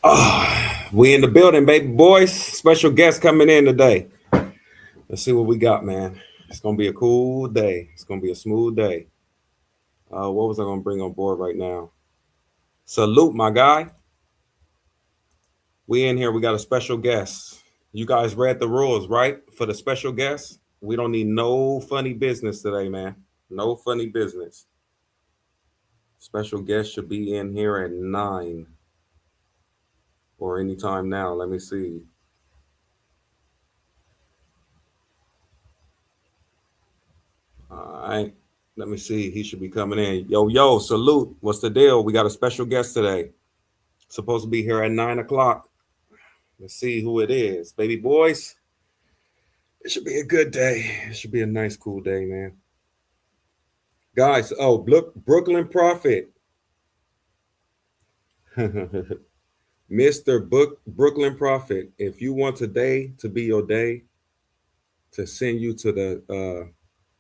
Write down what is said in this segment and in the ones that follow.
We in the building, baby boys. Special guest coming in today. Let's see what we got, man. It's gonna be a cool day. It's gonna be a smooth day. What was I gonna bring on board right now? Salute, my guy. We in here. We got a special guest. You guys read the rules, right? For the special guest, we don't need no funny business today, man. No funny business. Special guest should be in here at 9 or anytime now. Let me see. All right. Let me see. He should be coming in. Yo, salute. What's the deal? We got a special guest today. Supposed to be here at 9 o'clock. Let's see who it is. Baby boys, it should be a good day. It should be a nice, cool day, man. Guys, look, Brooklyn Prophet. Mr. Brooklyn Prophet, if you want today to be your day to send you to the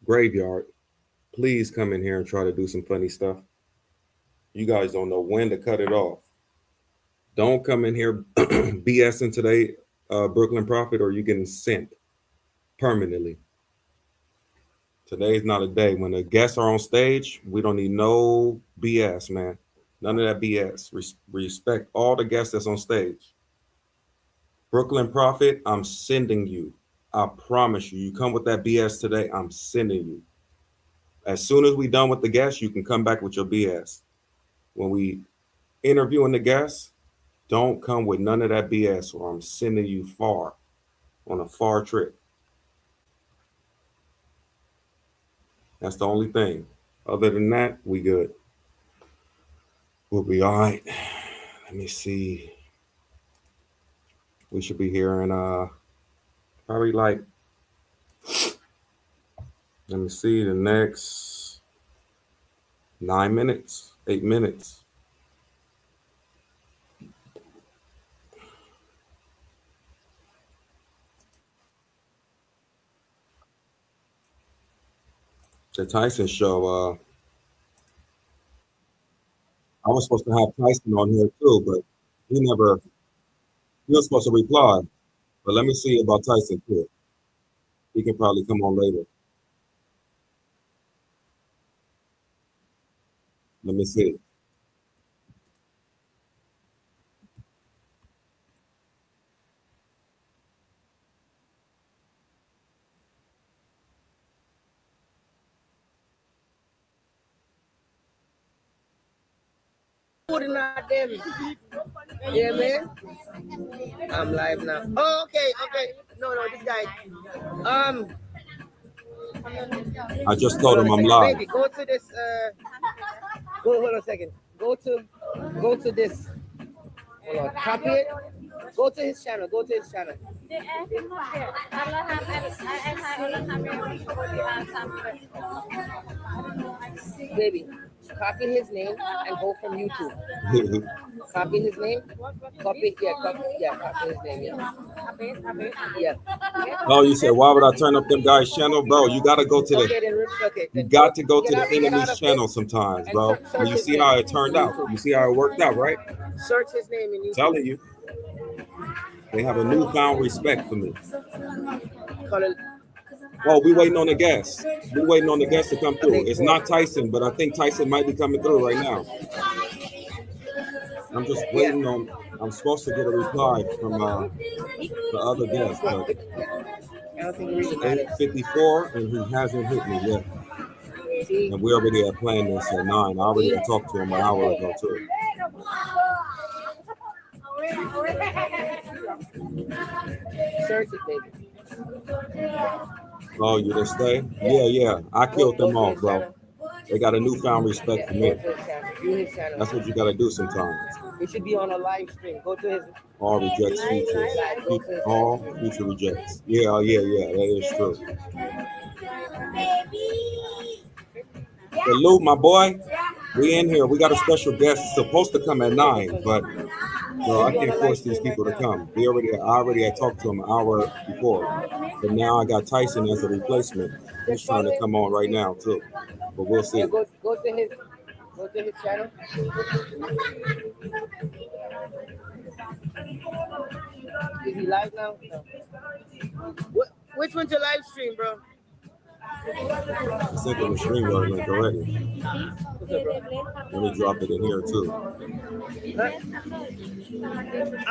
graveyard, please come in here and try to do some funny stuff. You guys don't know when to cut it off. Don't come in here BSing today, Brooklyn Prophet, or you're getting sent permanently. Today's not a day. When the guests are on stage, we don't need no BS, man. None of that BS. Respect all the guests that's on stage. Brooklyn Prophet, I'm sending you. I promise you. You come with that BS today, I'm sending you. As soon as we done with the guests, you can come back with your BS. When we interviewing the guests, don't come with none of that BS or I'm sending you far on a far trip. That's the only thing. Other than that, we good. We'll be all right. Let me see. We should be here in probably like, let me see, the next 9 minutes, 8 minutes. The Tyson show. I was supposed to have Tyson on here too, but he never. He was supposed to reply. But let me see about Tyson too. He can probably come on later. Let me see. Not them. Yeah, man. I'm live now. Oh, okay. No, this guy. Um, I just told him I'm live. Baby, go to this. Hold on a second. Go to this. Hold on. Copy it. Go to his channel. Baby, copy his name and go from YouTube. Copy his name. Copy his name. Yeah. Oh, you said why would I turn up them guys' channel, bro? You gotta go to you got to go to the enemy's channel sometimes, bro. And you see how it turned out. You see how it worked out, right? Search his name in YouTube. Telling you, they have a newfound respect for me. Oh, we waiting on the guests. We waiting on the guests to come through. It's not Tyson, but I think Tyson might be coming through right now. I'm just waiting on. I'm supposed to get a reply from the other guest, but it's 8:54 and he hasn't hit me yet. And we already had planned this at 9. I already had talked to him an hour ago too. Search it, baby. Oh, you just stay? Yeah. I killed them off, bro. They got a newfound respect for me. That's what you gotta do sometimes. It should be on a live stream. Go to his. All rejects features. All future rejects. Yeah, that is true. Salute, my boy. We in here. We got a special guest. It's supposed to come at 9, but I can't force these people to come. I already had talked to him an hour before, but now I got Tyson as a replacement. He's trying to come on right now too, but we'll see. Go to his channel. Is he live now? No. Which one's your live stream, bro? I sent them a StreamYard link already. What's up, bro? Let me drop it in here too. Huh?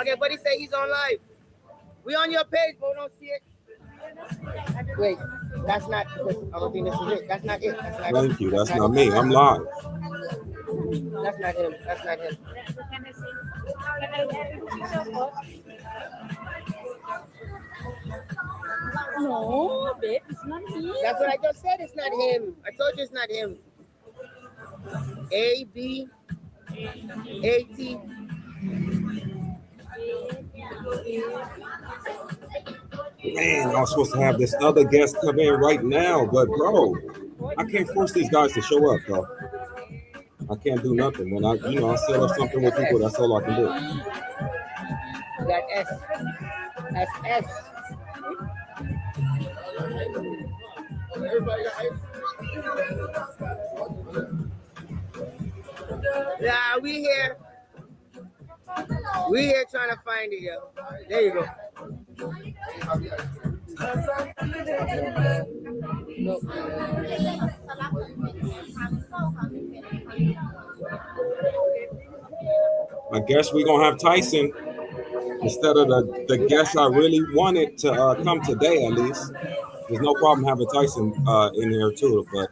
Okay, buddy say he's on live. We on your page, but we don't see it. Wait, that's not. I don't think this is it. That's not it. That's not Thank it. you. That's not me. I'm live. That's not him. That's not him. No, babe, it's not me. That's what I just said. It's not him. I told you it's not him. ABATE. Man, I was supposed to have this other guest come in right now, but bro, I can't force these guys to show up, bro. I can't do nothing. When I set up something with people, that's all I can do. That S. That's S. Yeah, we here. We here trying to find it, yo. There you go. No. I guess we're gonna have Tyson instead of the guest I really wanted to come today. At least there's no problem having Tyson in here too. But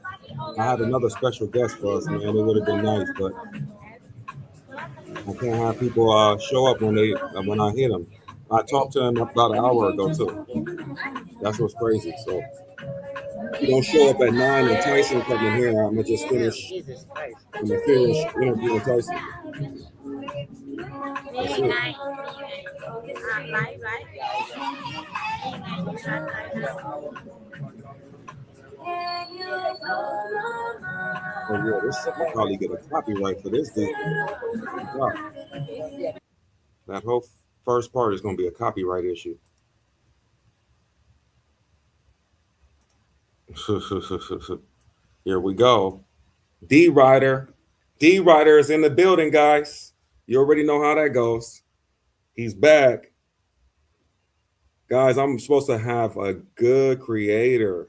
I had another special guest for us, man. It would have been nice, but I can't have people show up when I hit them. I talked to him about an hour ago too. That's what's crazy. So if you don't show up at 9 and Tyson coming here, I'm gonna just finish. I'm gonna finish interviewing Tyson. That's it. Oh yeah, this I'll probably get a copyright for this dude. Wow. That whole first part is gonna be a copyright issue. Here we go. D Rider. D Rider is in the building, guys. You already know how that goes. He's back. Guys, I'm supposed to have a good creator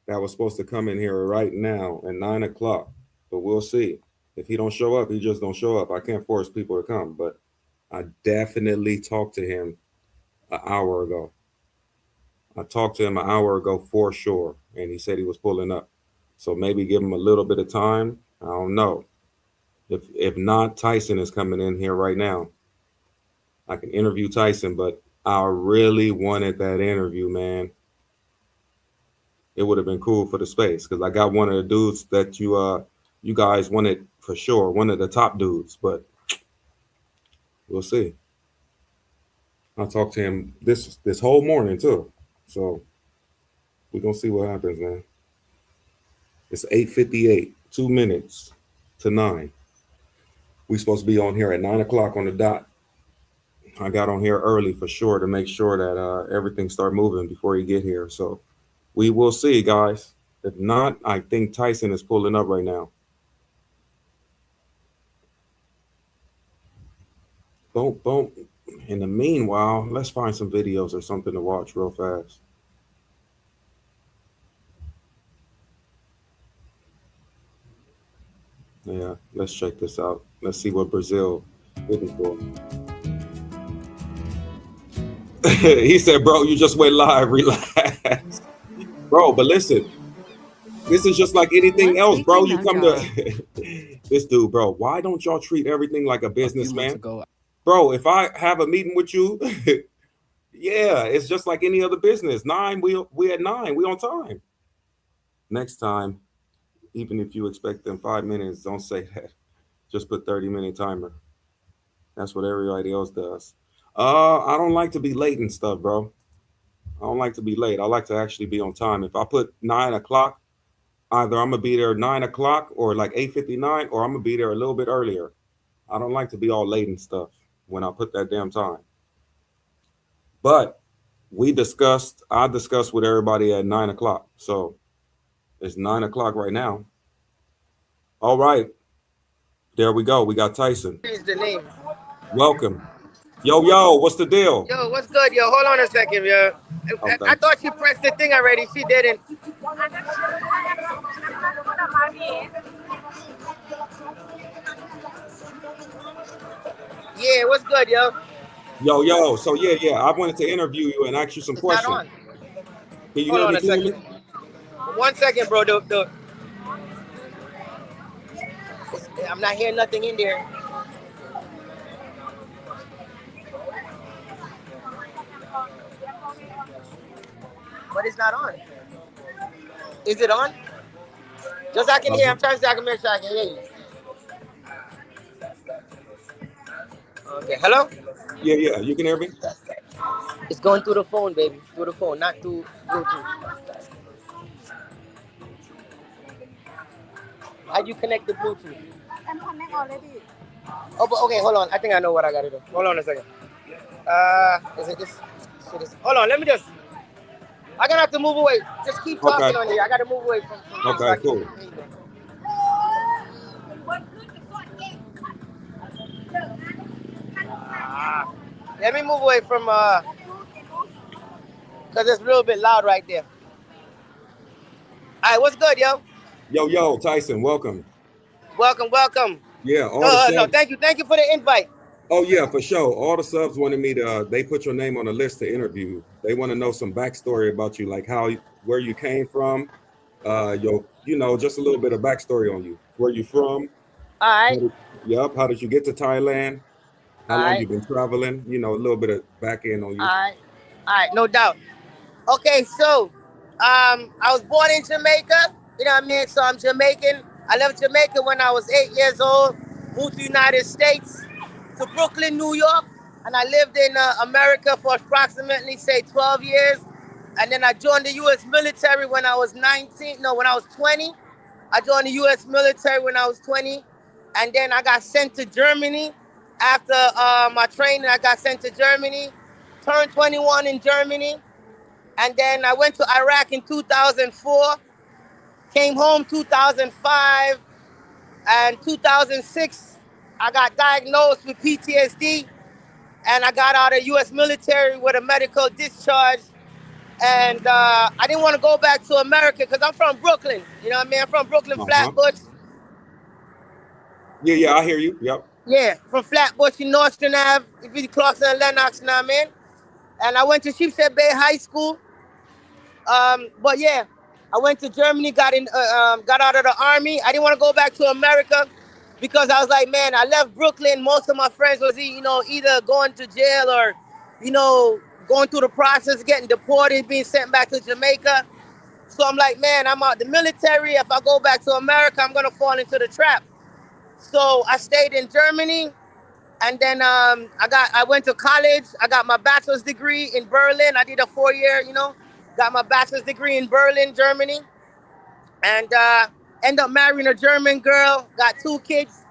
that was supposed to come in here right now at 9 o'clock. But we'll see. If he don't show up, he just don't show up. I can't force people to come. But I definitely talked to him an hour ago. I talked to him an hour ago for sure. And he said he was pulling up. So maybe give him a little bit of time. I don't know. If not, Tyson is coming in here right now. I can interview Tyson, but I really wanted that interview, man. It would have been cool for the space because I got one of the dudes that you guys wanted for sure, one of the top dudes, but we'll see. I'll talk to him this whole morning too. So we're gonna see what happens, man. It's 8:58, 2 minutes to 9. We supposed to be on here at 9 o'clock on the dot. I got on here early for sure to make sure that everything start moving before you get here. So we will see, guys. If not, I think Tyson is pulling up right now. Boom, boom. In the meanwhile, let's find some videos or something to watch real fast. Yeah, let's check this out. Let's see what Brazil looking for. He said, bro, you just went live. Relax. Bro, but listen, this is just like anything else, bro. You come to this dude, bro. Why don't y'all treat everything like a business, man? Bro, if I have a meeting with you, yeah, it's just like any other business. 9, we at 9, we on time. Next time, even if you expect them 5 minutes, don't say that. Just put 30-minute timer. That's what everybody else does. I don't like to be late and stuff, bro. I don't like to be late. I like to actually be on time. If I put 9 o'clock, either I'm gonna be there 9 o'clock or like 8:59, or I'm gonna be there a little bit earlier. I don't like to be all late and stuff when I put that damn time. But I discussed with everybody at 9 o'clock. So it's 9 o'clock right now. All right. There we go. We got Tyson. Change the name. Welcome. Yo, what's the deal? Yo, what's good, yo? Hold on a second, yo. I Okay. thought she pressed the thing already. She didn't. Yeah, what's good, yo? Yo. So yeah. I wanted to interview you and ask you some It's not questions. on. Can you Hold hear on me a second. clearly? 1 second, bro. I'm not hearing nothing in there. But it's not on. Is it on? Just so I can hear. Uh-huh. I'm trying to say I can make sure I can hear you. Okay. Hello? Yeah. You can hear me? It's going through the phone, baby. Through the phone, not through Bluetooth. How do you connect the Bluetooth? I'm connect already. Oh, but okay, hold on. I think I know what I gotta do. Hold on a second. Is it this? Hold on, let me just. I gotta have to move away. Just keep Okay. talking on here. I gotta move away from me so Okay, I can cool. hear you. Let me move away from because it's a little bit loud right there. All right, what's good, yo? Yo, Tyson, welcome. Welcome. Yeah, all the No, subs. thank you for the invite. Oh yeah, for sure. All the subs wanted me to. They put your name on the list to interview. They want to know some backstory about you, like where you came from. Just a little bit of backstory on you. Where you from? All How right, did, yep. How did you get to Thailand? How all long right, you been traveling? A little bit of back end on all you. right, all right, no doubt. Okay, so I was born in Jamaica. You know what I mean? So I'm Jamaican. I left Jamaica when I was 8 years old. Moved to the United States, to Brooklyn, New York, and I lived in America for approximately say 12 years. And then I joined the U.S. military when I was 19. No, when I was 20. I joined the U.S. military when I was 20, and then I got sent to Germany. After my training, I got sent to Germany. Turned 21 in Germany. And then I went to Iraq in 2004, came home 2005, and 2006, I got diagnosed with PTSD, and I got out of U.S. military with a medical discharge. And I didn't want to go back to America because I'm from Brooklyn. You know what I mean? I'm from Brooklyn, Uh-huh. Flatbush. Yeah, I hear you. Yep. Yeah, from Flatbush in Nostrand Ave, between Clarkson and Lenox, you know what I mean? And I went to Sheepshead Bay High School. But yeah, I went to Germany, got out of the army. I didn't want to go back to America because I was like, man, I left Brooklyn. Most of my friends was, either going to jail or, going through the process, getting deported, being sent back to Jamaica. So I'm like, man, I'm out the military. If I go back to America, I'm gonna fall into the trap. So I stayed in Germany, and then I went to college. I got my bachelor's degree in Berlin. I did a 4 year, got my bachelor's degree in Berlin, Germany, and ended up marrying a German girl. Got 2 kids.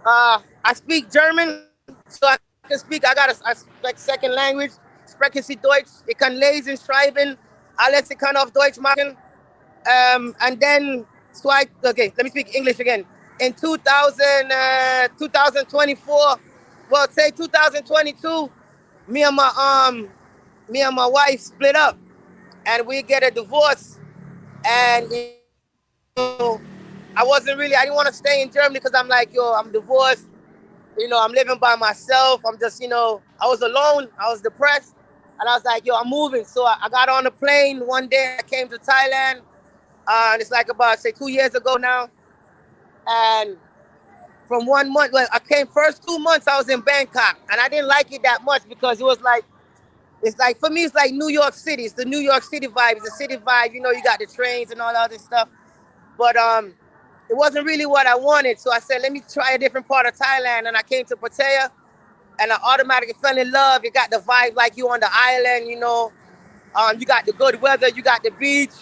I speak German, so I can speak. I got a like second language. Sprechen Sie Deutsch? Ich kann lesen, schreiben. Alles ich kann auf Deutsch machen. And then okay, let me speak English again. In 2024, well, say 2022, me and my wife split up, and we get a divorce. And I didn't want to stay in Germany because I'm like, yo, I'm divorced. I'm living by myself. I'm just, I was alone. I was depressed. And I was like, yo, I'm moving. So I got on a plane one day. I came to Thailand. And it's like about, say, 2 years ago now. And from 1 month, like I came first 2 months, I was in Bangkok. And I didn't like it that much because it's like, for me, it's like New York City. It's the New York City vibe. It's the city vibe. You got the trains and all that other stuff. But it wasn't really what I wanted. So I said, let me try a different part of Thailand. And I came to Pattaya, and I automatically fell in love. You got the vibe like you on the island, you got the good weather, you got the beach.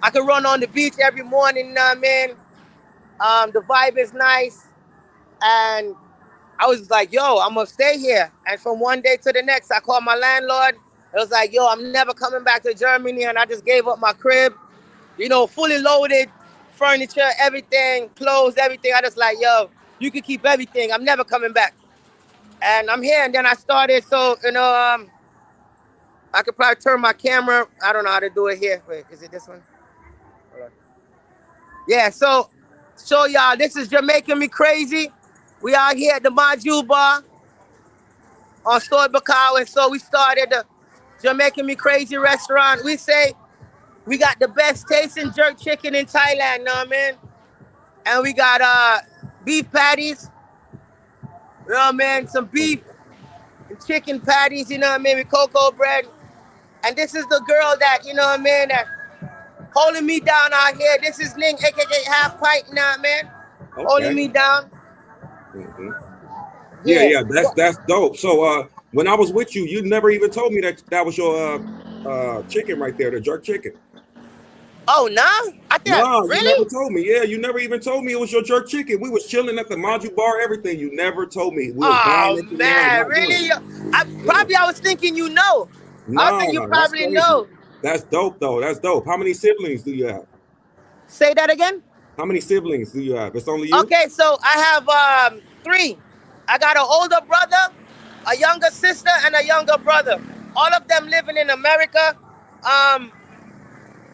I can run on the beach every morning, you know what I mean? The vibe is nice. And I was like, yo, I'm gonna stay here. And from one day to the next, I called my landlord. It was like, yo, I'm never coming back to Germany. And I just gave up my crib, fully loaded, furniture, everything, clothes, everything. I just like, yo, you can keep everything. I'm never coming back. And I'm here, and then I started. So I could probably turn my camera. I don't know how to do it here. Wait, is it this one? Hold on. Yeah. So y'all, this is Jamaican Me Crazy. We out here at the Maju Bar on Stoy Bacau, and so we started the Jamaican Me Crazy restaurant. We say we got the best tasting jerk chicken in Thailand, know what I mean? And we got beef patties, you know what I mean? Some beef and chicken patties, you know what I mean, with cocoa bread. And this is the girl that, you know what I mean, that holding me down out here. This is Ning, aka Half Pint, you know what I mean? Holding Okay. me down. hmm Yeah, Yeah. yeah, that's dope. So when I was with you, you never even told me that that was your chicken right there, the jerk chicken. Oh, no? I think, No, you never really? told me. Yeah, you never even told me it was your jerk chicken. We was chilling at the Maju Bar, everything. You never told me. We was buying Oh, it from there, man, not doing really? it. Yeah. I was thinking you know. I think you Nah, that's probably crazy. know. That's dope though. That's dope. How many siblings do you have? Say that again? How many siblings do you have? It's only you? Okay, so I have three. I got an older brother, a younger sister, and a younger brother. All of them living in America. Um,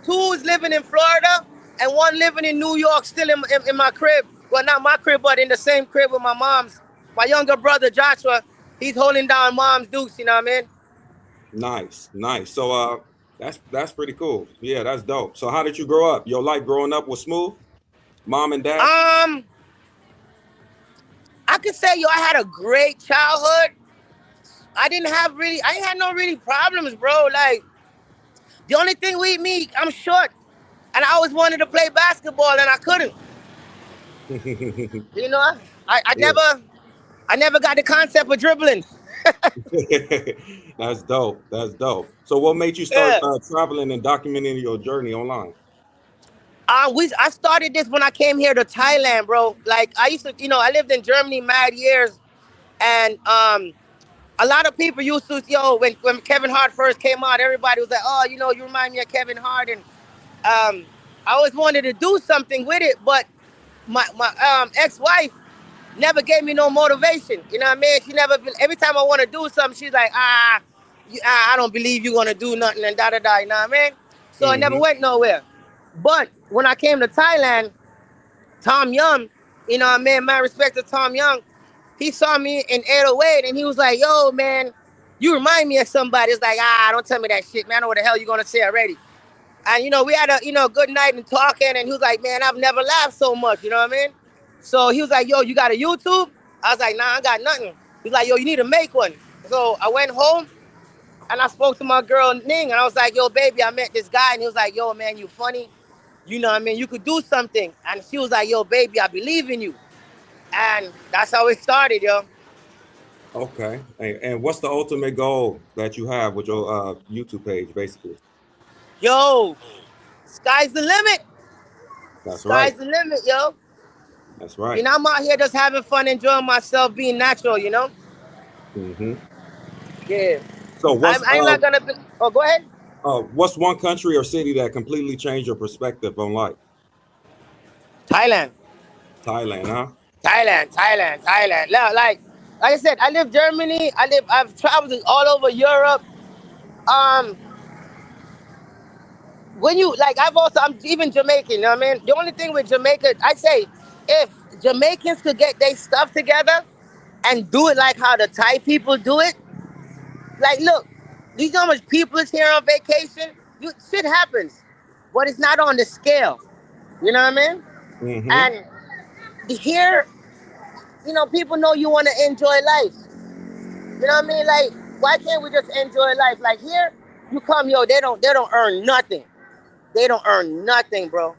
Two is living in Florida, and one living in New York, still in my crib. Well, not my crib, but in the same crib with my mom's. My younger brother Joshua, he's holding down mom's dukes. You know what I mean? Nice, nice. So that's pretty cool. Yeah, that's dope. So how did you grow up? Your life growing up was smooth? Mom and dad? Um, I could say, yo, I had a great childhood. I ain't had no really problems, bro. Like, the only thing with me, I'm short, and I always wanted to play basketball, and I couldn't. You know, Yeah. I never got the concept of dribbling. That's dope. That's dope. So what made you start Yeah. traveling and documenting your journey online? I started this when I came here to Thailand, bro. Like, I used to, I lived in Germany mad years, and a lot of people used to, when Kevin Hart first came out, everybody was like, oh, you remind me of Kevin Hart, and I always wanted to do something with it, but my ex-wife never gave me no motivation. You know what I mean? She never. Every time I want to do something, she's like, I don't believe you're gonna do nothing and da da da. You know what I mean? So I never Hmm went nowhere. But when I came to Thailand, Tom Young, you know what I mean? My respect to Tom Young, he saw me in 808 and he was like, yo, man, you remind me of somebody. It's like, don't tell me that shit, man. I know what the hell you're gonna say already. And we had a good night and talking, and he was like, man, I've never laughed so much, you know what I mean? So he was like, yo, you got a YouTube? I was like, nah, I got nothing. He's like, yo, you need to make one. So I went home and I spoke to my girl Ning, and I was like, yo, baby, I met this guy, and he was like, yo, man, you funny. You know what I mean? You could do something. And she was like, yo, baby, I believe in you. And that's how it started, yo. Okay. And what's the ultimate goal that you have with your YouTube page, basically? Yo, sky's the limit. That's right. Sky's the limit, yo. That's right. I'm out here just having fun, enjoying myself, being natural. hmm Yeah. So I'm not gonna be. Oh, go ahead. what's one country or city that completely changed your perspective on life? Thailand, Thailand, huh? Thailand. Like I said, I live Germany. I've traveled all over Europe. Um, I'm even Jamaican. You know what I mean? The only thing with Jamaica, I say, if Jamaicans could get their stuff together and do it like how the Thai people do it, like, look, you know how much people is here on vacation? Shit happens, but it's not on the scale. You know what I mean? hmm And here, people know you want to enjoy life. You know what I mean? Like, why can't we just enjoy life? Like here, you come, yo, they don't earn nothing. They don't earn nothing, bro.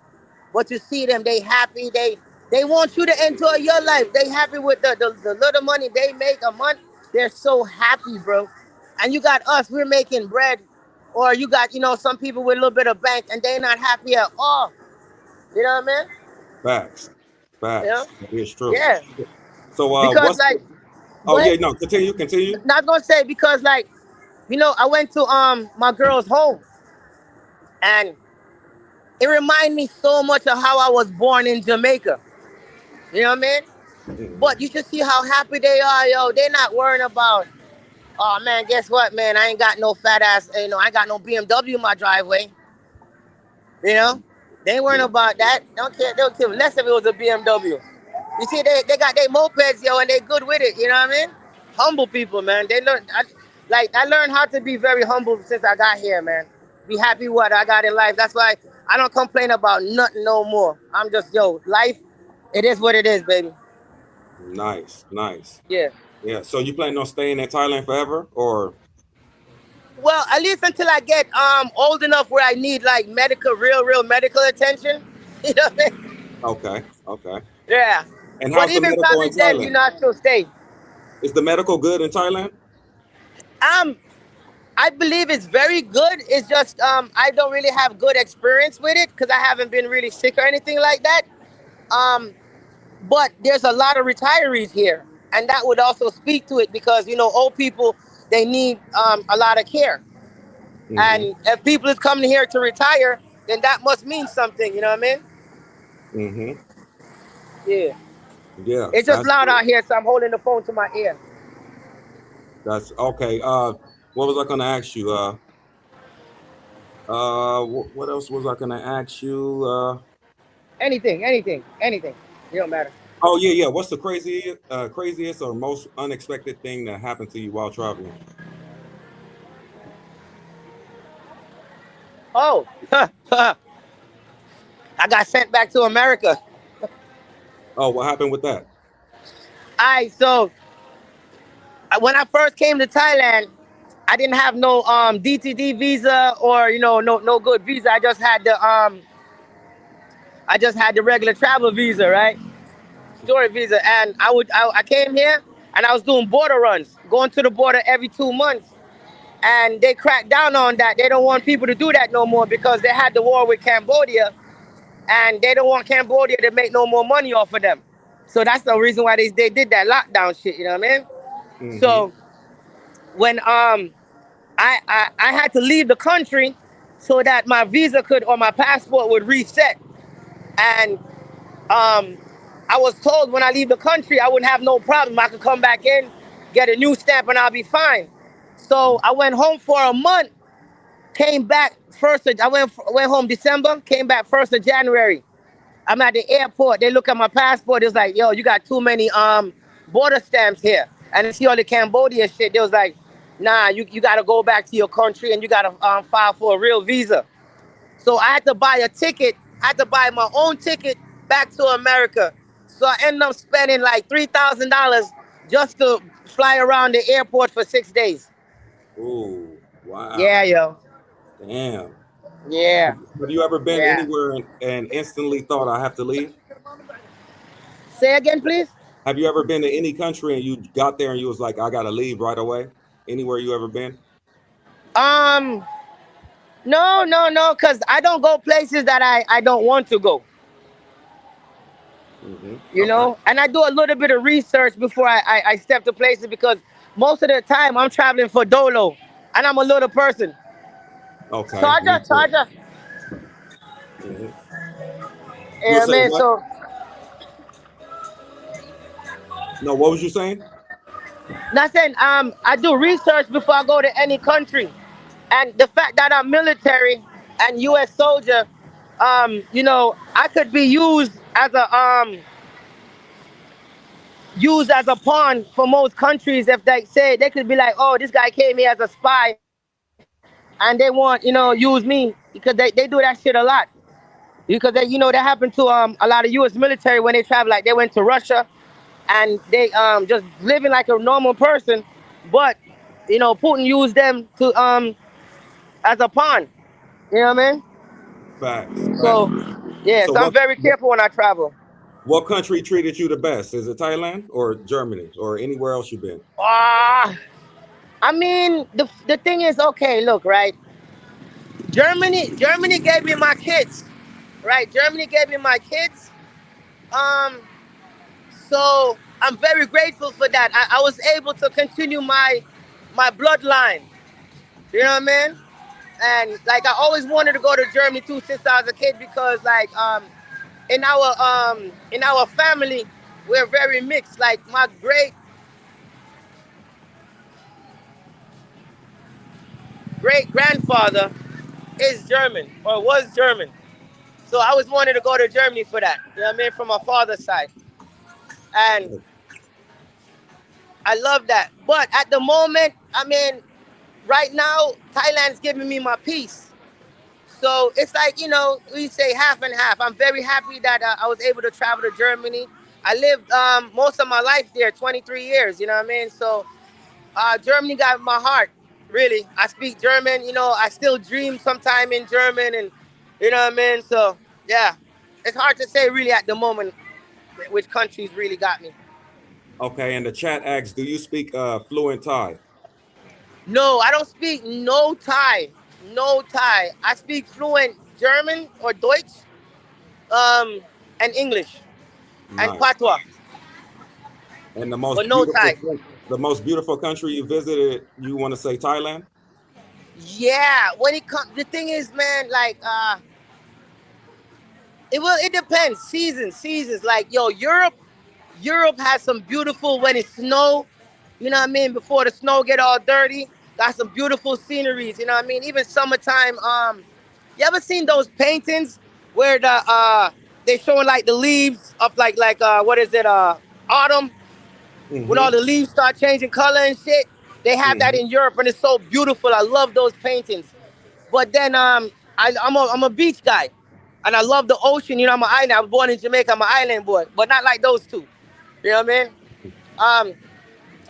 But you see them, they happy. They want you to enjoy your life. They happy with the little money they make a month. They're so happy, bro. And you got us, we're making bread. Or you got, some people with a little bit of bank and they're not happy at all. You know what I mean? Facts. You know? Facts. That is true. Yeah. So Because what's like, oh go yeah, ahead. no, continue. Not gonna say because like, I went to my girl's home and it reminded me so much of how I was born in Jamaica. You know what I mean? Hmm. But you should see how happy they are, yo. They're not worrying about, oh man, guess what, man? I ain't got no fat ass, I ain't got no BMW in my driveway. You know, they ain't worrying Yeah. about that. Don't care. They don't care less if it was a BMW. You see, they got their mopeds, yo, and they good with it. You know what I mean? Humble people, man. I learned how to be very humble since I got here, man. Be happy with what I got in life. That's why I don't complain about nothing no more. I'm just, yo, life. It is what it is, baby. Nice, nice. Yeah. Yeah. So you planning on staying in Thailand forever, or Well, at least until I get old enough where I need like medical, real medical attention. You know what I mean? okay, okay. Yeah. And But how's the even medical probably in then, Thailand? I still stay. Is the medical good in Thailand? Um, I believe it's very good. It's just I don't really have good experience with it because I haven't been really sick or anything like that. Um, but there's a lot of retirees here, and that would also speak to it because old people they need a lot of care, Mm-hmm. and if people is coming here to retire, then that must mean something. You know what I mean? Mm-hmm. Yeah. Yeah, It's just that's loud good. out here, so I'm holding the phone to my ear. That's okay. What was I gonna ask you? What else was I gonna ask you? Anything. It don't matter. Oh yeah, yeah. What's the craziest or most unexpected thing that happened to you while traveling? Oh, I got sent back to America. Oh, what happened with that? So when I first came to Thailand, I didn't have no DTD visa or no good visa. I just had the regular travel visa, right? Story visa, and I came here and I was doing border runs, going to the border every 2 months, and they cracked down on that. They don't want people to do that no more because they had the war with Cambodia, and they don't want Cambodia to make no more money off of them. So that's the reason why they did that lockdown shit. You know what I mean? Mm-hmm. So when I had to leave the country so that my visa could or my passport would reset. And um, I was told when I leave the country, I wouldn't have no problem. I could come back in, get a new stamp, and I'll be fine. So I went home for a month, came back I went home December, came back 1st of January. I'm at the airport. They look at my passport. It's like, yo, you got too many border stamps here. And they see all the Cambodia shit. They was like, nah, you got to go back to your country and you got to file for a real visa. So I had to buy a ticket. I had to buy my own ticket back to America. So I ended up spending like $3,000 just to fly around the airport for 6 days. Oh, Yeah, wow. yo. Damn. Yeah. Have you ever been Yeah. anywhere and instantly thought I have to leave? Say again, please. Have you ever been to any country and you got there and you was like, I gotta leave right away? Anywhere you ever been? Um, no, because I don't go places that I don't want to go. Mm-hmm. You Okay. know, and I do a little bit of research before I step to places because most of the time I'm traveling for dolo, and I'm a little person. So Okay. I Me just, so I too. just, Mm-hmm. you You know were what I saying mean? what? So No, what was you saying? nothing. I do research before I go to any country, and the fact that I'm military and U.S. soldier, I could be used as a pawn for most countries if they say they could be like, oh, this guy came here as a spy and they want use me because they do that shit a lot because that happened to a lot of U.S. military when they travel, like they went to Russia and they just living like a normal person, but Putin used them to as a pawn. You know what I mean? Facts. So Facts. yeah, So so I'm very what careful when I travel. what country treated you the best? Is it Thailand or Germany or anywhere else you've been? Ah, I mean the thing is, okay, look, right. Germany gave me my kids, right? Germany gave me my kids. Um, so I'm very grateful for that. I was able to continue my bloodline. You know what I mean? And like I always wanted to go to Germany too since I was a kid because like in our family we're very mixed. Like my great grandfather is German or was German. So I was wanting to go to Germany for that. You know what I mean? From my father's side. And I love that. But at the moment, I mean, right now, Thailand's giving me my peace. So it's like, we say half and half. I'm very happy that I was able to travel to Germany. I lived most of my life there, 23 years, you know what I mean? So Germany got my heart, really. I speak German, I still dream sometime in German and, you know what I mean? So, yeah, it's hard to say really at the moment which countries really got me. Okay, and the chat asks, do you speak fluent Thai? No, I don't speak no Thai. No Thai. I speak fluent German or Deutsch, um, and English and Nice. patois, And but no Thai. the most beautiful country you visited, you want to say Thailand? Yeah, when it comes, the thing is, man, like, it depends. Seasons. Like, yo, Europe has some beautiful when it snow. You know what I mean? Before the snow get all dirty, got some beautiful sceneries. You know what I mean? Even summertime. You ever seen those paintings where they showing like the leaves of what is it? Autumn, when all Mm-hmm. the leaves start changing color and shit. They have that Mm-hmm. in Europe, and it's so beautiful. I love those paintings. But then I'm a beach guy, and I love the ocean. I'm an island. I was born in Jamaica. I'm an island boy, but not like those two. You know what I mean? Um,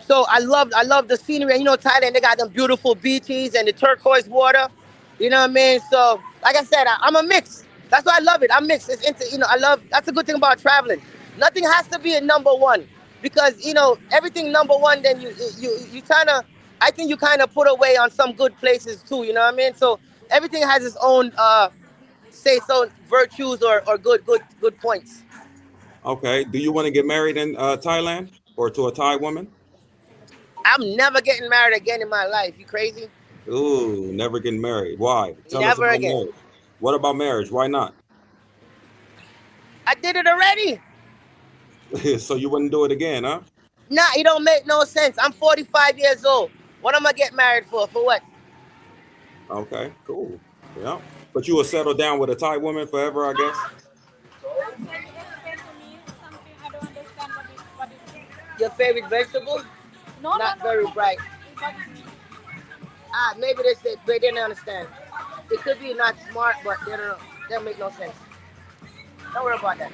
so I love the scenery. And Thailand, they got them beautiful beaches and the turquoise water. You know what I mean? So, like I said, I'm a mix. That's why I love it. I'm mixed. It's into, I love. That's a good thing about traveling. Nothing has to be a number one because everything number one. Then you kind of. I think you kind of put away on some good places too. You know what I mean? So everything has its own say so virtues or good points. Okay. Do you want to get married in Thailand or to a Thai woman? I'm never getting married again in my life. You crazy? Ooh, never getting married. Why? Tell us Never about again. marriage. What about marriage? Why not? I did it already. So you wouldn't do it again, huh? Nah, it don't make no sense. I'm 45 years old. What am I get married for? For what? Okay, cool. Yeah. But you will settle down with a Thai woman forever, I guess? Can you explain to me something? I don't understand what it is. Your favorite vegetable? No, no, Not no, very no. bright. What it means? Maybe they didn't understand. It could be not smart, but they don't. That make no sense. Don't worry about that.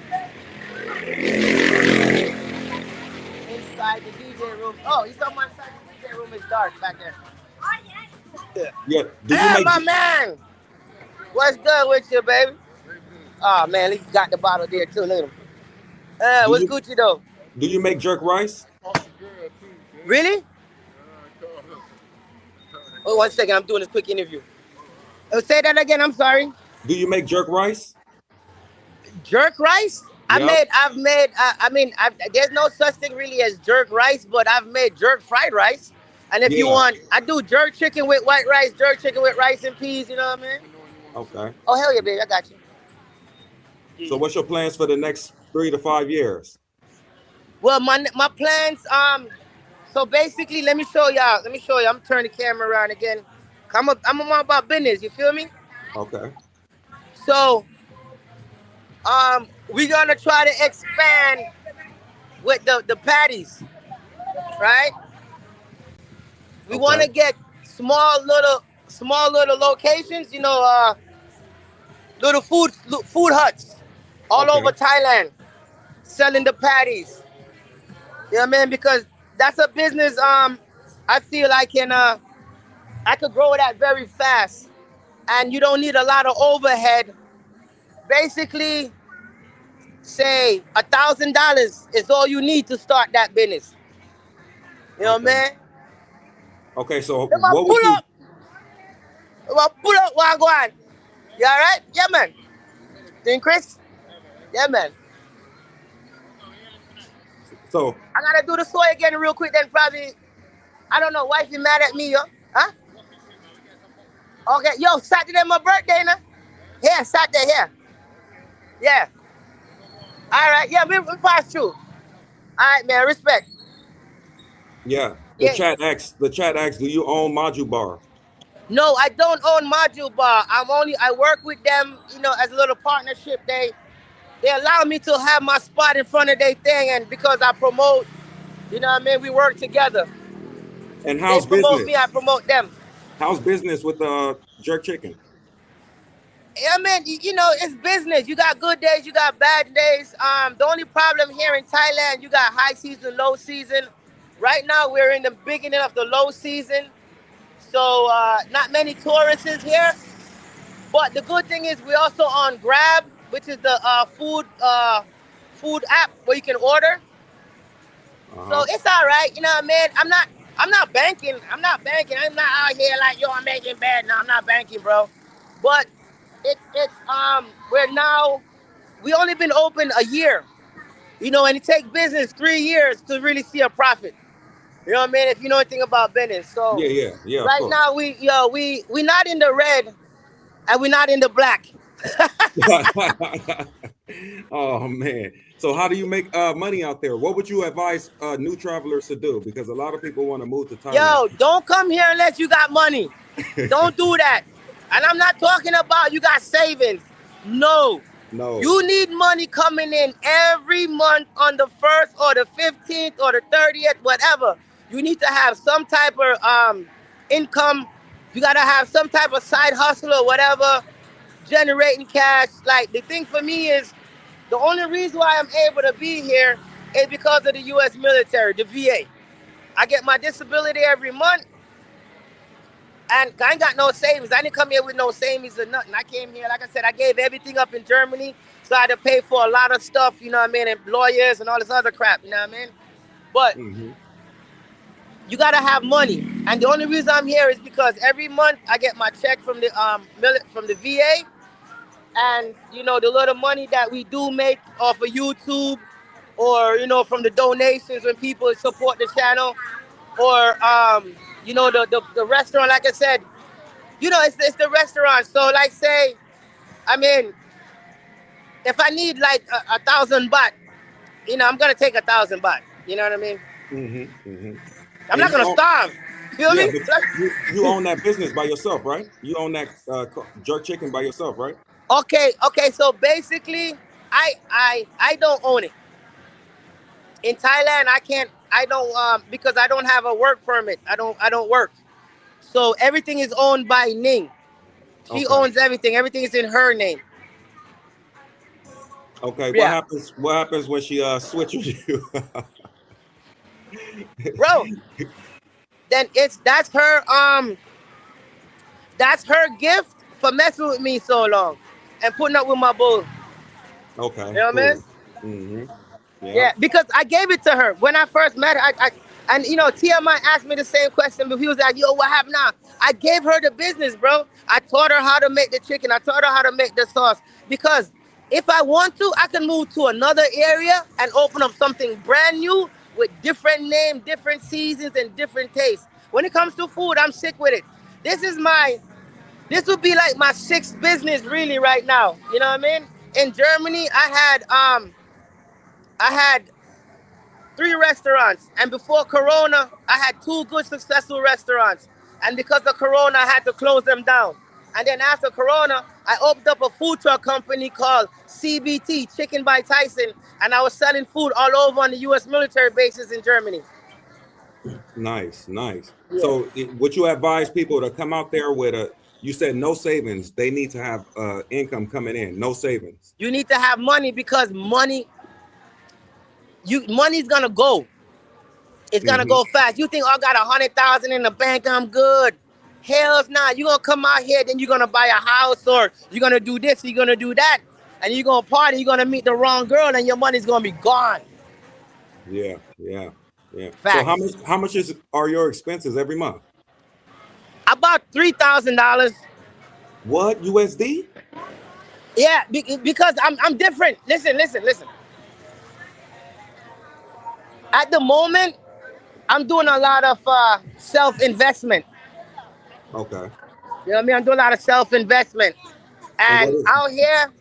Inside the DJ room. Oh, you saw my inside the DJ room is dark back there. Yeah. Yeah. Do you Hey, make my man. What's good with you, baby? Oh man, he got the bottle there too. Look at him. do What's you Gucci though? do you make jerk rice? Really? Oh, 1 second. I'm doing this quick interview. Say that again. I'm sorry. Do you make jerk rice? Jerk rice? Yep. There's no such thing really as jerk rice, but I've made jerk fried rice. And if you Yeah. want, I do jerk chicken with white rice, jerk chicken with rice and peas. You know what I mean? Okay. Oh hell yeah, baby, I got you. So what's your plans for the next 3 to 5 years? Well, my plans. So basically, let me show y'all. Let me show you. I'm turning the camera around again. I'm all about business. You feel me? Okay. So we're gonna try to expand with the patties, right? We want Okay. to get small little locations. Little food huts all over Okay. Thailand selling the patties. You know what I mean? Because that's a business. I feel I could grow that very fast, and you don't need a lot of overhead. Basically, say $1,000 is all you need to start that business. You know what Okay. I mean? Okay. So Come on, what would pull you up. Come on, pull up, Wagwan. You all right? Yeah, man. Doing Chris? Yeah, man. so I gotta do the soy again real quick. Then probably I don't know. Wife, you mad at me, yo? Huh? Okay, yo, Saturday my birthday, now. Here, Saturday, here. Yeah. All right. Yeah, we pass through. right, man. Respect. Yeah. The Yeah. chat asks. The chat asks. Do you own Module Bar? No, I don't own Module Bar. I work with them, as a little partnership. They allow me to have my spot in front of their thing, and because I promote, what I mean, we work together. And They how's promote me, I business? promote them. How's business with jerk chicken? I mean, it's business. You got good days, you got bad days. The only problem here in Thailand, you got high season, low season. Right now, we're in the beginning of the low season, so not many tourists is here. But the good thing is we also on Grab, which is the food app where you can order. Uh So huh. it's all right, what I mean. I'm not banking. I'm not banking. I'm not out here like yo. I'm making bad. No, I'm not banking, bro. But we're now we only been open a year, and it takes business 3 years to really see a profit. You know what I mean? If you know anything about business. So Yeah, yeah, yeah. Of right course. now we not in the red and we're not in the black. Oh man. So how do you make money out there? What would you advise new travelers to do? Because a lot of people want to move to Thailand. Yo, don't come here unless you got money. Don't do that. And I'm not talking about you got savings. No. No. You need money coming in every month on the 1st or the 15th or the 30th, whatever. You need to have some type of income. You got to have some type of side hustle or whatever, generating cash. Like, the thing for me is the only reason why I'm able to be here is because of the U.S. military, the VA. I get my disability every month, and I ain't got no savings. I didn't come here with no savings or nothing. I came here, like I said, I gave everything up in Germany, so I had to pay for a lot of stuff, you know what I mean, and lawyers and all this other crap, you know what I mean? But Hmm. you gotta have money, and the only reason I'm here is because every month I get my check from the from the VA, and the little money that we do make off of YouTube, or from the donations when people support the channel, or the restaurant, like I said, it's the restaurant. So like say, I mean, if I need like a thousand baht, I'm gonna take 1,000 baht. You know what I mean? Hmm. Hmm. I'm And not you gonna own, starve. Feel yeah, me? but you own that business by yourself, right? You own that jerk chicken by yourself, right? Okay. So basically, I don't own it in Thailand. I can't. I don't because I don't have a work permit. I don't work. So everything is owned by Ning. She Okay. owns everything. Everything is in her name. Okay. What Yeah, happens? What happens when she switches you? bro. Then that's her gift for messing with me so long and putting up with my bull. You Okay. know what I mean? Cool. Hmm. Yeah. Yeah, because I gave it to her when I first met her. And TMI asked me the same question, but he was like, "Yo, what happened now?" I gave her the business, bro. I taught her how to make the chicken. I taught her how to make the sauce. Because if I want to, I can move to another area and open up something brand new with different name, different seasons, and different tastes. When it comes to food, I'm sick with it. This is my this would be like my sixth business really right now. You know what I mean? In Germany, I had three restaurants, and before Corona, I had two good successful restaurants. And because of Corona, I had to close them down. And then after Corona, I opened up a food truck company called CBT, Chicken by Tyson, and I was selling food all over on the U.S. military bases in Germany. Nice, nice. Yeah. So, would you advise people to come out there with a? You said no savings. They need to have income coming in. No savings. You need to have money because money's gonna go. It's gonna Hmm. go fast. You think, oh, I got 100,000 in the bank, I'm good. Hell's not. You're gonna come out here, then you're gonna buy a house, or you're gonna do this, you're gonna do that, and you're gonna party, you're gonna meet the wrong girl, and your money's gonna be gone. Yeah, yeah, yeah. So, how Facts. much? How much are your expenses every month? About $3,000. What USD? Yeah, because I'm different. Listen. At the moment, I'm doing a lot of self investment. Okay. You know what I mean? I'm doing a lot of self investment, And what and is? out here,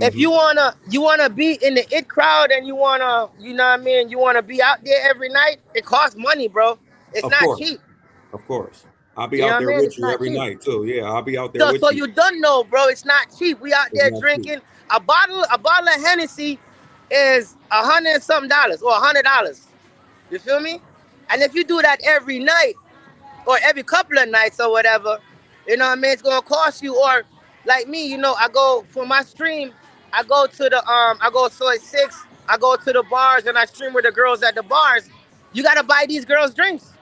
If you wanna be in the it crowd and you wanna, you know what I mean, you wanna be out there every night, it costs money, bro. It's Of not course, cheap. of course. I'll be You know out what there I mean? with It's you not every cheap. night too. Yeah, I'll be out there So with so you. you don't know, bro. It's not cheap. We out It's there not cheap. drinking a bottle of Hennessy is $100 and something dollars or $100. You feel me? And if you do that every night or every couple of nights or whatever, you know what I mean, it's gonna cost you. Or like me, you know, I go for my stream, I go to the I go soy six, I go to the bars and I stream with the girls at the bars. You gotta buy these girls drinks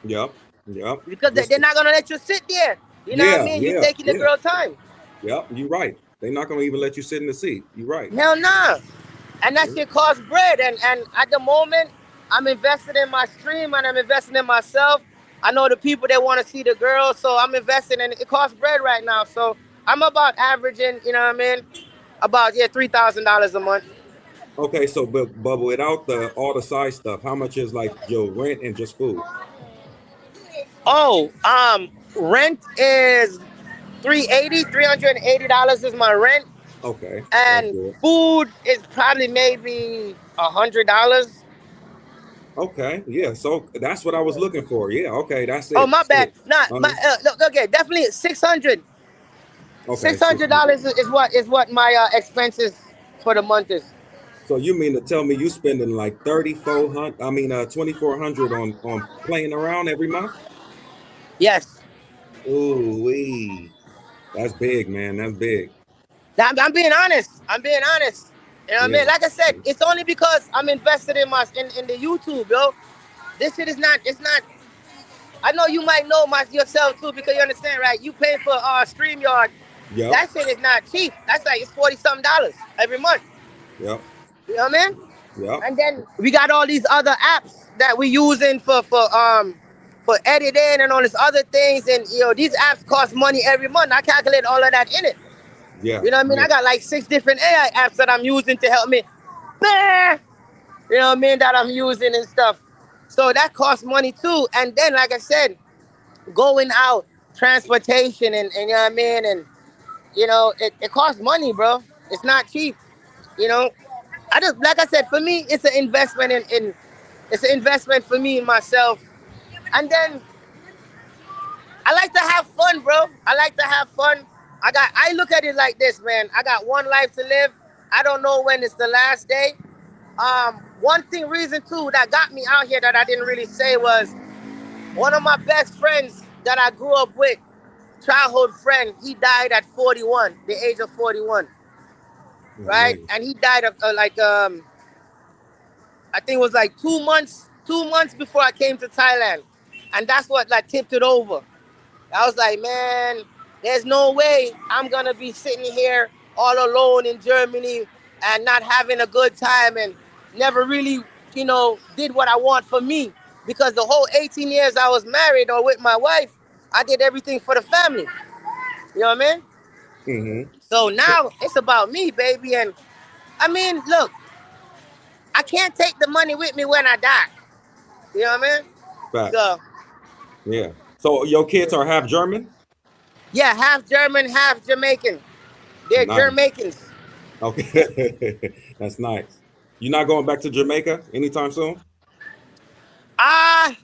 Yep, yep. because Just they're not gonna let you sit there. You know what I yeah, mean? You yeah, taking the yeah. girl time. Yep, you're right. They're not gonna even let you sit in the seat. You're right. Hell nah. And that Yeah. shit costs bread. And at the moment, I'm invested in my stream and I'm investing in myself. I know the people that want to see the girls, so I'm investing in it. It costs bread right now. So I'm about averaging, you know what I mean? About $3,000 a month. Okay, so but without the all the side stuff, how much is like your rent and just food? Oh, rent is 380 $380 is my rent. Okay, that's And good. food is probably maybe $100. Okay, yeah. So that's what I was looking for. Yeah. Okay, that's Oh, it. my bad. So, Not my look, okay, definitely 600. okay, Six six hundred hundred. dollars is what my expenses for the month is. So you mean to tell me you spending like 3,400? I mean, 2,400 on playing around every month? Yes, Ooh, wee. That's big, man. That's big. I'm being honest. I'm being honest. You know what I mean? Yeah. Like I said, it's only because I'm invested in in the YouTube, yo. This shit is not. It's not. I know you might know yourself too because you understand, right? You pay for StreamYard. Yep. That shit is not cheap. That's like it's $40 something every month. Yep. You know what I mean? Yep. And then we got all these other apps that we using for editing and all these other things. And you know, these apps cost money every month. I calculate all of that in it. Yeah. You know what I mean? Yeah. I got like 6 different AI apps that I'm using to help me. You know what I mean? That I'm using and stuff. So that costs money too. And then, like I said, going out, transportation, and you know what I mean? And you know, it costs money, bro. It's not cheap. You know, I just like I said, for me, it's an investment in it's an investment for me and myself. And then I like to have fun, bro. I like to have fun. I look at it like this, man. I got one life to live. I don't know when it's the last day. Reason too that got me out here that I didn't really say was one of my best friends that I grew up with, childhood friend. He died at 41, the age of 41, Oh right? man. And he died of I think it was like 2 months before I came to Thailand, and that's what like tipped it over. I was like, man, there's no way I'm gonna be sitting here all alone in Germany and not having a good time and never really, did what I want for me because the whole 18 years I was married or with my wife, I did everything for the family. You know what I mean? Mm-hmm. So now it's about me, baby. And I mean, look, I can't take the money with me when I die. You know what I mean? Facts. So Yeah. So your kids are half German? yeah, half German, half Jamaican. They're Nice. Jamaicans. Okay. That's nice. You're not going back to Jamaica anytime soon? Ah,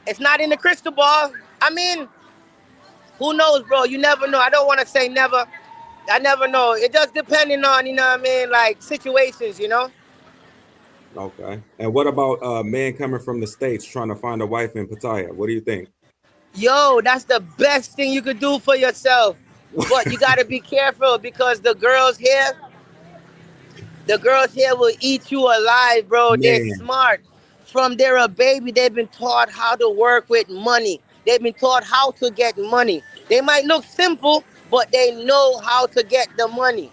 it's not in the crystal ball. I mean, who knows, bro? You never know. I don't want to say never. I never know. It just depending on, you know what I mean, like situations, you know? Okay. And what about men coming from the States trying to find a wife in Pattaya? What do you think? Yo, that's the best thing you could do for yourself. But you got to be careful because the girls here will eat you alive, bro. They're Man. smart. From they're a baby, they've been taught how to work with money. They've been taught how to get money. They might look simple, but they know how to get the money,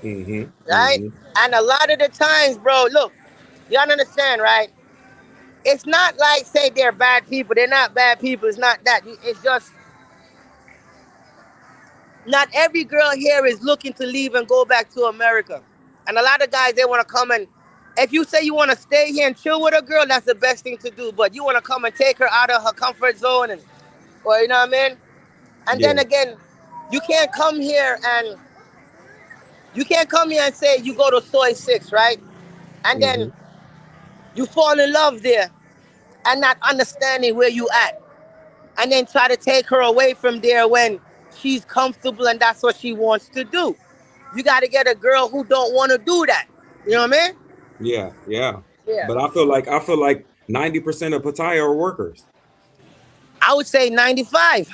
Mm-hmm. right? Mm-hmm. And a lot of the times, bro, look, you don't understand, right? It's not like say they're bad people. They're not bad people. It's not that. It's just not every girl here is looking to leave and go back to America. And a lot of guys, they want to come and, if you say you want to stay here and chill with a girl, that's the best thing to do. But you want to come and take her out of her comfort zone, and, or you know what I mean? And then Yeah. again, you can't come here and You can't come here and say you go to Soy Six, right? And Hmm. then you fall in love there and not understanding where you at, and then try to take her away from there when she's comfortable and that's what she wants to do. You got to get a girl who don't want to do that. You know what I mean? Yeah, yeah. Yeah. But I feel like 90% of Pattaya are workers. I would say 95.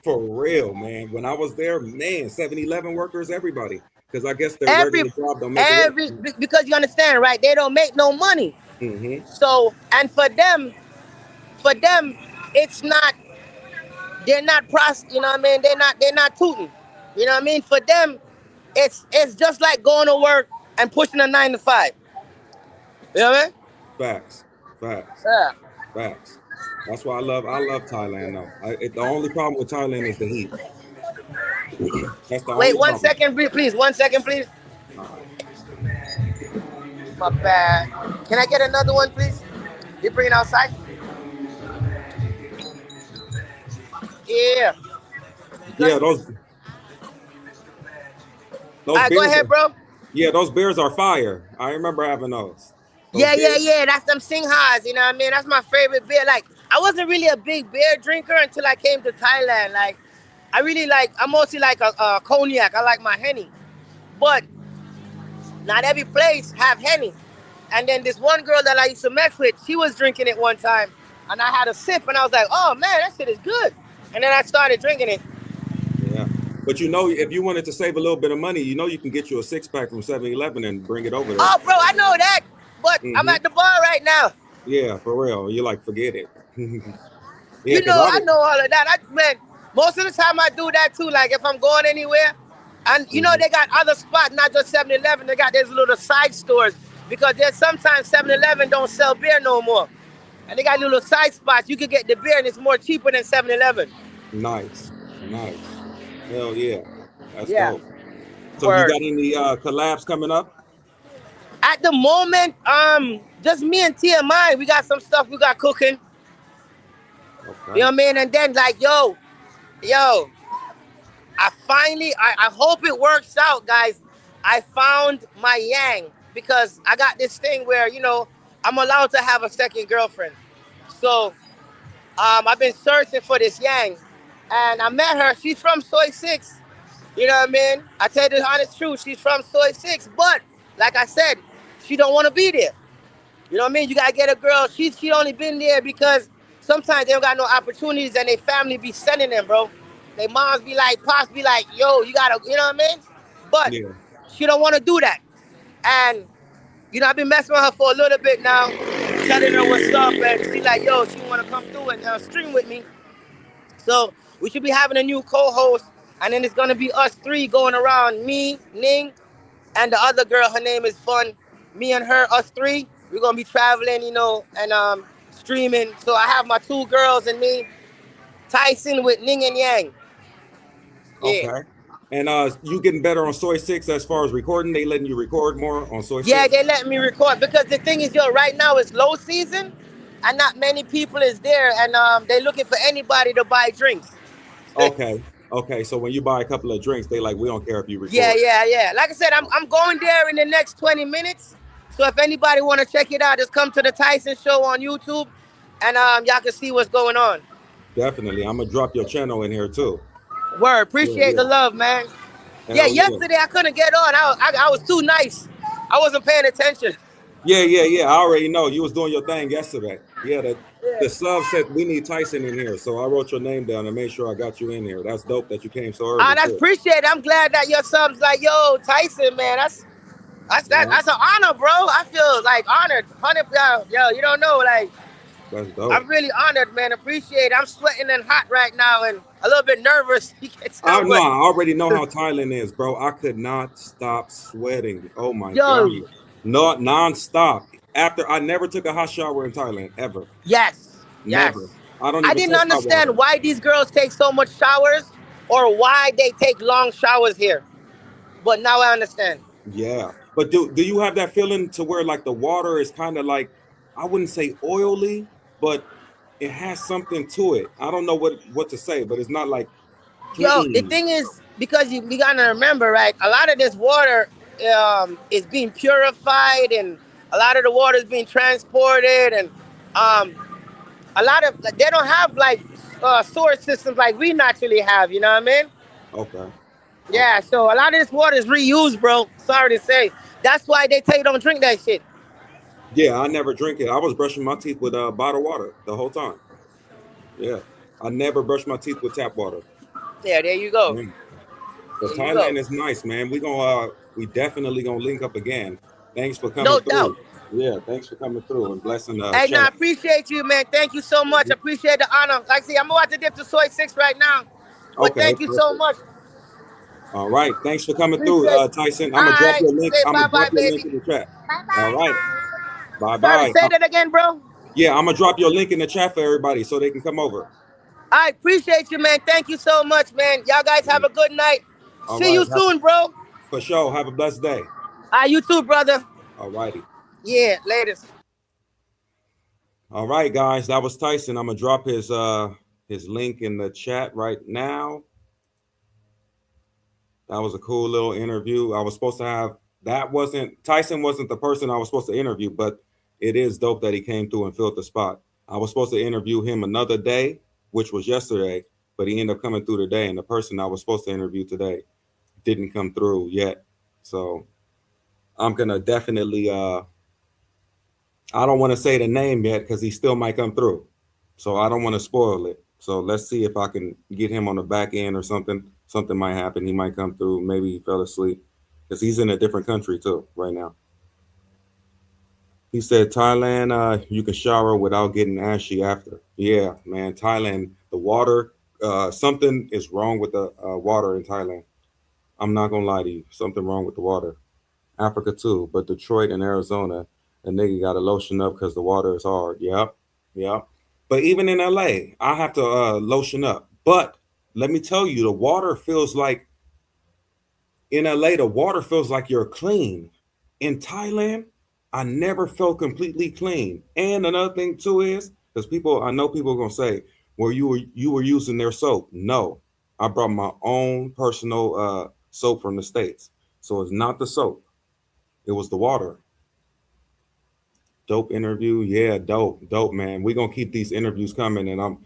For real, man. When I was there, man, 7-Eleven workers, everybody. Because I guess their every regular job don't make it work. every because you understand, right? They don't make no money. Hmm. So, and for them it's not, they're not you know what I mean? They're not tooting. You know what I mean? For them, it's just like going to work and pushing a 9 to 5. You know what I mean? Facts, facts, Yeah. facts. That's why I love Thailand though. The only problem with Thailand is the heat. That's the Wait only one problem. second, please. 1 second, please. All right. My bad. Can I get another one, please? You bring it outside? Yeah. Because, Yeah, all those right, go beers ahead, are bro. yeah, those beers are fire. I remember having those. Those Yeah, yeah, beers. yeah. That's them Singhas. You know what I mean? That's my favorite beer. Like, I wasn't really a big beer drinker until I came to Thailand. Like, I really like. I'm mostly like a cognac. I like my henny, but not every place have henny. And then this one girl that I used to mess with, she was drinking it one time, and I had a sip, and I was like, "Oh man, that shit is good." And then I started drinking it. Yeah. But if you wanted to save a little bit of money, you can get you a 6-pack from 7-Eleven and bring it over there. Oh, bro, I know that, but I'm Hmm. at the bar right now. Yeah, for real. You like forget it. Yeah, You because know, I I would. know all of that. Man, most of the time I do that too. Like if I'm going anywhere, and Mhm. they got other spots, not just 7-Eleven. They got these little side stores because there's sometimes 7-Eleven don't sell beer no more, and they got little side spots. You could get the beer and it's more cheaper than 7-Eleven. Nice, nice. Hell yeah, that's Yeah, dope. So you word. got any collabs coming up? At the moment, just me and TMI. We got some stuff we got cooking. You Okay. know what I mean? And then like, yo, I hope it works out, guys. I found my yang because I got this thing where, I'm allowed to have a second girlfriend. So I've been searching for this yang. And I met her. She's from Soy 6. You know what I mean? I tell you the honest truth. She's from Soy 6. But, like I said, she don't want to be there. You know what I mean? You gotta get a girl. She only been there because sometimes they don't got no opportunities and their family be sending them, bro. Their moms be like, pops be like, yo, you gotta, you know what I mean? But Yeah. she don't want to do that. And I've been messing with her for a little bit now, telling her what's up, and she like, yo, she want to come through and stream with me. So we should be having a new co-host, and then it's gonna be us three going around, me, Ning, and the other girl, her name is Fun. Me and her, us three, we're gonna be traveling, and streaming. So I have my two girls and me, Tyson with Ning and Yang. Yeah. Okay. And you getting better on Soy 6 as far as recording? They letting you record more on Soy Yeah, 6? they let me record because the thing is, yo, right now it's low season and not many people is there, and they looking for anybody to buy drinks. Okay. Okay. So when you buy a couple of drinks, they like, we don't care if you Yeah, record. yeah, yeah. Like I said, I'm going there in the next 20 minutes. So if anybody want to check it out, just come to the Tyson Show on YouTube, and y'all can see what's going on. Definitely. I'm gonna drop your channel in here too. Word, Yeah, appreciate the yeah. love, man. Yeah, Hell yeah. yesterday I couldn't get on. I was too nice. I wasn't paying attention. Yeah, yeah, yeah. I already know you was doing your thing yesterday. Yeah, the Yeah. sub said we need Tyson in here, so I wrote your name down and made sure I got you in here. That's dope that you came so Ah, early that's too. appreciated. I'm glad that your subs like, yo, Tyson, man. Yeah, That's an honor, bro. I feel like honored. 100, yo, you don't know, like that's I'm dope. really honored, man. Appreciate it. I'm sweating and hot right now and a little bit nervous. You can I tell, know. but I already know how Thailand is, bro. I could not stop sweating. Oh my god, yo, not non-stop. After I never took a hot shower in Thailand ever, yes, never. yes. I don't I even didn't touch hot understand water. why these girls take so much showers or why they take long showers here. But now I understand. Yeah, but do you have that feeling to where like the water is kind of like, I wouldn't say oily, but it has something to it. I don't know what to say, but it's not like Yo, the Mm-mm. thing is, because you gotta remember, right? A lot of this water is being purified, and a lot of the water is being transported, and um, a lot of like, they don't have like sewer systems like we naturally have. You know what I mean? Okay. Yeah. Okay. So a lot of this water is reused, bro. Sorry to say. That's why they tell you don't drink that shit. Yeah, I never drink it. I was brushing my teeth with bottled water the whole time. Yeah, I never brushed my teeth with tap water. Yeah. There you go. Yeah. But There you go. Thailand is nice, man. We definitely gonna link up again. Thanks for coming No doubt. through. Yeah, thanks for coming through and blessing Hey, chat. now I appreciate you, man. Thank you so much. I appreciate the honor. Like I say, I'm about to dip to soy six right now. But Okay, thank you so perfect. much. All right, thanks for coming through, Appreciate. Tyson. All I'm gonna drop right. your link. Say I'm bye gonna drop bye, your link baby. in the chat. All right, bye Sorry, bye. say that again, bro. Yeah, I'm gonna drop your link in the chat for everybody so they can come over. I appreciate you, man. Thank you so much, man. Y'all guys have a good night. All See right, you soon, bro. for sure. Have a blessed day. You too, brother. All righty. Yeah, latest. All right, guys, that was Tyson. I'm gonna drop his link in the chat right now. That was a cool little interview. I was supposed to have that wasn't Tyson wasn't the person I was supposed to interview, but it is dope that he came through and filled the spot. I was supposed to interview him another day, which was yesterday, but he ended up coming through today, and the person I was supposed to interview today didn't come through yet. So I'm gonna definitely I don't want to say the name yet because he still might come through. So I don't want to spoil it. So let's see if I can get him on the back end or something. Something might happen. He might come through. Maybe he fell asleep because he's in a different country too right now. He said Thailand, you can shower without getting ashy after. Yeah, man, Thailand, the water, something is wrong with the water in Thailand. I'm not gonna lie to you, something wrong with the water. Africa too, but Detroit and Arizona, a nigga got to lotion up because the water is hard. Yep, yep. But even in LA, I have to lotion up. But let me tell you, the water feels like in LA, the water feels like you're clean. In Thailand, I never felt completely clean. And another thing too is because people, I know people are gonna say, "Well, you were using their soap." No, I brought my own personal soap from the states, so it's not the soap. It was the water. Dope interview. Yeah, dope, dope, man. We're gonna keep these interviews coming. And I'm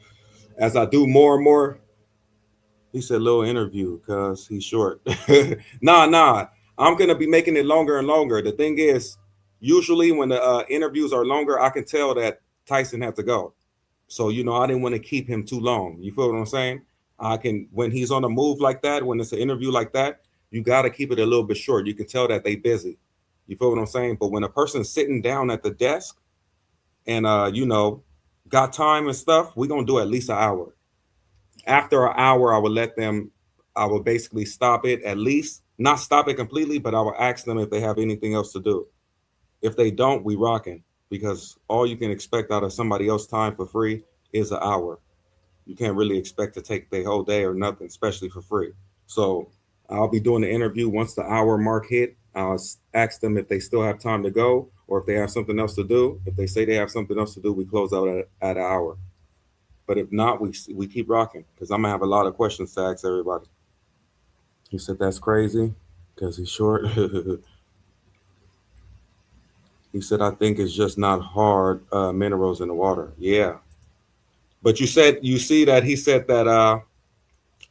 as I do more and more, he said little interview because he's short. Nah. I'm gonna be making it longer and longer. The thing is, usually when the interviews are longer, I can tell that Tyson had to go. So I didn't want to keep him too long. You feel what I'm saying? I can when he's on a move like that, when it's an interview like that, you gotta keep it a little bit short. You can tell that they busy. You feel what I'm saying? But when a person's sitting down at the desk and got time and stuff, we're gonna do at least an hour. After an hour, I will basically stop it, at least not stop it completely, but I will ask them if they have anything else to do. If they don't, we rocking because all you can expect out of somebody else's time for free is an hour. You can't really expect to take their whole day or nothing, especially for free. So I'll be doing the interview once the hour mark hit. I'll ask them if they still have time to go or if they have something else to do. If they say they have something else to do, we close out at an hour. But if not, we keep rocking because I'm gonna have a lot of questions to ask everybody. He said that's crazy because he's short. He said I think it's just not hard minerals in the water. Yeah, but you see that he said that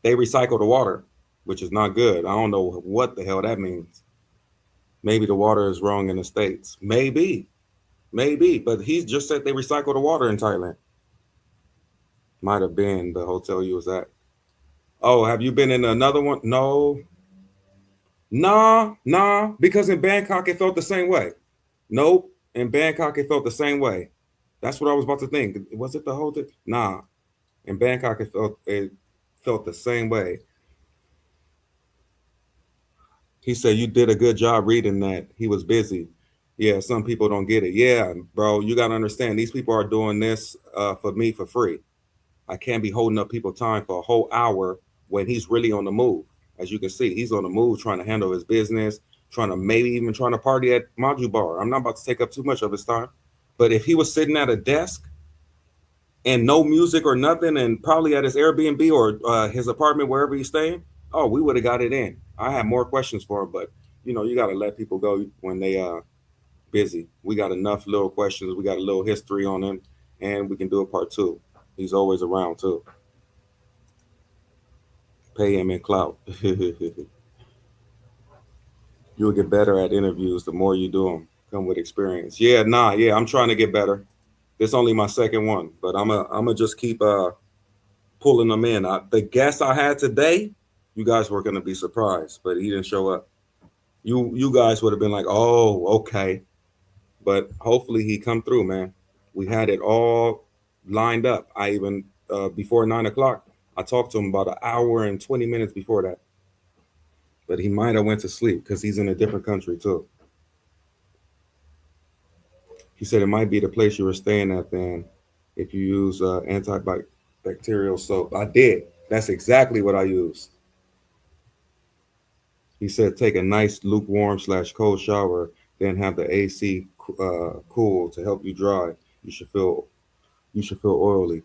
they recycle the water, which is not good. I don't know what the hell that means. Maybe the water is wrong in the states. Maybe. But he just said they recycle the water in Thailand. Might have been the hotel you was at. Oh, have you been in another one? No, nah. Because in Bangkok it felt the same way. Nope. In Bangkok it felt the same way. That's what I was about to think. Was it the hotel? Nah. In Bangkok it felt the same way. He said you did a good job reading that. He was busy. Yeah, some people don't get it. Yeah, bro, you gotta understand these people are doing this for me for free. I can't be holding up people time for a whole hour when he's really on the move. As you can see, he's on the move trying to handle his business, trying to maybe even trying to party at Maju Bar. I'm not about to take up too much of his time. But if he was sitting at a desk and no music or nothing, and probably at his Airbnb or his apartment, wherever he's staying, oh, we would have got it in. I had more questions for him, but you got to let people go when they busy. We got enough little questions. We got a little history on him, and we can do a part two. He's always around too. Pay him in clout. You'll get better at interviews the more you do them. Come with experience. Yeah, nah, yeah. I'm trying to get better. This only my second one, but I'm gonna just keep pulling them in. The guest I had today, you guys were gonna be surprised, but he didn't show up. You guys would have been like, oh, okay, but hopefully he come through, man. We had it all lined up. I even before 9 o'clock, I talked to him about an hour and 20 minutes before that, but he might have went to sleep because he's in a different country too. He said it might be the place you were staying at then, if you use antibacterial soap. I did. That's exactly what I used. He said take a nice lukewarm/cold shower, then have the AC cool to help you dry. You should feel you should feel oily.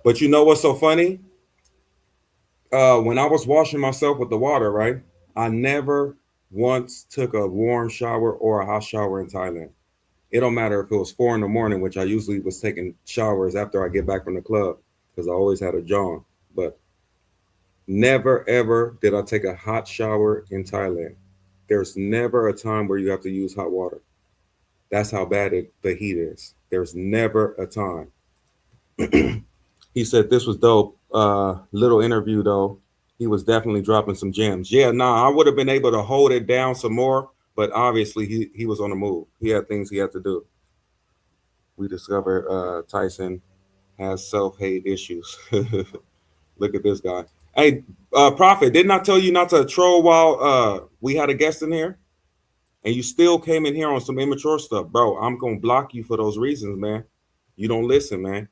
But you know what's so funny? When I was washing myself with the water, right? I never once took a warm shower or a hot shower in Thailand. It don't matter if it was 4 in the morning, which I usually was taking showers after I get back from the club because I always had a John. But never ever did I take a hot shower in Thailand. There's never a time where you have to use hot water. That's how bad the heat is. There's never a time. He said this was dope. Little interview though. He was definitely dropping some gems. Yeah, nah, I would have been able to hold it down some more, but obviously he was on the move. He had things he had to do. We discovered Tyson has self hate issues. Look at this guy. Hey, Prophet, didn't I tell you not to troll while we had a guest in here? And you still came in here on some immature stuff, bro. I'm gonna block you for those reasons, man. You don't listen, man.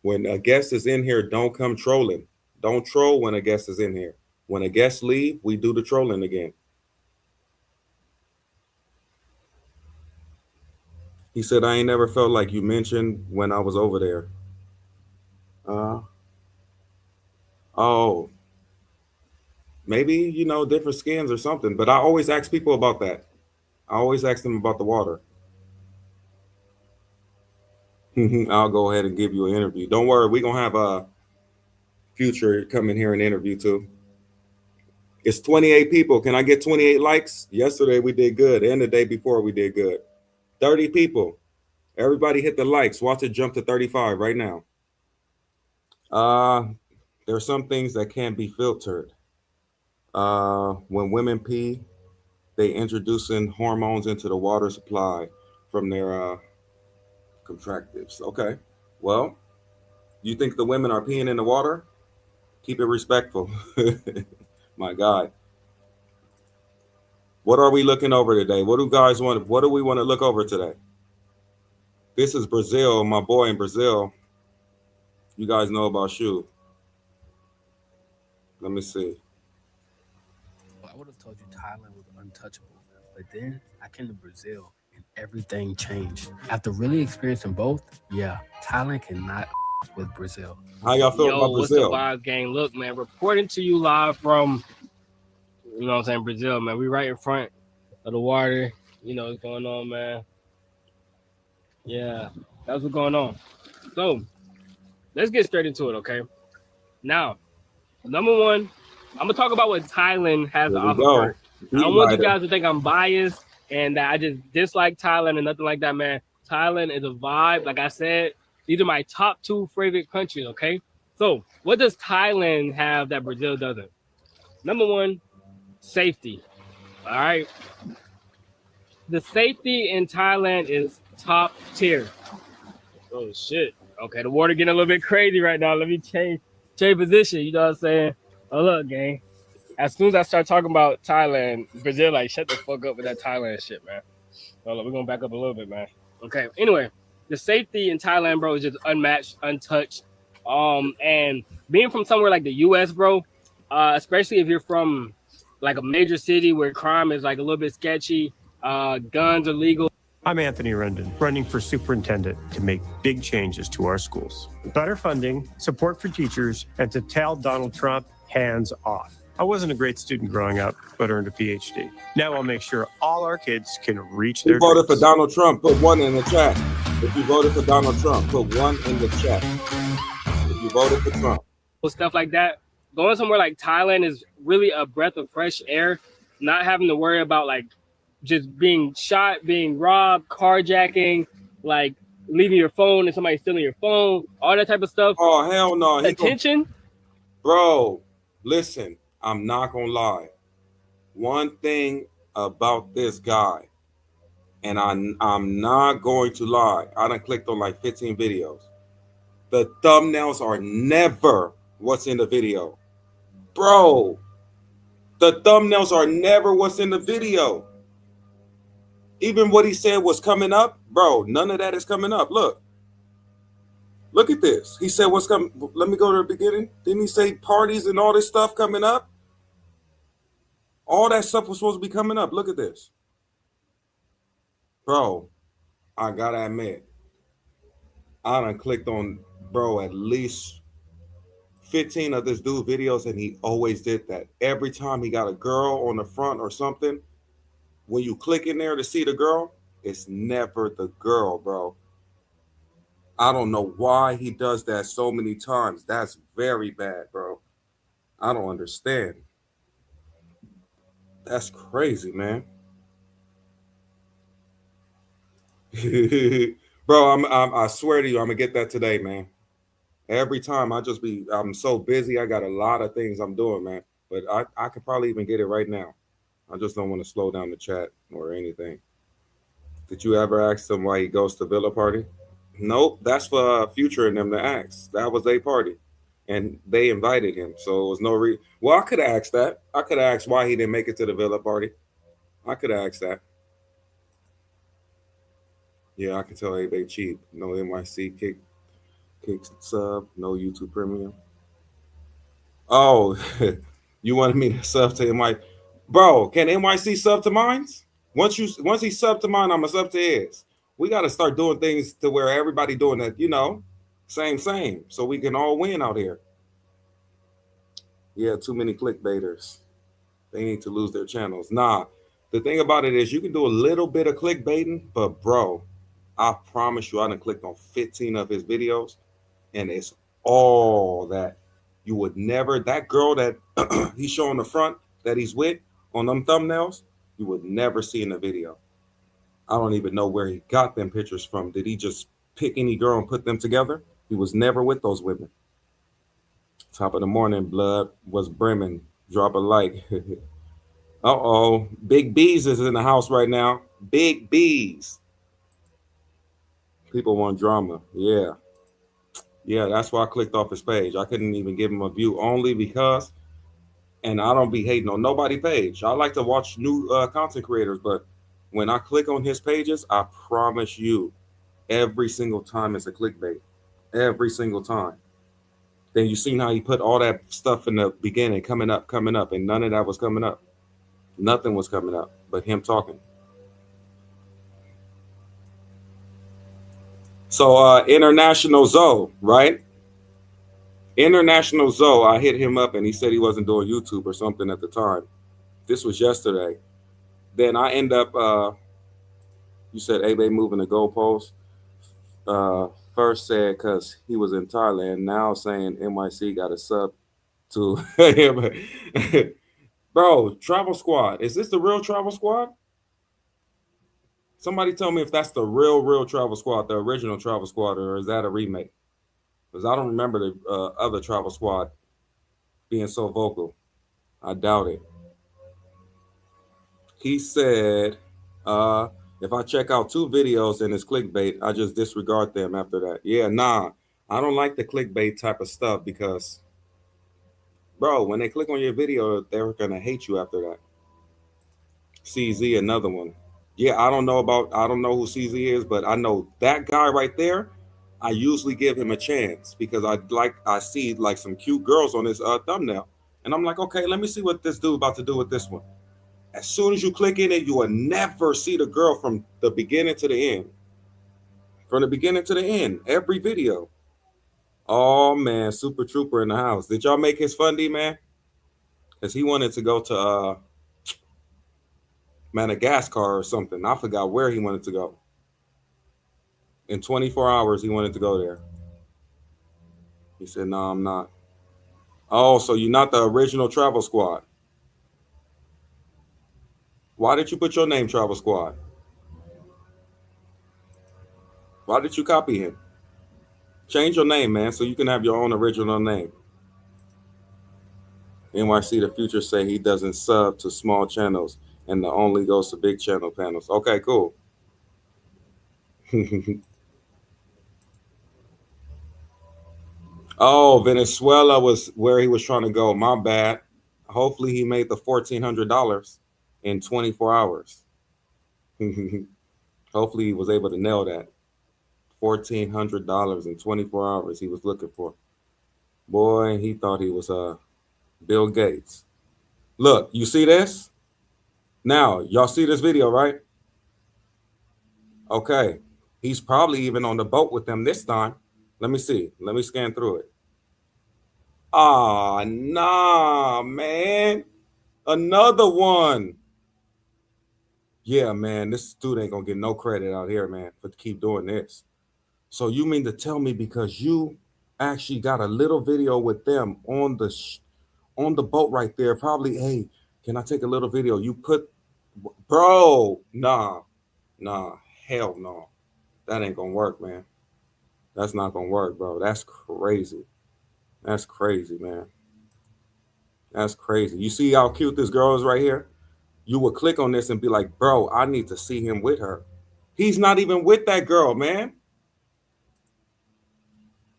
When a guest is in here, don't come trolling. Don't troll when a guest is in here. When a guest leave, we do the trolling again. He said, I ain't never felt like you mentioned when I was over there. Uh, oh, maybe, different skins or something. But I always ask people about that. I always ask them about the water. I'll go ahead and give you an interview. Don't worry, we're going to have a future come in here and interview too. It's 28 people. Can I get 28 likes? Yesterday we did good. And the day before we did good. 30 people. Everybody hit the likes. Watch it jump to 35 right now. There are some things that can't be filtered. When women pee, they introducing hormones into the water supply from their contractives. Okay. Well, you think the women are peeing in the water? Keep it respectful. My God. What are we looking over today? What do guys want? What do we want to look over today? This is Brazil, my boy in Brazil. You guys know about Shu. Let me see. I would have told you Thailand was untouchable, but then I came to Brazil and everything changed. After really experiencing both, yeah, Thailand cannot with Brazil. How y'all feel about Brazil? What's the vibes, gang? Look, man, reporting to you live from, Brazil, man. We right in front of the water. You know what's going on, man. Yeah, that's what's going on. So, let's get straight into it, okay? Now, number one, I'm gonna talk about what Thailand has to offer. I don't want you guys to think I'm biased and that I just dislike Thailand and nothing like that, man. Thailand is a vibe. Like I said, these are my top 2 favorite countries, okay? So, what does Thailand have that Brazil doesn't? Number one, safety. All right. The safety in Thailand is top tier. Oh, shit. Okay, the water getting a little bit crazy right now. Let me change position. You know what I'm saying? Oh, look, gang. As soon as I start talking about Thailand, Brazil, like, shut the fuck up with that Thailand shit, man. Hold on, we're going to back up a little bit, man. Okay, anyway, the safety in Thailand, bro, is just unmatched, untouched. And being from somewhere like the U.S., bro, especially if you're from, like, a major city where crime is, like, a little bit sketchy, guns are legal, I'm Anthony Rendon, running for superintendent to make big changes to our schools. Better funding, support for teachers, and to tell Donald Trump, hands off. I wasn't a great student growing up, but earned a PhD. Now I'll make sure all our kids can reach their Who voted dreams. for Donald Trump? Put one in the chat. If you voted for Donald Trump, put one in the chat. If you voted for Trump. Stuff like that. Going somewhere like Thailand is really a breath of fresh air. Not having to worry about like just being shot, being robbed, carjacking, like leaving your phone and somebody stealing your phone, all that type of stuff. Oh, hell no. Attention. Bro, listen, I'm not going to lie. One thing about this guy, and I'm not going to lie, I done clicked on like 15 videos. The thumbnails are never what's in the video. Bro, the thumbnails are never what's in the video. Even what he said was coming up, bro, none of that is coming up. Look at this. He said what's coming. Let me go to the beginning. Didn't he say parties and all this stuff coming up? All that stuff was supposed to be coming up. Look at this. Bro, I gotta admit, I done clicked on, bro, at least 15 of this dude videos, and he always did that. Every time he got a girl on the front or something, when you click in there to see the girl, it's never the girl, bro. I don't know why he does that so many times. That's very bad, bro. I don't understand. That's crazy, man. Bro, I swear to you, I'm gonna get that today, man. Every time I'm so busy. I got a lot of things I'm doing, man. But I could probably even get it right now. I just don't want to slow down the chat or anything. Did you ever ask him why he goes to Villa Party? Nope, that's for Future and them to ask. That was their party. And they invited him. So it was no reason. Well, I could have asked that. I could have asked why he didn't make it to the Villa Party. I could have asked that. Yeah, I can tell they cheap. No NYC kick sub, no YouTube Premium. Oh, you wanted me to sub to NYC? Bro, can NYC sub to mines? Once he sub to mine, I'm a sub to his. We got to start doing things to where everybody doing that, same, so we can all win out here. Yeah, too many clickbaiters. They need to lose their channels. Nah, the thing about it is you can do a little bit of clickbaiting, but bro, I promise you, I done clicked on 15 of his videos, and it's all that. You would never, that girl that he's showing the front that he's with on them thumbnails, you would never see in the video. I don't even know where he got them pictures from. Did he just pick any girl and put them together? He was never with those women. Top of the morning, blood was brimming. Drop a like. Uh-oh. Big B's is in the house right now. Big B's. People want drama. Yeah. Yeah, that's why I clicked off his page. I couldn't even give him a view only because, and I don't be hating on nobody page. I like to watch new content creators, but when I click on his pages, I promise you, every single time it's a clickbait. Every single time. Then you seen how he put all that stuff in the beginning, coming up, and none of that was coming up. Nothing was coming up but him talking. So International Zoe, right? International Zoe, I hit him up and he said he wasn't doing YouTube or something at the time. This was yesterday. Then I end up, you said Abe moving the goalpost. First said because he was in Thailand. Now saying NYC got a sub to him. Bro, Travel Squad. Is this the real Travel Squad? Somebody tell me if that's the real Travel Squad, the original Travel Squad, or is that a remake? Because I don't remember the other Travel Squad being so vocal. I doubt it. He said, if I check out 2 videos and it's clickbait, I just disregard them after that. Yeah, nah, I don't like the clickbait type of stuff because, bro, when they click on your video, they're going to hate you after that. CZ, another one. Yeah, I don't know who CZ is, but I know that guy right there. I usually give him a chance because I see like some cute girls on his thumbnail. And I'm like, okay, let me see what this dude about to do with this one. As soon as you click in it, you will never see the girl from the beginning to the end. From the beginning to the end, every video. Oh man, Super Trooper in the house. Did y'all make his Fundy, man? Because he wanted to go to Madagascar or something. I forgot where he wanted to go. In 24 hours, he wanted to go there. He said, no, I'm not. Oh, so you're not the original Travel Squad. Why did you put your name Travel Squad? Why did you copy him? Change your name, man, so you can have your own original name. NYC the Future say he doesn't sub to small channels and the only goes to big channel panels. Okay, cool. Oh, Venezuela was where he was trying to go. My bad. Hopefully he made the $1,400 in 24 hours. Hopefully he was able to nail that. $1,400 in 24 hours he was looking for. Boy, he thought he was Bill Gates. Look, you see this? Now, y'all see this video, right? Okay. He's probably even on the boat with them this time. Let me see. Let me scan through it. Ah, nah, man. Another one. Yeah, man, this dude ain't gonna get no credit out here, man, for keep doing this. So you mean to tell me because you actually got a little video with them on the boat right there? Probably, hey, can I take a little video? You put, bro, nah, hell no, that ain't gonna work, man. That's not gonna work, bro. That's crazy. That's crazy, man. That's crazy. You see how cute this girl is right here? You would click on this and be like, bro, I need to see him with her. He's not even with that girl, man.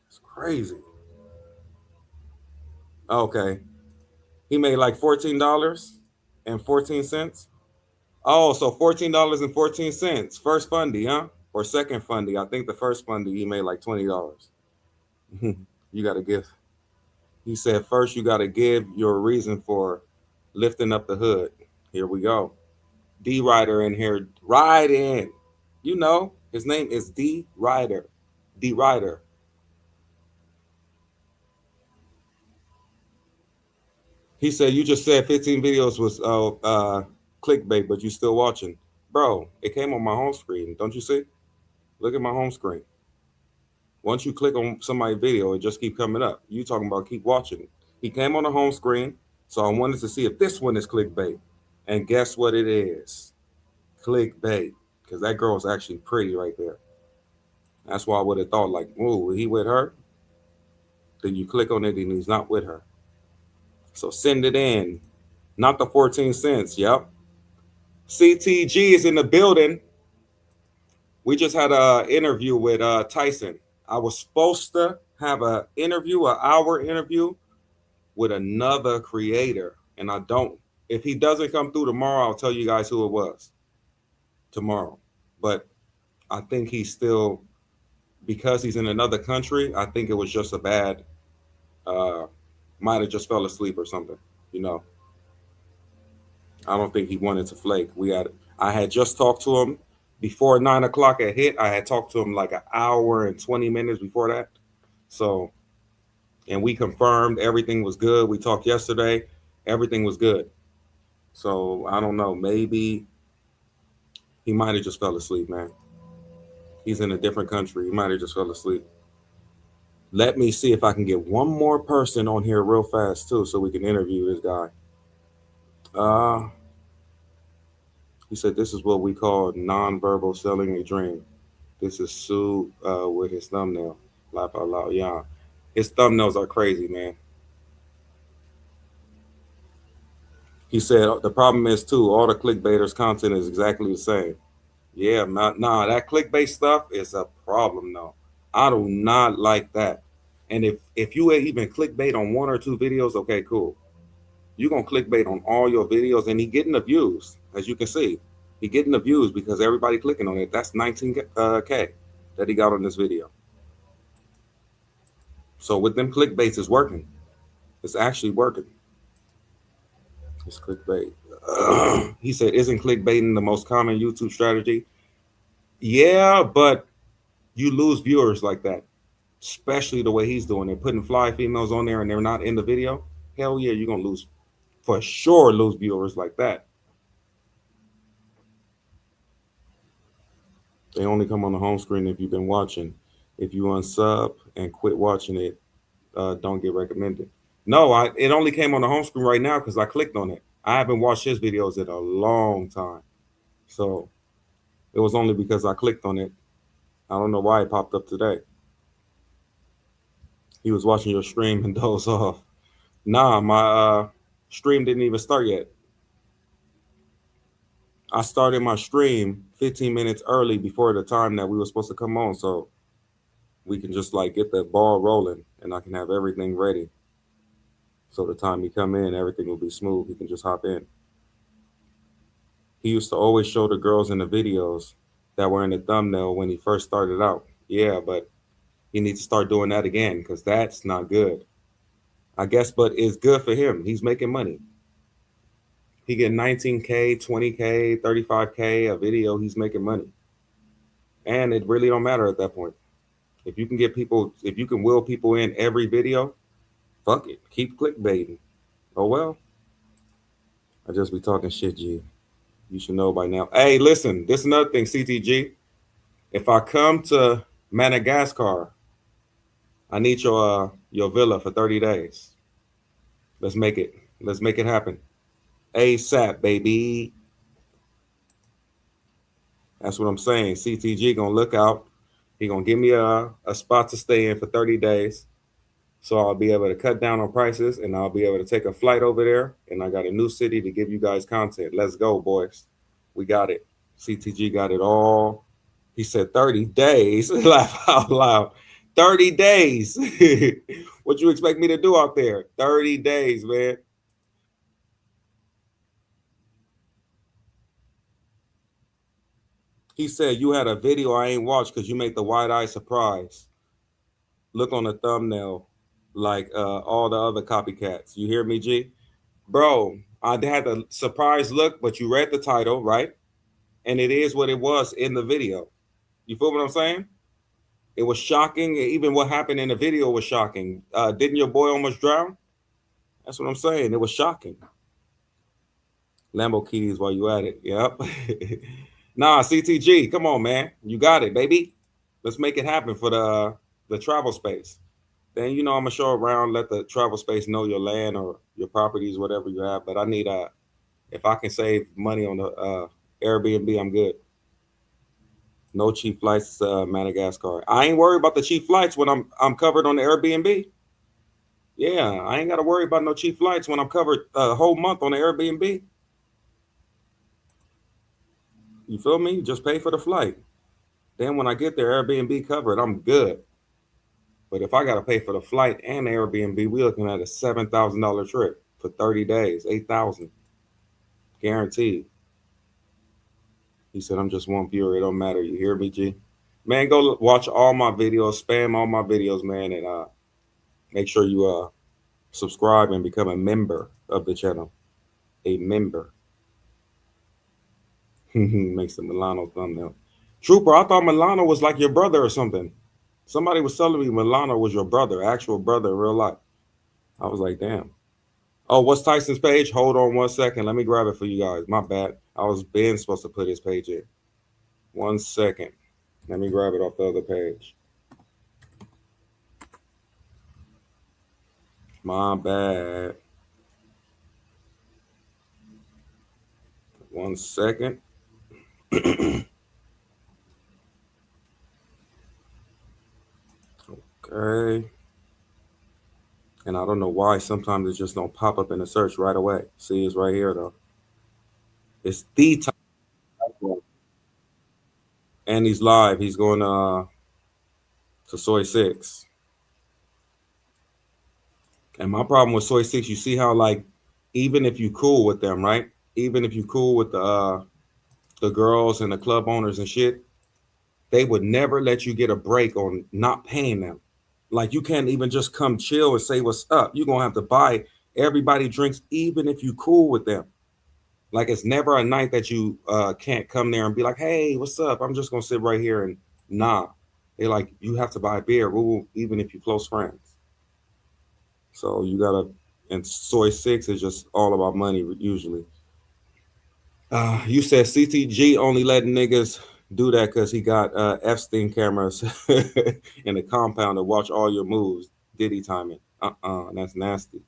It's crazy. Okay. He made like $14.14. Oh, so $14.14. First fundy, huh? Or second fundy. I think the first fundy he made like $20. You gotta give. He said first you gotta give your reason for lifting up the hood. Here we go. D Rider in here. Ride in. You know, his name is D Rider. D Rider. He said you just said 15 videos was clickbait, but you still watching. Bro, it came on my home screen. Don't you see? Look at my home screen. Once you click on somebody's video, it just keep coming up. You talking about keep watching. He came on the home screen, so I wanted to see if this one is clickbait. And guess what it is? Clickbait. Because that girl is actually pretty right there. That's why I would have thought like, ooh, he with her? Then you click on it and he's not with her. So send it in. Not the 14 cents. Yep. CTG is in the building. We just had an interview with Tyson. I was supposed to have an interview, an hour interview with another creator, and I don't. If he doesn't come through tomorrow, I'll tell you guys who it was tomorrow. But I think he's still, because he's in another country, I think it was just a bad, might have just fell asleep or something, you know. I don't think he wanted to flake. I had just talked to him before 9 o'clock had hit. I had talked to him like an hour and 20 minutes before that. So, and we confirmed everything was good. We talked yesterday. Everything was good. So I don't know. Maybe he might have just fell asleep, man. He's in a different country. He might have just fell asleep. Let me see if I can get one more person on here real fast too, so we can interview this guy. He said this is what we call nonverbal selling a dream. This is Sue with his thumbnail. Laugh out loud. Yeah. His thumbnails are crazy, man. He said the problem is too, all the clickbaiters' content is exactly the same. Yeah, nah, that clickbait stuff is a problem though. I do not like that. And if you even clickbait on one or two videos, okay, cool. You're gonna clickbait on all your videos, and he getting the views, as you can see. He getting the views because everybody clicking on it. That's 19K that he got on this video. So with them clickbaits, it's working. It's actually working. It's clickbait. He said, isn't clickbaiting the most common YouTube strategy? Yeah, but you lose viewers like that, especially the way he's doing it, putting fly females on there and they're not in the video. Hell yeah, you're gonna lose, for sure, lose viewers like that. They only come on the home screen if you've been watching. If you unsub and quit watching it, don't get recommended. No, it only came on the home screen right now because I clicked on it. I haven't watched his videos in a long time. So it was only because I clicked on it. I don't know why it popped up today. He was watching your stream and dozed off. Nah, my stream didn't even start yet. I started my stream 15 minutes early before the time that we were supposed to come on. So we can just like get the ball rolling and I can have everything ready. So the time you come in, everything will be smooth. You can just hop in. He used to always show the girls in the videos that were in the thumbnail when he first started out. Yeah, but he needs to start doing that again because that's not good. I guess, but it's good for him. He's making money. He get 19K, 20K, 35K a video. He's making money. And it really don't matter at that point. If you can get people, if you can will people in every video, fuck it. Keep clickbaiting. Oh, well. I just be talking shit, G. You should know by now. Hey, listen, this is another thing, CTG. If I come to Madagascar, I need your villa for 30 days. Let's make it. Let's make it happen. ASAP, baby. That's what I'm saying. CTG gonna look out. He gonna give me a spot to stay in for 30 days. So I'll be able to cut down on prices and I'll be able to take a flight over there. And I got a new city to give you guys content. Let's go, boys. We got it. CTG got it all. He said 30 days. Laugh out loud. 30 days. What you expect me to do out there? 30 days, man. He said you had a video I ain't watched because you made the wide eye surprise. Look on the thumbnail like all the other copycats. You hear me, G? Bro, I had the surprise look, but you read the title, right? And it is what it was in the video. You feel what I'm saying? It was shocking. Even what happened in the video was shocking. Didn't your boy almost drown? That's what I'm saying. It was shocking. Lambo keys while you at it. Yep. Nah, CTG, come on, man. You got it, baby. Let's make it happen for the travel space. Then I'm gonna show around, let the travel space know your land or your properties, whatever you have. But I need if I can save money on the Airbnb, I'm good. No cheap flights to Madagascar. I ain't worried about the cheap flights when I'm covered on the Airbnb. Yeah, I ain't got to worry about no cheap flights when I'm covered a whole month on the Airbnb. You feel me? Just pay for the flight. Then when I get there, Airbnb covered, I'm good. But if I got to pay for the flight and the Airbnb, we're looking at a $7,000 trip for 30 days, 8,000 guaranteed. He said, I'm just one viewer. It don't matter. You hear me, G? Man, go watch all my videos, spam all my videos, man, and make sure you subscribe and become a member of the channel. A member. Makes the Milano thumbnail. Trooper, I thought Milano was like your brother or something. Somebody was telling me Milano was your brother, actual brother in real life. I was like, damn. Oh, what's Tyson's page? Hold on 1 second. Let me grab it for you guys. My bad. I was Ben supposed to put his page in. 1 second. Let me grab it off the other page. My bad. 1 second. Okay. And I don't know why sometimes it just don't pop up in the search right away. See, it's right here though. It's the time. And he's live. He's going to Soy 6. And my problem with Soy 6, you see how like even if you cool with them, right? Even if you cool with the girls and the club owners and shit, they would never let you get a break on not paying them. Like you can't even just come chill and say what's up. You're gonna have to buy everybody drinks, even if you cool with them. Like it's never a night that you can't come there and be like, hey, what's up? I'm just gonna sit right here and nah. They're like, you have to buy a beer, even if you're close friends. So you gotta, and soy six is just all about money usually. You said CTG only letting niggas do that because he got Epstein cameras in the compound to watch all your moves. Diddy timing. That's nasty.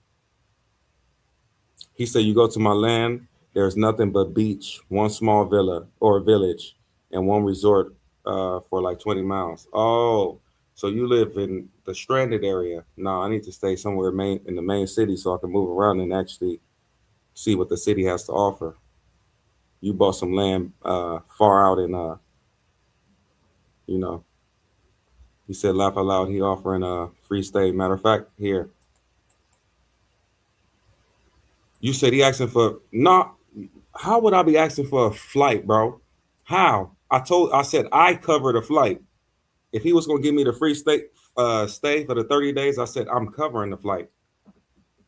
He said, you go to my land, there's nothing but beach, one small villa or village, and one resort for like 20 miles. Oh, so you live in the stranded area. No, I need to stay somewhere in the main city so I can move around and actually see what the city has to offer. You bought some land far out in, you know, he said, laugh aloud, he offering a free stay. Matter of fact, here, you said he asking for, not, how would I be asking for a flight, bro? How? I said I covered a flight. If he was gonna give me the free stay for the 30 days, I said I'm covering the flight.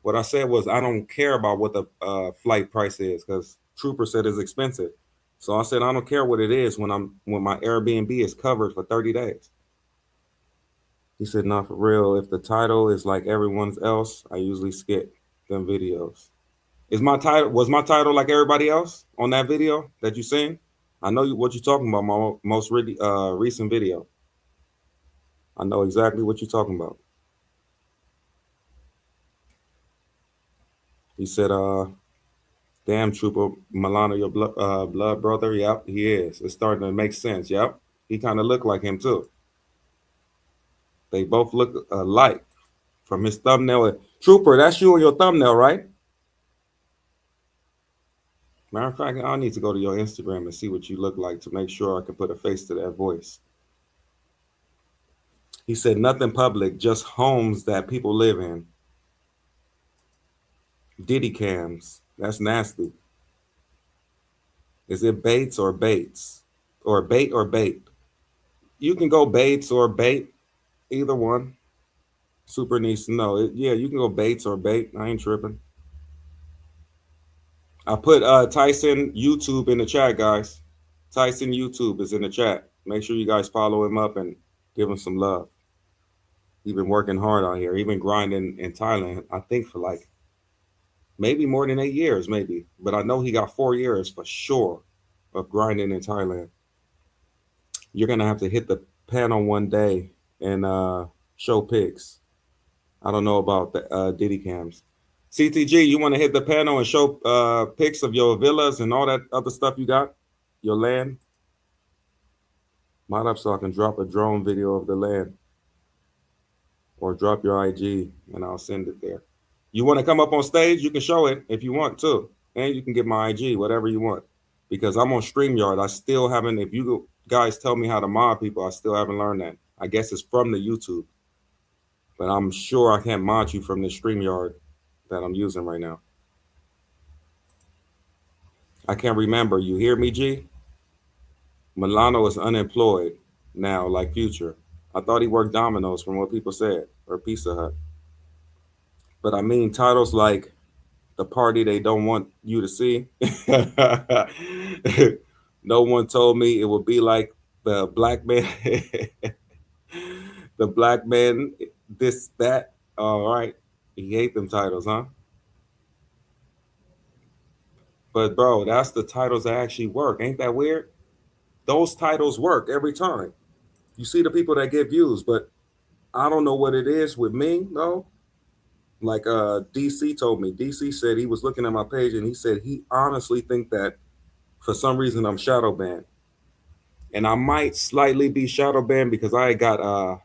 What I said was I don't care about what the flight price is because Trooper said it's expensive. So I said I don't care what it is when my Airbnb is covered for 30 days. He said, not for real. If the title is like everyone's else, I usually skip them videos. Was my title like everybody else on that video that you seen? I know what you're talking about, my most recent video. I know exactly what you're talking about. He said, damn, Trooper, Milano, your blood brother. Yep, he is. It's starting to make sense. Yep. He kind of looked like him too. They both look alike from his thumbnail. Trooper, that's you on your thumbnail, right? Matter of fact, I need to go to your Instagram and see what you look like to make sure I can put a face to that voice. He said, nothing public, just homes that people live in. Diddy cams. That's nasty. Is it Bates or Bates? Or Bait or Bait? You can go Bates or Bait, either one. Super needs to know. Yeah, you can go Bates or Bait. I ain't tripping. I put Tyson YouTube in the chat, guys. Tyson YouTube is in the chat. Make sure you guys follow him up and give him some love. He's been working hard out here. He's been grinding in Thailand, I think, for like maybe more than 8 years, maybe. But I know he got 4 years for sure of grinding in Thailand. You're going to have to hit the panel one day and show pics. I don't know about the Diddy cams. CTG, you want to hit the panel and show pics of your villas and all that other stuff you got? Your land? Mod up so I can drop a drone video of the land. Or drop your IG and I'll send it there. You want to come up on stage? You can show it if you want to. And you can get my IG, whatever you want. Because I'm on StreamYard. I still haven't, if you guys tell me how to mod people, I still haven't learned that. I guess it's from the YouTube. But I'm sure I can't mod you from the StreamYard that I'm using right now. I can't remember. You hear me, G? Milano is unemployed now, like Future. I thought he worked Domino's from what people said, or Pizza Hut. But I mean, titles like the party they don't want you to see. No one told me it would be like the black man, the black man, this, that. All right. He hate them titles, huh? But bro, that's the titles that actually work. Ain't that weird? Those titles work every time. You see the people that get views, but I don't know what it is with me though. Like DC told me. DC said he was looking at my page and he said he honestly think that for some reason I'm shadow banned. And I might slightly be shadow banned because I got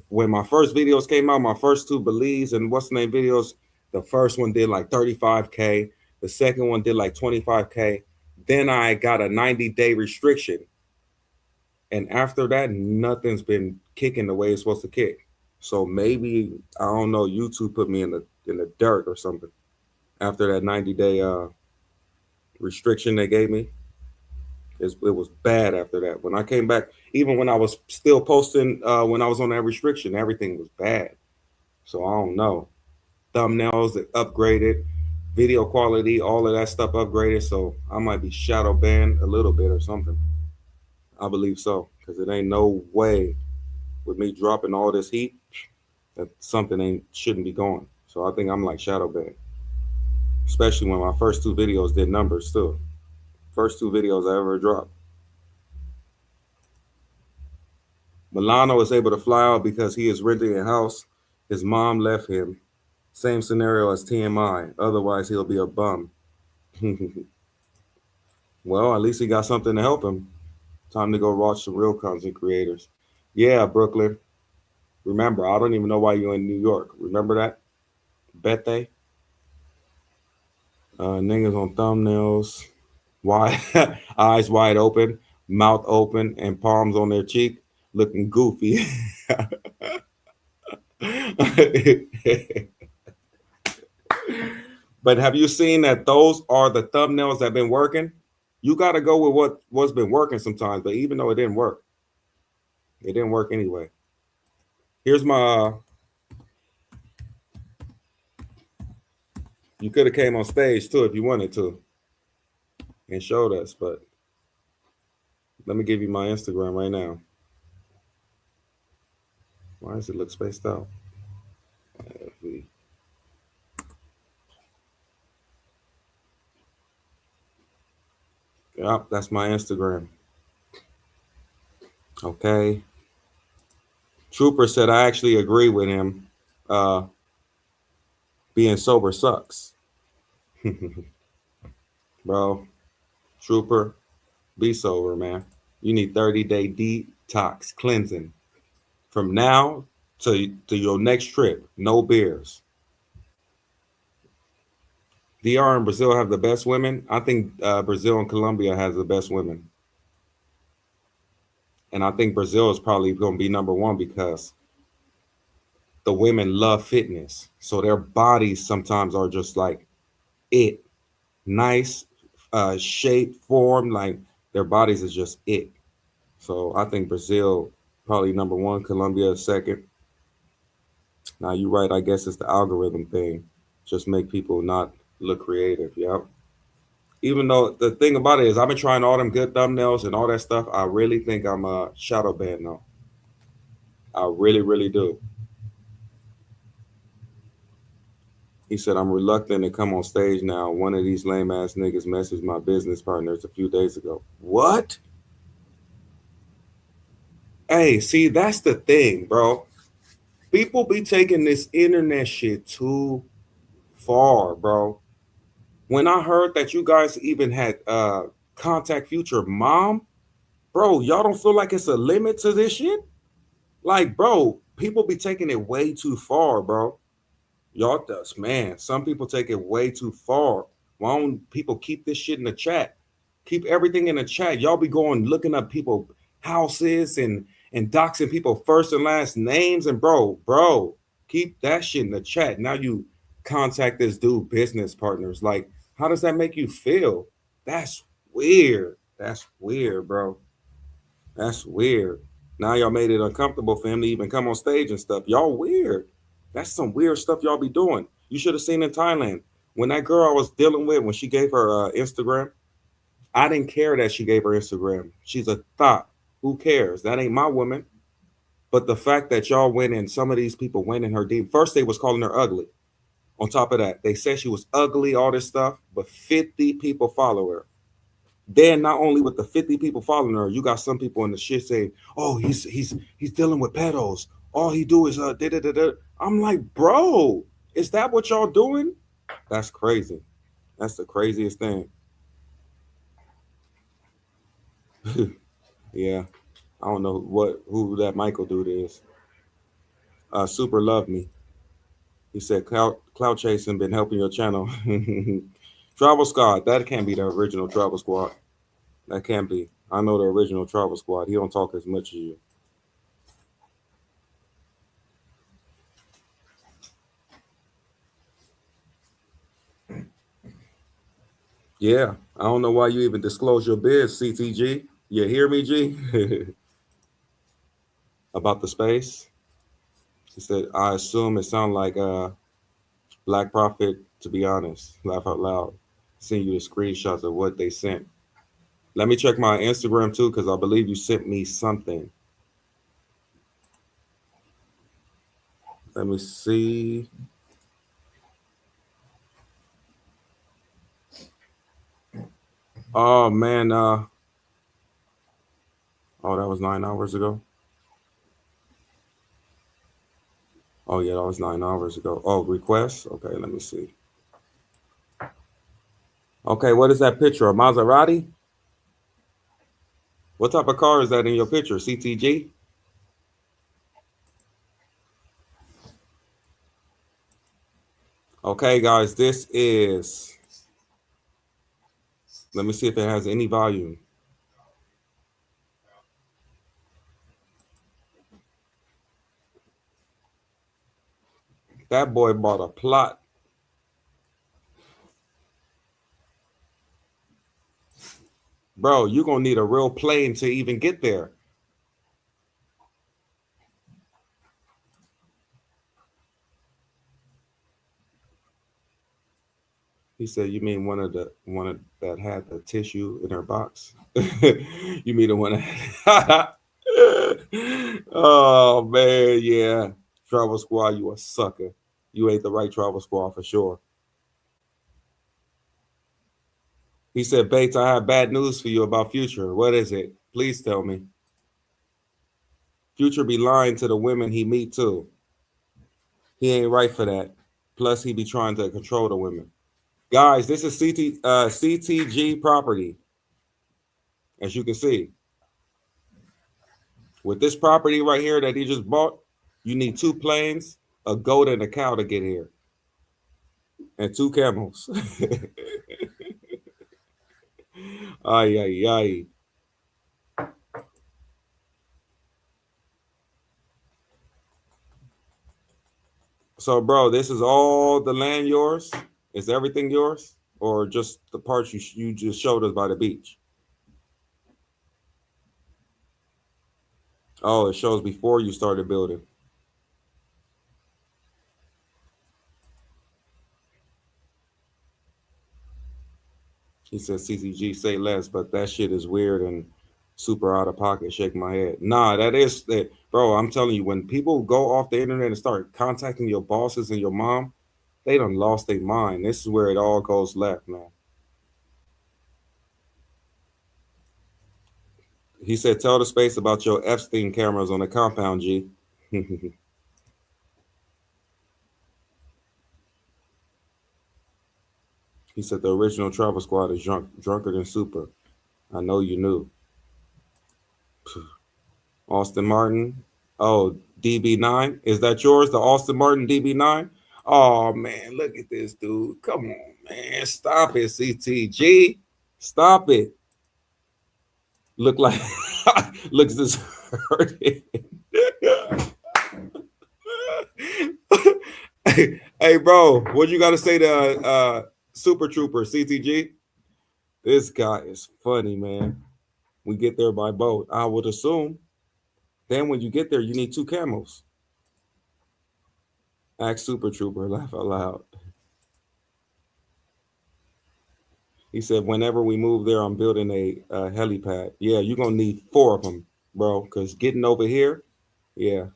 when my first videos came out, my first two Belize and what's the name videos, the first one did like 35K, the second one did like 25K. Then I got a 90-day restriction. And after that, nothing's been kicking the way it's supposed to kick. So maybe, I don't know, YouTube put me in the dirt or something. After that 90-day restriction they gave me, it was bad after that. When I came back, even when I was still posting, when I was on that restriction, everything was bad. So I don't know. Thumbnails upgraded, video quality, all of that stuff upgraded. So I might be shadow banned a little bit or something. I believe so, because it ain't no way with me dropping all this heat that something ain't shouldn't be going. So I think I'm like shadow banned, especially when my first two videos did numbers too. First two videos I ever dropped. Milano is able to fly out because he is renting a house. His mom left him. Same scenario as TMI. Otherwise, he'll be a bum. Well, at least he got something to help him. Time to go watch some real content creators. Yeah, Brooklyn. Remember, I don't even know why you're in New York. Remember that? BATE? Niggas on thumbnails. Wide, eyes wide open, mouth open, and palms on their cheek, looking goofy. But have you seen that those are the thumbnails that have been working? You got to go with what's been working sometimes, but even though it didn't work anyway. Here's my, you could have came on stage too if you wanted to and showed us, but let me give you my Instagram right now. Why does it look spaced out? Yep, that's my Instagram. Okay. Trooper said I actually agree with him. Being sober sucks. Bro, Trooper, be sober, man. You need 30-day detox cleansing. From now to your next trip, no beers. DR and Brazil have the best women. I think Brazil and Colombia has the best women. And I think Brazil is probably going to be number one because the women love fitness. So their bodies sometimes are just like it. Nice shape, form, like their bodies is just it. So I think Brazil probably number one, Colombia second. Now you're right. I guess it's the algorithm thing. Just make people not look creative. Yeah. Even though the thing about it is I've been trying all them good thumbnails and all that stuff. I really think I'm a shadow banned now. I really, really do. He said, I'm reluctant to come on stage now. One of these lame ass niggas messaged my business partners a few days ago. What? Hey, see, that's the thing, bro. People be taking this internet shit too far, bro. When I heard that you guys even had contact future mom, bro, y'all don't feel like it's a limit to this shit? Like, bro, people be taking it way too far, bro. Y'all does, man. Some people take it way too far. Why don't people keep this shit in the chat? Keep everything in the chat. Y'all be going looking up people houses and doxing people first and last names. And bro, keep that shit in the chat. Now you contact this dude business partners. Like, how does that make you feel? That's weird. That's weird, bro. That's weird. Now y'all made it uncomfortable for him to even come on stage and stuff. Y'all weird. That's some weird stuff y'all be doing. You should have seen in Thailand. When that girl I was dealing with, when she gave her Instagram, I didn't care that she gave her Instagram. She's a thought. Who cares? That ain't my woman. But the fact that y'all went and some of these people went in her deep. First, they was calling her ugly. On top of that, they said she was ugly, all this stuff, but 50 people follow her. Then not only with the 50 people following her, you got some people in the shit saying, "Oh, he's dealing with pedos. All he do is da da da da." I'm like, bro, is that what y'all doing? That's crazy. That's the craziest thing. Yeah, I don't know who that Michael dude is. Super love me. He said cloud chasing been helping your channel. Travel Squad. That can't be the original Travel Squad. That can't be. I know the original Travel Squad. He don't talk as much as you. Yeah, I don't know why you even disclose your biz, CTG. You hear me, G? About the space. He said, I assume it sounds like Black Prophet, to be honest, laugh out loud. Send you the screenshots of what they sent. Let me check my Instagram too, because I believe you sent me something. Let me see. Oh man, oh, that was 9 hours ago. Oh yeah, that was 9 hours ago. Oh, requests. Okay, let me see. Okay, what is that picture? A Maserati? What type of car is that in your picture? CTG? Okay, guys, this is. Let me see if it has any volume. That boy bought a plot. Bro, you're going to need a real plane to even get there. He said, "You mean one of that had the tissue in her box? You mean the one that?" Oh man, yeah. Travel Squad, you a sucker. You ain't the right Travel Squad for sure. He said, "Bates, I have bad news for you about Future. What is it? Please tell me." Future be lying to the women he meet too. He ain't right for that. Plus, he be trying to control the women. Guys, this is CTG property, as you can see. With this property right here that he just bought, you need 2 planes, a goat, and a cow to get here, and 2 camels. Ay, ay, ay. So, bro, this is all the land yours? Is everything yours? Or just the parts you just showed us by the beach? Oh, it shows before you started building. He says CCG say less, but that shit is weird and super out of pocket. Shake my head. Nah, that is that, bro. I'm telling you, when people go off the internet and start contacting your bosses and your mom, they done lost their mind. This is where it all goes left, man. He said, "Tell the space about your Epstein cameras on the compound, G." He said, "The original Travel Squad is drunker than super. I know you knew." Austin Martin. Oh, DB9. Is that yours? The Austin Martin DB9? Oh, man. Look at this, dude. Come on, man. Stop it, CTG. Stop it. Look like, looks deserted. Hey, bro, what you got to say to Super Trooper, CTG? This guy is funny, man. We get there by boat. I would assume. Then when you get there, you need 2 camels. Ask Super Trooper, laugh out loud. He said, "Whenever we move there, I'm building a helipad." Yeah, you're going to need 4 of them, bro, because getting over here, yeah.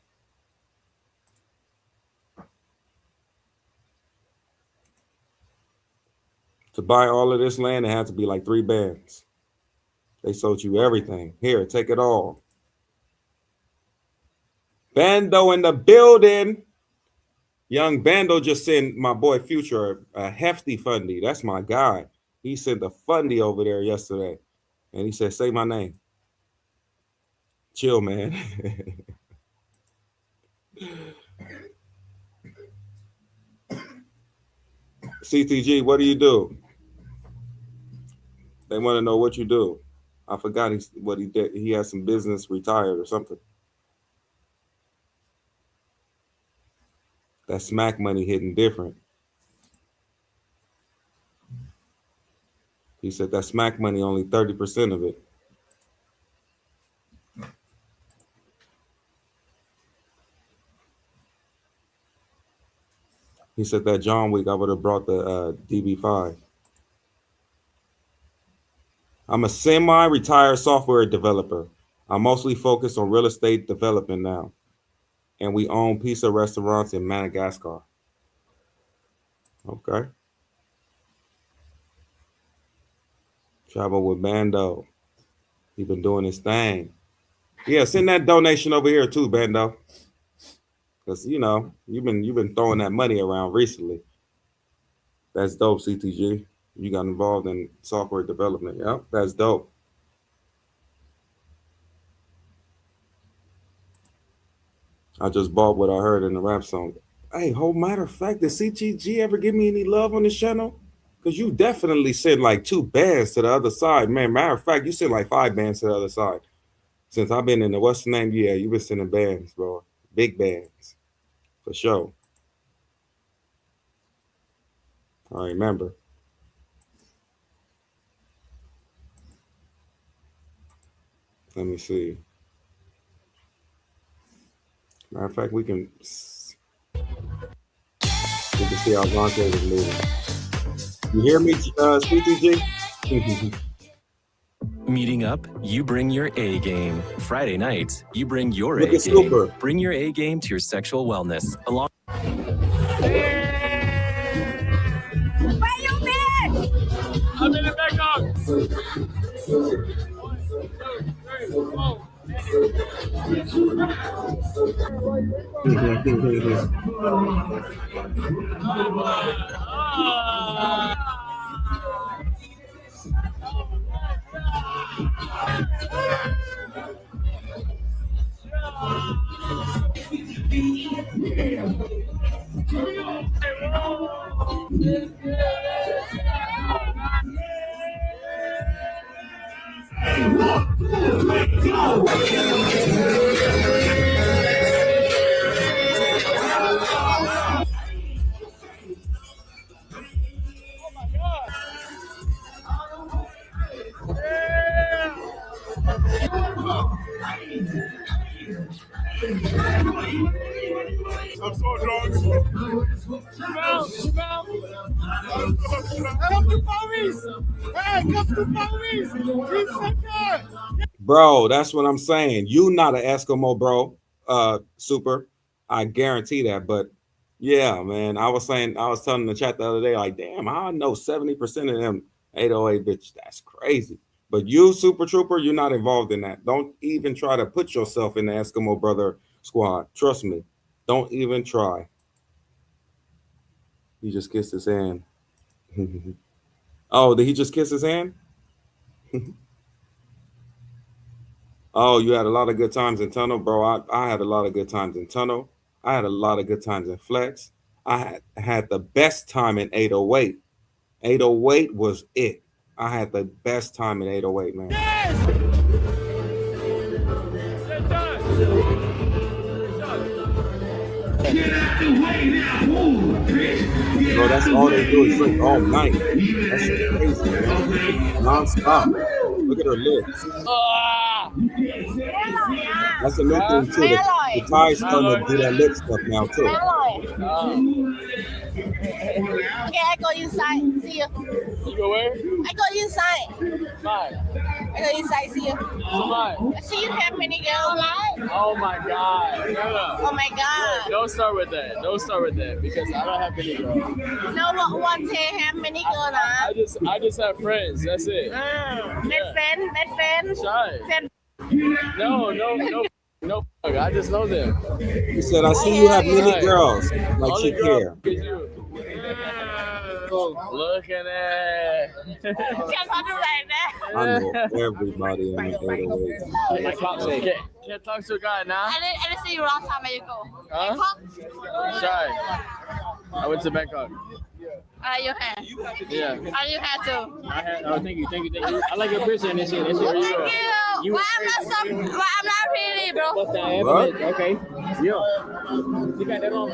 To buy all of this land, it had to be like 3 bands. They sold you everything. Here, take it all. Bando in the building. Young Bando just sent my boy Future a hefty fundy. That's my guy. He sent a fundy over there yesterday. And he said, "Say my name." Chill, man. CTG, what do you do? They want to know what you do. I forgot what he did. He had some business, retired or something. That smack money hitting different. He said that smack money only 30% of it. He said that John Wick, I would have brought the DB5. I'm a semi-retired software developer. I'm mostly focused on real estate development now. And we own pizza restaurants in Madagascar. Okay. Travel with Bando. He been doing his thing. Yeah, send that donation over here too, Bando. Because you know, you've been throwing that money around recently. That's dope, CTG. You got involved in software development. Yep, that's dope. I just bought what I heard in the rap song. Hey, whole matter of fact, did CTG ever give me any love on this channel? Because you definitely sent like 2 bands to the other side. Man, matter of fact, you sent like 5 bands to the other side. Since I've been in the what's the name? Yeah, you've been sending bands, bro. Big bands. For sure. I remember. Let me see. Matter of fact, we can see how Vontae is moving. You hear me, CTG? Meeting up, you bring your A game. Friday nights, you bring your Look A at game. Super. Bring your A game to your sexual wellness. Along. Where you been? I'm in the back up. 3 seconds. Bro, that's what I'm saying. You not an Eskimo, bro. Super. I guarantee that. But yeah, man. I was telling the chat the other day, like, damn, I know 70% of them 808 bitch. That's crazy. But you, Super Trooper, you're not involved in that. Don't even try to put yourself in the Eskimo brother squad. Trust me. Don't even try. He just kissed his hand. Oh, did he just kiss his hand? Oh, you had a lot of good times in Tunnel, bro. I had a lot of good times in Tunnel. I had a lot of good times in Flex. I had the best time in 808. 808 was it. I had the best time in 808, man. Yes! Get out the way now, move, bitch. Bro, that's all they do is drink all night. That's crazy, man. Non-stop. Look at her lips. That's a new thing too. The Thai starting to do that lip stuff now too. Okay, I go inside. See you. You go where? I go inside. Bye. I go inside. See you. Bye. See you have many girls, right? Oh my God. Oh my God. Don't start with that. Don't start with that because I don't have any girls. No one say have many girls, huh? I just have friends. That's it. Best friend. Shy. Friend. No. I just know them. He said, I see you have many girls. Like she care. Look at that. Can't talk like that. I know everybody in the 808. Can't talk to a guy now. I didn't see you last time you go. Huh? Shy. I went to Bangkok. You had. Yeah. You had to. I had. Oh, thank you. I like your picture and that shit. That shit. Thank you. Why I'm not pretty, bro. What's that? What? Okay. Yo. You got that on?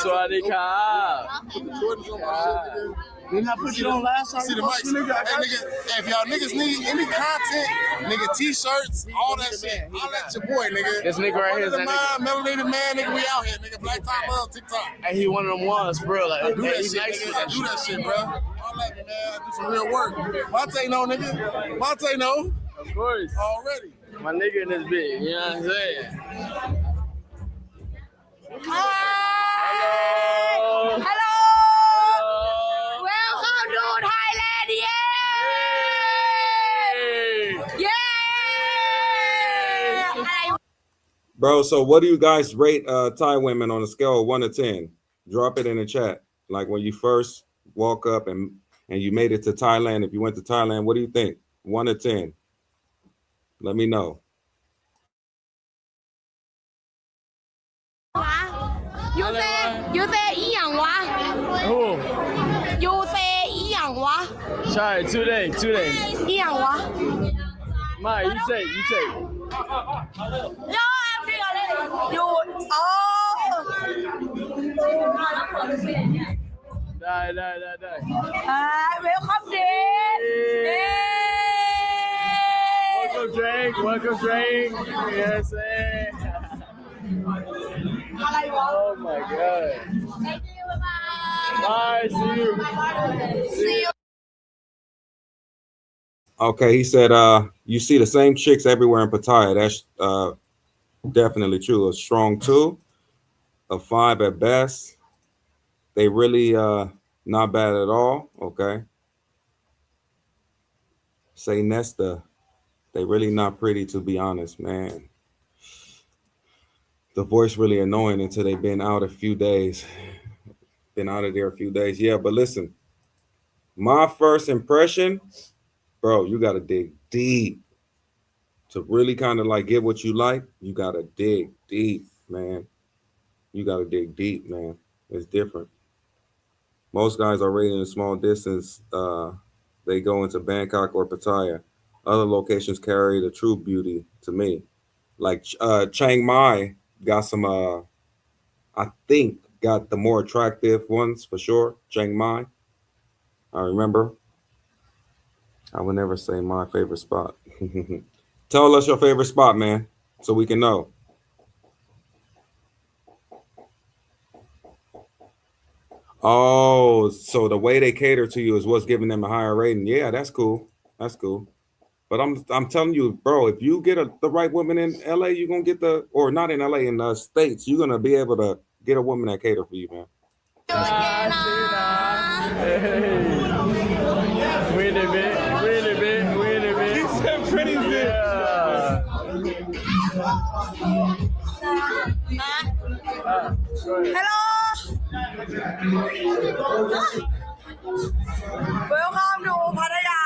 Swaddy Ka. Didn't I put you on last time? See the mics. Hey, nigga, if y'all niggas need any content, nigga, t-shirts, all that shit, I'll let your boy, nigga. This nigga right here is that nigga. Melanated man, nigga, we out here, nigga. Black Top Love, TikTok. And he one of them ones, for real. Like, I do that he's shit, nice nigga. with I that do shit. that shit, bro. I'll let me, man. I do some real work. Monte know, nigga. Monte know. Of course. Already. My nigga in this bitch, you know what I'm saying? Hello. Hello. Welcome to Thailand. Yeah. Yeah. Bro, so what do you guys rate Thai women on a scale of 1 to 10? Drop it in the chat. Like when you first walk up and you made it to Thailand, if you went to Thailand, what do you think? 1 to 10. Let me know. You say อีหยังวะ Who? You say อีหยังวะ Sorry, today. อีหยังวะ Ma, you say. No, I'm doing already. You oh. Die. Welcome Dad. Welcome Drake. Yes, oh my god. Bye, see you. Okay, he said, you see the same chicks everywhere in Pattaya. That's definitely true. A strong 2, a 5 at best. They really not bad at all. Okay. Say Nesta. They really not pretty, to be honest, man. The voice really annoying until they've been out a few days. Been out of there a few days. Yeah, but listen, my first impression, bro, you got to dig deep. To really kind of like get what you like, you got to dig deep, man. You got to dig deep, man. It's different. Most guys are rated in a small distance. They go into Bangkok or Pattaya. Other locations carry the true beauty to me. Like Chiang Mai got some, I think, got the more attractive ones for sure. Chiang Mai. I remember. I would never say my favorite spot. Tell us your favorite spot, man, so we can know. Oh, so the way they cater to you is what's giving them a higher rating. Yeah, that's cool. That's cool. But I'm telling you, bro, if you get the right woman in LA, you're gonna get or not in LA, in the States, you're gonna be able to get a woman that cater for you, man. Win a bit. He said pretty bit. Hello. Welcome to Pattaya.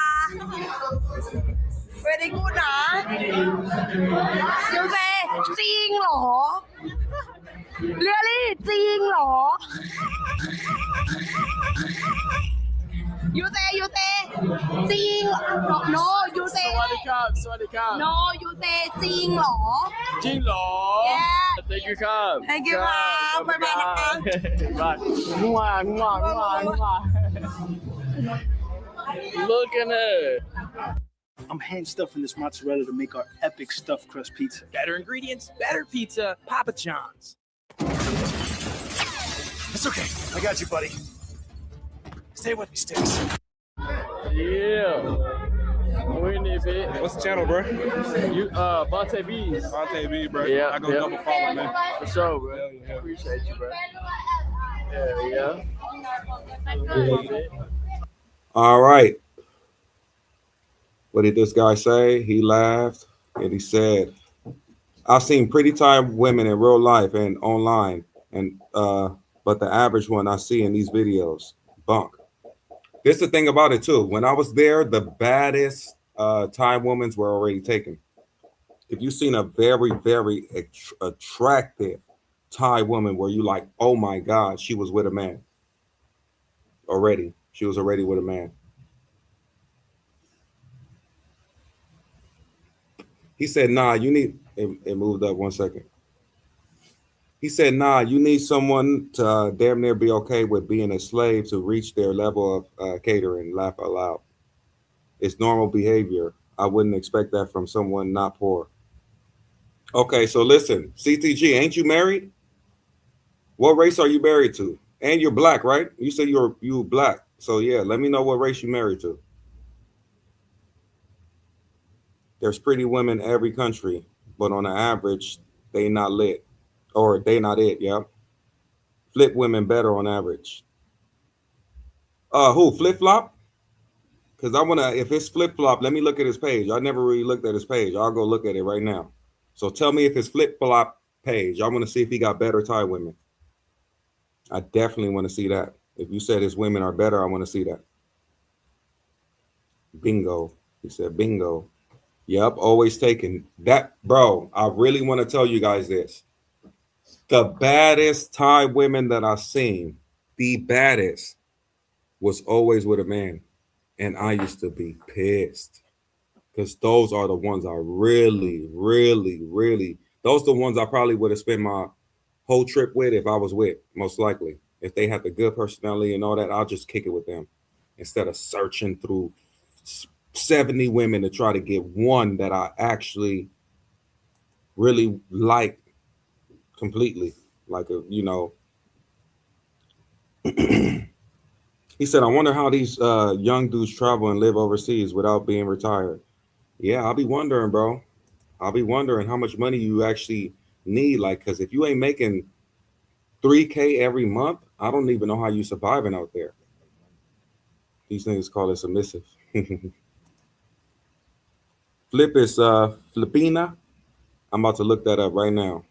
Very good นะ You say จริงเหรอ Really จริงเหรอ You say จริง No you say สวัสดีครับ No you say จริงเหรอ จริงเหรอ Yeah Thank you ครับ Thank you ครับบ๊ายบายนะคะ Bye. Look at her. I'm hand stuffing this mozzarella to make our epic stuffed crust pizza. Better ingredients, better pizza, Papa John's. It's okay. I got you, buddy. Stay with me, Sticks. Yeah. Win a bit. What's the channel, bro? You Bate B's. Bate B, bro. Yeah, I go double follow, man. For sure, bro. Appreciate you, bro. Yeah. All right. What did this guy say? He laughed and he said, I've seen pretty Thai women in real life and online, and but the average one I see in these videos, bunk. This is the thing about it too. When I was there, the baddest Thai women were already taken. If you've seen a very, very attractive Thai woman where you like, oh my God, she was with a man already. She was already with a man. He said, nah, you need it moved up 1 second. He said, nah, you need someone to damn near be okay with being a slave to reach their level of catering. Laugh out loud. It's normal behavior. I wouldn't expect that from someone not poor. Okay, so listen, CTG, ain't you married? What race are you married to? And you're black, right? You say you black. So yeah, let me know what race you married to. There's pretty women every country, but on the average, they not lit. Or they not it, yeah. Flip women better on average. Who flip flop? Because I wanna, if it's flip flop, let me look at his page. I never really looked at his page. I'll go look at it right now. So tell me if it's flip flop page. I want to see if he got better Thai women. I definitely want to see that. If you said his women are better, I want to see that. Bingo. He said bingo. Yep, always taken. That, bro, I really want to tell you guys this. The baddest Thai women that I've seen, the baddest, was always with a man. And I used to be pissed. Because those are the ones I really, really, really, those are the ones I probably would have spent my whole trip with if I was with, most likely. If they had the good personality and all that, I'll just kick it with them instead of searching through 70 women to try to get one that I actually really like completely. Like, he said, I wonder how these young dudes travel and live overseas without being retired. Yeah, I'll be wondering, bro. I'll be wondering how much money you actually need. Like, because if you ain't making 3K every month, I don't even know how you surviving out there. These niggas call it submissive. Flip is Filipina. I'm about to look that up right now.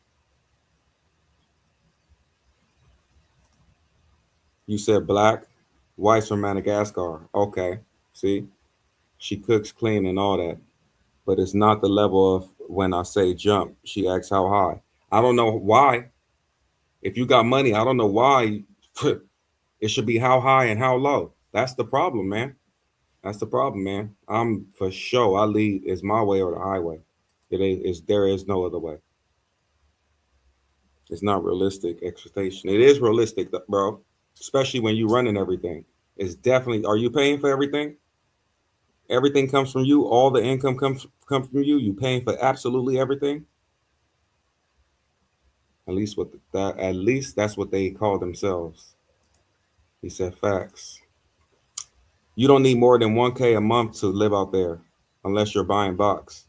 You said black, wife's from Madagascar. Okay, see, she cooks clean and all that, but it's not the level of when I say jump. She asks how high. I don't know why. If you got money, I don't know why it should be how high and how low. That's the problem, man. That's the problem, man. I'm for sure. I lead is my way or the highway. It is there is no other way. It's not realistic expectation. It is realistic, bro. Especially when you running everything. It's definitely. Are you paying for everything? Everything comes from you. All the income comes from you. You paying for absolutely everything. At least what that. At least that's what they call themselves. He said facts. You don't need more than 1K a month to live out there, unless you're buying box.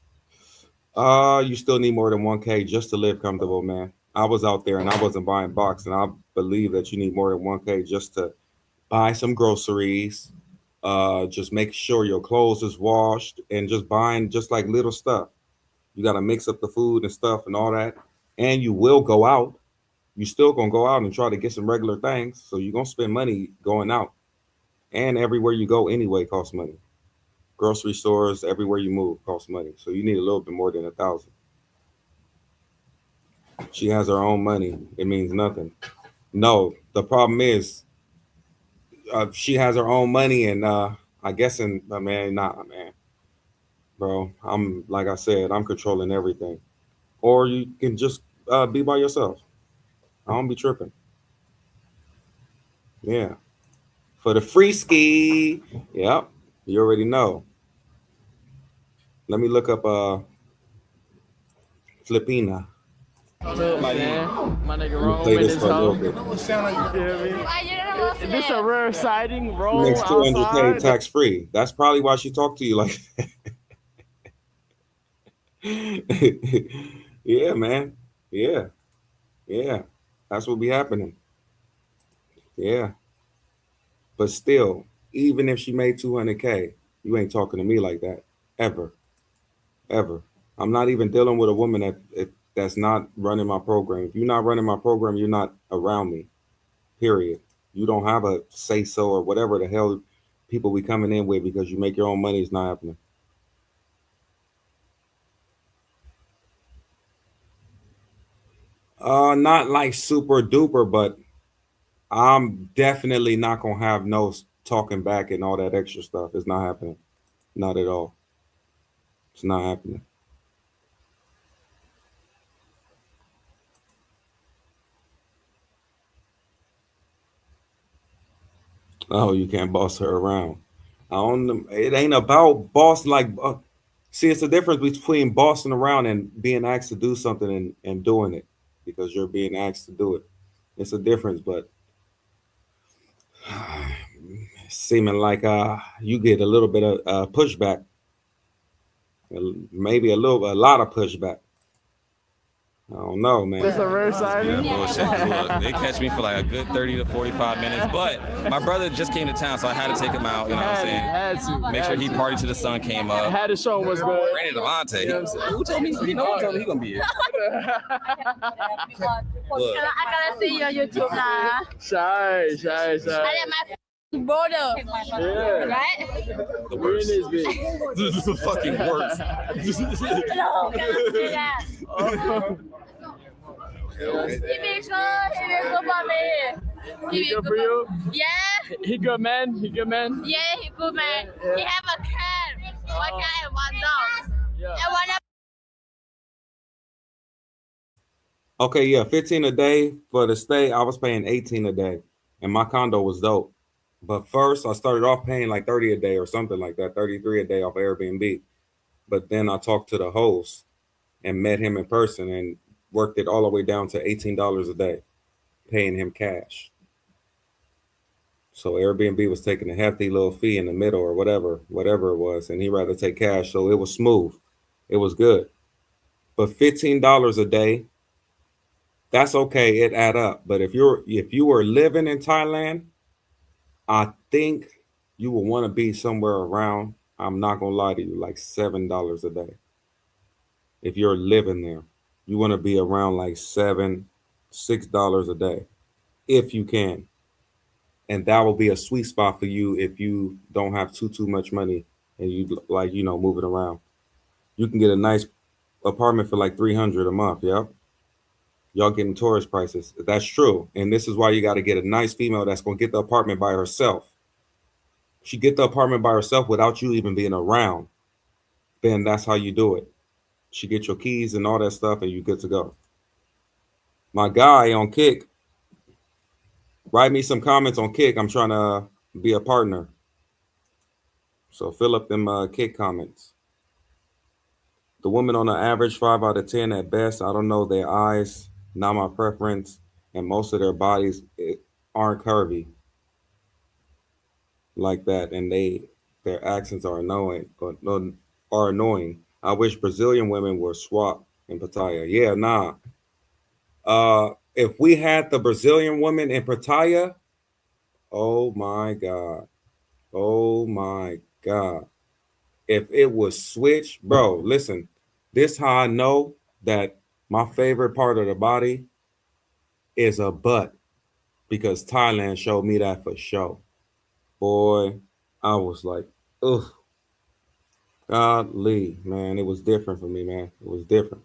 You still need more than 1K just to live comfortable, man. I was out there and I wasn't buying box, and I believe that you need more than 1K just to buy some groceries, just make sure your clothes is washed, and just buying just like little stuff. You got to mix up the food and stuff and all that, and you will go out. You still gonna go out and try to get some regular things, so you're gonna spend money going out, and everywhere you go anyway costs money. Grocery stores, everywhere you move costs money, so you need a little bit more than 1,000. She has her own money. It means nothing. No, the problem is she has her own money, and I guess, man, nah, man, bro. I'm like I said, I'm controlling everything. Or you can just be by yourself. I don't be tripping. Yeah, for the free ski. Yep, you already know. Let me look up Filipina. Look, man, my nigga Let me Rome play in this his for a little home. bit. Is this a rare sighting? She Rome makes 200K outside? tax free. That's probably why she talked to you like that. Yeah, man. Yeah, yeah. That's what be happening. Yeah. But still, even if she made 200K, you ain't talking to me like that. Ever. Ever. I'm not even dealing with a woman that's not running my program. If you're not running my program, you're not around me. Period. You don't have a say so or whatever the hell people we coming in with because you make your own money is not happening. Not like super duper, but I'm definitely not gonna have no talking back and all that extra stuff. It's not happening. Not at all. It's not happening. Oh, you can't boss her around. I don't. It ain't about boss like. See, it's the difference between bossing around and being asked to do something and doing it because you're being asked to do it. It's a difference, but seeming like you get a little bit of pushback, maybe a lot of pushback. I don't know, man. That's a rare sign. Yeah, bullshit. Look, they catch me for like a good 30 to 45 minutes. But my brother just came to town, so I had to take him out. You know what I'm saying? Had to. Make sure he partied till the sun came up. I had to show him what's good. Randy Devontae. You know what I'm saying? Who told me? You know who told me he gonna be here? Look. I gotta see you on YouTube now. Shy. I let my brother. Yeah. Right? The worst. We're in this bitch. This is the fucking worst. No, gotta see that. He be good for me. He good for you? Yeah. He good man? He good man? Yeah, he good man. Yeah. He have a cat, one cat and one dog. Yeah. And one Okay, yeah, 15 a day for the stay. I was paying 18 a day, and my condo was dope. But first, I started off paying like 30 a day or something like that, 33 a day off Airbnb. But then I talked to the host and met him in person and worked it all the way down to $18 a day, paying him cash. So Airbnb was taking a hefty little fee in the middle or whatever it was, and he'd rather take cash. So it was smooth. It was good. But $15 a day, that's okay. It add up. But if you were living in Thailand, I think you will want to be somewhere around, I'm not gonna lie to you, like $7 a day. If you're living there, you want to be around like $6 a day, if you can. And that will be a sweet spot for you if you don't have too much money and you like, moving around. You can get a nice apartment for like 300 a month. Yep. Y'all getting tourist prices. That's true. And this is why you got to get a nice female that's going to get the apartment by herself. She get the apartment by herself without you even being around. Then that's how you do it. She get your keys and all that stuff and you good to go. My guy on Kick, write me some comments on Kick. I'm trying to be a partner. So fill up them Kick comments. The women on the average 5 out of 10 at best. I don't know, their eyes, not my preference, and most of their bodies aren't curvy like that, and their accents are annoying. I wish Brazilian women were swap in Pattaya. Yeah, nah. If we had the Brazilian woman in Pattaya, oh my God. If it was switched, bro, listen, this how I know that my favorite part of the body is a butt, because Thailand showed me that for sure. Boy, I was like, ugh, godly, man. It was different for me, man. It was different.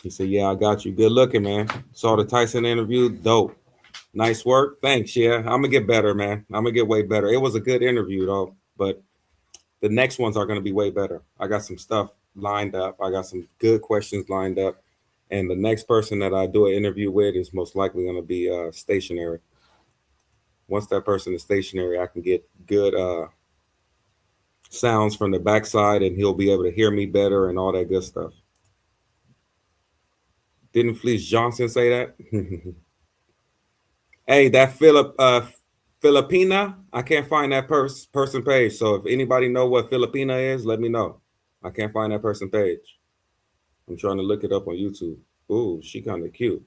He said, yeah, I got you. Good looking, man. Saw the Tyson interview. Dope. Nice work. Thanks. Yeah, I'm going to get better, man. I'm going to get way better. It was a good interview, though, but the next ones are going to be way better. I got some stuff lined up. I got some good questions lined up. And the next person that I do an interview with is most likely going to be stationary. Once that person is stationary, I can get good sounds from the backside, and he'll be able to hear me better and all that good stuff. Didn't Fleece Johnson say that? Hey, that Filipina, I can't find that person page. So if anybody know what Filipina is, let me know. I can't find that person page. I'm trying to look it up on YouTube. Ooh, she kind of cute.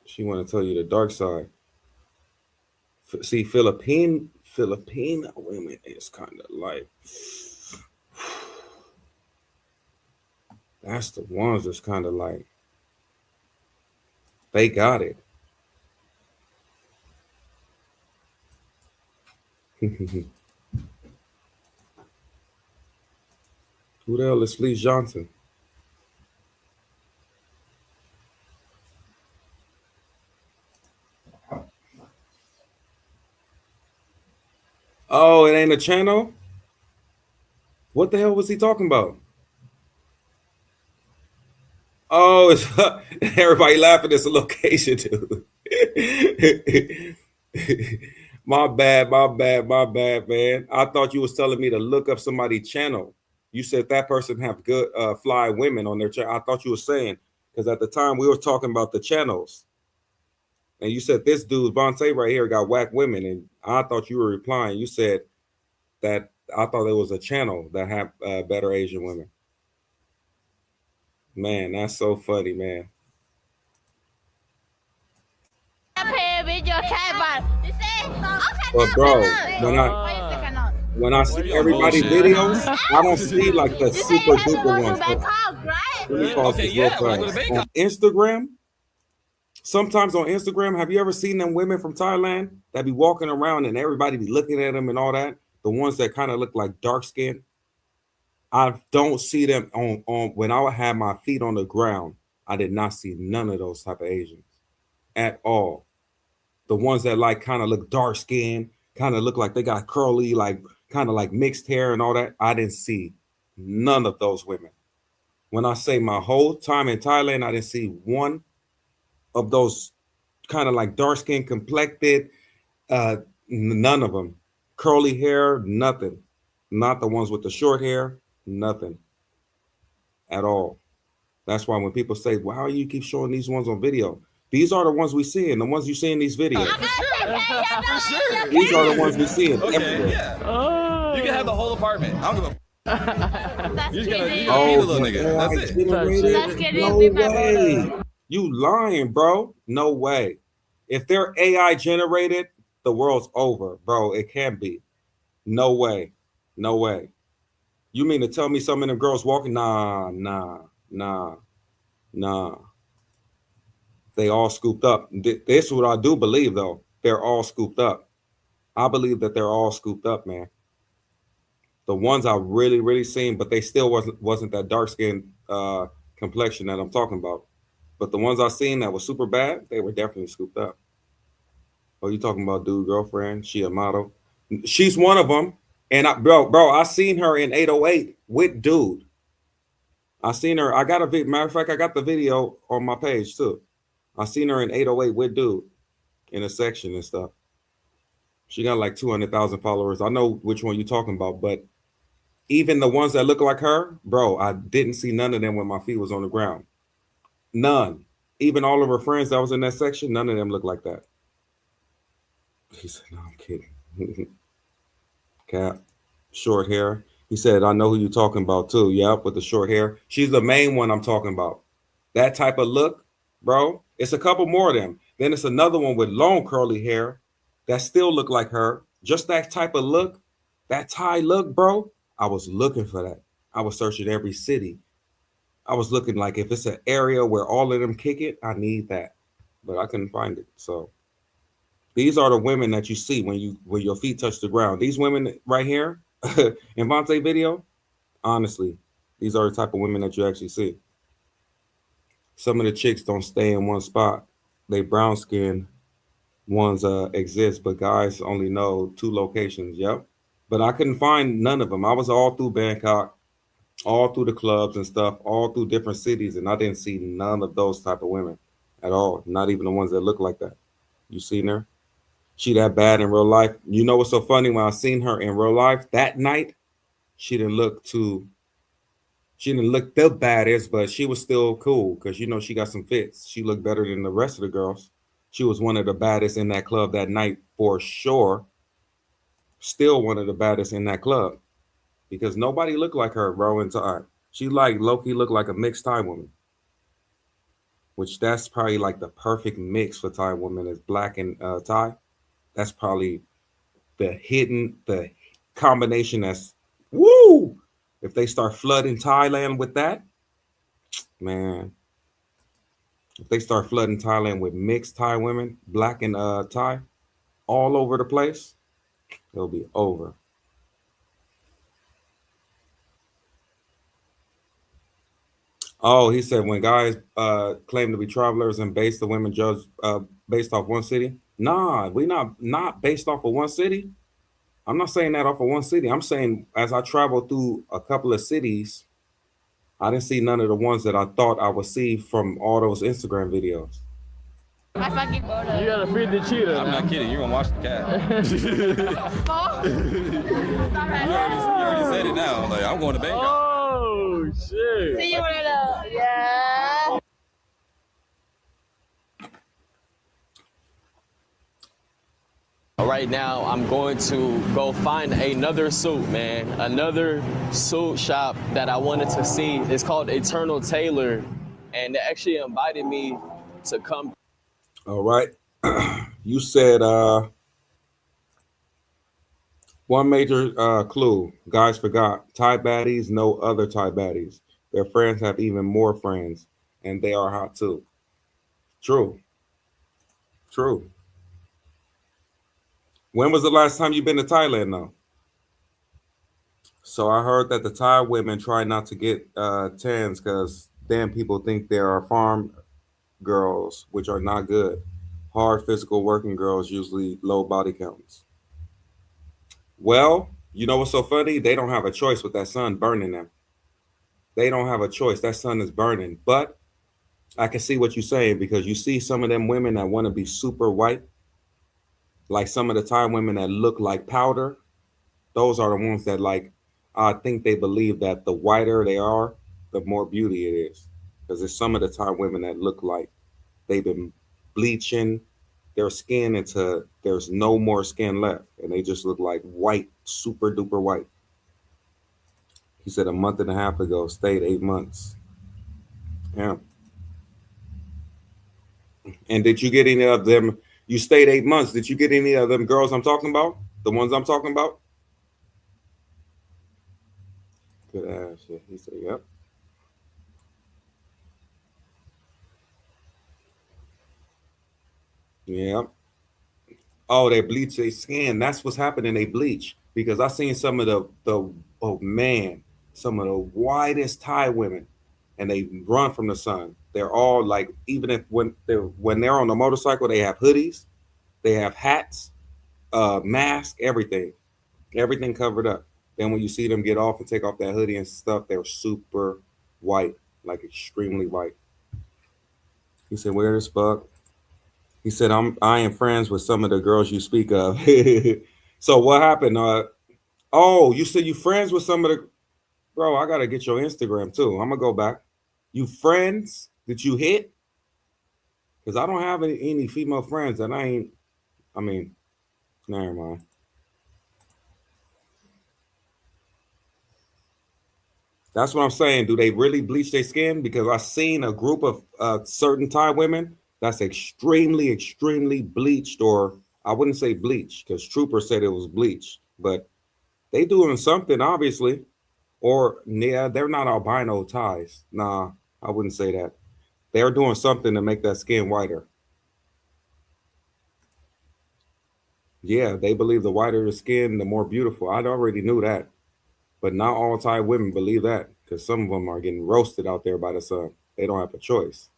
She want to tell you the dark side. See, Filipina women is kind of like, that's the ones that's kind of like, they got it. Who the hell is Fleece Johnson? Oh, it ain't a channel? What the hell was he talking about? Oh, it's everybody laughing. It's a location, dude. My bad, man. I thought you was telling me to look up somebody's channel. You said that person have good fly women on their channel. I thought you were saying, because at the time we were talking about the channels. And you said this dude, Vontae right here, got whack women. And I thought you were replying. You said that I thought it was a channel that had better Asian women. Man, that's so funny, man. But bro, when I see everybody's videos, I don't see like the super duper ones. Let me pause this real fast. On Instagram, sometimes on Instagram, have you ever seen them women from Thailand that be walking around and everybody be looking at them and all that? The ones that kind of look like dark skin. I don't see them on when I had my feet on the ground. I did not see none of those type of Asians at all. The ones that like kind of look dark skinned, kind of look like they got curly, like kind of like mixed hair and all that. I didn't see none of those women. When I say my whole time in Thailand, I didn't see one of those kind of like dark skin complected, none of them. Curly hair, nothing. Not the ones with the short hair, nothing at all. That's why when people say, "Well, how you keep showing these ones on video?" These are the ones we see, and the ones you see in these videos. For sure. These are the ones we see in Okay, everywhere. yeah. You can have the whole apartment. I don't give a. You just gotta feed the Oh, little nigga. That's it. No way. You lying, bro. No way. If they're AI generated, the world's over, bro. It can't be. No way. No way. You mean to tell me some of them girls walking? Nah. They all scooped up. This is what I do believe, though. They're all scooped up. I believe that they're all scooped up, man. The ones I really seen, but they still wasn't that dark skinned complexion that I'm talking about. But the ones I seen that was super bad, they were definitely scooped up. Oh, you talking about dude girlfriend? She a model? She's one of them. And bro, I seen her in 808 with dude. I seen her. I got a matter of fact, I got the video on my page too. I seen her in 808 with dude in a section and stuff. She got like 200,000 followers. I know which one you're talking about, but even the ones that look like her, bro, I didn't see none of them when my feet was on the ground. None. Even all of her friends that was in that section, none of them look like that. He said, "No, I'm kidding." Cap, short hair. He said, "I know who you're talking about too." Yep, with the short hair. She's the main one I'm talking about. That type of look, bro. It's a couple more of them. Then it's another one with long curly hair that still look like her. Just that type of look, that Thai look, bro. I was looking for that. I was searching every city. I was looking like if it's an area where all of them kick it, I need that. But I couldn't find it. So these are the women that you see when your feet touch the ground. These women right here in Vontae video, honestly, these are the type of women that you actually see. Some of the chicks don't stay in one spot. They brown skin ones exist, but guys only know 2 locations. Yep. But I couldn't find none of them. I was all through Bangkok, all through the clubs and stuff, all through different cities, and I didn't see none of those type of women at all. Not even the ones that look like that. You seen her? She that bad in real life. You know what's so funny? When I seen her in real life that night, she didn't look the baddest, but she was still cool because she got some fits. She looked better than the rest of the girls. She was one of the baddest in that club that night for sure. Still one of the baddest in that club because nobody looked like her, bro, in Thai. She like low-key looked like a mixed Thai woman, which that's probably like the perfect mix for Thai woman is black and Thai. That's probably the combination that's woo. If they start flooding Thailand with that, man. If they start flooding Thailand with mixed Thai women, black and Thai, all over the place, it'll be over. Oh, he said when guys claim to be travelers and base the women judge based off one city. Nah, we not based off of one city. I'm not saying that off of one city. I'm saying as I traveled through a couple of cities, I didn't see none of the ones that I thought I would see from all those Instagram videos. I fucking go You gotta feed the cheetah. I'm not kidding. You're gonna watch the cat. You already said it now. Like, I'm going to Bangkok. Oh shit. See you later. Yeah. Right now, I'm going to go find another suit, man. Another suit shop that I wanted to see. It's called Eternal Tailor, and they actually invited me to come. All right. You said one major clue. Guys forgot. Thai baddies know other Thai baddies. Their friends have even more friends, and they are hot too. True. True. When was the last time you've been to Thailand, though? So I heard that the Thai women try not to get tans because then people think there are farm girls, which are not good. Hard physical working girls, usually low body counts. Well, you know what's so funny? They don't have a choice with that sun burning them. They don't have a choice. That sun is burning. But I can see what you're saying because you see some of them women that want to be super white, like some of the Thai women that look like powder. Those are the ones that, like, I think they believe that the whiter they are, the more beauty it is. Because there's some of the Thai women that look like they've been bleaching their skin into there's no more skin left, and they just look like white, super duper white. He said a month and a half ago, stayed 8 months. Yeah. And did you get any of them? You stayed 8 months. Did you get any of them girls I'm talking about? The ones I'm talking about? Good ass. Yeah. He said, yep. Yeah. Oh, they bleach their skin. That's what's happening. They bleach because I seen some of the oh man, some of the whitest Thai women, and they run from the sun. They're all like, even if when they're on the motorcycle, they have hoodies, they have hats, mask, everything covered up. Then when you see them get off and take off that hoodie and stuff, they're super white, like extremely white. He said, "Where as fuck?" He said, I am friends with some of the girls you speak of. So what happened? Oh, you said you friends with some of the bro, I gotta get your Instagram too. I'm gonna go back. You friends that you hit? Because I don't have any female friends that I mean, never mind. That's what I'm saying. Do they really bleach their skin? Because I seen a group of certain Thai women that's extremely, extremely bleached, or I wouldn't say bleached because Trooper said it was bleached, but they doing something obviously. Or yeah, they're not albino Thais. Nah, I wouldn't say that. They're doing something to make that skin whiter. Yeah, they believe the whiter the skin, the more beautiful. I already knew that. But not all Thai women believe that because some of them are getting roasted out there by the sun. They don't have a choice.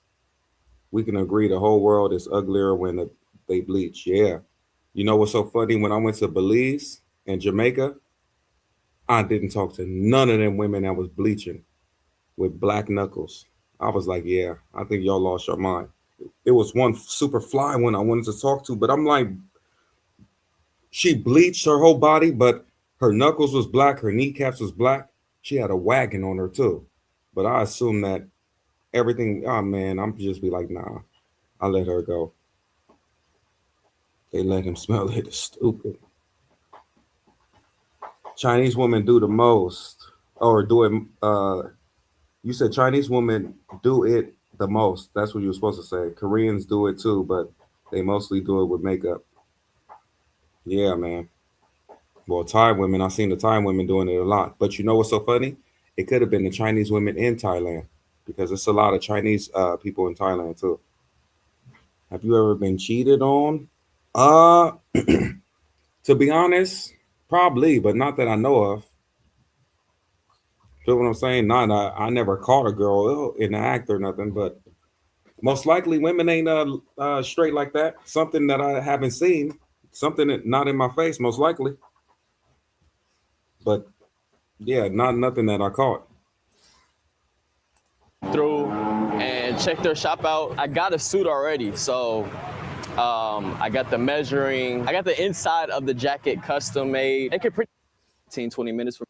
We can agree the whole world is uglier when they bleach. Yeah. You know what's so funny? When I went to Belize and Jamaica, I didn't talk to none of them women that was bleaching with black knuckles. I was like, yeah, I think y'all lost your mind. It was one super fly one I wanted to talk to, but I'm like, she bleached her whole body, but her knuckles was black, her kneecaps was black. She had a wagon on her too. But I assume that everything, oh man, I'm just be like, nah, I let her go. They let him smell it. It's stupid. Chinese women do the most, or do it. You said Chinese women do it the most. That's what you were supposed to say. Koreans do it too, but they mostly do it with makeup. Yeah, man. Well, Thai women, I've seen the Thai women doing it a lot. But you know what's so funny? It could have been the Chinese women in Thailand because it's a lot of Chinese people in Thailand too. Have you ever been cheated on? Uh, to be honest, probably, but not that I know of. Feel what I'm saying? Not I never caught a girl in the act or nothing, but most likely women ain't straight like that. Something that I haven't seen, something that not in my face, most likely. But yeah, not nothing that I caught. Through and check their shop out. I got a suit already, so I got the measuring. I got the inside of the jacket custom made. It could pretty 15-20 minutes from.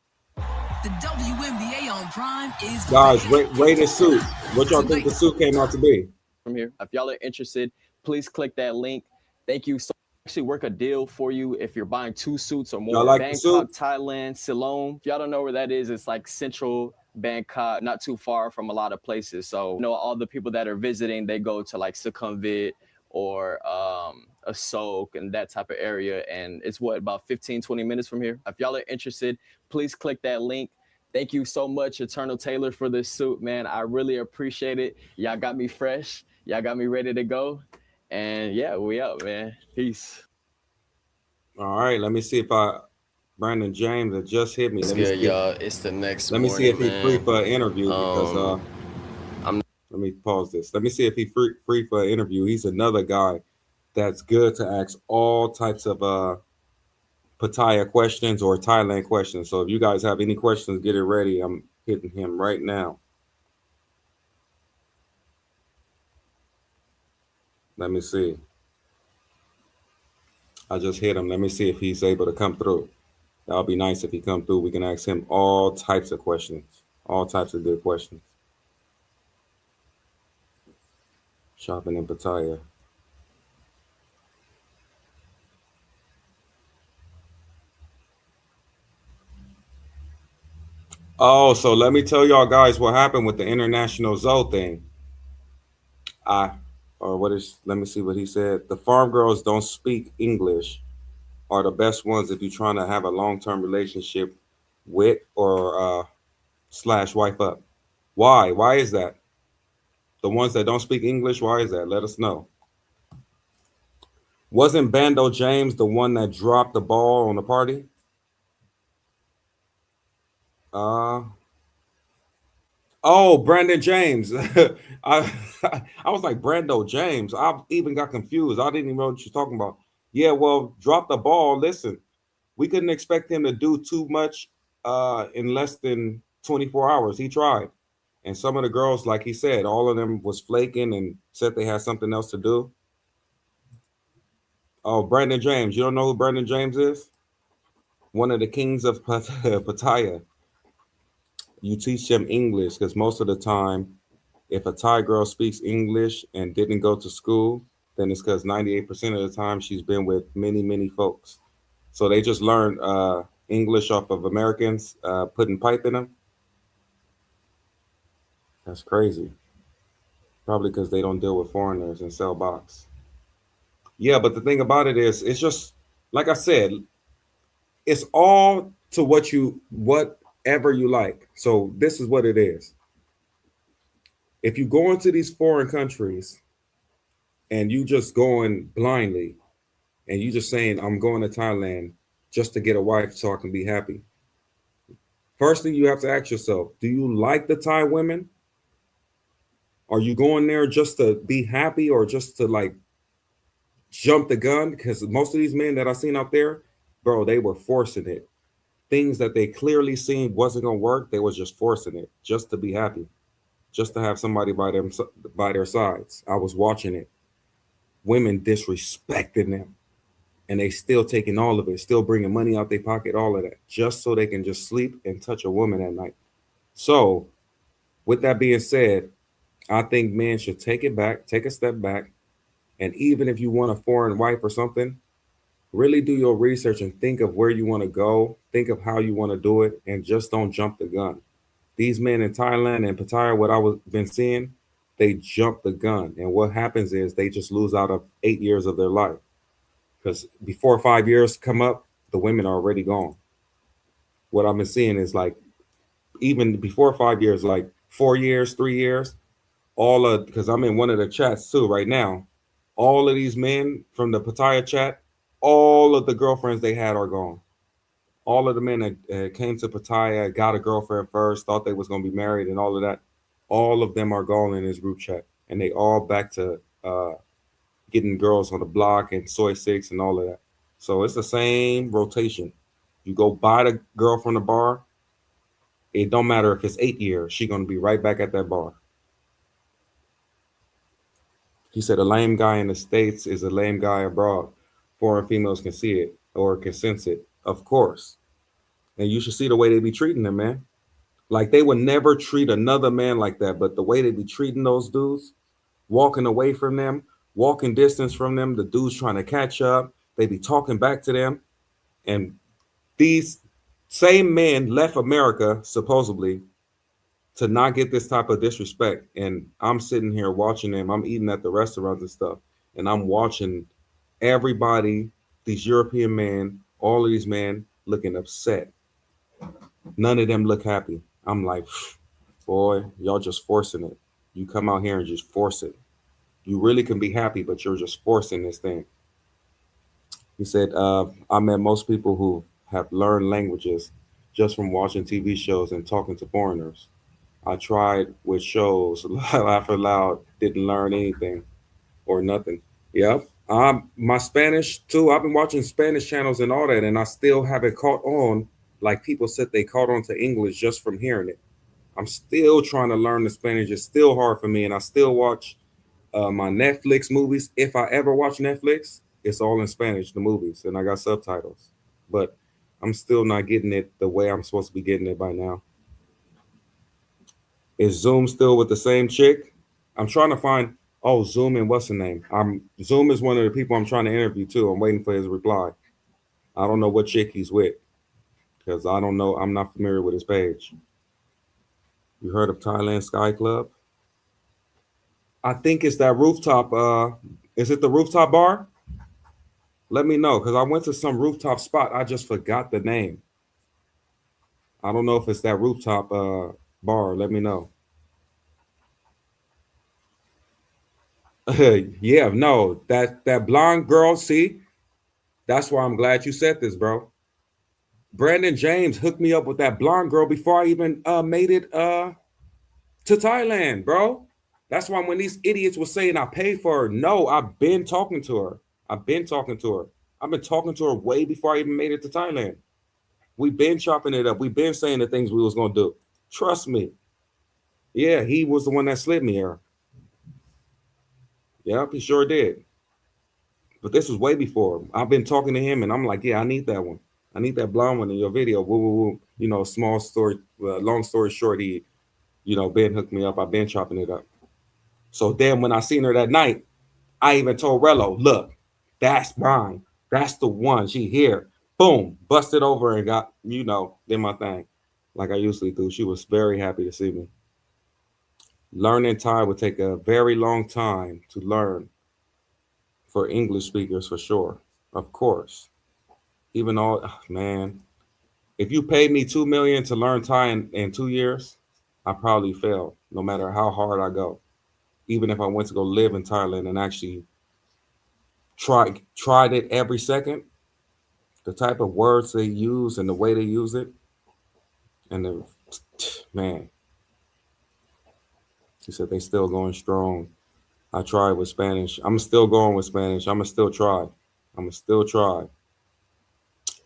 The WNBA on Prime is guys. Rate the suit. What y'all think the suit came out to be? From here, if y'all are interested, please click that link. Thank you so. Actually, work a deal for you if you're buying 2 suits or more. Y'all like Bangkok, Thailand, Ceylon. If y'all don't know where that is, it's like central Bangkok, not too far from a lot of places. So, you know, all the people that are visiting, they go to like Sukhumvit or Asok and that type of area. And it's what, about 15-20 minutes from here. If y'all are interested, please click that link. Thank you so much, Eternal Taylor, for this suit, man. I really appreciate it. Y'all got me fresh. Y'all got me ready to go. And yeah, we out, man. Peace. All right, let me see if Brandon James that just hit me. It's good, y'all. It's the next Let me see if he's free for an interview because let me pause this. Let me see if he's free for an interview. He's another guy that's good to ask all types of Pattaya questions or Thailand questions. So if you guys have any questions, get it ready. I'm hitting him right now. Let me see. I just hit him. Let me see if he's able to come through. That'll be nice if he come through. We can ask him all types of questions, all types of good questions. Shopping in Pattaya. Oh, so let me tell y'all guys what happened with the international Zoe thing. Let me see what he said. The farm girls don't speak English are the best ones if you're trying to have a long-term relationship with or / wife up. Why? Why is that? The ones that don't speak English, why is that? Let us know. Wasn't Bando James the one that dropped the ball on the party? Oh, Brandon James. I was like, Brando James. I even got confused. I didn't even know what you're talking about. Yeah, well, drop the ball. Listen, we couldn't expect him to do too much in less than 24 hours. He tried. And some of the girls, like he said, all of them was flaking and said they had something else to do. Oh, Brandon James. You don't know who Brandon James is? One of the kings of Pattaya. You teach them English because most of the time, if a Thai girl speaks English and didn't go to school, then it's because 98% of the time she's been with many, many folks. So they just learned English off of Americans putting pipe in them. That's crazy. Probably because they don't deal with foreigners and sell box. Yeah, but the thing about it is, it's just, like I said, it's all to whatever you like. So this is what it is. If you go into these foreign countries and you just going blindly and you just saying, I'm going to Thailand just to get a wife so I can be happy. First thing you have to ask yourself, do you like the Thai women? Are you going there just to be happy or just to like jump the gun? Because most of these men that I seen out there, bro, they were forcing it. Things that they clearly seen wasn't gonna work, they was just forcing it just to be happy, just to have somebody by their sides. I was watching it. Women disrespecting them, and they still taking all of it, still bringing money out their pocket, all of that, just so they can just sleep and touch a woman at night. So, with that being said, I think men should take a step back, and even if you want a foreign wife or something, really do your research and think of where you want to go, think of how you want to do it, and just don't jump the gun. These men in Thailand and Pattaya, what I was been seeing, they jump the gun. And what happens is they just lose out of 8 years of their life. Because before 5 years come up, the women are already gone. What I've been seeing is like, even before 5 years, like 4 years, 3 years, because I'm in one of the chats too right now, all of these men from the Pattaya chat, all of the girlfriends they had are gone. All of the men that came to Pattaya, got a girlfriend first, thought they was going to be married and all of that, all of them are gone in his group chat. And they all back to getting girls on the block and soy six and all of that. So it's the same rotation. You go buy the girl from the bar, it don't matter if it's 8 years, she's going to be right back at that bar. He said a lame guy in the States is a lame guy abroad. Foreign females can see it or can sense it, of course. And you should see the way they be treating them, man. Like they would never treat another man like that, but the way they be treating those dudes, walking away from them, walking distance from them, the dudes trying to catch up, they be talking back to them. And these same men left America supposedly to not get this type of disrespect. And I'm sitting here watching them. I'm eating at the restaurants and stuff, and I'm watching everybody, these European men, all of these men looking upset. None of them look happy. I'm like, boy, y'all just forcing it. You come out here and just force it. You really can be happy, but you're just forcing this thing. He said, I met most people who have learned languages just from watching TV shows and talking to foreigners. I tried with shows, laugh aloud, didn't learn anything or nothing. Yep. My Spanish too. I've been watching Spanish channels and all that, and I still haven't caught on. Like people said, they caught on to English just from hearing it. I'm still trying to learn the Spanish. It's still hard for me, and I still watch my Netflix movies. If I ever watch Netflix, it's all in Spanish, the movies, and I got subtitles. But I'm still not getting it the way I'm supposed to be getting it by now. Is Zoom still with the same chick? I'm trying to find. Oh, Zoom and what's the name? Zoom is one of the people I'm trying to interview too. I'm waiting for his reply. I don't know what chick he's with because I don't know. I'm not familiar with his page. You heard of Thailand Sky Club? I think it's that rooftop. Is it the rooftop bar? Let me know because I went to some rooftop spot. I just forgot the name. I don't know if it's that rooftop bar. Let me know. Yeah, no, that blonde girl. See, that's why I'm glad you said this, bro. Brandon James hooked me up with that blonde girl before I even made it to Thailand, bro. That's why when these idiots were saying I paid for her, no, I've been talking to her. I've been talking to her. I've been talking to her way before I even made it to Thailand. We've been chopping it up. We've been saying the things we was gonna do. Trust me. Yeah, he was the one that slid me here. Yep, he sure did. But this was way before. I've been talking to him, and I'm like, yeah, I need that one. I need that blonde one in your video. Woo, woo, woo. You know, small story, long story short, he, Ben hooked me up. I've been chopping it up. So then when I seen her that night, I even told Rello, look, that's mine. That's the one. She here. Boom, busted over and got, did my thing like I usually do. She was very happy to see me. Learning Thai would take a very long time to learn for English speakers for sure. Of course. Even all man, if you paid me 2 million to learn Thai in 2 years, I probably fail no matter how hard I go. Even if I went to go live in Thailand and actually tried it every second, the type of words they use and the way they use it, and man, he said they still going strong. I tried with Spanish. I'm still going with Spanish. I'm gonna still try. I'm gonna still try.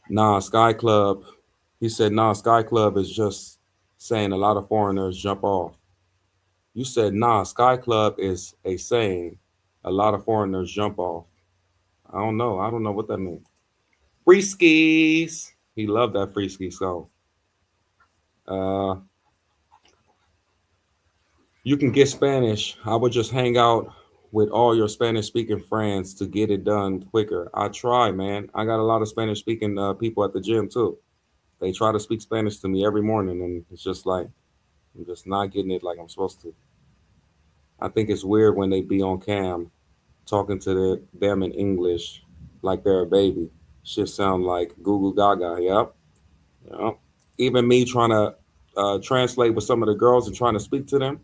Nah, Sky Club. He said, nah, Sky Club is just saying a lot of foreigners jump off. You said, nah, Sky Club is a saying a lot of foreigners jump off. I don't know. I don't know what that means. Free skis. He loved that free ski song. You can get Spanish. I would just hang out with all your Spanish speaking friends to get it done quicker. I try, man. I got a lot of Spanish speaking people at the gym too. They try to speak Spanish to me every morning, and it's just like I'm just not getting it like I'm supposed to. I think it's weird when they be on cam talking to them in English like they're a baby. Shit sound like Google Gaga. Yep. Yep. Even me trying to translate with some of the girls and trying to speak to them,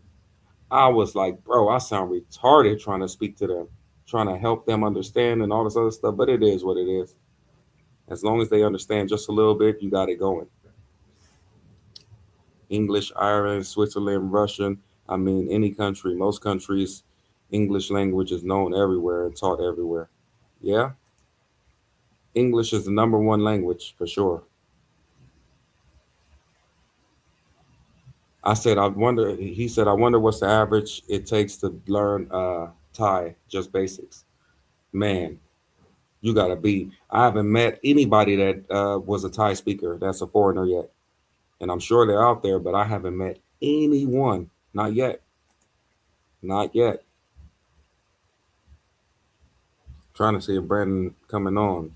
I was like, bro, I sound retarded trying to speak to them, trying to help them understand and all this other stuff. But it is what it is. As long as they understand just a little bit, you got it going. English, Ireland, Switzerland, Russian. I mean, any country, most countries, English language is known everywhere and taught everywhere. Yeah. English is the number one language for sure. I said, I wonder, he said, I wonder what's the average it takes to learn Thai, just basics. Man, you gotta be. I haven't met anybody that was a Thai speaker that's a foreigner yet, and I'm sure they're out there, but I haven't met anyone. Not yet. Not yet. Trying to see if Brandon coming on.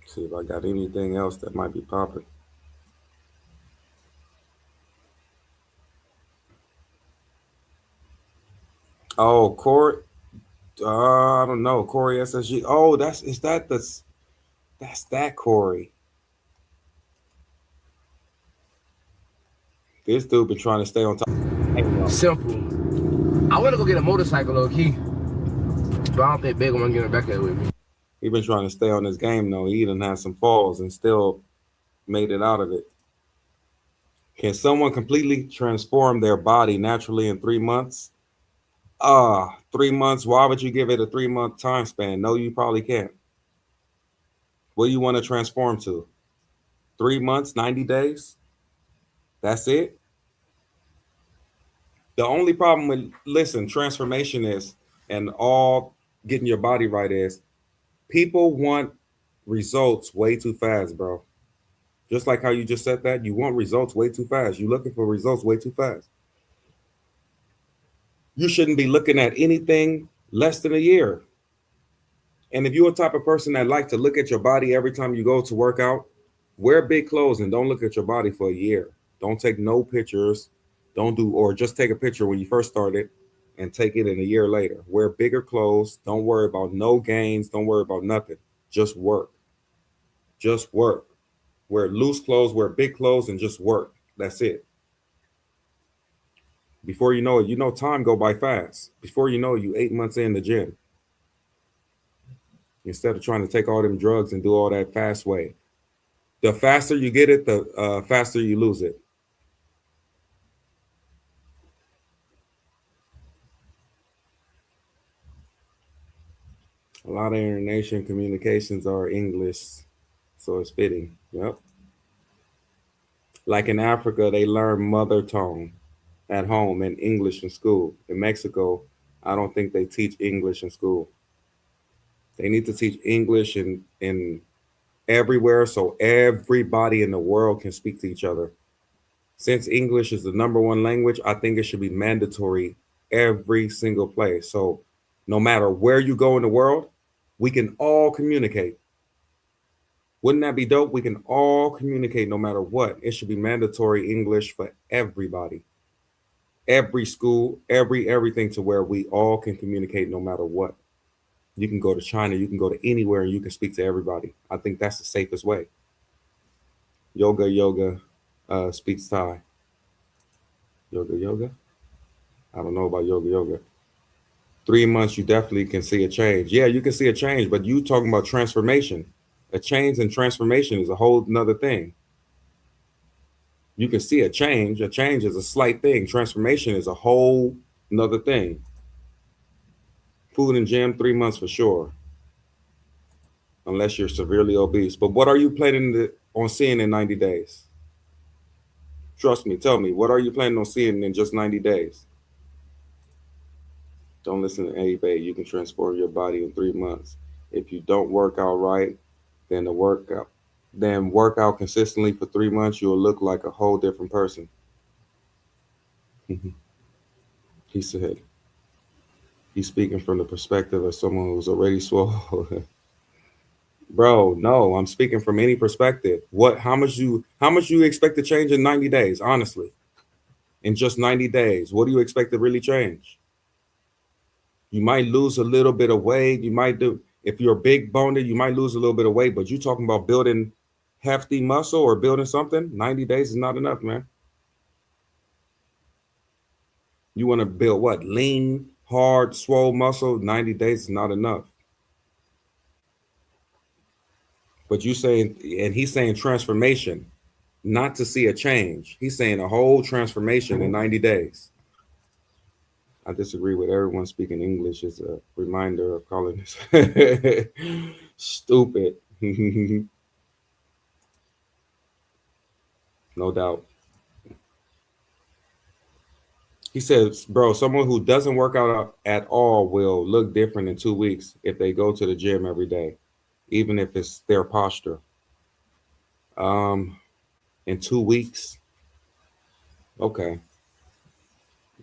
See if I got anything else that might be popping. Oh, Corey. I don't know. Corey SSG. Oh, that's that Corey. This dude been trying to stay on top. Simple. I want to go get a motorcycle, low key, but I don't think Big want to get back there with me. He been trying to stay on this game though. He done had some falls and still made it out of it. Can someone completely transform their body naturally in 3 months? 3 months. Why would you give it a 3-month time span? No, you probably can't. What do you want to transform to? 3 months, 90 days? That's it? The only problem with, listen, transformation is, and all getting your body right is, people want results way too fast, bro. Just like how you just said that, you want results way too fast. You're looking for results way too fast. You shouldn't be looking at anything less than a year. And if you're a type of person that like to look at your body every time you go to work out, wear big clothes and don't look at your body for a year. Don't take no pictures. Don't do, or just take a picture when you first started and take it in a year later. Wear bigger clothes. Don't worry about no gains. Don't worry about nothing. Just work. Just work. Wear loose clothes, wear big clothes, and just work. That's it. Before you know it, time go by fast. Before you know it, you 8 months in the gym. Instead of trying to take all them drugs and do all that fast way. The faster you get it, the faster you lose it. A lot of international communications are English, so it's fitting. Yep. Like in Africa, they learn mother tongue at home and English in school. In Mexico, I don't think they teach English in school. They need to teach English in everywhere so everybody in the world can speak to each other. Since English is the #1 language, I think it should be mandatory every single place. So no matter where you go in the world, we can all communicate. Wouldn't that be dope? We can all communicate no matter what. It should be mandatory English for everybody. Every school, everything, to where we all can communicate no matter what. You can go to China, you can go to anywhere, and you can speak to everybody. I think that's the safest way. Yoga speaks Thai. Yoga. I don't know about yoga. 3 months, you definitely can see a change. Yeah, you can see a change, but you talking about transformation. A change and transformation is a whole nother thing. You can see a change. A change is a slight thing. Transformation is a whole nother thing. Food and gym, 3 months for sure. Unless you're severely obese. But what are you planning on seeing in 90 days? Trust me, tell me, what are you planning on seeing in just 90 days? Don't listen to anybody. You can transform your body in 3 months. If you don't work out right, then work out consistently for 3 months, you'll look like a whole different person. He said, he's speaking from the perspective of someone who's already swole. Bro, no, I'm speaking from any perspective. How much you expect to change in 90 days, honestly? In just 90 days, what do you expect to really change? You might lose a little bit of weight. If you're a big boner, you might lose a little bit of weight, but you're talking about building hefty muscle or building something, 90 days is not enough, man. You want to build what? Lean, hard, swole muscle, 90 days is not enough. But you saying, and he's saying transformation, not to see a change. He's saying a whole transformation in 90 days. I disagree with everyone speaking English is a reminder of calling this stupid. No doubt. He says, bro, someone who doesn't work out at all will look different in 2 weeks if they go to the gym every day, even if it's their posture. In 2 weeks, okay,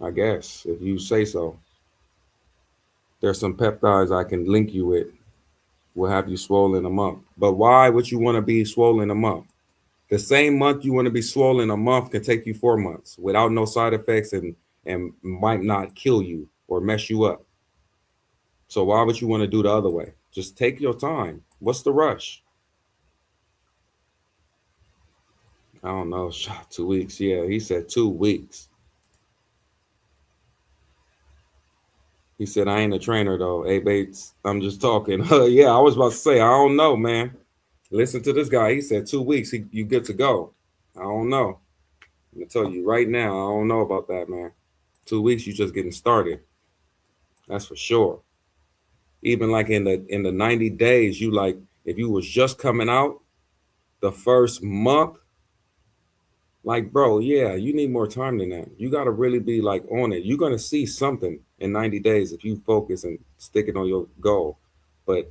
I guess if you say so. There's some peptides I can link you with. Will have you swollen a month. But why would you want to be swollen a month? The same month you want to be swollen a month can take you 4 months without no side effects and might not kill you or mess you up. So why would you want to do the other way? Just take your time. What's the rush? I don't know. 2 weeks. Yeah, he said 2 weeks. He said, I ain't a trainer though. Hey, Bates, I'm just talking. Yeah, I was about to say, I don't know, man. Listen to this guy. He said 2 weeks. You good to go. I don't know. I'm gonna tell you right now, I don't know about that, man. 2 weeks, you just getting started. That's for sure. Even like in the 90 days, you like if you was just coming out the first month, like bro, yeah, you need more time than that. You gotta really be like on it. You're gonna see something in 90 days if you focus and stick it on your goal. But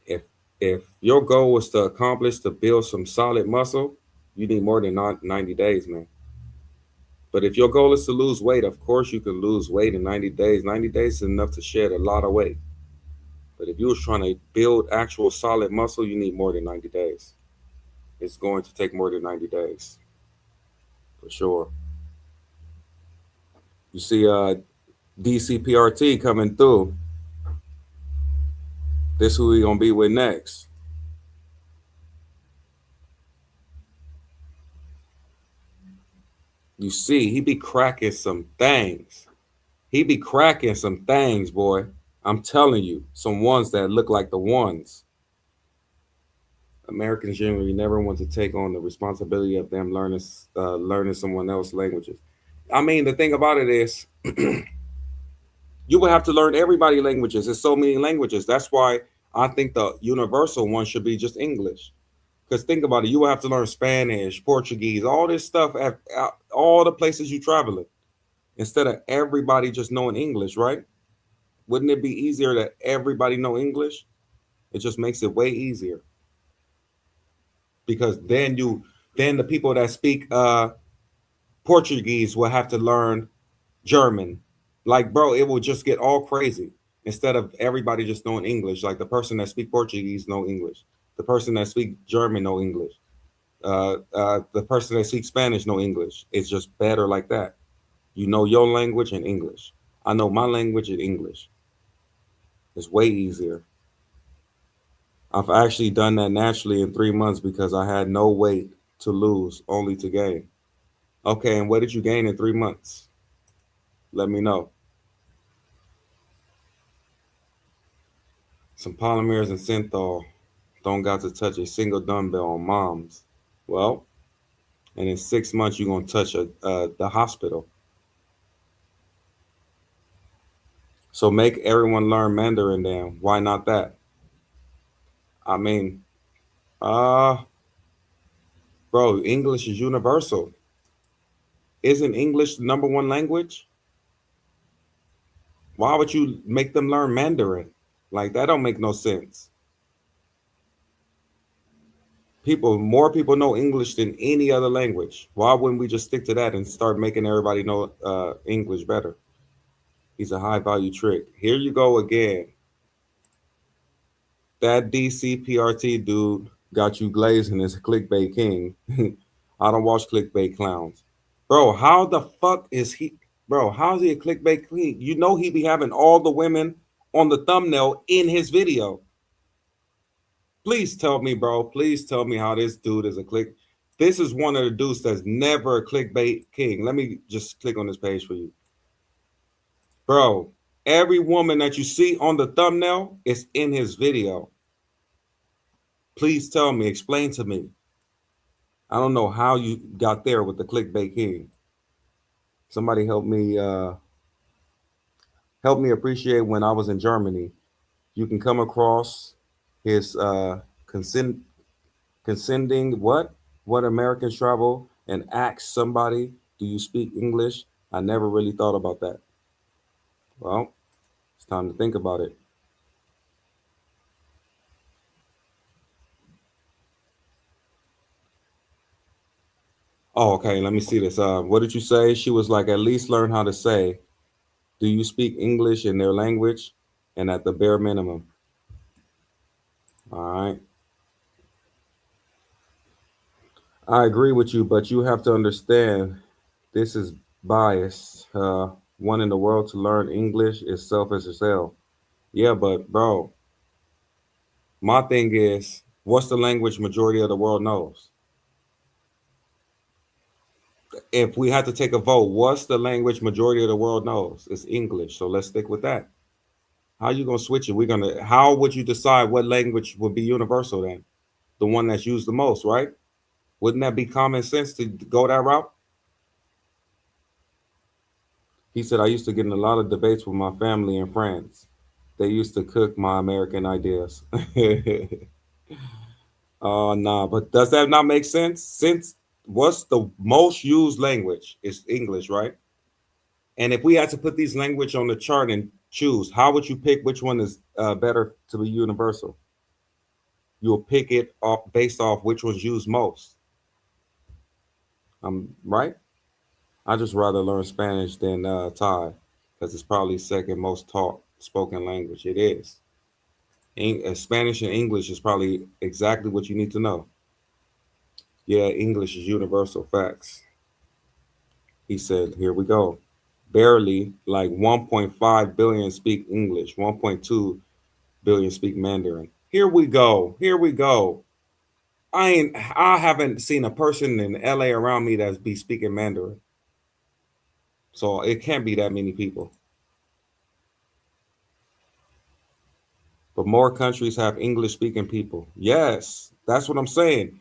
if if your goal was to accomplish to build some solid muscle, you need more than 90 days, man. But if your goal is to lose weight, of course you can lose weight in 90 days. 90 days is enough to shed a lot of weight. But if you was trying to build actual solid muscle, you need more than 90 days. It's going to take more than 90 days. For sure. You see DCPRT coming through. This who we gonna be with next. You see, he be cracking some things. He be cracking some things, boy. I'm telling you, some ones that look like the ones. Americans generally never want to take on the responsibility of them learning someone else's languages. I mean, the thing about it is, you will have to learn everybody's languages. There's so many languages. That's why I think the universal one should be just English. Because think about it, you will have to learn Spanish, Portuguese, all this stuff at all the places you traveling. Instead of everybody just knowing English, right? Wouldn't it be easier that everybody know English? It just makes it way easier. Because then the people that speak Portuguese will have to learn German. Like, bro, it will just get all crazy. Instead of everybody just knowing English, like the person that speak Portuguese know English, the person that speak German know English, the person that speaks Spanish know English. It's just better like that. You know your language and English. I know my language and English. It's way easier. I've actually done that naturally in 3 months because I had no weight to lose, only to gain. Okay, and what did you gain in 3 months? Let me know. Some polymers and synthol don't got to touch a single dumbbell on moms. Well, and in 6 months you're gonna touch the hospital. So make everyone learn Mandarin then. Why not that? I mean, uh, bro, English is universal. Isn't English the number one language? Why would you make them learn Mandarin? Like that don't make no sense. More people know English than any other language. Why wouldn't we just stick to that and start making everybody know English better? He's a high value trick. Here you go again. That DCPRT dude got you glazing as a clickbait king. I don't watch clickbait clowns. Bro, how the fuck is he? Bro, how's he a clickbait king? You know he be having all the women on the thumbnail in his video. Please tell me, bro. Please tell me how this dude is a click. This is one of the dudes that's never a clickbait king. Let me just click on this page for you. Bro, every woman that you see on the thumbnail is in his video. Please tell me, explain to me. I don't know how you got there with the clickbait king. Somebody help me appreciate when I was in Germany. You can come across his consenting what Americans travel and ask somebody, do you speak English? I never really thought about that. Well, it's time to think about it. Oh, okay. Let me see this. What did you say? She was like, at least learn how to say, do you speak English in their language? And at the bare minimum. All right. I agree with you, but you have to understand this is bias. One in the world to learn English is selfish as hell. Yeah, but bro, my thing is, what's the language majority of the world knows? If we had to take a vote, what's the language majority of the world knows? It's English. So let's stick with that. How you gonna switch it? How would you decide what language would be universal then? The one that's used the most, right? Wouldn't that be common sense to go that route? He said, I used to get in a lot of debates with my family and friends. They used to cook my American ideas. Oh, nah, but does that not make sense? Since what's the most used language? It's English, right? And if we had to put these language on the chart and choose, how would you pick which one is better to be universal? You'll pick it off based off which one's used most. Right? I just rather learn Spanish than Thai because it's probably second most taught spoken language. It is. Spanish and English is probably exactly what you need to know. Yeah, English is universal facts. He said, here we go. Barely like 1.5 billion speak English, 1.2 billion speak Mandarin. Here we go. Here we go. I haven't seen a person in LA around me that's be speaking Mandarin. So it can't be that many people. But more countries have English speaking people. Yes, that's what I'm saying.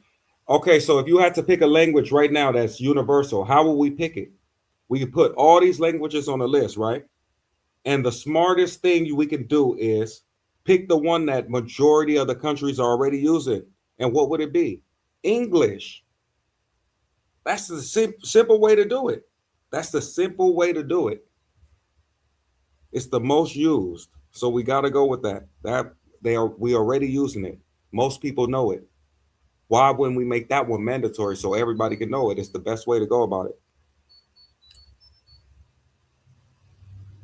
Okay, so if you had to pick a language right now that's universal, how will we pick it? We could put all these languages on a list, right? And the smartest thing we can do is pick the one that majority of the countries are already using. And what would it be? English. That's the simple way to do it. That's the simple way to do it. It's the most used. So we got to go with that. We already using it. Most people know it. Why wouldn't we make that one mandatory so everybody can know it? It's the best way to go about it.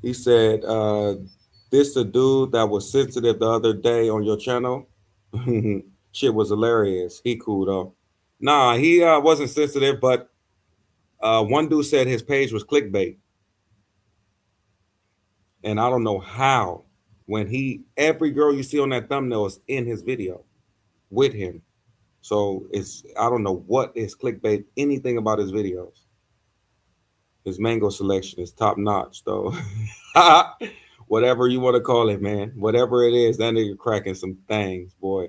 He said, this a dude that was sensitive the other day on your channel. Shit was hilarious. He cool though. Nah, he wasn't sensitive, but one dude said his page was clickbait. And I don't know how when every girl you see on that thumbnail is in his video with him. So I don't know what is clickbait, anything about his videos. His mango selection is top notch though. Whatever you want to call it, man. Whatever it is, that nigga cracking some things, boy.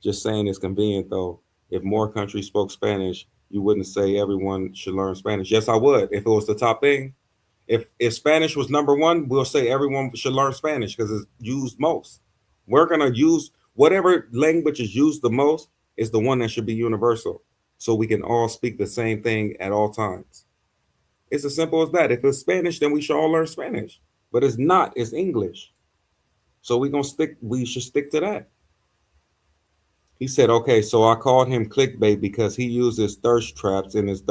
Just saying it's convenient though. If more countries spoke Spanish, you wouldn't say everyone should learn Spanish. Yes, I would. If it was the top thing. If Spanish was number one, we'll say everyone should learn Spanish because it's used most. We're gonna use whatever language is used the most is the one that should be universal. So we can all speak the same thing at all times. It's as simple as that. If it's Spanish, then we should all learn Spanish. But it's not, it's English. So we should stick to that. He said, okay, so I called him clickbait because he uses thirst traps in his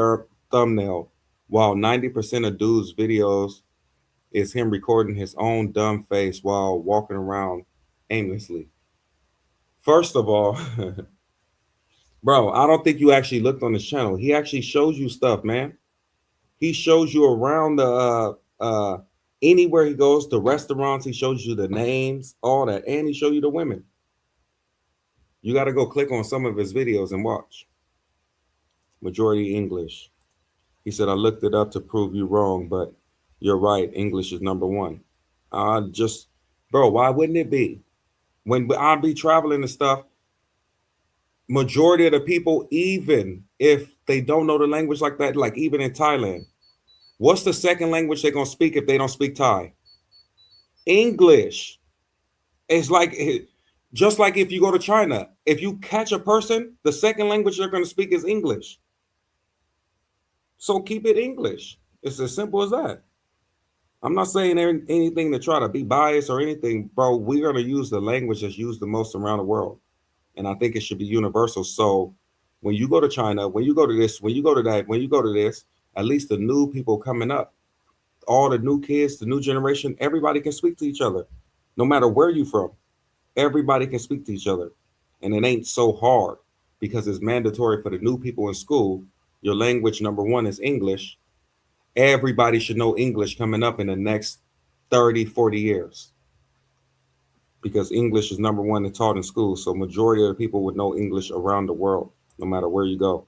thumbnail, while 90% of dudes' videos is him recording his own dumb face while walking around aimlessly. First of all, bro, I don't think you actually looked on his channel. He actually shows you stuff, man. He shows you around the anywhere he goes, to restaurants, he shows you the names, all that, and he show you the women. You got to go click on some of his videos and watch. Majority English. He said, I looked it up to prove you wrong, but you're right. English is number one. Bro, why wouldn't it be? When I be traveling and stuff, majority of the people, even if they don't know the language like that, like even in Thailand, what's the second language they're going to speak if they don't speak Thai? English. It's like, just like if you go to China, if you catch a person, the second language they're going to speak is English. So keep it English. It's as simple as that. I'm not saying anything to try to be biased or anything, bro. We're going to use the language that's used the most around the world. And I think it should be universal. So when you go to China, when you go to this, when you go to that, when you go to this, at least the new people coming up, all the new kids, the new generation, everybody can speak to each other. No matter where you from, everybody can speak to each other. And it ain't so hard because it's mandatory for the new people in school. Your language, number one, is English. Everybody should know English coming up in the next 30, 40 years because English is number one and taught in school. So majority of the people would know English around the world, no matter where you go.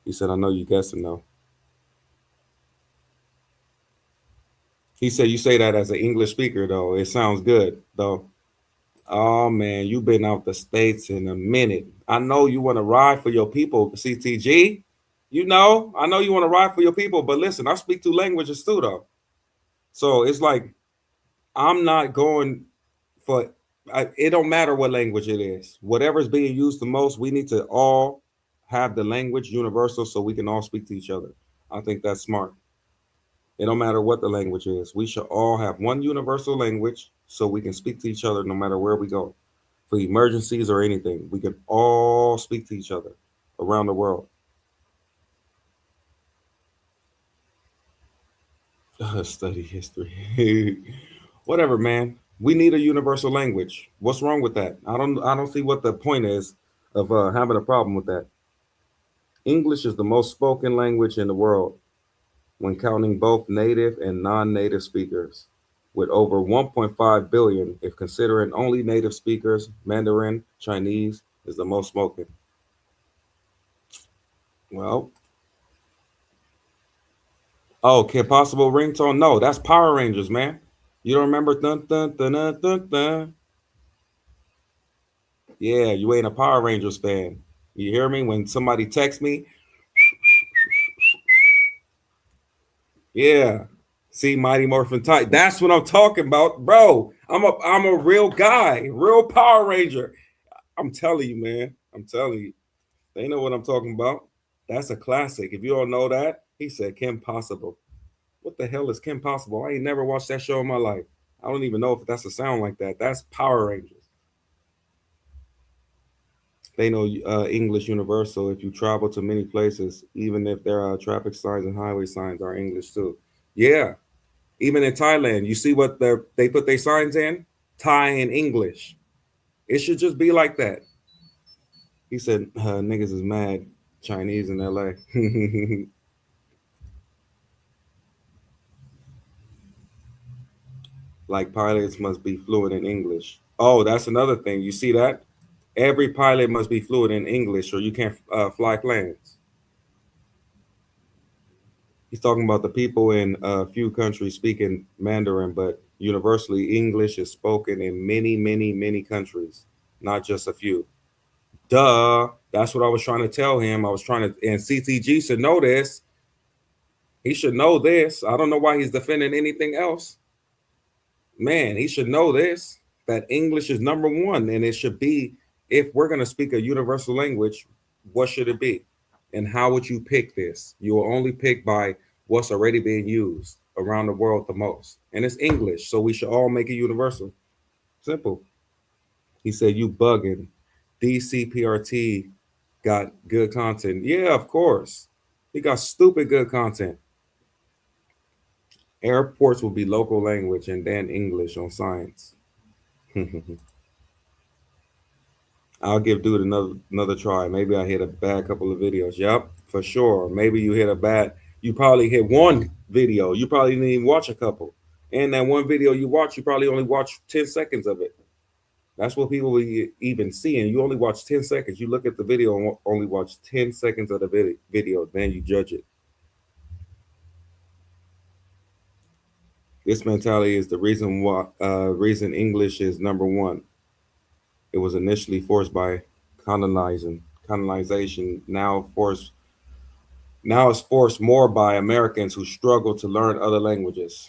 He said, I know you guessing though. He said, you say that as an English speaker though. It sounds good though. Oh man, you've been out the States in a minute. I know you want to ride for your people, CTG. You know, I know you want to ride for your people, but listen, I speak two languages too though. So it's like, I'm not going for it don't matter what language it is. Whatever's being used the most, we need to all have the language universal so we can all speak to each other. I think that's smart. It don't matter what the language is. We should all have one universal language so we can speak to each other no matter where we go. For emergencies or anything, we can all speak to each other around the world. Study history. Whatever, man. We need a universal language. What's wrong with that? I don't see what the point is of having a problem with that. English is the most spoken language in the world when counting both native and non-native speakers, with over 1.5 billion if considering only native speakers. Mandarin Chinese is the most spoken. Well, oh, Kim Possible ringtone? No, that's Power Rangers, man. You don't remember dun dun dun dun dun dun? Yeah, you ain't a Power Rangers fan. You hear me? When somebody texts me, yeah. See Mighty Morphin Titan. That's what I'm talking about, bro. I'm a real guy, real Power Ranger. I'm telling you, man. I'm telling you. They know what I'm talking about. That's a classic. If you don't know that, he said Kim Possible. What the hell is Kim Possible? I ain't never watched that show in my life. I don't even know if that's a sound like that. That's Power Rangers. They know English universal. If you travel to many places, even if there are traffic signs and highway signs are English too. Yeah. Even in Thailand, you see what they put their signs in? Thai and English. It should just be like that. He said, niggas is mad. Chinese in LA. Like pilots must be fluent in English. Oh, that's another thing. You see that? Every pilot must be fluent in English or you can't fly planes. He's talking about the people in a few countries speaking Mandarin, but universally English is spoken in many, many, many countries, not just a few. Duh. That's what I was trying to tell him. I was trying to, and CTG should know this. He should know this. I don't know why he's defending anything else. Man, he should know this, that English is number one. And it should be, if we're going to speak a universal language, what should it be? And how would you pick this? You will only pick by what's already being used around the world the most. And it's English. So we should all make it universal. Simple. He said, you bugging. DCPRT got good content. Yeah, of course. He got stupid good content. Airports will be local language and then English on science. I'll give dude another try. Maybe I hit a bad couple of videos. Yep, for sure. Maybe you hit a bad. You probably hit one video. You probably didn't even watch a couple. And that one video you watch, you probably only watch 10 seconds of it. That's what people will even see. And you only watch 10 seconds. You look at the video and only watch 10 seconds of the video. Then you judge it. This mentality is the reason why reason English is number one. It was initially forced by colonization. Now it's forced more by Americans who struggle to learn other languages.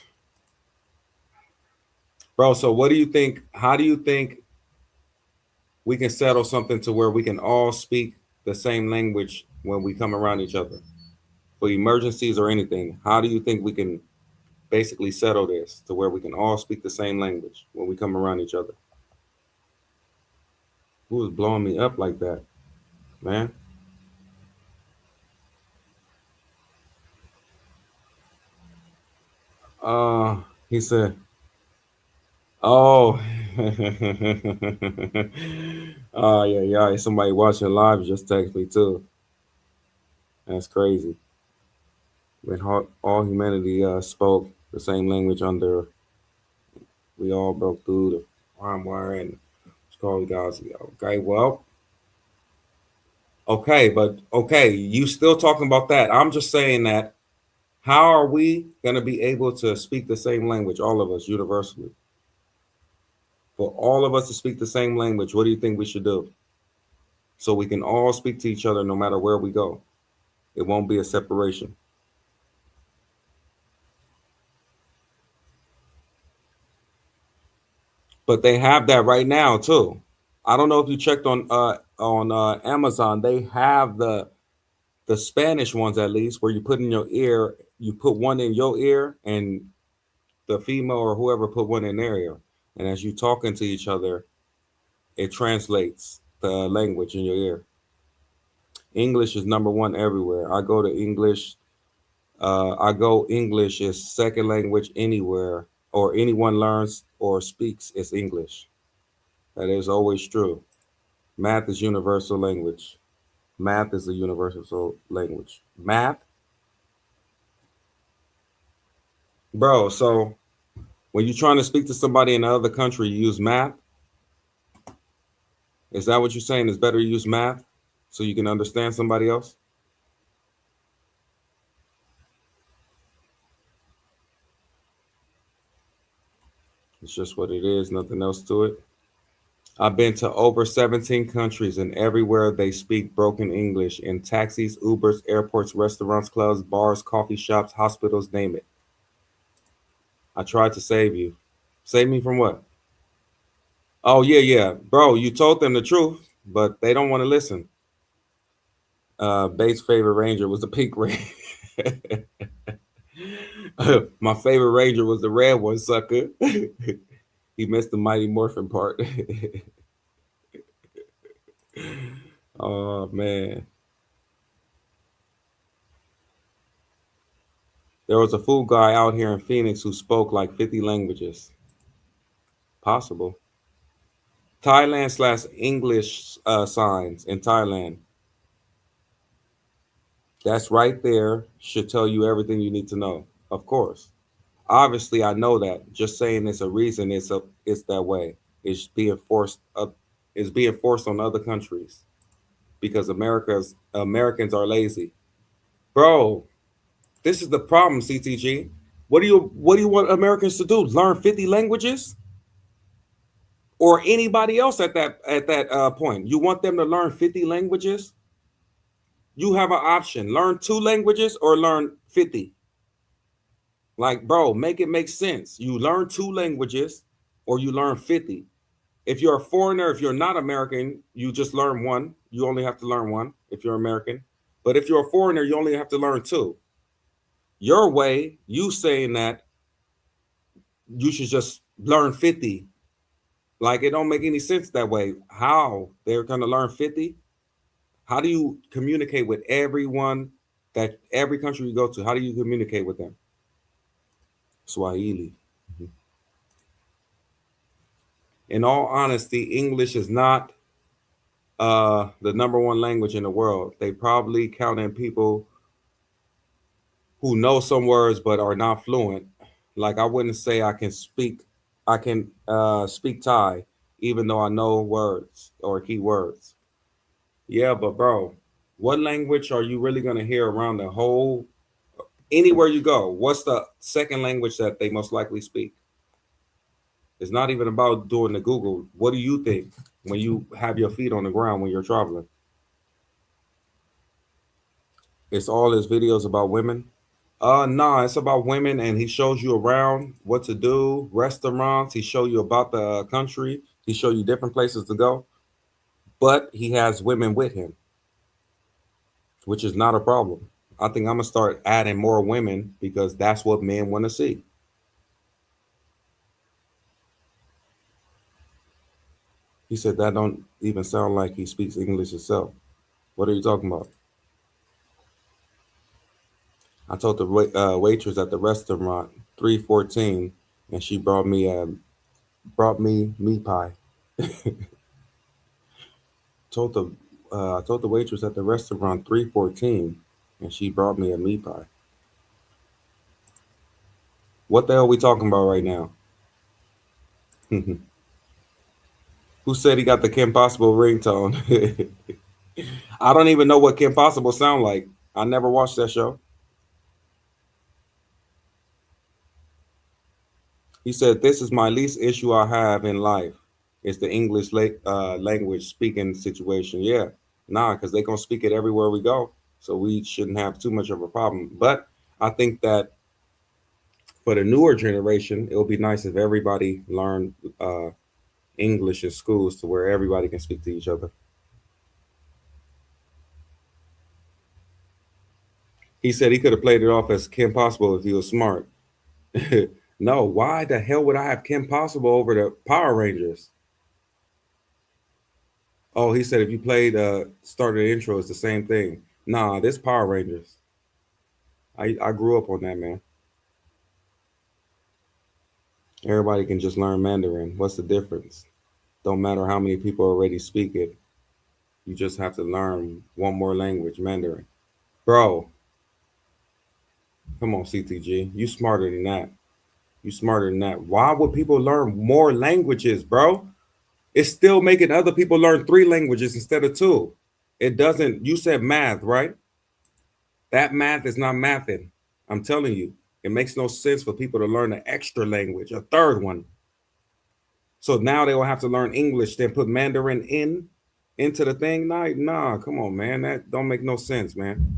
Bro, so what do you think? How do you think we can settle something to where we can all speak the same language when we come around each other? for emergencies or anything. How do you think we can basically settle this to where we can all speak the same language when we come around each other? Who is blowing me up like that, man? He said, "Oh, oh yeah. Somebody watching live just text me too. That's crazy. When all humanity spoke the same language under, we all broke through the farm wire and it's called God's. Okay, well, okay, but okay, you still talking about that? I'm just saying that. How are we going to be able to speak the same language, all of us, universally? For all of us to speak the same language, what do you think we should do? So we can all speak to each other no matter where we go. It won't be a separation. But they have that right now too. I don't know if you checked on Amazon. They have the Spanish ones at least, where you put in your ear, you put one in your ear, and the female or whoever put one in their ear, and as you talking to each other, it translates the language in your ear. English is number one everywhere. I go to English. I go English is second language anywhere, or anyone learns or speaks is English. That is always true. Math is universal language. Math is a universal language. Math, bro. So when you're trying to speak to somebody in another country, you use math. Is that what you're saying? It's better to use math so you can understand somebody else? It's just what it is, nothing else to it. I've been to over 17 countries, and everywhere they speak broken English in taxis, Ubers, airports, restaurants, clubs, bars, coffee shops, hospitals, name it. I tried to save you. Save me from what? Oh, yeah. Bro, you told them the truth, but they don't want to listen. Bate's favorite ranger was the pink ranger. My favorite ranger was the red one, sucker. He missed the Mighty Morphin part. Oh, man. There was a fool guy out here in Phoenix who spoke like 50 languages. Possible. Thailand / English signs in Thailand. That's right there. Should tell you everything you need to know. Of course. Obviously, I know that. Just saying it's a reason it's that way. It's being forced up. It's being forced on other countries because Americans are lazy. Bro, this is the problem, CTG. What do you want Americans to do? Learn 50 languages? Or anybody else at that point? You want them to learn 50 languages? You have an option. Learn 2 languages or learn 50. Like, bro, make it make sense. You learn 2 languages or you learn 50. If you're a foreigner, if you're not American, you just learn 1. You only have to learn 1 if you're American. But if you're a foreigner, you only have to learn 2. Your way, you saying that you should just learn 50. Like, it don't make any sense that way. How? They're going to learn 50? How do you communicate with everyone, that every country you go to? How do you communicate with them? Swahili. In all honesty, English is not the number one language in the world. They probably count in people who know some words but are not fluent. Like, I wouldn't say I can speak Thai, even though I know words or key words. Yeah, but bro, what language are you really gonna hear around the whole anywhere you go? What's the second language that they most likely speak? It's not even about doing the Google. What do you think when you have your feet on the ground when you're traveling? It's all his videos about women. Nah, it's about women, and he shows you around what to do, restaurants. He show you about the country. He show you different places to go. But he has women with him, which is not a problem. I think I'm gonna start adding more women because that's what men want to see. He said that don't even sound like he speaks English himself. What are you talking about? I told the waitress at the restaurant 314, and she brought me meat pie. told the I told the waitress at the restaurant 314, and she brought me a meat pie. What the hell are we talking about right now? Who said he got the Kim Possible ringtone? I don't even know what Kim Possible sound like. I never watched that show. He said, "This is my least issue I have in life. It's the English language speaking situation." Yeah, nah, because they're gonna speak it everywhere we go, so we shouldn't have too much of a problem. But I think that for the newer generation, it would be nice if everybody learned English in schools to where everybody can speak to each other. He said he could have played it off as Kim Possible if he was smart. No, why the hell would I have Kim Possible over the Power Rangers? Oh, he said if you played started the intro, it's the same thing. Nah, this Power Rangers. I grew up on that, man. Everybody can just learn Mandarin. What's the difference? Don't matter how many people already speak it. You just have to learn one more language, Mandarin. Bro, come on, CTG. You smarter than that. You smarter than that. Why would people learn more languages, bro? It's still making other people learn 3 languages instead of 2. It doesn't, you said math, right? That math is not mathing. I'm telling you, it makes no sense for people to learn an extra language, a third one. So now they will have to learn English, then put Mandarin into the thing. Nah, come on, man. That don't make no sense, man.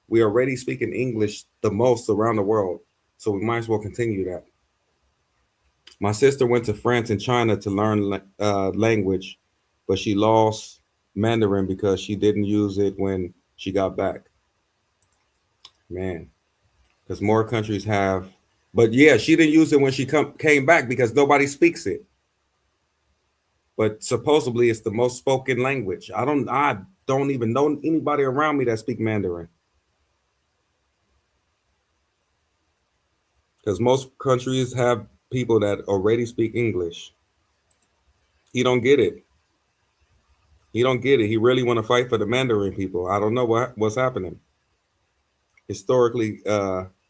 We already speaking English the most around the world, so we might as well continue that. My sister went to France and China to learn language, but she lost Mandarin because she didn't use it when she got back. Man, because more countries have, but yeah, she didn't use it when she came back because nobody speaks it. But supposedly it's the most spoken language. I don't even know anybody around me that speak Mandarin. Because most countries have people that already speak English. He don't get it. He don't get it. He really want to fight for the Mandarin people. I don't know what's happening. Historically,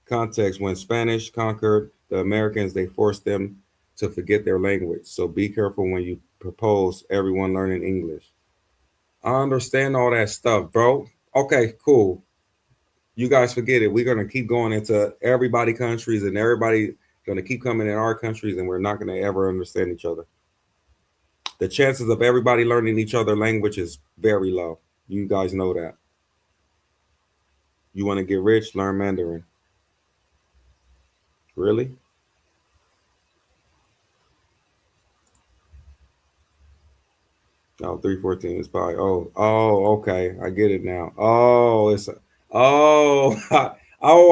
context, when Spanish conquered the Americans, they forced them to forget their language. So be careful when you propose everyone learning English. I understand all that stuff, bro. Okay, cool. You guys forget it. We're gonna keep going into everybody countries, and everybody gonna keep coming in our countries, and we're not gonna ever understand each other. The chances of everybody learning each other language is very low. You guys know that. You want to get rich, learn Mandarin. Really? Oh, 314 is pi. Okay. I get it now. Oh,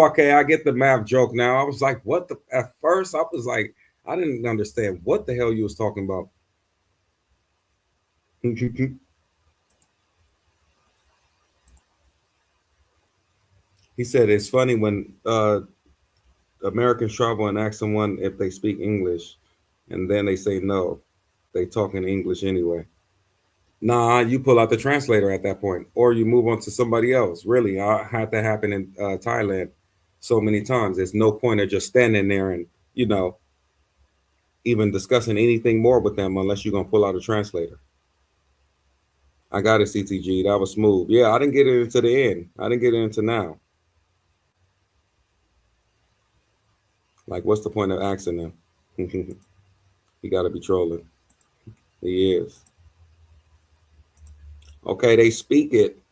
okay. I get the math joke now. I was like, what the, at first I was like, I didn't understand what the hell you was talking about. He said it's funny when Americans travel and ask someone if they speak English, and then they say no. They talk in English anyway. Nah, you pull out the translator at that point, or you move on to somebody else. Really, I had that happen in Thailand so many times. There's no point of just standing there and even discussing anything more with them unless you're gonna pull out a translator. I got it, CTG. That was smooth. Yeah, I didn't get it into the end. I didn't get it into now. Like, what's the point of asking them? He got to be trolling. He is. Okay, they speak it.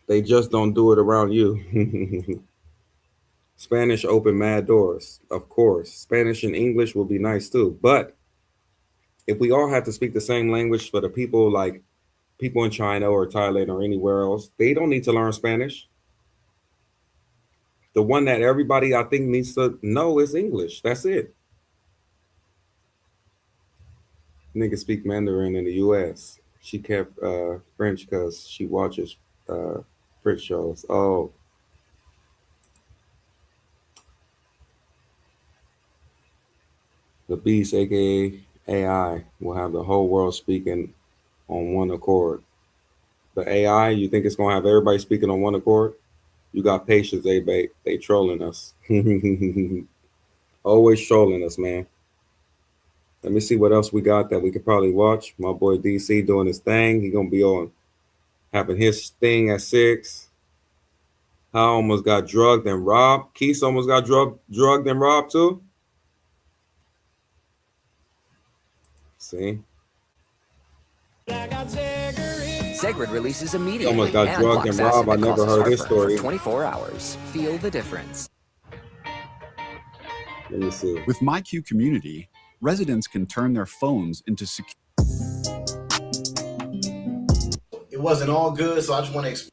They just don't do it around you. Spanish open mad doors, of course. Spanish and English will be nice too. But if we all have to speak the same language for the people, like people in China or Thailand or anywhere else, they don't need to learn Spanish. The one that everybody I think needs to know is English. That's it. Nigga speak Mandarin in the U.S. She kept French because she watches French shows. Oh, the beast, aka AI, will have the whole world speaking on one accord. The AI, you think it's gonna have everybody speaking on one accord? You got patience, they trolling us. Always trolling us, man. Let me see what else we got that we could probably watch. My boy DC doing his thing. He gonna be on having his thing at 6. I almost got drugged and robbed. Keith almost got drugged and robbed too. See? Segrid releases immediately Almost got and drugged blocks and acid robbed. I that never causes heard his heartburn story. for 24 hours. Feel the difference. Let me see. With MyQ Community, residents can turn their phones into secure. It wasn't all good, so I just want to explain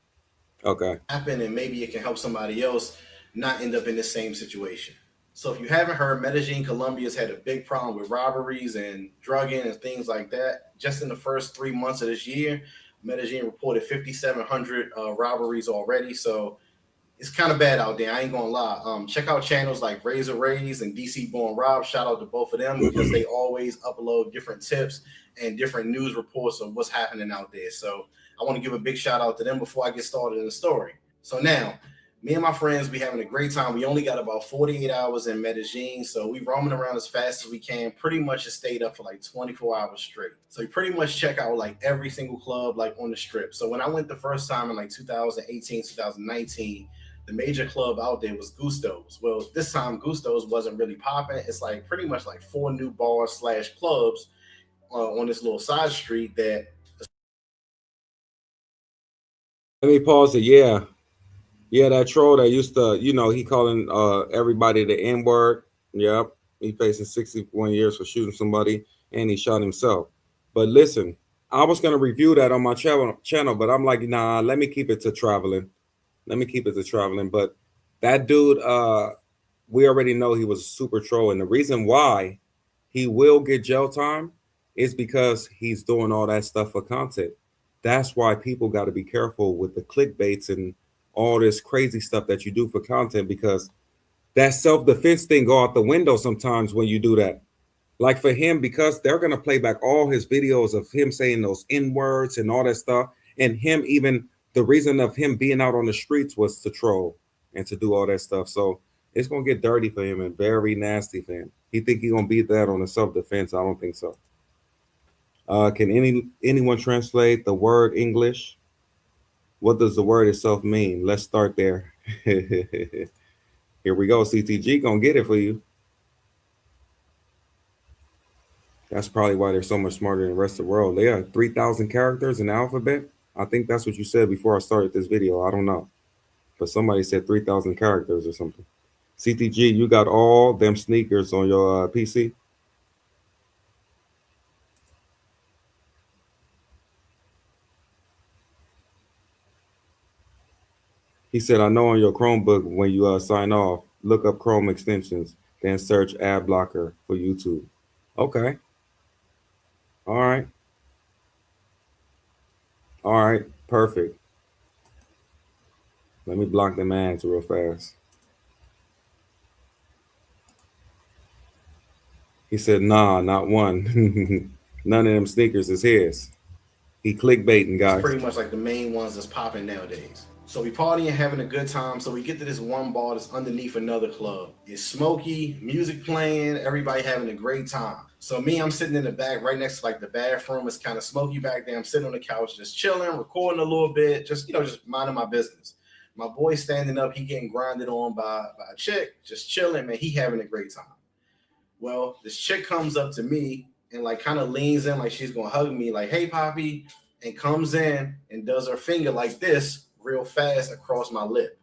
Okay. what happened, and maybe it can help somebody else not end up in the same situation. So if you haven't heard, Medellin, Colombia's had a big problem with robberies and drugging and things like that. Just in the first 3 months of this year, Medellin reported 5,700 robberies already. So it's kind of bad out there. I ain't gonna lie. Check out channels like Razor Rays and DC Born Rob. Shout out to both of them because they always upload different tips and different news reports of what's happening out there. So I want to give a big shout out to them before I get started in the story. So now, me and my friends, we having a great time. We only got about 48 hours in Medellin, so we roaming around as fast as we can. Pretty much it stayed up for like 24 hours straight. So you pretty much check out like every single club like on the strip. So when I went the first time in like 2018, 2019, the major club out there was Gusto's. Well, this time Gusto's wasn't really popping. It's like pretty much like 4 new bars / clubs on this little side street that. Let me pause it. Yeah. Yeah, that troll that used to, he calling everybody the N-word. Yep. He facing 61 years for shooting somebody and he shot himself. But listen, I was gonna review that on my channel, but I'm like, nah, let me keep it to traveling. But that dude, we already know he was a super troll. And the reason why he will get jail time is because he's doing all that stuff for content. That's why people got to be careful with the clickbaits and all this crazy stuff that you do for content, because that self-defense thing go out the window sometimes when you do that. Like for him, because they're going to play back all his videos of him saying those N-words and all that stuff. And him, even the reason of him being out on the streets was to troll and to do all that stuff. So it's going to get dirty for him and very nasty for him. He think he going to beat that on the self-defense? I don't think so. Can anyone translate the word English? What does the word itself mean? Let's start there. Here we go. CTG gonna get it for you. That's probably why they're so much smarter than the rest of the world. They have 3,000 characters in the alphabet. I think that's what you said before I started this video. I don't know. But somebody said 3,000 characters or something. CTG, you got all them sneakers on your PC? He said, I know on your Chromebook, when you sign off, look up Chrome extensions, then search ad blocker for YouTube. Okay. All right. All right. Perfect. Let me block them ads real fast. He said, nah, not one. None of them sneakers is his. He clickbaiting, guys. It's pretty much like the main ones that's popping nowadays. So we partying, having a good time. So we get to this one bar that's underneath another club. It's smoky, music playing, everybody having a great time. So me, I'm sitting in the back right next to like the bathroom. It's kind of smoky back there. I'm sitting on the couch, just chilling, recording a little bit, just minding my business. My boy standing up, he getting grinded on by a chick, just chilling, man. He having a great time. Well, this chick comes up to me and like kind of leans in like she's gonna hug me, like, hey, Poppy, and comes in and does her finger like this real fast across my lip.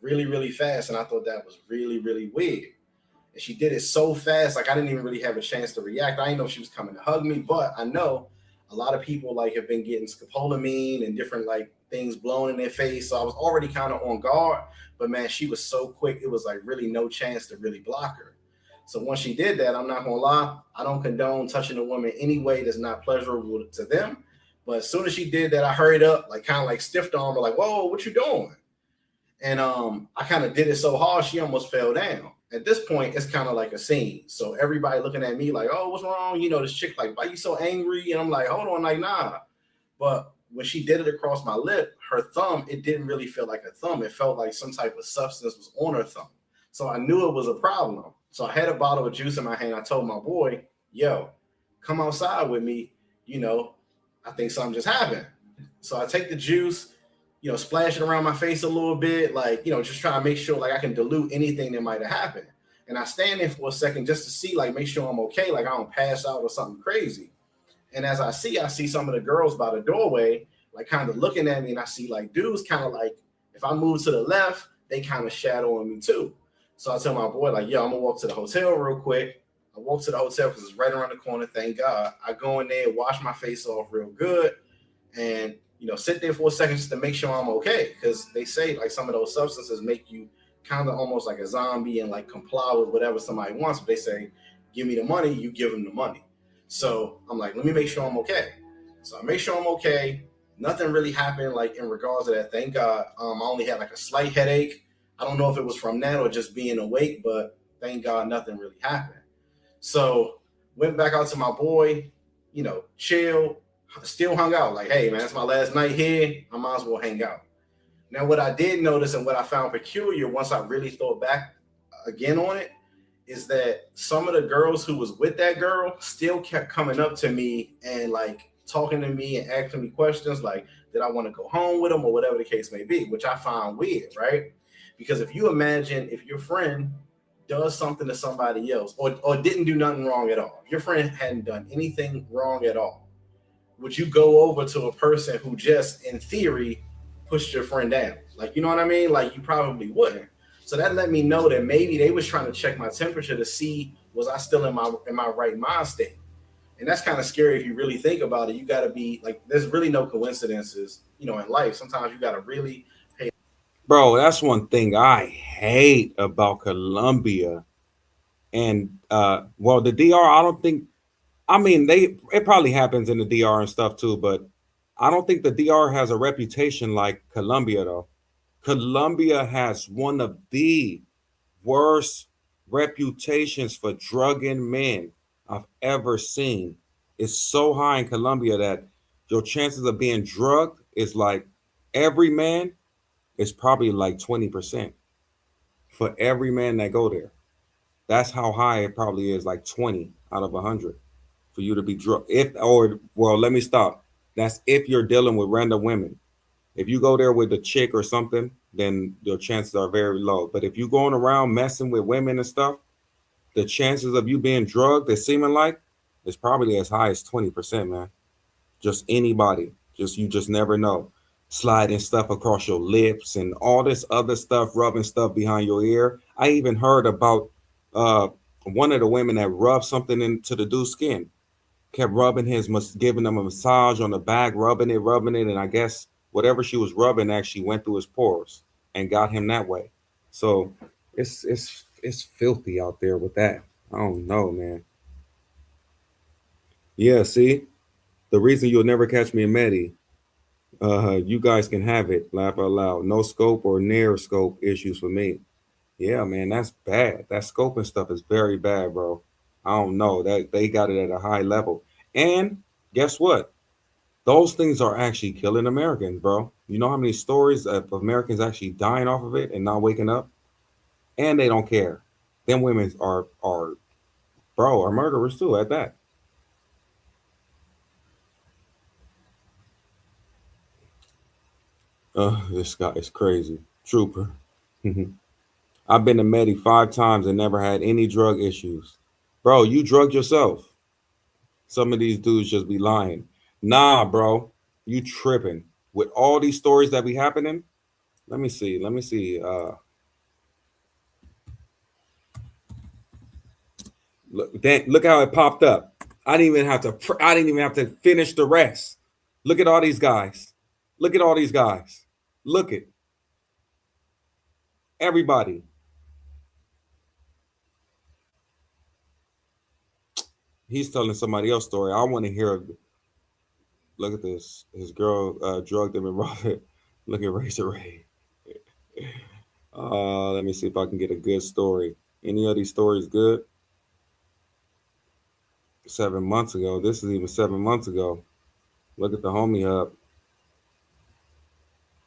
Really, really fast. And I thought that was really, really weird. And she did it so fast, like I didn't even really have a chance to react. I didn't know she was coming to hug me, but I know a lot of people like have been getting scopolamine and different like things blown in their face. So I was already kind of on guard. But man, she was so quick. It was like really no chance to really block her. So once she did that, I'm not gonna lie, I don't condone touching a woman any way that's not pleasurable to them. But as soon as she did that, I hurried up, like kind of like stiffed arm her, like, whoa, what you doing? And I kind of did it so hard, she almost fell down. At this point, it's kind of like a scene. So everybody looking at me like, oh, what's wrong? You know, this chick like, why you so angry? And I'm like, hold on, like, nah. But when she did it across my lip, her thumb, it didn't really feel like a thumb. It felt like some type of substance was on her thumb. So I knew it was a problem. So I had a bottle of juice in my hand. I told my boy, yo, come outside with me. You know, I think something just happened. So I take the juice, you know, splash it around my face a little bit, like, you know, just trying to make sure like I can dilute anything that might have happened. And I stand there for a second just to see, like, make sure I'm okay, like I don't pass out or something crazy. And as I see some of the girls by the doorway, like kind of looking at me, and I see like dudes kind of like, if I move to the left, they kind of shadowing me too. So I tell my boy, like, yo, I'm gonna walk to the hotel real quick. I walk to the hotel because it's right around the corner, thank God. I go in there, wash my face off real good, and, you know, sit there for a second just to make sure I'm okay. Because they say like some of those substances make you kind of almost like a zombie and like comply with whatever somebody wants. But they say, give me the money, you give them the money. So I'm like, let me make sure I'm okay. So I make sure I'm okay. Nothing really happened like in regards to that, thank God. I only had like a slight headache. I don't know if it was from that or just being awake, but thank God nothing really happened. So went back out to my boy, you know, chill, still hung out. Like, hey, man, it's my last night here. I might as well hang out. Now, what I did notice and what I found peculiar once I really thought back again on it is that some of the girls who was with that girl still kept coming up to me and like talking to me and asking me questions like, did I want to go home with them or whatever the case may be, which I found weird, right? Because if you imagine if your friend does something to somebody else or didn't do nothing wrong at all, if your friend hadn't done anything wrong at all, would you go over to a person who just in theory pushed your friend down? Like, you know what I mean? Like, you probably wouldn't. So that let me know that maybe they was trying to check my temperature to see was I still in my right mind state. And that's kind of scary if you really think about it. You got to be like, there's really no coincidences, you know, in life. Sometimes you got to really pay. Bro, that's one thing I hate about Colombia. And well, the DR, I don't think, I mean, it probably happens in the DR and stuff too, but I don't think the DR has a reputation like Colombia though. Colombia has one of the worst reputations for drugging men I've ever seen. It's so high in Colombia that your chances of being drugged is like every man is probably like 20% for every man that go there. That's how high it probably is, like 20 out of 100 for you to be drugged. Well, let me stop. That's if you're dealing with random women. If you go there with a chick or something, then your chances are very low. But if you're going around messing with women and stuff, the chances of you being drugged, it seeming like, is probably as high as 20%, man. Just anybody. You just never know. Sliding stuff across your lips and all this other stuff, rubbing stuff behind your ear. I even heard about one of the women that rubbed something into the dude's skin. Kept rubbing giving him a massage on the back, rubbing it, and I guess whatever she was rubbing actually went through his pores and got him that way. So it's filthy out there with that. I don't know, man. Yeah, see, the reason you'll never catch me in Medi, you guys can have it. Laugh out loud. No scope or near scope issues for me. Yeah, man, that's bad. That scoping stuff is very bad, bro. I don't know that they got it at a high level. And guess what? Those things are actually killing Americans, bro. You know how many stories of Americans actually dying off of it and not waking up? And they don't care. Them women are murderers too at that. This guy is crazy. Trooper. I've been to Medi 5 times and never had any drug issues. Bro, you drugged yourself. Some of these dudes just be lying. Nah, bro, you tripping. With all these stories that be happening, let me see. Look how it popped up. I didn't even have to finish the rest. Look at all these guys. Look at all these guys. Look at everybody. He's telling somebody else's story. I want to hear. Look at this. His girl drugged him and robbed it. Look at Razor Ray. Let me see if I can get a good story. Any of these stories good? 7 months ago. This is even 7 months ago. Look at the homie hub.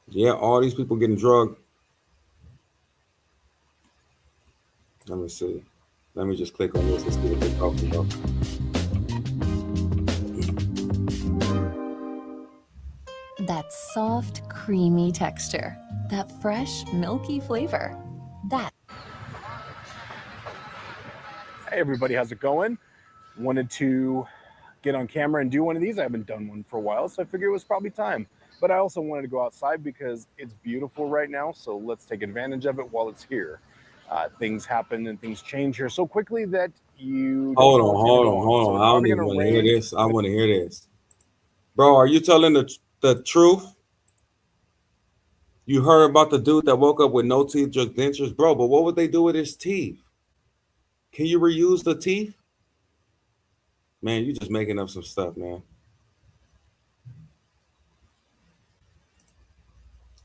Yeah, all these people getting drugged. Let me see. Let me just click on this and see what they're talking about. That soft, creamy texture. That fresh, milky flavor. That. Hey everybody, how's it going? Wanted to get on camera and do one of these. I haven't done one for a while, so I figured it was probably time. But I also wanted to go outside because it's beautiful right now, so let's take advantage of it while it's here. Things happen and things change here so quickly that you don't know what's gonna go on. So I don't even want to hear this. I want to hear this. Bro, are you telling the truth? You heard about the dude that woke up with no teeth, just dentures? Bro, but what would they do with his teeth? Can you reuse the teeth? Man, you just making up some stuff, man.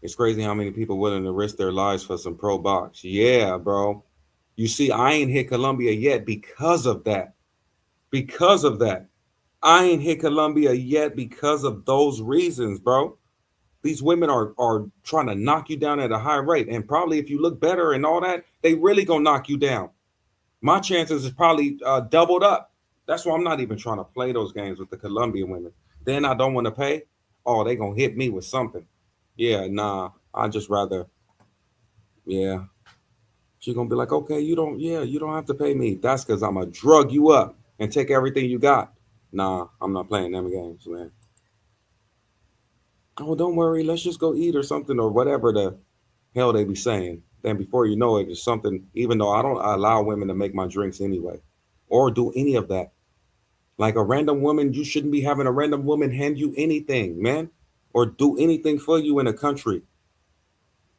It's crazy how many people willing to risk their lives for some pro box. Yeah, bro. You see, I ain't hit Colombia yet because of that. Because of that. I ain't hit Colombia yet because of those reasons, bro. These women are trying to knock you down at a high rate. And probably if you look better and all that, they really gonna knock you down. My chances is probably doubled up. That's why I'm not even trying to play those games with the Colombian women. Then I don't want to pay. Oh, they gonna hit me with something. Yeah, nah. I just rather. Yeah. She's gonna be like, okay, you don't have to pay me. That's because I'm gonna drug you up and take everything you got. Nah, I'm not playing them games, man. Oh, don't worry, let's just go eat or something or whatever the hell they be saying. Then before you know it, it's something, even though I don't allow women to make my drinks anyway or do any of that. Like a random woman, you shouldn't be having a random woman hand you anything, man, or do anything for you in a country.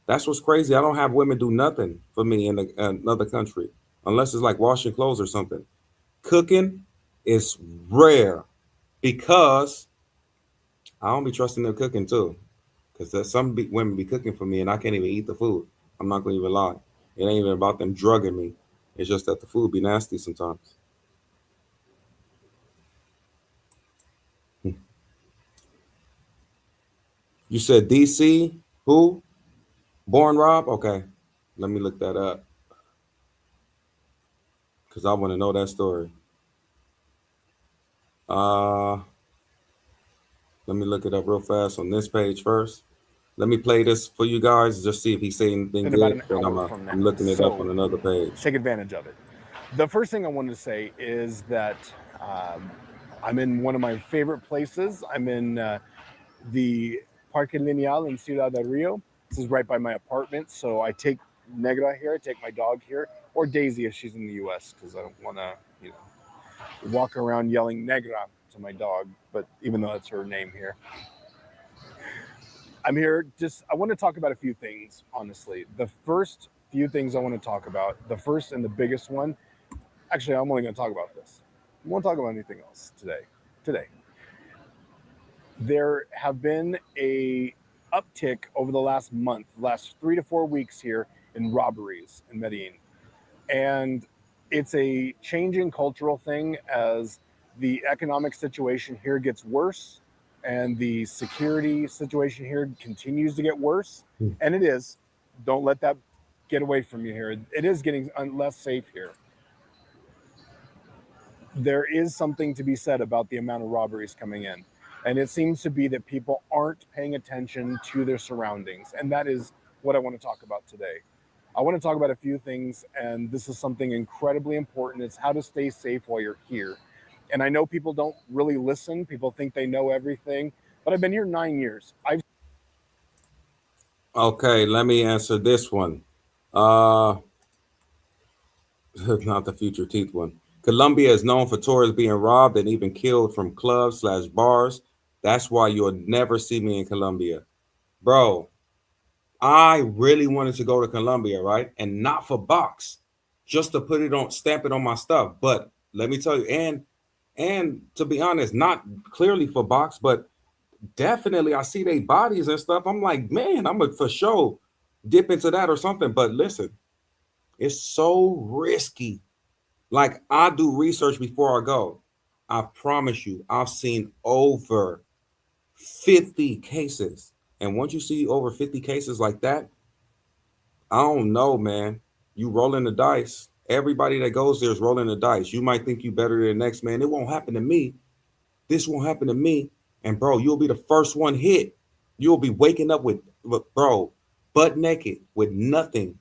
That's what's crazy. I don't have women do nothing for me in another country unless it's like washing clothes or something. Cooking is rare because I don't be trusting them cooking too. Because women be cooking for me and I can't even eat the food. I'm not going to even lie. It ain't even about them drugging me. It's just that the food be nasty sometimes. You said DC? Who? Born Rob? Okay. Let me look that up. Because I want to know that story. Let me look it up real fast on this page first. Let me play this for you guys, just see if he's saying anything good. And I'm looking it up on another page. Take advantage of it. The first thing I wanted to say is that I'm in one of my favorite places. I'm in the Parque Lineal in Ciudad del Rio. This is right by my apartment. So I take Negra here, I take my dog here, or Daisy if she's in the US, because I don't want to, walk around yelling Negra to my dog, but even though that's her name here. I'm here I want to talk about a few things, honestly. The first few things I want to talk about, the first and the biggest one, actually, I'm only going to talk about this. I won't talk about anything else today. There have been a uptick over the last 3 to 4 weeks here in robberies in Medellin. And it's a changing cultural thing as the economic situation here gets worse and the security situation here continues to get worse. And it is. Don't let that get away from you here. It is getting less safe here. There is something to be said about the amount of robberies coming in. And it seems to be that people aren't paying attention to their surroundings. And that is what I want to talk about today. I want to talk about a few things, and this is something incredibly important. It's how to stay safe while you're here. And I know people don't really listen. People think they know everything, but I've been here 9 years. Okay, let me answer this one. Not the future teeth one. Colombia is known for tourists being robbed and even killed from clubs/bars. That's why you'll never see me in Colombia. Bro, I really wanted to go to Colombia, right? And not for box, just to put it on, stamp it on my stuff. But let me tell you, and to be honest, not clearly for box, but definitely I see their bodies and stuff. I'm like, man, I'm gonna for sure dip into that or something. But listen, it's so risky. Like, I do research before I go. I promise you, I've seen over 50 cases. And once you see over 50 cases like that, I don't know, man. You rolling the dice. Everybody that goes there is rolling the dice. You might think you better than the next man. It won't happen to me. This won't happen to me. And bro, you'll be the first one hit. You'll be waking up with bro, butt naked with nothing.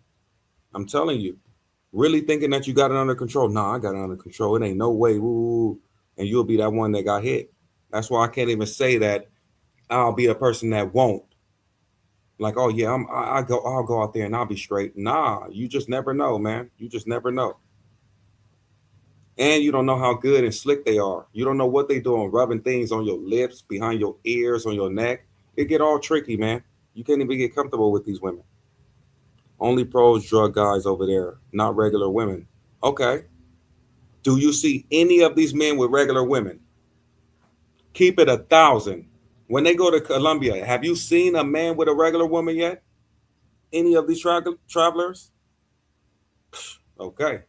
I'm telling you, really thinking that you got it under control. Nah, I got it under control. It ain't no way. Woo. And you'll be that one that got hit. That's why I can't even say that I'll be a person that won't. Like, oh yeah, I'll go out there and I'll be straight. Nah, you just never know, man. You just never know. And you don't know how good and slick they are. You don't know what they doing, rubbing things on your lips, behind your ears, on your neck. It get all tricky, man. You can't even get comfortable with these women. Only pros drug guys over there, not regular women. Okay. Do you see any of these men with regular women? Keep it 1,000. When they go to Colombia, have you seen a man with a regular woman yet? Any of these travelers? Okay.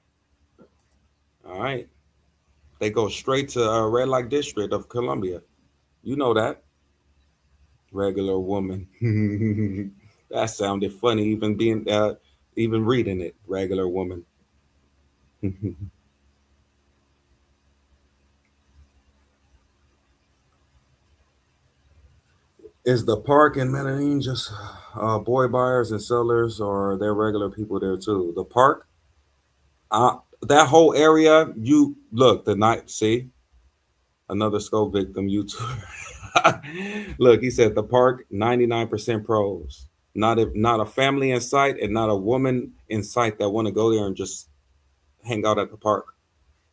All right. They go straight to red light district of Colombia. You know that. Regular woman. That sounded funny, even reading it. Regular woman. Is the park in Medellin just boy buyers and sellers, or are there regular people there too? The park, that whole area. You look the night. See, another scope victim. YouTuber. Look, he said the park 99% pros. Not a family in sight, and not a woman in sight that want to go there and just hang out at the park.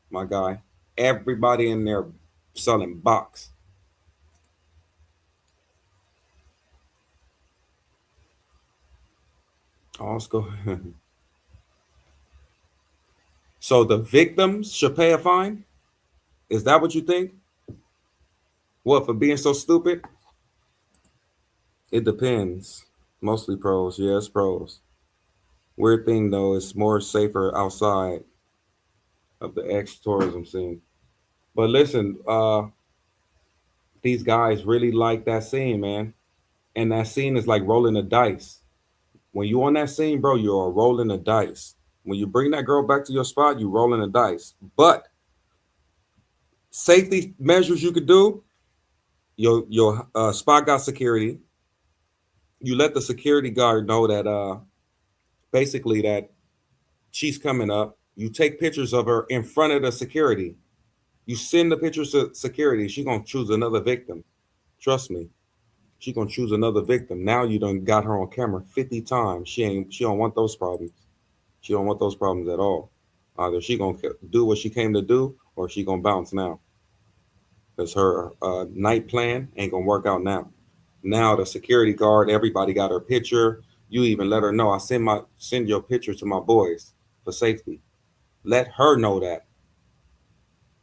My guy, everybody in there selling box. Oh, let's go. So the victims should pay a fine? Is that what you think? What, for being so stupid? It depends. Mostly pros. Yes, pros. Weird thing though, it's more safer outside of the tourism scene. But listen, these guys really like that scene, man. And that scene is like rolling the dice. When you on that scene, bro, you are rolling the dice. When you bring that girl back to your spot, you rolling the dice. But safety measures you could do, your spot got security. You let the security guard know that basically that she's coming up. You take pictures of her in front of the security. You send the pictures to security. She gonna choose another victim. Trust me. She gonna choose another victim. Now you done got her on camera 50 times. She don't want those problems. She don't want those problems at all. Either she gonna do what she came to do, or she gonna bounce now. Because her night plan ain't gonna work out now. Now the security guard, everybody got her picture. You even let her know I send your picture to my boys for safety. Let her know that,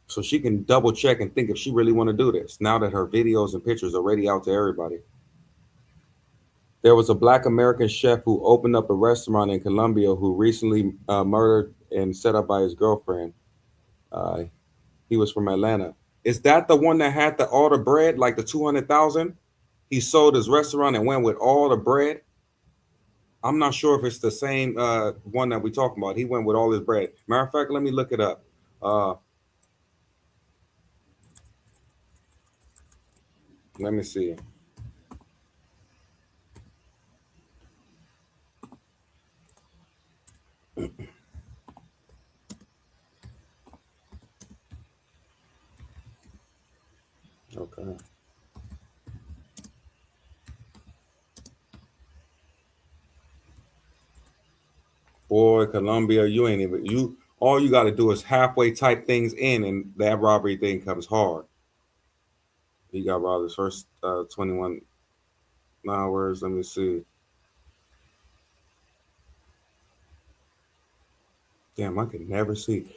so she can double check and think if she really want to do this. Now that her videos and pictures are already out to everybody. There was a Black American chef who opened up a restaurant in Colombia who recently murdered and set up by his girlfriend. He was from Atlanta. Is that the one that had all the bread, like the 200,000? He sold his restaurant and went with all the bread. I'm not sure if it's the same one that we talking about. He went with all his bread. Matter of fact, let me look it up. Let me see. Okay. Boy, Colombia, you ain't even all you got to do is halfway type things in, and that robbery thing comes hard. He got robbed his first 21 hours. Let me see. Damn, I can never see.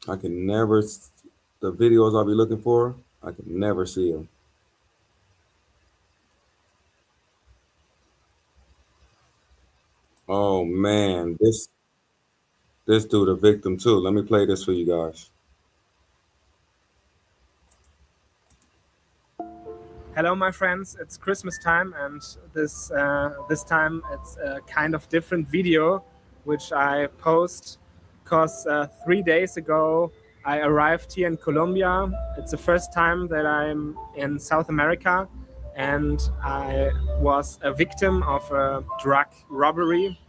I can never the videos I'll be looking for. I can never see them. Oh man, this dude a victim too. Let me play this for you guys. Hello, my friends. It's Christmas time, and this time it's a kind of different video, which I post because 3 days ago I arrived here in Colombia. It's the first time that I'm in South America, and I was a victim of a drug robbery.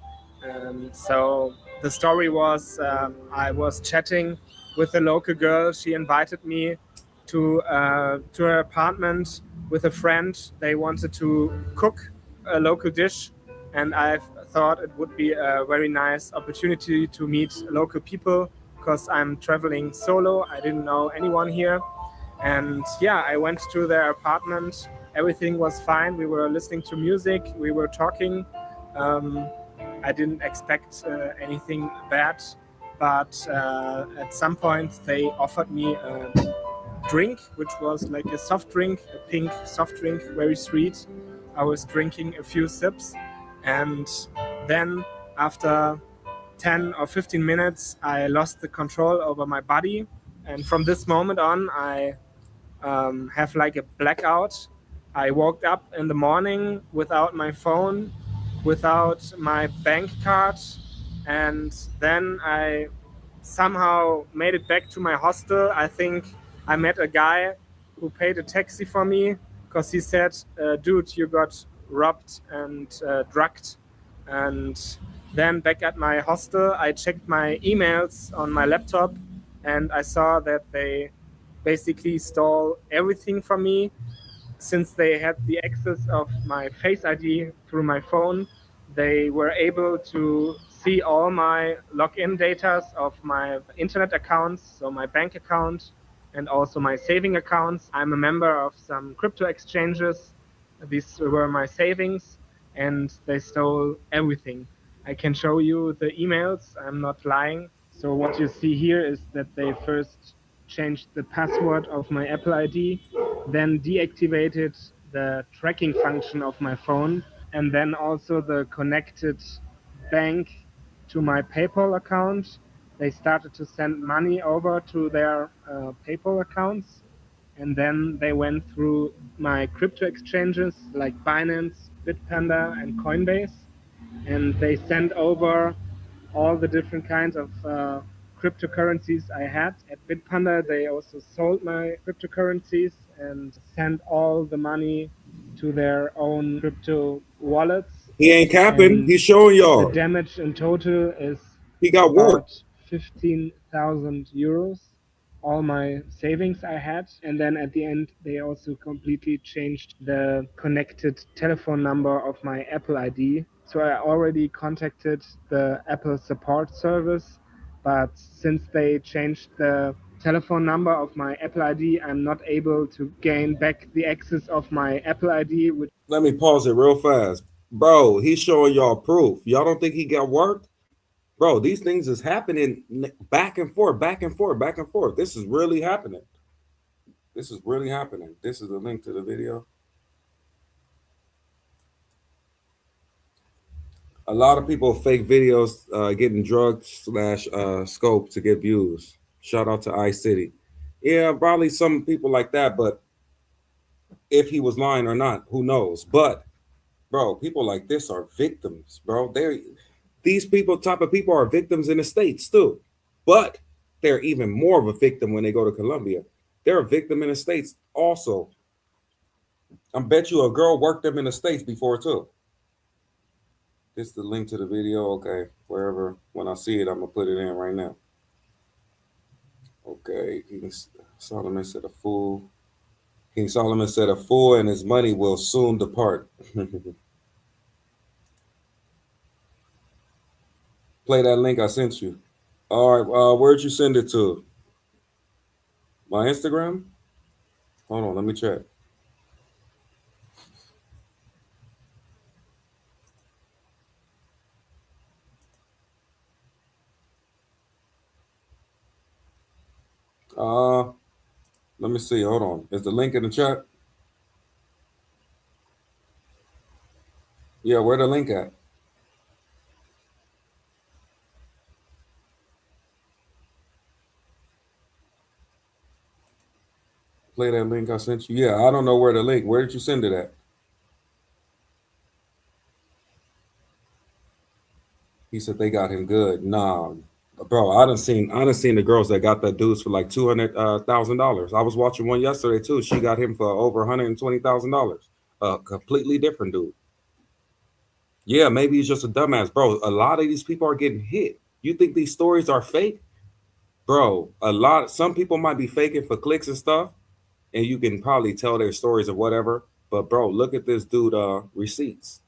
So the story was I was chatting with a local girl. She invited me to her apartment with a friend. They wanted to cook a local dish, and I thought it would be a very nice opportunity to meet local people because I'm traveling solo. I didn't know anyone here. And yeah, I went to their apartment. Everything was fine. We were listening to music. We were talking. I didn't expect anything bad, but at some point they offered me a drink, which was like a soft drink, a pink soft drink, very sweet. I was drinking a few sips, and then after 10 or 15 minutes, I lost the control over my body. And from this moment on, I have like a blackout. I woke up in the morning without my phone, without my bank card, and then I somehow made it back to my hostel. I think I met a guy who paid a taxi for me because he said, dude, you got robbed and drugged. And then back at my hostel, I checked my emails on my laptop, and I saw that they basically stole everything from me. Since they had the access of my Face ID through my phone, they were able to see all my login data of my internet accounts, so my bank account and also my saving accounts. I'm a member of some crypto exchanges. These were my savings, and they stole everything. I can show you the emails. I'm not lying. So what you see here is that they first changed the password of my Apple ID, then deactivated the tracking function of my phone, and then also the connected bank to my PayPal account. They started to send money over to their PayPal accounts, and then they went through my crypto exchanges like Binance, Bitpanda, and Coinbase, and they sent over all the different kinds of cryptocurrencies I had. At Bitpanda, they also sold my cryptocurrencies and sent all the money to their own crypto wallets. He ain't capping. And He's showing the y'all. damage in total is He got about work. 15,000 euros. All my savings I had, and then at the end they also completely changed the connected telephone number of my Apple ID. So I already contacted the Apple support service, but since they changed the telephone number of my Apple ID, I'm not able to gain back the access of my Apple ID. Let me pause it real fast. Bro, he's showing y'all proof. Y'all don't think he got worked? Bro, these things is happening back and forth, back and forth, back and forth. This is really happening. This is really happening. This is the link to the video. A lot of people fake videos getting drugs slash scope to get views. Shout out to iCity. Yeah, probably some people like that, but if he was lying or not, who knows? But bro, people like this are victims, bro. These people, type of people, are victims in the States too. But they're even more of a victim when they go to Colombia. They're a victim in the States also. I bet you a girl worked them in the States before too. This is the link to the video. Okay, wherever. When I see it, I'm gonna put it in right now. Okay, Solomon said a fool. King Solomon said a fool and his money will soon depart. Play that link I sent you. All right, where'd you send it to? My Instagram? Hold on, let me check. Let me see. Hold on. Is the link in the chat? Yeah, where the link at? Play that link I sent you. Yeah, I don't know where the link. Where did you send it at? He said they got him good. Nah, bro, I done seen the girls that got that dudes for like $200,000. I was watching one yesterday too. She got him for over $120,000. A completely different dude. Yeah, maybe he's just a dumbass, bro. A lot of these people are getting hit. You think these stories are fake, bro? Some people might be faking for clicks and stuff, and you can probably tell their stories or whatever. But bro, look at this dude receipts.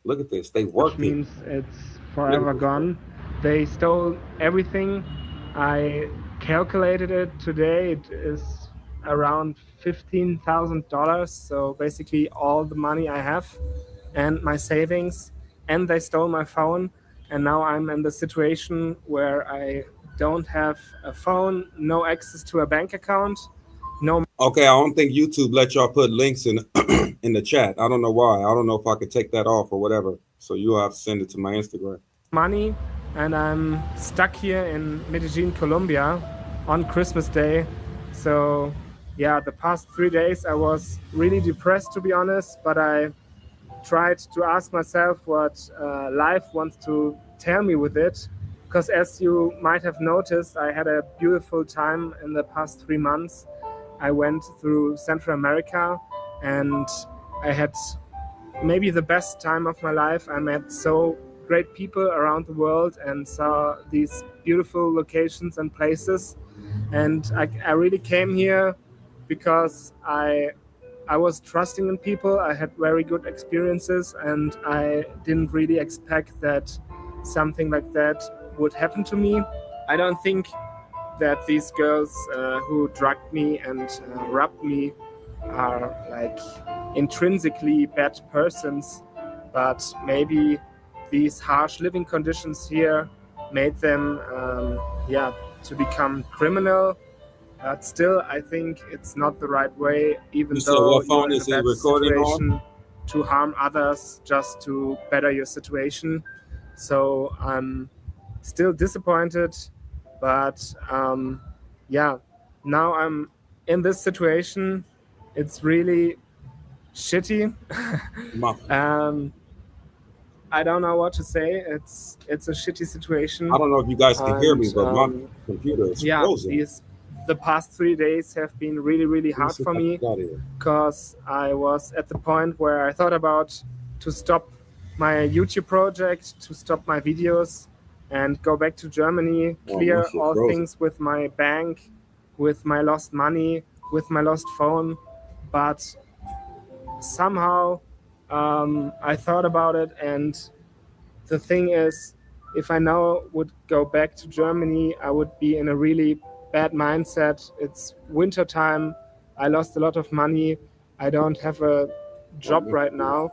Look at this. They work. Which means it's forever gone. They stole everything. I calculated it today. It is around $15,000. So basically all the money I have and my savings. And they stole my phone. And now I'm in the situation where I don't have a phone, no access to a bank account, no. Okay, I don't think YouTube let y'all put links in in the chat. I don't know why. I don't know if I could take that off or whatever. So you'll have to send it to my Instagram. Money, and I'm stuck here in Medellin, Colombia on Christmas Day. So yeah, the past 3 days I was really depressed, to be honest, but I tried to ask myself what life wants to tell me with it. Because as you might have noticed, I had a beautiful time in the past 3 months. I went through Central America and I had maybe the best time of my life. I met so great people around the world and saw these beautiful locations and places. And I really came here because I was trusting in people. I had very good experiences and I didn't really expect that something like that would happen to me. I don't think that these girls who drugged me and robbed me are like intrinsically bad persons, but maybe these harsh living conditions here made them to become criminal. But still, I think it's not the right way, even though you're in a bad situation, to harm others just to better your situation. So I'm still disappointed, but now I'm in this situation. It's really shitty. I don't know what to say. It's a shitty situation. I don't know if you guys can hear me, but my computer is frozen. The past 3 days have been really, really hard for me because I was at the point where I thought about to stop my YouTube project, to stop my videos and go back to Germany, clear all things with my bank, with my lost money, with my lost phone. But somehow I thought about it, and the thing is, if I now would go back to Germany, I would be in a really bad mindset. It's winter time. I lost a lot of money. I don't have a job right now.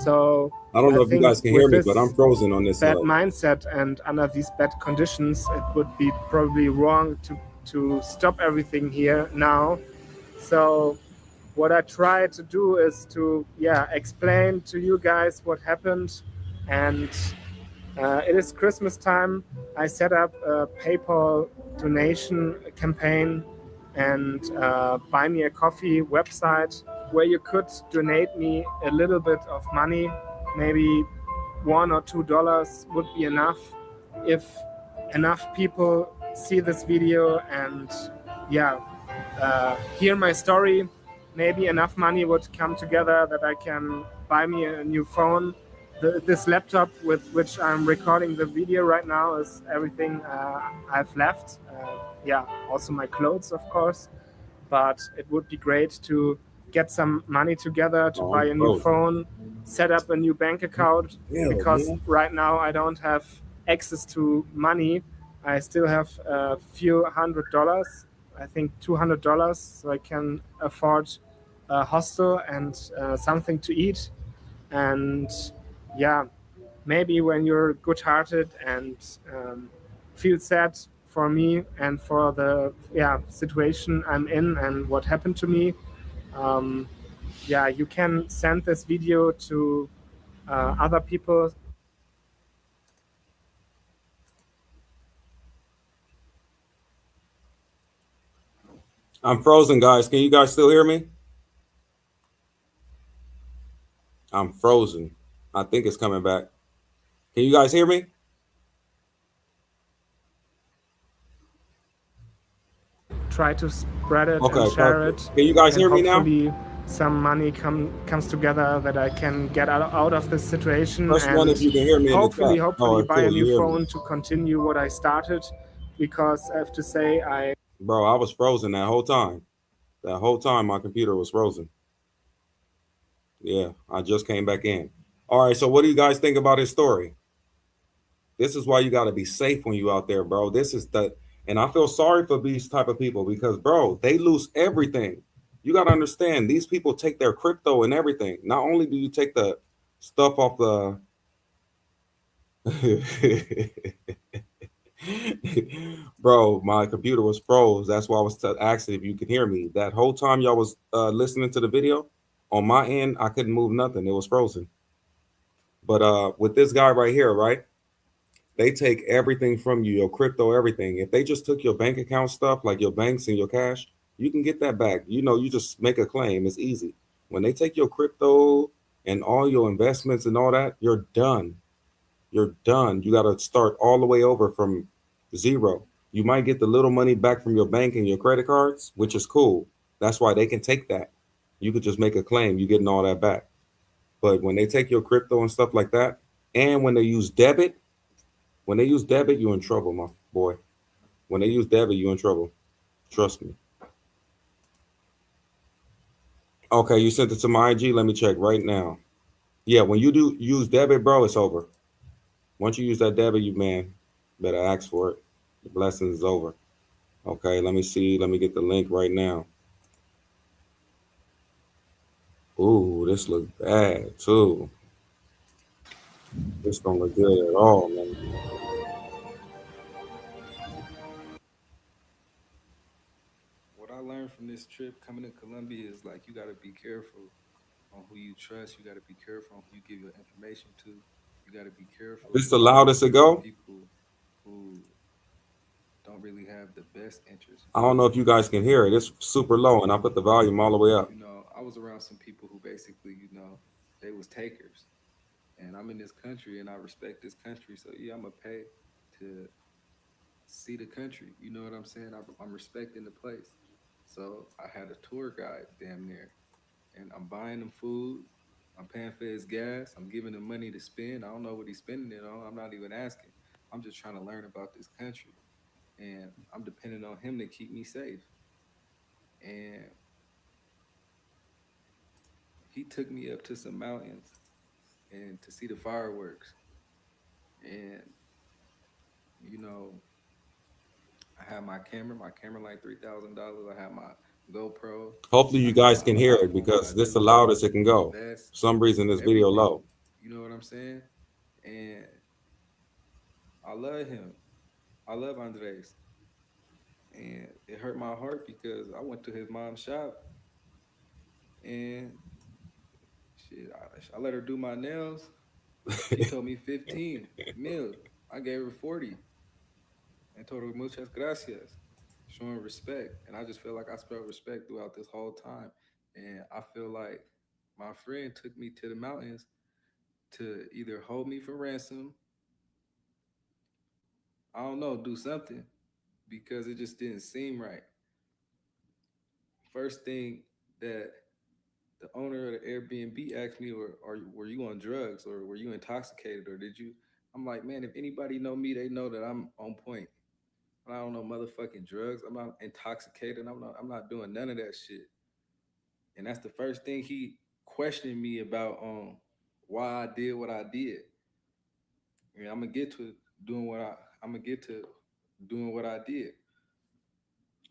So I don't know if you guys can hear me, but I'm frozen on this bad mindset, and under these bad conditions, it would be probably wrong to stop everything here now. So what I try to do is to explain to you guys what happened. And it is Christmas time. I set up a PayPal donation campaign and Buy Me a Coffee website where you could donate me a little bit of money. Maybe $1 or $2 would be enough. If enough people see this video and hear my story, maybe enough money would come together that I can buy me a new phone. This laptop with which I'm recording the video right now is everything I've left. Also my clothes, of course. But it would be great to get some money together to buy a new phone, set up a new bank account, because right now I don't have access to money. I still have a few $100, I think $200, so I can afford a hostel and something to eat. And maybe when you're good-hearted and feel sad for me and for the situation I'm in and what happened to me. You can send this video to other people. I'm frozen, guys. Can you guys still hear me? I'm frozen. I think it's coming back. Can you guys hear me? Try to spread it Okay, and share perfect. it. Can you guys and hear me now? Hopefully some money comes together that I can get out of this situation. Press and one if you can hear me in the hopefully chat. Oh, buy a cool. You new hear me. phone to continue what I started, because I have to say Bro, I was frozen that whole time. That whole time my computer was frozen. Yeah, I just came back in. All right, so what do you guys think about his story? This is why you got to be safe when you out there, bro. And I feel sorry for these type of people because, bro, they lose everything. You got to understand, these people take their crypto and everything. Not only do you take the stuff off the bro, my computer was froze. That's why I was asking if you could hear me. That whole time y'all was listening to the video, on my end, I couldn't move nothing. It was frozen. But with this guy right here, right? They take everything from you, your crypto, everything. If they just took your bank account stuff, like your banks and your cash, you can get that back. You know, you just make a claim. It's easy. When they take your crypto and all your investments and all that, you're done. You're done. You got to start all the way over from zero. You might get the little money back from your bank and your credit cards, which is cool. That's why they can take that. You could just make a claim. You're getting all that back. But when they take your crypto and stuff like that, and when they use debit, you're in trouble, my boy. When they use debit, you're in trouble. Trust me. Okay, you sent it to my IG. Let me check right now. Yeah, when you do use debit, bro, it's over. Once you use that debit, you better ask for it. The blessing is over. Okay, let me see. Let me get the link right now. Ooh, this looks bad too. This don't look good at all, man. What I learned from this trip coming to Colombia is like you got to be careful on who you trust. You got to be careful on who you give your information to. You got to be careful. This the loudest it go? People who don't really have the best interest. I don't know if you guys can hear it. It's super low, and I put the volume all the way up. You know, I was around some people who basically, you know, they was takers. And I'm in this country and I respect this country. So yeah, I'm gonna pay to see the country. You know what I'm saying? I'm respecting the place. So I had a tour guide damn near, and I'm buying him food. I'm paying for his gas. I'm giving him money to spend. I don't know what he's spending it on. I'm not even asking. I'm just trying to learn about this country. And I'm depending on him to keep me safe. And he took me up to some mountains and to see the fireworks. And, you know, I had my camera like $3,000. I had my GoPro. Hopefully you guys can hear it because this is the loudest it can go. For some reason this video low. You know what I'm saying? And I love him. I love Andres. And it hurt my heart because I went to his mom's shop and shit, I let her do my nails. She told me 15 mil. I gave her 40 and told her muchas gracias, showing respect. And I just feel like I felt respect throughout this whole time. And I feel like my friend took me to the mountains to either hold me for ransom, I don't know, do something, because it just didn't seem right. First thing that the owner of the Airbnb asked me, were you on drugs or were you intoxicated or did you? I'm like, man, if anybody know me, they know that I'm on point. I don't know motherfucking drugs. I'm not intoxicated. I'm not doing none of that shit. And that's the first thing he questioned me about why I did what I did. And I'm gonna get to doing what I did.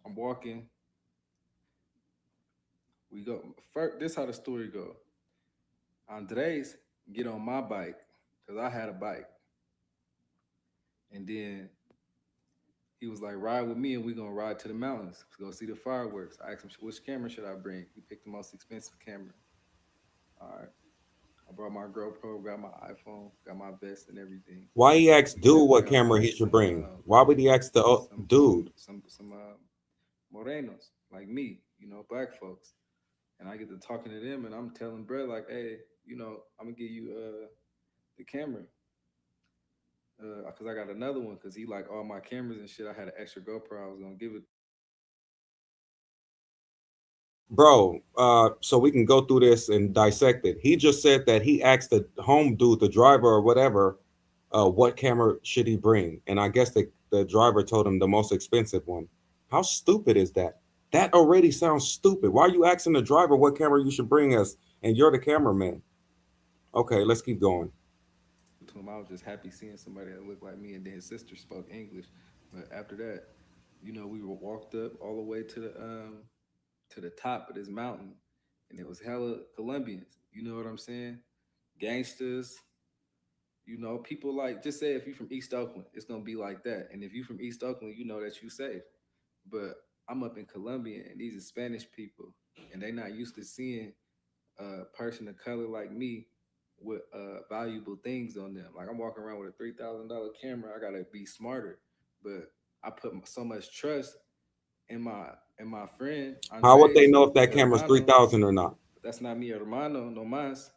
I'm walking. We go first. This how the story go. Andres get on my bike because I had a bike, and then he was like, ride with me and we're gonna ride to the mountains to go see the fireworks. I asked him, which camera should I bring? He picked the most expensive camera. All right. I brought my GoPro, got my iPhone, got my vest and everything. Why he asked We dude left what there. I camera he met should some bring? Why would he ask the dude? some morenos like me, black folks. And I get to talking to them and I'm telling bro like, hey, I'm gonna give you the camera. Cause I got another one because he like all my cameras and shit. I had an extra GoPro. I was gonna give it. Bro, so we can go through this and dissect it. He just said that he asked the home dude, the driver or whatever, what camera should he bring? And I guess the driver told him the most expensive one. How stupid is that? That already sounds stupid. Why are you asking the driver what camera you should bring us and you're the cameraman? Okay, let's keep going. To him, I was just happy seeing somebody that looked like me, and then his sister spoke English. But after that, we were walked up all the way to the top of this mountain, and it was hella Colombians. You know what I'm saying? Gangsters. People like just say if you're from East Oakland, it's gonna be like that. And if you're from East Oakland, you know that you safe. But I'm up in Colombia, and these are Spanish people, and they not used to seeing a person of color like me with valuable things on them. Like I'm walking around with a $3,000 camera. I gotta be smarter, but I put so much trust in my friend. How would they Andres, know if mi that camera's hermano, 3,000 or not? but that's not mi hermano, no más.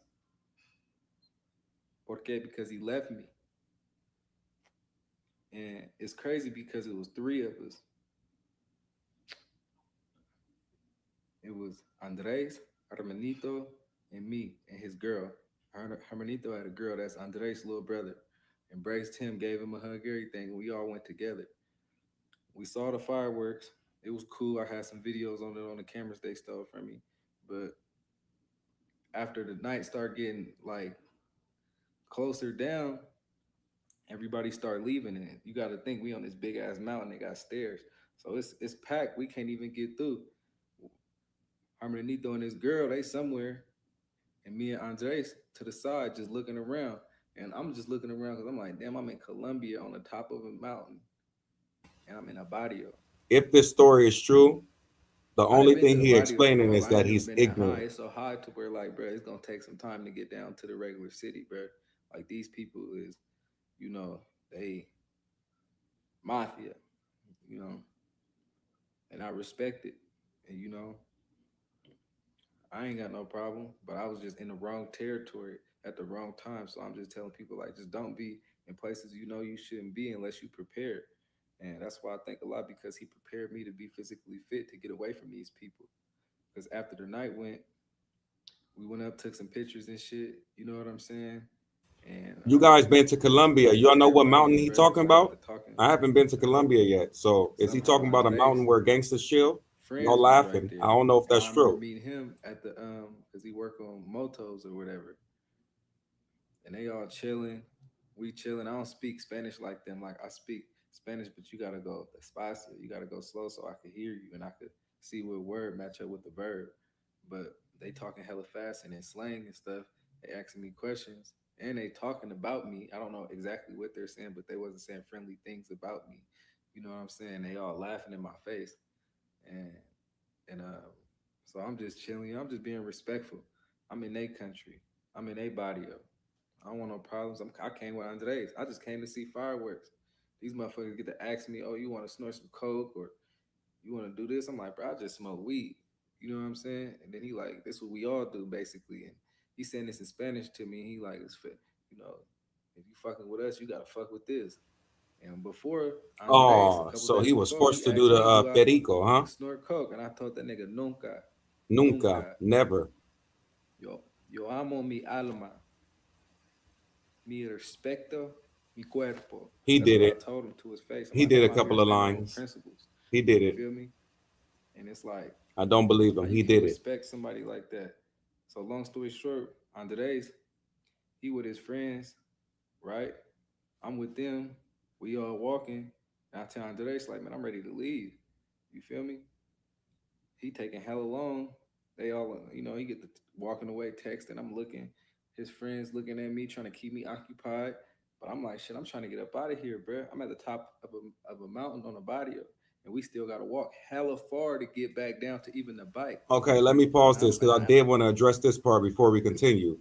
¿Por qué? Because he left me. And it's crazy because it was three of us. It was Andres, Hermanito, and me and his girl. Hermanito had a girl, that's Andres' little brother. Embraced him, gave him a hug, everything. We all went together. We saw the fireworks. It was cool. I had some videos on it on the cameras they stole from me. But after the night started getting like closer down, everybody started leaving. And you got to think we on this big ass mountain. They got stairs, so it's packed. We can't even get through. Hermanito and his girl, they somewhere, and me and Andres to the side just looking around. And I'm just looking around because I'm like, damn, I'm in Colombia on the top of a mountain, and I'm in a barrio. If this story is true, the I done only been to thing the he barrio, explaining bro. is I that ain't never he's been that high. ignorant. It's so high to where like, bro, it's gonna take some time to get down to the regular city, bro. Like these people is, they mafia, you know, and I respect it. And I ain't got no problem, but I was just in the wrong territory at the wrong time. So I'm just telling people like, just don't be in places you shouldn't be unless you prepared. And that's why I think a lot because he prepared me to be physically fit to get away from these people. Because after the night went, we went up, took some pictures and shit. You know what I'm saying? And You guys been to we just Colombia. went Y'all where know what everybody mountain is, he bro. talking So after about? talking, I haven't been to Colombia yet. So is he somehow talking about a mountain Andres where gangsters chill? Y'all friends was right laughing. I there. don't know if And I that's remember true. meeting him at the because he worked on motos or whatever. And they all chilling. We chilling. I don't speak Spanish like them. Like I speak Spanish, but you gotta go despacio. You gotta go slow so I could hear you and I could see what word match up with the verb. But they talking hella fast and in slang and stuff. They asking me questions and they talking about me. I don't know exactly what they're saying, but they wasn't saying friendly things about me. You know what I'm saying? They all laughing in my face, and and so I'm just chilling. I'm just being respectful. I'm in their country. I'm in their barrio. I don't want no problems. I came with Andres. I just came to see fireworks. These motherfuckers get to ask me, "Oh, you want to snort some coke or you want to do this?" I'm like, "Bro, I just smoke weed." You know what I'm saying? And then he like, "This what we all do, basically." And he saying this in Spanish to me. He like, "It's fit, if you fucking with us, you gotta fuck with this." And before Andres, a Oh, couple so days he was before, forced he to do asked the me, "Do I perico, huh? snort coke?" And I told that nigga, "Nunca, Nunca, nunca. never. Yo amo mi alma, mi respeto, mi cuerpo." He That's did what I it. told him to his face. I'm He like, did "I'm a out here to couple of stand on my lines. principles." He did You it. feel me? And it's like, I don't believe how him. you He can't did it. respect somebody like that. So long story short, Andres, he with his friends, right? I'm with them. We all walking. And I tell Andres, like, man, I'm ready to leave. You feel me? He taking hella long. They all, he get the walking away texting. I'm looking. His friends looking at me, trying to keep me occupied. But I'm like, shit, I'm trying to get up out of here, bro. I'm at the top of a mountain on a body, and we still got to walk hella far to get back down to even the bike. Okay, let me pause this because I did want to address this part before we continue.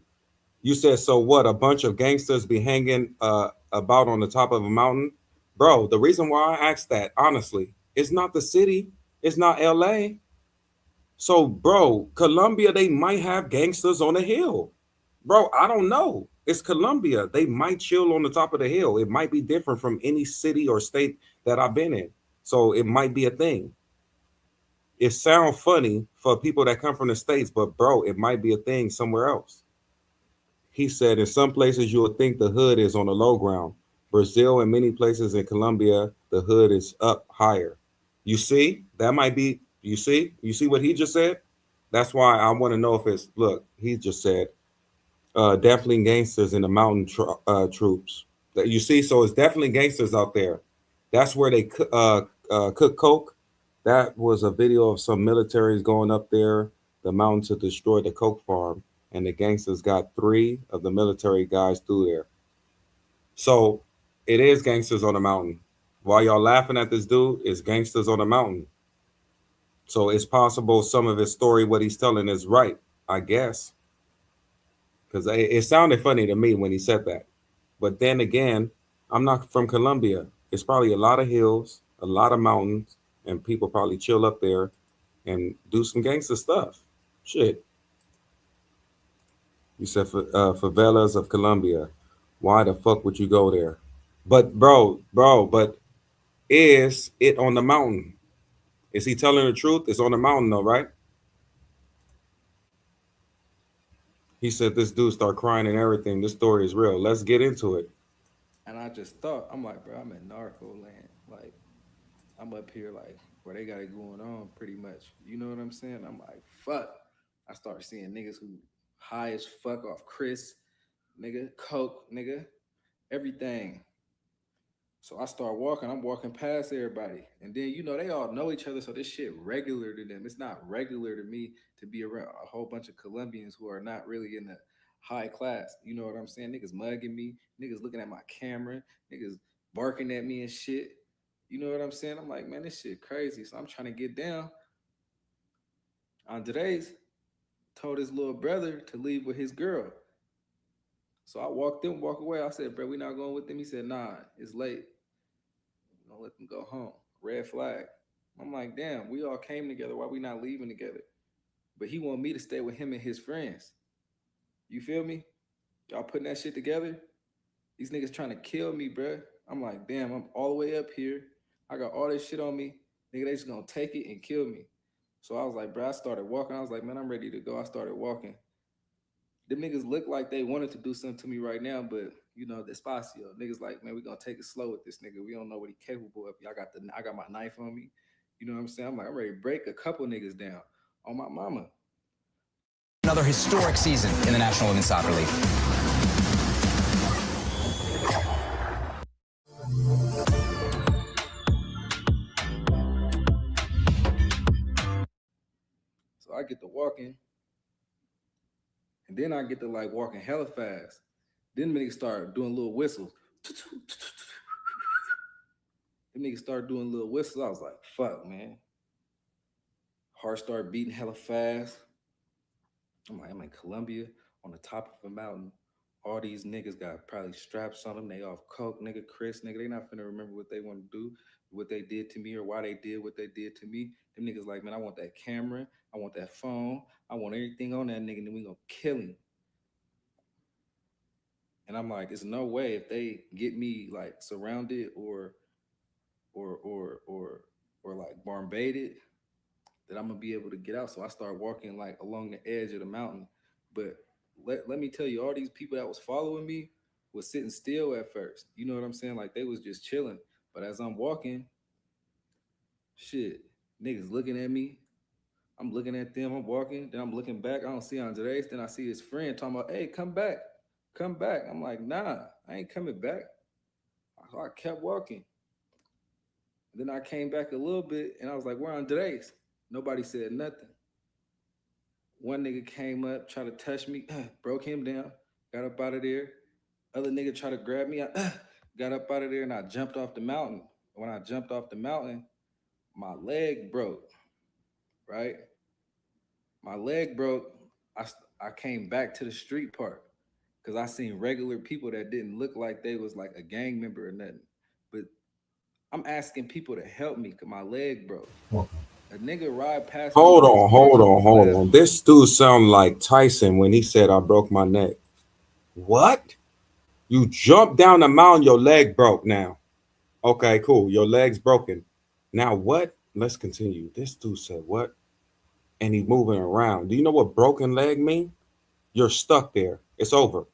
You said, so what? A bunch of gangsters be hanging about on the top of a mountain? Bro, the reason why I asked that, honestly, it's not the city. It's not LA. So, bro, Colombia, they might have gangsters on a hill. Bro, I don't know. It's Colombia. They might chill on the top of the hill. It might be different from any city or state that I've been in. So it might be a thing. It sounds funny for people that come from the States, but bro, it might be a thing somewhere else. He said in some places you would think the hood is on the low ground. Brazil and many places in Colombia, the hood is up higher. You see, that might be, you see what he just said? That's why I want to know if it's, look, he just said, definitely gangsters in the mountain troops. That you see, so it's definitely gangsters out there. That's where they cook coke. That was a video of some militaries going up there, the mountain to destroy the coke farm, and the gangsters got 3 of the military guys through there. So it is gangsters on the mountain. While y'all laughing at this dude, it's gangsters on the mountain. So it's possible some of his story, what he's telling, is right, I guess. Because it sounded funny to me when he said that. But then again, I'm not from Colombia. It's probably a lot of hills, a lot of mountains, and people probably chill up there and do some gangster stuff. Shit. You said favelas of Colombia. Why the fuck would you go there? But but is it on the mountain? Is he telling the truth? It's on the mountain though, right? He said this dude start crying and everything. This story is real. Let's get into it. And I just thought, I'm like, bro, I'm in narco land. Like, I'm up here, like, where they got it going on pretty much. You know what I'm saying? I'm like, fuck. I start seeing niggas who high as fuck off Chris, nigga, coke, nigga, everything. So I start walking. I'm walking past everybody. And then, you know, they all know each other. So this shit regular to them. It's not regular to me to be around a whole bunch of Colombians who are not really in the high class. You know what I'm saying? Niggas mugging me. Niggas looking at my camera. Niggas barking at me and shit. You know what I'm saying? I'm like, man, this shit crazy. So I'm trying to get down. Andres told his little brother to leave with his girl. So I walked in, walk away. I said, bro, we not going with them? He said, nah, it's late. Don't let them go home. Red flag. I'm like, damn, we all came together. Why we not leaving together? But he want me to stay with him and his friends. You feel me? Y'all putting that shit together? These niggas trying to kill me, bruh. I'm like, damn, I'm all the way up here. I got all this shit on me. Nigga, they just gonna take it and kill me. So I was like, bro, I started walking. I was like, man, I'm ready to go. I started walking. Them niggas look like they wanted to do something to me right now, but you know, despacio. Niggas like, man, we gonna take it slow with this nigga. We don't know what he capable of. I got my knife on me. You know what I'm saying? I'm like, I'm ready to break a couple niggas down on my mama. Another historic season in the National Women's Soccer League. So I get to walking. And then I get to like walking hella fast. Then niggas start doing little whistles. Them niggas start doing little whistles. I was like, fuck, man. Heart started beating hella fast. I'm like, I'm in Colombia on the top of a mountain. All these niggas got probably straps on them. They off coke, nigga, Chris, nigga. They not finna remember what they want to do, what they did to me or why they did what they did to me. Them niggas like, man, I want that camera. I want that phone. I want everything on that nigga, and then we gonna kill him. And I'm like, there's no way if they get me like surrounded or like barn baited that I'm gonna be able to get out. So I start walking like along the edge of the mountain. But let me tell you, all these people that was following me was sitting still at first. You know what I'm saying? Like they was just chilling. But as I'm walking, shit, niggas looking at me. I'm looking at them, I'm walking, then I'm looking back. I don't see Andres. Then I see his friend talking about, hey, come back. Come back. I'm like, nah, I ain't coming back. So I kept walking. Then I came back a little bit and I was like, where Andres? Nobody said nothing. One nigga came up, tried to touch me, broke him down, got up out of there. Other nigga tried to grab me. I got up out of there and I jumped off the mountain. When I jumped off the mountain, my leg broke, right? My leg broke. I came back to the street part because I seen regular people that didn't look like they was like a gang member or nothing. But I'm asking people to help me because my leg broke. A nigga ride past me. Hold with his on, hold bitch on, hold laughing. on. This dude sound like Tyson when he said I broke my neck. What? You jumped down the mountain, your leg broke now. Okay, cool. Your leg's broken. Now what? Let's continue. This dude said what? And he's moving around. Do you know what broken leg mean? You're stuck there. It's over.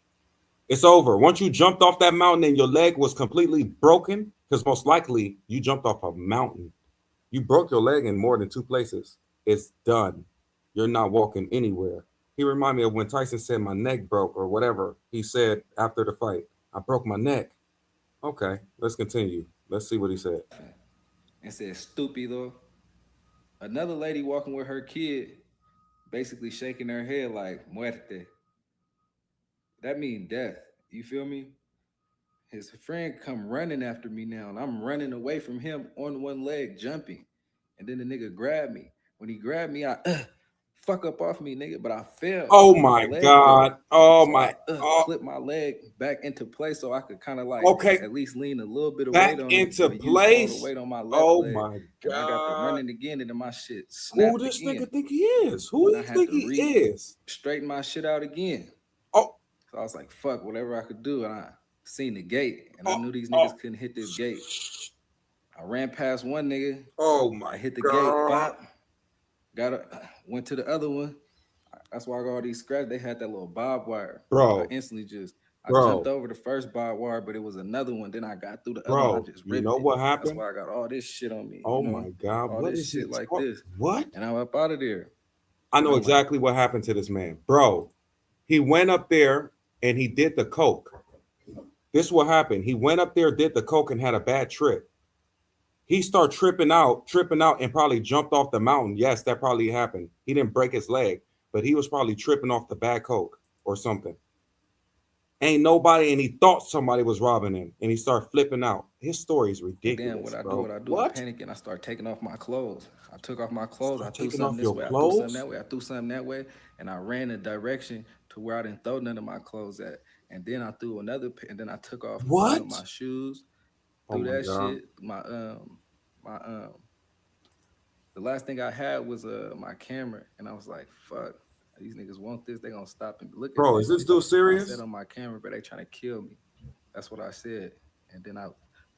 It's over. Once you jumped off that mountain and your leg was completely broken, because most likely you jumped off a mountain. You broke your leg in more than 2 places. It's done. You're not walking anywhere. He reminded me of when Tyson said my neck broke or whatever he said after the fight. I broke my neck. Okay, let's continue. Let's see what he said. And said, "Stupido." Another lady walking with her kid, basically shaking her head like muerte. That means death. You feel me? His friend come running after me now, and I'm running away from him on one leg, jumping. And then the nigga grabbed me. When he grabbed me, I fuck up off me, nigga, but I fell. Oh my God. Oh my. Clipped my leg back into place so I could kind of like Okay. at least lean a little bit of Back weight on into it. But place. use all the weight on my left Oh leg. my And I got to God. running again, and then my shit snapped Who this again. nigga think he is? Who And do I you had think to he is? straighten my shit out again. Oh. So I was like, fuck, whatever I could do. And I seen the gate, and I knew these niggas couldn't hit this gate. I ran past one nigga. Oh my I hit the God. gate. Bop. Went to the other one. That's why I got all these scratches. They had that little barbed wire. Bro. I instantly I jumped over the first barbed wire, but it was another one. Then I got through the other one. I just ripped you know it. what happened? That's why I got all this shit on me. Oh you know? my God. All What this is shit like this. What? And I'm up out of there. I know exactly what happened to this man. Bro, he went up there and he did the coke. This is what happened. He went up there, did the coke, and had a bad trip. He started tripping out, and probably jumped off the mountain. Yes, that probably happened. He didn't break his leg, but he was probably tripping off the bad coke or something. Ain't nobody, and he thought somebody was robbing him, and he started flipping out. His story is ridiculous. Then what I do, What? I panic and I start taking off my clothes. I took off my clothes. I threw taking something off this your way. clothes? I threw something that way. I threw something that way, and I ran a direction to where I didn't throw none of my clothes at. And then I threw another, and then I took off my shoes. Threw that shit. The last thing I had was my camera, and I was like, fuck. These niggas want this. They gonna stop and look at Bro, this. is this dude serious? I said on my camera, but they trying to kill me. That's what I said. And then I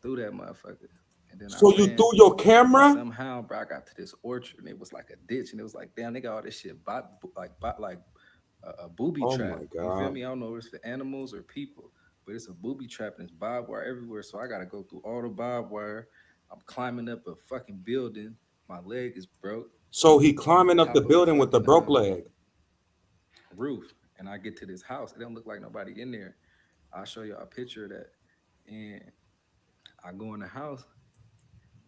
threw that motherfucker. And then So you threw your camera? Somehow, bro, I got to this orchard, and it was like a ditch, and it was like, damn, they got all this shit like a booby trap. My You feel God. me? I don't know if it's for animals or people, but it's a booby trap, and it's barbed wire everywhere. So I gotta go through all the barbed wire. I'm climbing up a fucking building. My leg is broke. So he climbing up the building with the broke leg. Roof, and I get to this house. It don't look like nobody in there. I'll show you a picture of that. And I go in the house,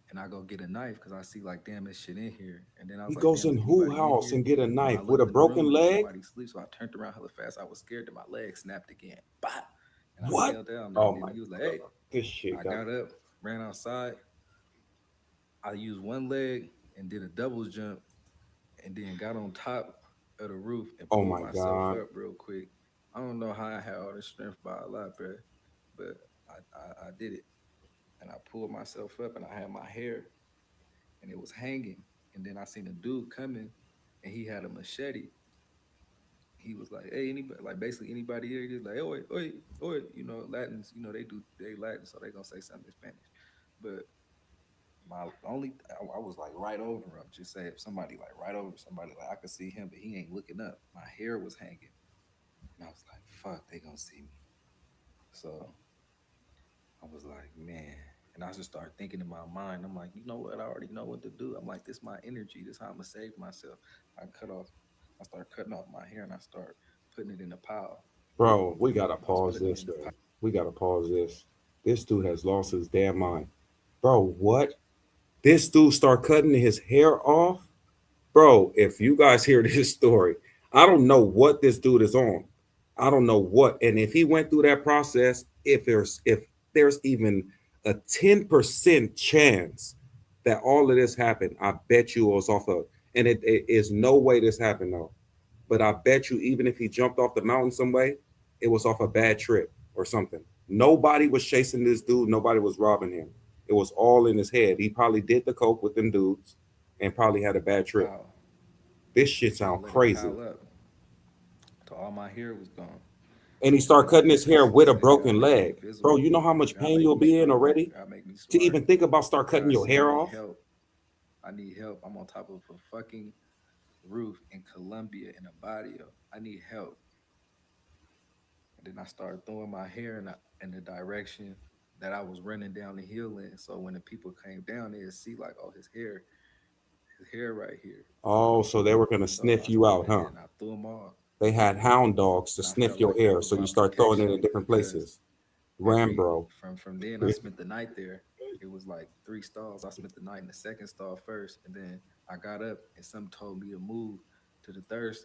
and I go get a knife because I see like, damn, this shit in here. And then I was He goes in who house and get a knife with a broken leg? Nobody sleeps, so I turned around hella fast. I was scared that my leg snapped again. Bah! And What? I fell down. Oh and my he was like, hey. God. This shit I got up, ran outside. I used one leg and did a double jump, and then got on top of the roof and pulled myself up real quick. I don't know how I had all this strength by a lot, bro, but I did it. And I pulled myself up, and I had my hair, and it was hanging. And then I seen a dude coming, and he had a machete. He was like, hey, anybody, like basically anybody here, he was like, oi, you know, Latins, you know, they Latin, so they gonna say something in Spanish. But I was like right over him. Just say if somebody like right over somebody, like I could see him, but he ain't looking up. My hair was hanging. And I was like, fuck, they gonna see me. So I was like, man. And I just started thinking in my mind, I'm like, you know what? I already know what to do. I'm like, this is my energy. This is how I'm gonna save myself. I start cutting off my hair, and I start putting it in a pile. Bro, we gotta pause this, man. We gotta pause this. This dude has lost his damn mind. Bro, what? This dude start cutting his hair off? Bro, if you guys hear this story, I don't know what this dude is on. I don't know what. And if he went through that process, if there's even a 10% chance that all of this happened, I bet you it was off of, and it is no way this happened though. But I bet you even if he jumped off the mountain some way, it was off a bad trip or something. Nobody was chasing this dude. Nobody was robbing him. It was all in his head. He probably did the coke with them dudes and probably had a bad trip. Wow. This shit I sound let it crazy. pile up till all my hair was gone. And he started cutting his hair with a broken leg. Bro, you know how much God pain make you'll me be in strong. already? God make me smart. To even think about start cutting God your said, hair I need off? help. I need help. I'm on top of a fucking roof in Colombia in a barrio. I need help. And then I started throwing my hair in the direction that I was running down the hill in. So when the people came down, they'd see like, oh, his hair right here. Oh, so they were going to So sniff you out, huh? and I threw them all. They had hound dogs to And I sniff felt your like that hair, was so my you start throwing it in protection different because places. Rambo. From then I spent the night there. It was like 3 stalls. I spent the night in the second stall first, and then I got up and some told me to move to the third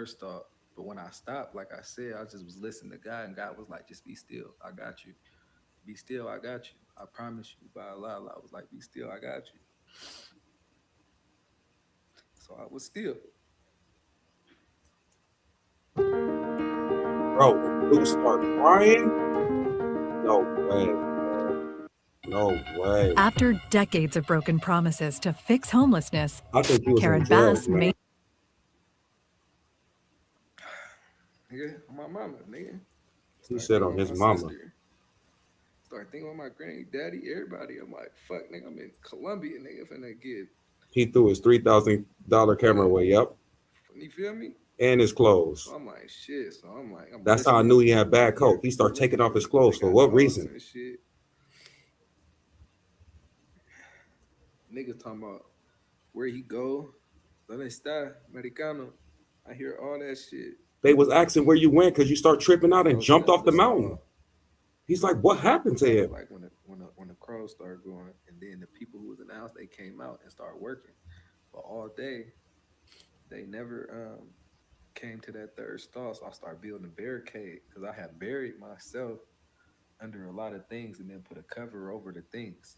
stall. But when I stopped, like I said, I just was listening to God, and God was like, "Just be still. I got you. Be still. I got you. I promise you." By Allah, I was like, "Be still. I got you." So I was still. Bro, dude start crying? No way. No way. After decades of broken promises to fix homelessness, I think he was Karen in drugs, Bass man. made. Nigga, on my mama, nigga. He Start said thinking on about his my mama. sister. Start thinking about my granny, daddy, everybody. I'm like, fuck, nigga, I'm in Colombia, nigga, finna get. He threw his $3,000 camera away, yep. You feel me? And his clothes. So I'm like, shit. So I'm like, I'm That's how I listening knew to he had people. I bad hear coke. He people started taking looking off his for clothes. they For got what dogs reason? and shit. Niggas talking about where he go. ¿Dónde está, Americano? I hear all that shit. They was asking where you went because you start tripping out I and go to jumped the off other the mountain. stall. He's like, what happened to him? Like when the crows started going, and then the people who was in the house, they came out and started working. But all day, they never came to that third stall. So I started building a barricade because I had buried myself under a lot of things and then put a cover over the things.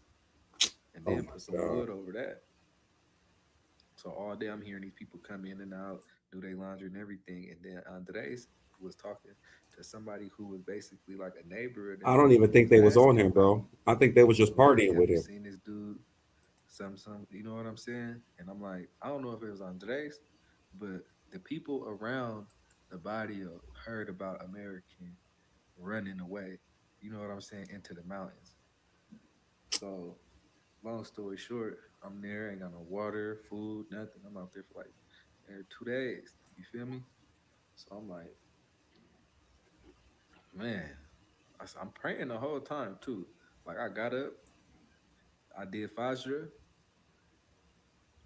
And then put some wood over that. So all day I'm hearing these people come in and out, do their laundry and everything. And then Andres was talking to somebody who was basically like a neighbor. I don't even think they was on him, bro. I think they was just partying with Have you him. seen this dude? Some, you know what I'm saying? And I'm like, I don't know if it was Andres, but the people around the barrio heard about American running away. You know what I'm saying? Into the mountains. So long story short, I'm there, ain't got no water, food, nothing. I'm out there for like 2 days. You feel me? So I'm like, man, I'm praying the whole time too. Like I got up, I did Fajr.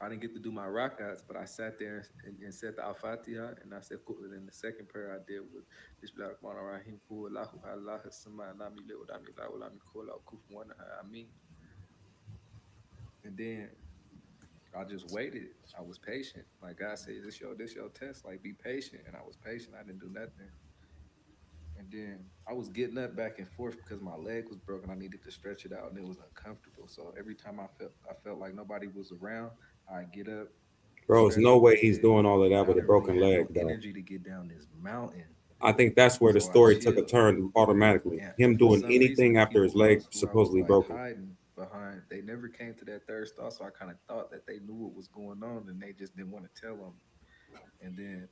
I didn't get to do my rakats, but I sat there and said the Al-Fatiha, and I said, and then the second prayer I did was, Bismillahirrahmanirrahim, Allahu Allah, Sama, Nami, Leodami, Lawalami, Kola, Kufuana, Amin. And then I just waited. I was patient. Like God said, this your test. Like be patient. And I was patient. I didn't do nothing. And then I was getting up back and forth because my leg was broken. I needed to stretch it out and it was uncomfortable. So every time I felt like nobody was around, I get up. Bro, there's no way he's doing all of that with a broken really leg, no though. energy to get down this mountain. I think that's where the So I story took a chilled. turn automatically. Yeah, Him for doing some anything reason, after his people leg else who I was, supposedly like, broken. hiding behind, they never came to that third stall, so I kind of thought that they knew what was going on and they just didn't want to tell them. And then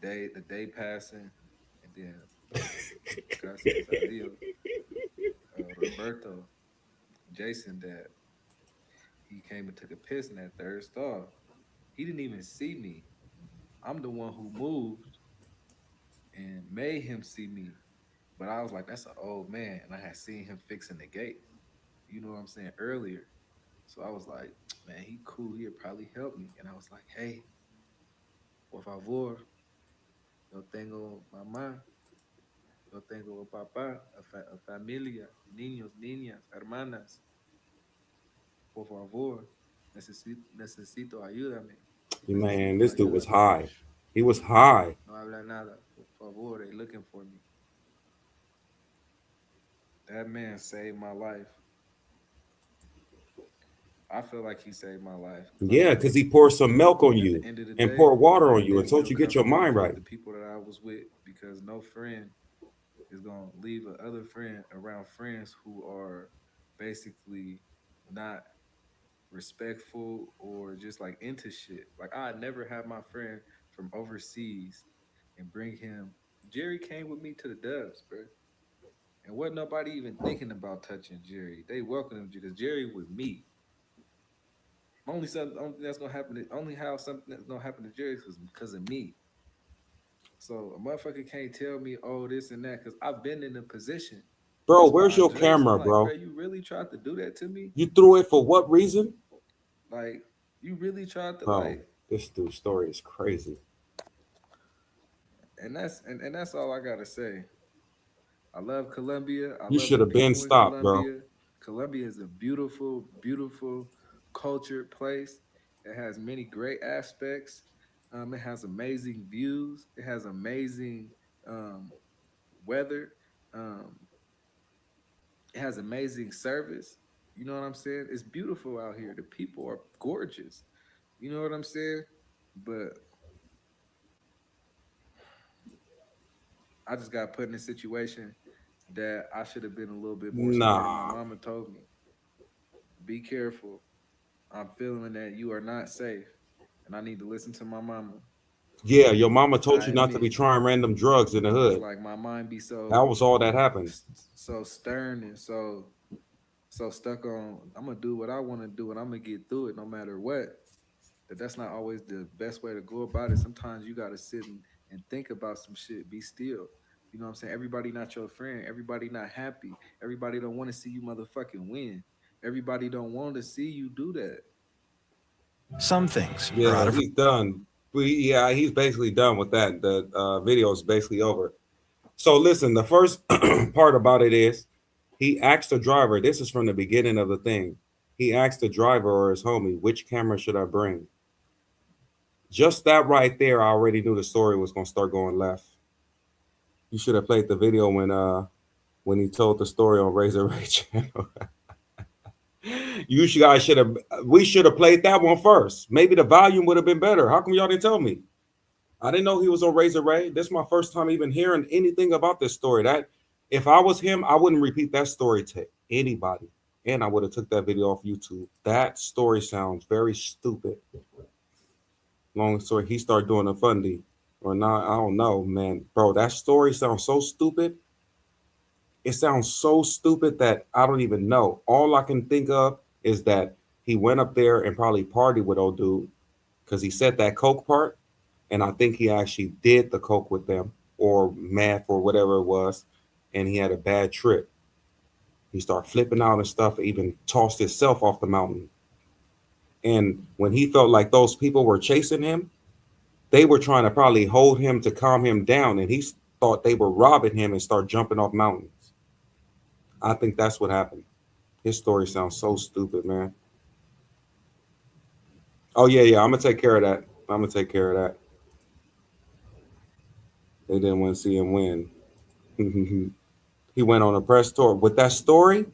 the day passing, and then gracias a Dios, Roberto, Jason, dad, he came and took a piss in that third stall. He didn't even see me. I'm the one who moved and made him see me. But I was like, that's an old man. And I had seen him fixing the gate. You know what I'm saying? Earlier. So I was like, man, he cool. He'll probably help me. And I was like, hey, por favor, yo tengo mamá, yo tengo papá, a familia, niños, niñas, hermanas. Por favor, necesito ayúdame. Man, this dude was high. He was high. No habla nada. Por favor, they looking for me. That man saved my life. I feel like he saved my life. Yeah, because he poured some milk on At you the end of the and day, poured water on it you and didn't told feel you get your comfortable mind with right. the people that I was with because no friend is gonna leave a other friend around friends who are basically not respectful or just like into shit. Like I never had my friend from overseas and bring him. Jerry came with me to the Dubs, bro. And wasn't nobody even thinking about touching Jerry. They welcomed him because Jerry with me. Only something, only thing that's gonna happen. Only how something that's gonna happen to Jerry is because of me. So a motherfucker can't tell me, oh, this and that, because I've been in a position. Bro, That's why where's your Andres, I'm camera, like, bro, bro? you really tried to do that to me? You threw it for what reason? Like, you really tried to Bro, like, this dude's story is crazy. and that's all I gotta say. I love Colombia. I You love should the have been people in stopped, bro. Colombia. Colombia is a beautiful, beautiful cultured place. It has many great aspects. It has amazing views. It has amazing weather. Um, it has amazing service. You know what I'm saying? It's beautiful out here. The people are gorgeous. You know what I'm saying? But I just got put in a situation that I should have been a little bit more smarter. My Nah. mama told me, be careful. I'm feeling that you are not safe. And I need to listen to my mama. Yeah, your mama told I you not to be admit, trying random drugs in the it's hood. like my mind be That so was all that happened. so stern and so stuck on I'm gonna do what I want to do and I'm gonna get through it no matter what. That's not always the best way to go about it. Sometimes you gotta sit and think about some shit. Be still. You know what I'm saying? Everybody not your friend. Everybody not happy. Everybody don't want to see you motherfucking win. Everybody don't want to see you do that. Some things are Yeah, out of he's done. Yeah, he's basically done with that. The video is basically over. So listen, the first part about it is he asked the driver. This is from the beginning of the thing. He asked the driver or his homie, which camera should I bring? Just that right there, I already knew the story was gonna start going left. You should have played the video when he told the story on Razor Ray channel. Guys should have. We should have played that one first. Maybe the volume would have been better. How come y'all didn't tell me? I didn't know he was on Razor Ray. This is my first time even hearing anything about this story. That if I was him, I wouldn't repeat that story to anybody, and I would have took that video off YouTube. That story sounds very stupid. Long story. He started doing a fundy, or not. I don't know, man, bro. That story sounds so stupid. It sounds so stupid that I don't even know. All I can think of is that he went up there and probably partied with old dude because he said that coke part, and I think he actually did the coke with them or meth or whatever it was, and he had a bad trip. He started flipping out and stuff, even tossed himself off the mountain. And when he felt like those people were chasing him, they were trying to probably hold him to calm him down, and he thought they were robbing him and start jumping off mountains. I think that's what happened. His story sounds so stupid, man. Oh yeah, I'm gonna take care of that. I'm gonna take care of that. They didn't want to see him win. He went on a press tour with that story.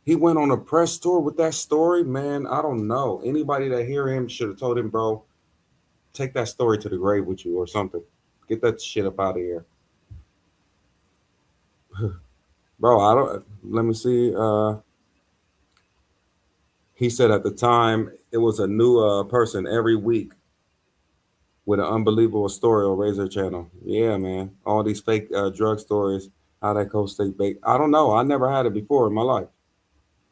He went on a press tour with that story, man. I don't know. Anybody that hear him should have told him, bro, take that story to the grave with you or something. Get that shit up out of here. Bro, I don't let me see. He said at the time it was a new person every week with an unbelievable story on Razor Channel. Yeah, man. All these fake drug stories, how that coach stay baked. I don't know. I never had it before in my life.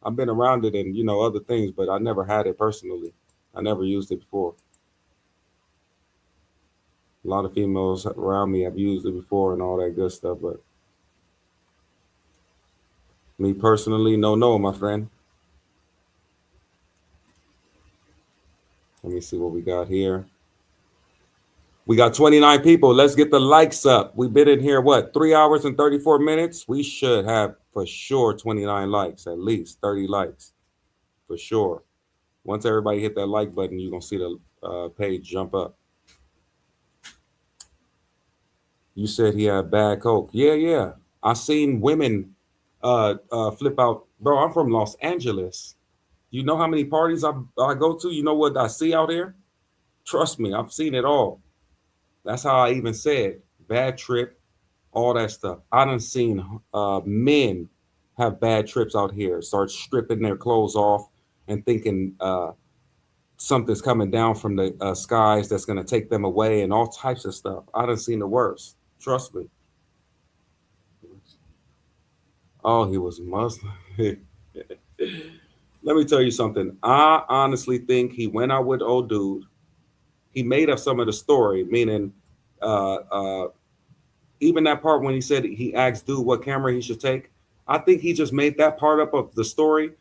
I've been around it and other things, but I never had it personally. I never used it before. A lot of females around me have used it before and all that good stuff, but me personally, no, my friend. Let me see what we got here. We got 29 people. Let's get the likes up. We've been in here, 3 hours and 34 minutes? We should have for sure 29 likes, at least 30 likes for sure. Once everybody hit that like button, you're going to see the page jump up. You said he had bad coke. Yeah, yeah. I seen women flip out. Bro, I'm from Los Angeles. You know how many parties I go to? You know what I see out here? Trust me, I've seen it all. That's how I even said bad trip, all that stuff. I done seen men have bad trips out here, start stripping their clothes off and thinking something's coming down from the skies that's gonna take them away and all types of stuff. I done seen the worst. Trust me. Oh, he was Muslim. Let me tell you something. I honestly think he went out with old dude. He made up some of the story, meaning uh, uh, even that part when he said he asked dude what camera he should take. I think he just made that part up of the story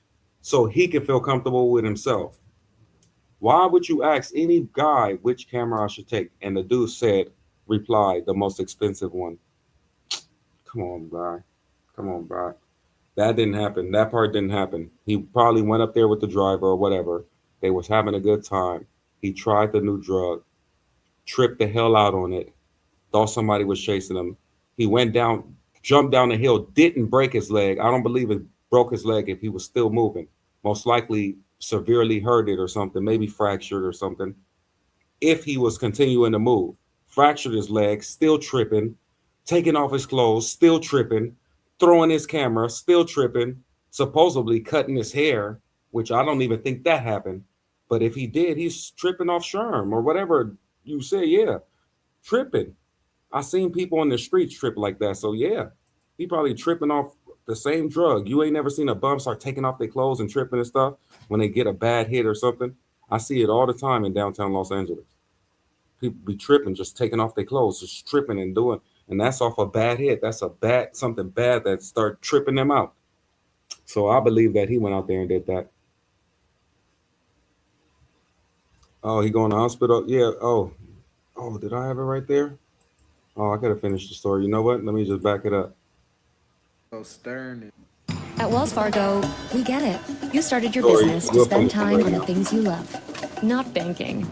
so he can feel comfortable with himself. Why would you ask any guy which camera I should take? And the dude said, replied, the most expensive one. Come on, guy. Come on, bro. That didn't happen. That part didn't happen. He probably went up there with the driver or whatever. They was having a good time. He tried the new drug, tripped the hell out on it, thought somebody was chasing him. He went down, jumped down the hill, didn't break his leg. I don't believe it broke his leg if he was still moving. Most likely severely hurt it or something, maybe fractured or something. If he was continuing to move, fractured his leg, still tripping, taking off his clothes, still tripping, throwing his camera, still tripping, supposedly cutting his hair, which I don't even think that happened. But if he did, he's tripping off Sherm or whatever you say. Yeah, tripping. I seen people on the streets trip like that. So yeah, he probably tripping off the same drug. You ain't never seen a bum start taking off their clothes and tripping and stuff when they get a bad hit or something. I see it all the time in downtown Los Angeles. People be tripping, just taking off their clothes, just tripping and doing, and that's off a bad hit. That's a bad something bad that start tripping them out. So I believe that he went out there and did that. Oh, he going to hospital? Yeah. Oh, did I have it right there? Oh, I could have finished the story. You know what? Let me just back it up. So stern. At Wells Fargo, we get it. You started your Story. business to We'll spend finish it time right on the now. things you love, not banking.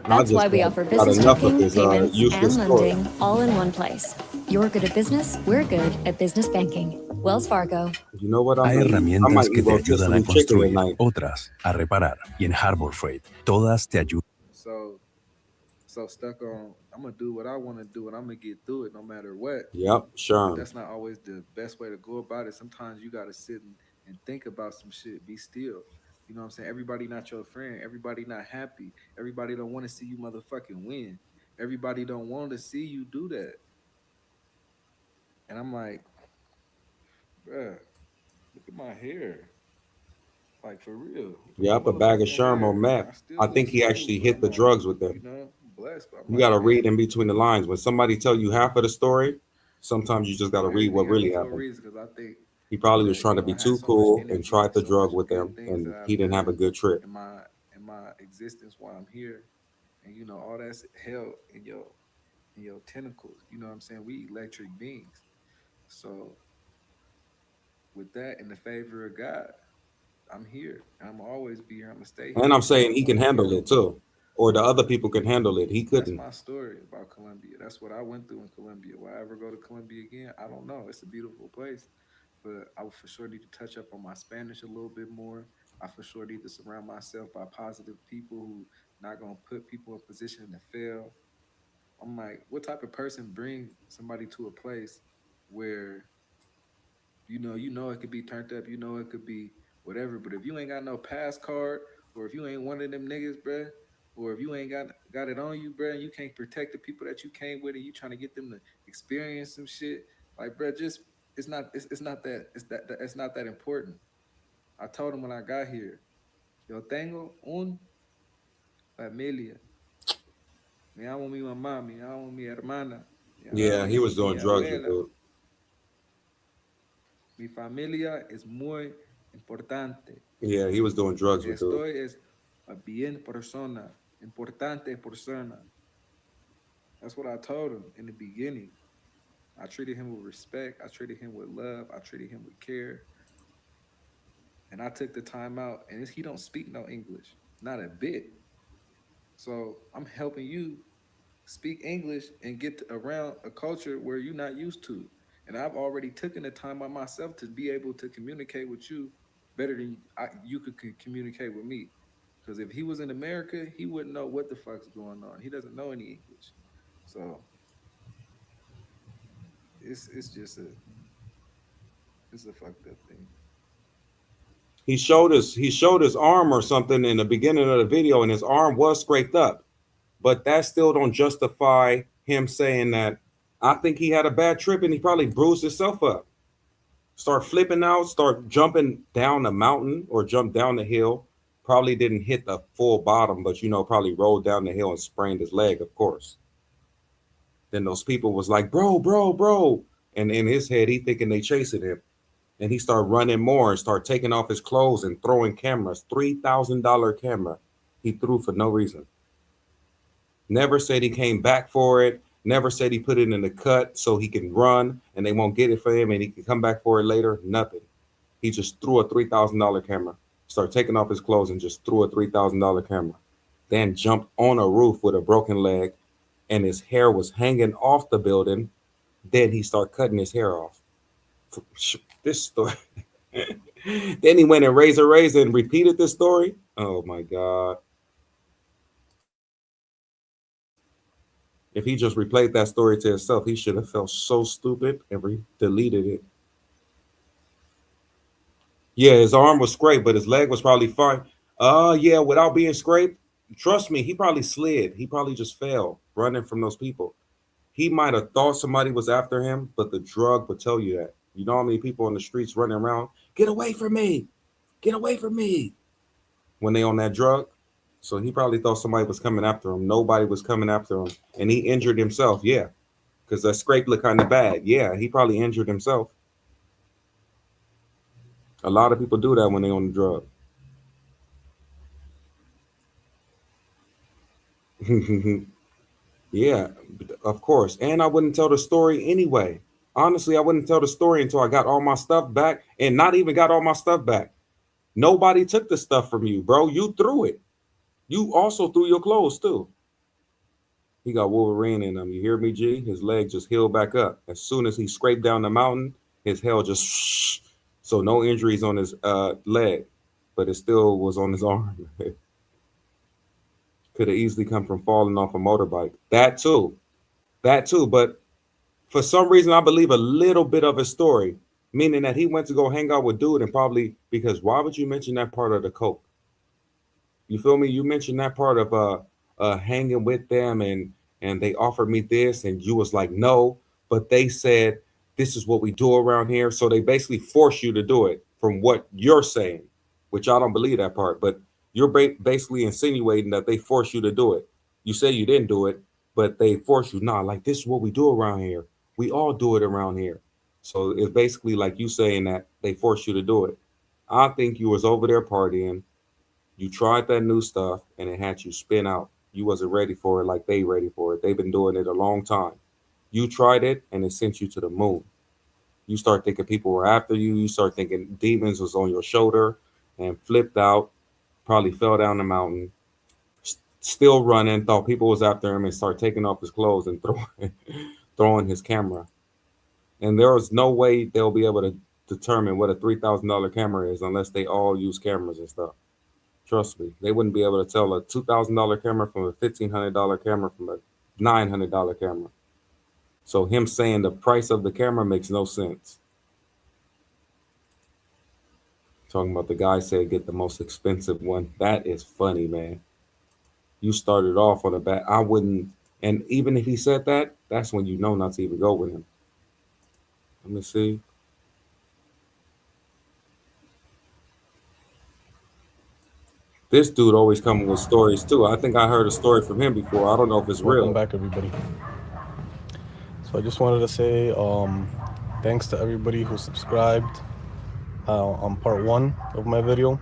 I That's why just we offer got business enough of checking, his payments, useless and story. lending all in one place. You're good at business, we're good at business banking. Wells Fargo. You know what? Hay I herramientas might que eat te ayudan a rotisserie chicken construir, tonight. otras a reparar. Y en Harbor Freight, todas te ayudan. So stuck on, I'm gonna do what I want to do and I'm gonna get through it no matter what. Yep, But sure. that's not always the best way to go about it. Sometimes you gotta sit and think about some shit. Be still. You know what I'm saying? Everybody not your friend. Everybody not happy. Everybody don't want to see you motherfucking win. Everybody don't want to see you do that. And I'm like, bruh, look at my hair. Like for real. Look at Yep, my a bag of motherfucking Sherm on hair. meth. I still I look think he smooth, actually but hit I'm the like, drugs with you them. know, I'm blessed. But I'm You like, got to read damn. in between the lines. When somebody tell you half of the story, sometimes you just got to read Everything what happened really for a happened. reason because I think He probably was that, trying to be I had too so much cool and energy tried and the so drug much with good them, things that and he I've didn't have a done good trip. in my existence while I'm here. And all that's held in your tentacles. You know what I'm saying? We electric beings. So with that in the favor of God, I'm here. And I'm gonna always be here. I'm gonna stay And here I'm because I saying he want can to handle heal. it too, or the other people can handle it. He That's couldn't. my story about Colombia. That's what I went through in Colombia. Will I ever go to Colombia again? I don't know. It's a beautiful place, but I would for sure need to touch up on my Spanish a little bit more. I for sure need to surround myself by positive people who not gonna put people in position to fail. I'm like, what type of person bring somebody to a place where you know it could be turned up, you know it could be whatever, but if you ain't got no pass card, or if you ain't one of them niggas, bruh, or if you ain't got it on you, bruh, and you can't protect the people that you came with, and you trying to get them to experience some shit, like, bruh, just it's not that it's not that important. I told him when I got here, yo tengo un familia. Me amo mi mamá, me amo mi hermana, me amo Yeah, he was mi doing drugs with abuela. dude. Mi familia es muy importante. Yeah, he was doing drugs with dude. Estoy es a bien persona, importante persona. That's what I told him in the beginning. I treated him with respect. I treated him with love. I treated him with care. And I took the time out. And he don't speak no English, not a bit. So I'm helping you speak English and get around a culture where you're not used to. And I've already taken the time by myself to be able to communicate with you better than you could communicate with me. Because if he was in America, he wouldn't know what the fuck's going on. He doesn't know any English, so it's just it's a fucked up thing. He showed his arm or something in the beginning of the video, and his arm was scraped up. But that still don't justify him saying that. I think he had a bad trip and he probably bruised himself up. Start flipping out, start jumping down the mountain or jump down the hill. Probably didn't hit the full bottom, but probably rolled down the hill and sprained his leg, of course. Then those people was like, bro, bro, bro. And in his head, he thinking they chasing him. And he started running more and started taking off his clothes and throwing cameras. $3,000 camera he threw for no reason. Never said he came back for it. Never said he put it in the cut so he can run and they won't get it for him and he can come back for it later. Nothing. He just threw a $3,000 camera. Started taking off his clothes and just threw a $3,000 camera. Then jumped on a roof with a broken leg and his hair was hanging off the building. Then he started cutting his hair off. This story. Then he went and raised and repeated this story. Oh my God. If he just replayed that story to himself, he should have felt so stupid and deleted it. Yeah, his arm was scraped, but his leg was probably fine. Yeah, without being scraped, trust me, he probably slid. He probably just fell running from those people. He might have thought somebody was after him, but the drug would tell you that. You know how many people on the streets running around, get away from me, get away from me, when they on that drug? So he probably thought somebody was coming after him. Nobody was coming after him. And he injured himself, yeah. Because that scrape looked kind of bad. Yeah, he probably injured himself. A lot of people do that when they're on the drug. Yeah, of course. And I wouldn't tell the story anyway. Honestly, I wouldn't tell the story until I got all my stuff back, and not even got all my stuff back. Nobody took the stuff from you, bro. You threw it. You also threw your clothes too. He got Wolverine in him. You hear me, G? His leg just healed back up. As soon as he scraped down the mountain, his hell just so no injuries on his leg, but it still was on his arm. Could have easily come from falling off a motorbike. That too. But for some reason, I believe a little bit of his story, meaning that he went to go hang out with dude and probably because why would you mention that part of the coke? You feel me? You mentioned that part of hanging with them and they offered me this and you was like no, but they said this is what we do around here. So they basically force you to do it from what you're saying, which I don't believe that part, but you're basically insinuating that they force you to do it. You say you didn't do it, but they force you. Nah, like this is what we do around here. We all do it around here. So it's basically like you saying that they force you to do it. I think you was over there partying. You tried that new stuff and it had you spin out. You wasn't ready for it like they ready for it. They've been doing it a long time. You tried it and it sent you to the moon. You start thinking people were after you. You start thinking demons was on your shoulder and flipped out, probably fell down the mountain, still running, thought people was after him and start taking off his clothes and throwing his camera. And there was no way they'll be able to determine what a $3,000 camera is unless they all use cameras and stuff. Trust me, they wouldn't be able to tell a $2,000 camera from a $1,500 camera from a $900 camera. So him saying the price of the camera makes no sense. Talking about the guy said get the most expensive one. That is funny, man. You started off on a bad. I wouldn't. And even if he said that, that's when you know not to even go with him. Let me see. This dude always coming with stories too. I think I heard a story from him before. I don't know if it's real. Welcome back, everybody. So I just wanted to say thanks to everybody who subscribed on part 1 of my video.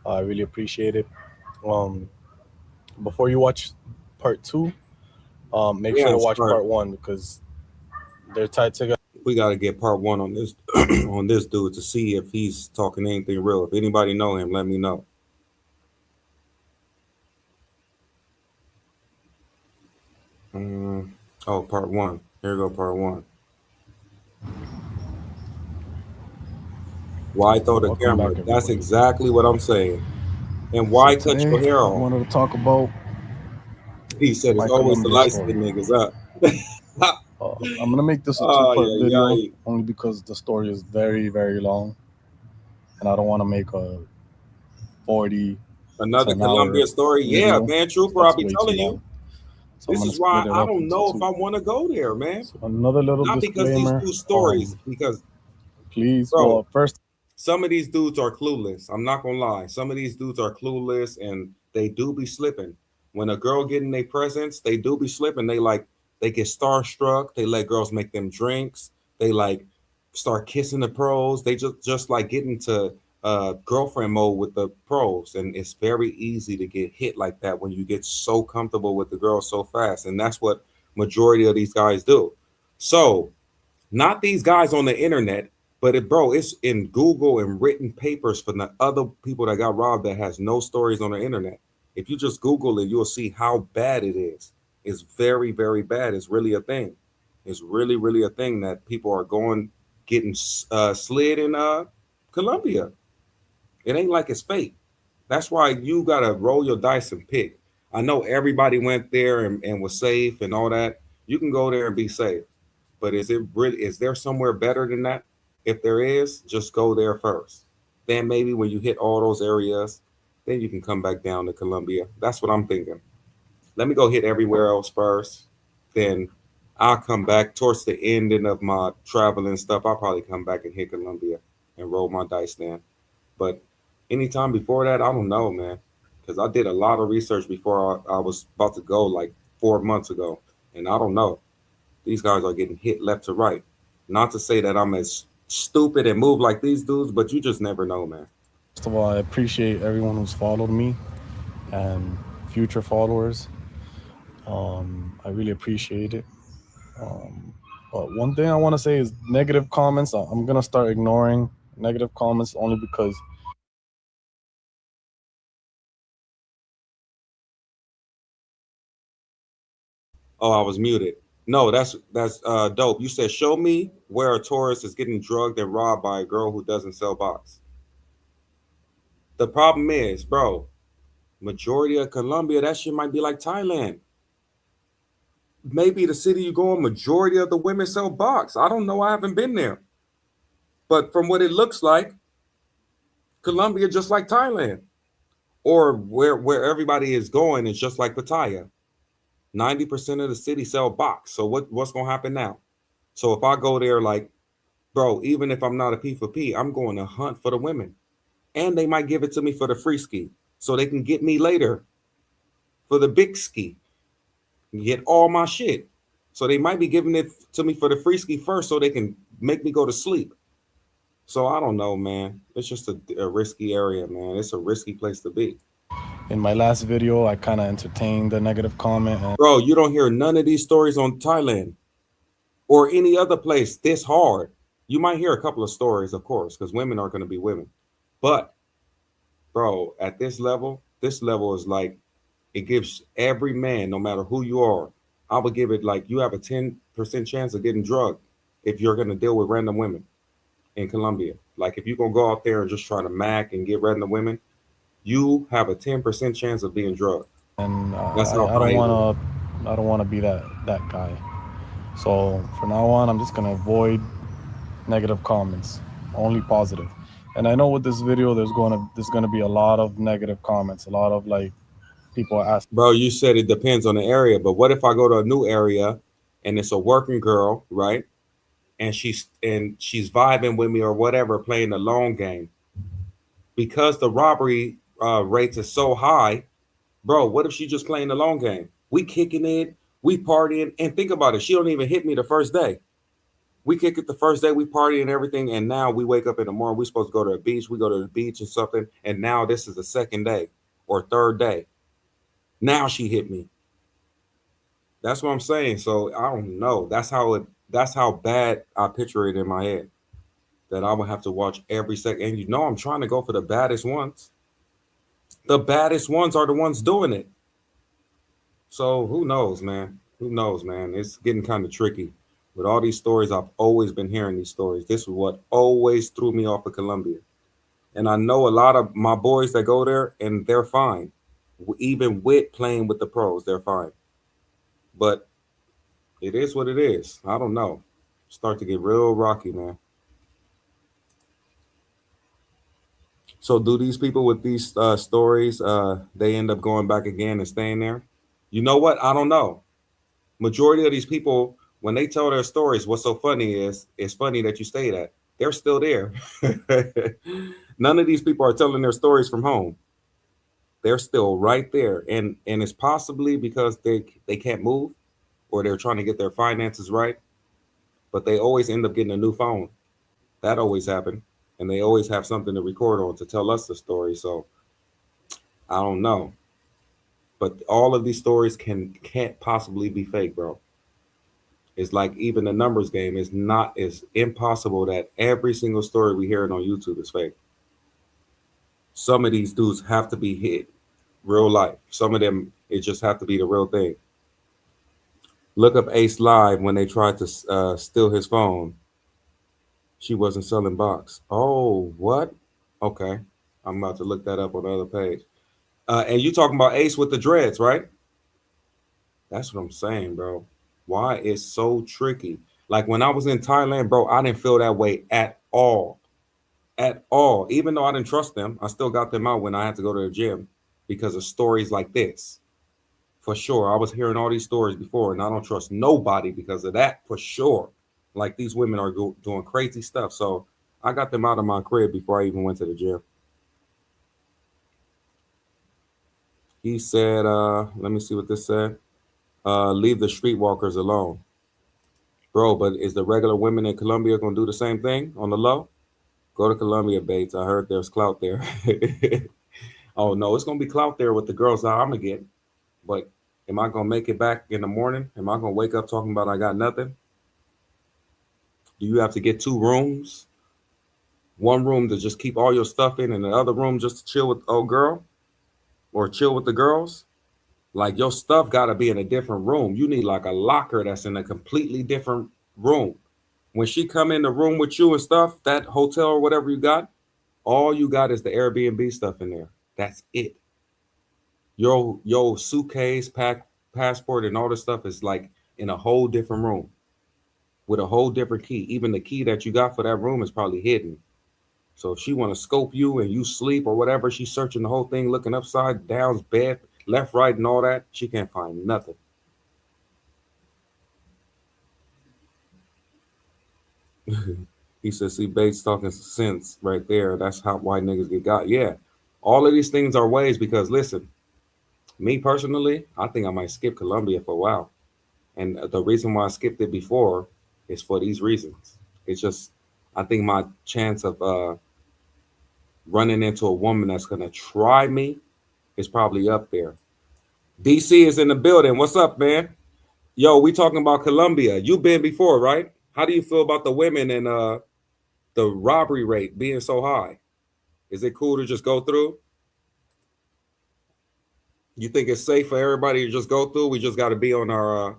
I really appreciate it. Before you watch part 2, make sure to watch part 1 because they're tied together. We got to get part 1 on this on this dude to see if he's talking anything real. If anybody know him, let me know. Oh, part one. Here we go, part one. Why throw the Welcome camera? back, That's everybody. exactly what I'm saying. And So why cut your today, hair I off? wanted to talk about He said it's my always the Colombia light skinned story. niggas up. I'm gonna make this a Oh, two-part yeah, video yeah. only because the story is very, very long, and I don't want to make a 40 to Another an hour Columbia story. Yeah, video. man, Trooper, I'll That's be way too telling long. you. So I'm This gonna is why split it I up don't into know if two. I want to go there, man. So another little Not because these disclaimer. two stories, because, Please, bro, well, first, some of these dudes are clueless. I'm not gonna lie. Some of these dudes are clueless and they do be slipping. When a girl get in their presence, they do be slipping. They get starstruck. They let girls make them drinks. They like start kissing the pros. They just like get into girlfriend mode with the pros. And it's very easy to get hit like that when you get so comfortable with the girl so fast. And that's what majority of these guys do. So not these guys on the internet, but it's in Google and written papers from the other people that got robbed that has no stories on the internet. If you just Google it, you'll see how bad it is. It's very, very bad. It's really a thing. It's really, really a thing that people are getting slid in Colombia. It ain't like it's fake. That's why you gotta roll your dice and pick. I know everybody went there and was safe and all that. You can go there and be safe. But is there somewhere better than that? If there is, just go there first. Then maybe when you hit all those areas, then you can come back down to Colombia. That's what I'm thinking. Let me go hit everywhere else first. Then I'll come back towards the ending of my traveling stuff. I'll probably come back and hit Colombia and roll my dice then. But anytime before that, I don't know, man. Because I did a lot of research before I was about to go like 4 months ago. And I don't know. These guys are getting hit left to right. Not to say that I'm as stupid and move like these dudes, but you just never know, man. first of all, I appreciate everyone who's followed me and future followers. I really appreciate it. But one thing I want to say is negative comments. I'm gonna start ignoring negative comments only because Oh, I was muted. No, that's dope. You said show me where a tourist is getting drugged and robbed by a girl who doesn't sell box. The problem is, bro, majority of Colombia, that shit might be like Thailand. Maybe the city you go in, majority of the women sell box. I don't know. I haven't been there. But from what it looks like, Colombia just like Thailand. Or where everybody is going is just like Pattaya. 90% of the city sell box. So what's gonna happen now? So if I go there, like, bro, even if I'm not a P for P, I'm going to hunt for the women. And they might give it to me for the free ski. So they can get me later for the big ski. Get all my shit. So they might be giving it to me for the free ski first so they can make me go to sleep. So I don't know, man. It's just a risky area, man. It's a risky place to be. in my last video, I kind of entertained the negative comment. And Bro, you don't hear none of these stories on Thailand or any other place this hard. You might hear a couple of stories, of course, because women are going to be women. But, bro, at this level is like, it gives every man, no matter who you are, I would give it like you have a 10% chance of getting drugged if you're going to deal with random women in Colombia. Like, if you're going to go out there and just try to mac and get random women, you have a 10% chance of being drugged. That's how I don't crazy. want to be that guy. So from now on, I'm just gonna avoid negative comments, only positive. And I know with this video, there's gonna be a lot of negative comments, a lot of like people asking. Bro, you said it depends on the area, but what if I go to a new area and it's a working girl, right? And she's vibing with me or whatever, playing the long game. Because the robbery rates is so high, bro, what if she just playing the long game? We kicking it, we partying, and think about it, she don't even hit me the first day. We kick it the first day, we party and everything, and now we wake up in the morning, we supposed to go to the beach, we go to the beach or something, and now this is the second day or third day. Now she hit me. That's what I'm saying. So I don't know. That's how bad I picture it in my head. That I would have to watch every second. And I'm trying to go for the baddest ones. The baddest ones are the ones doing it. So who knows, man? Who knows, man? It's getting kind of tricky. With all these stories, I've always been hearing these stories. This is what always threw me off of Colombia. And I know a lot of my boys that go there and they're fine. Even with playing with the pros, they're fine. But it is what it is. I don't know. Start to get real rocky, man. So do these people with these stories, they end up going back again and staying there? You know what? I don't know. Majority of these people, when they tell their stories, what's so funny is it's funny that you say that. They're still there. None of these people are telling their stories from home. They're still right there. And it's possibly because they can't move or they're trying to get their finances right, but they always end up getting a new phone. That always happened. And they always have something to record on to tell us the story. So I don't know. But all of these stories can't possibly be fake, bro. It's like even the numbers game is not is impossible that every single story we hear on YouTube is fake. Some of these dudes have to be hit real life. Some of them it just have to be the real thing. Look up Ace Live when they tried to steal his phone. She wasn't selling box. Oh, what? Okay, I'm about to look that up on the other page. And you talking about Ace with the dreads, right? That's what I'm saying, bro. Why it's so tricky. Like when I was in Thailand, bro, I didn't feel that way at all. At all. Even though I didn't trust them, I still got them out when I had to go to the gym because of stories like this. For sure. I was hearing all these stories before and I don't trust nobody because of that, for sure. Like these women are doing crazy stuff. So I got them out of my crib before I even went to the gym. He said, let me see what this said. Leave the streetwalkers alone. Bro, but is the regular women in Colombia gonna do the same thing on the low? Go to Colombia, Bates. I heard there's clout there. Oh no, it's gonna be clout there with the girls that I'm gonna get. But am I gonna make it back in the morning? Am I gonna wake up talking about I got nothing? Do you have to get two rooms? One room to just keep all your stuff in, and the other room just to chill with old girl or chill with the girls? Like your stuff gotta be in a different room. You need like a locker that's in a completely different room. When she come in the room with you and stuff, that hotel or whatever you got, all you got is the Airbnb stuff in there. That's it. Your suitcase, passport, and all this stuff is like in a whole different room with a whole different key. Even the key that you got for that room is probably hidden. So if she want to scope you and you sleep or whatever, she's searching the whole thing, looking upside down, bed, left, right, and all that. She can't find nothing. He says, see, Bates talking sense right there. That's how why niggas get got. Yeah. All of these things are ways because listen, me personally, I think I might skip Colombia for a while. And the reason why I skipped it before is for these reasons. It's just, I think my chance of running into a woman that's going to try me is probably up there. DC is in the building. What's up, man? Yo, we talking about Colombia. You've been before, right? How do you feel about the women and the robbery rate being so high? Is it cool to just go through? You think it's safe for everybody to just go through? We just got to be on our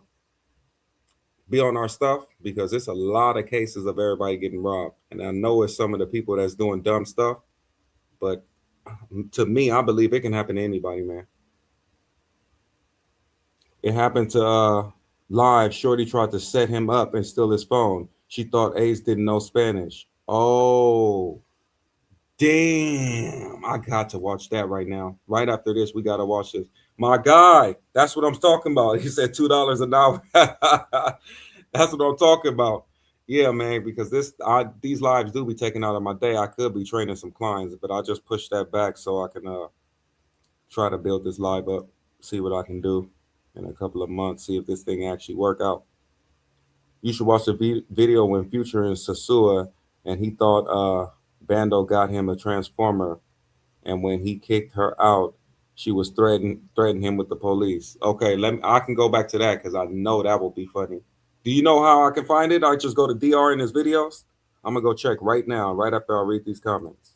stuff because it's a lot of cases of everybody getting robbed. And I know it's some of the people that's doing dumb stuff, but to me, I believe it can happen to anybody, man. It happened to Live. Shorty tried to set him up and steal his phone. She thought Ace didn't know Spanish. Oh, damn. I got to watch that right now. Right after this, we got to watch this. My guy, that's what I'm talking about. He said $2 an hour. That's what I'm talking about. Yeah, man, because these lives do be taken out of my day. I could be training some clients, but I just push that back so I can try to build this live up, see what I can do in a couple of months, see if this thing actually work out. You should watch the video when Future in Sasua and he thought Bando got him a transformer, and when he kicked her out, she was threatening him with the police. Okay, I can go back to that because I know that will be funny. Do you know how I can find it? I just go to DR in his videos. I'm gonna go check right now, right after I read these comments.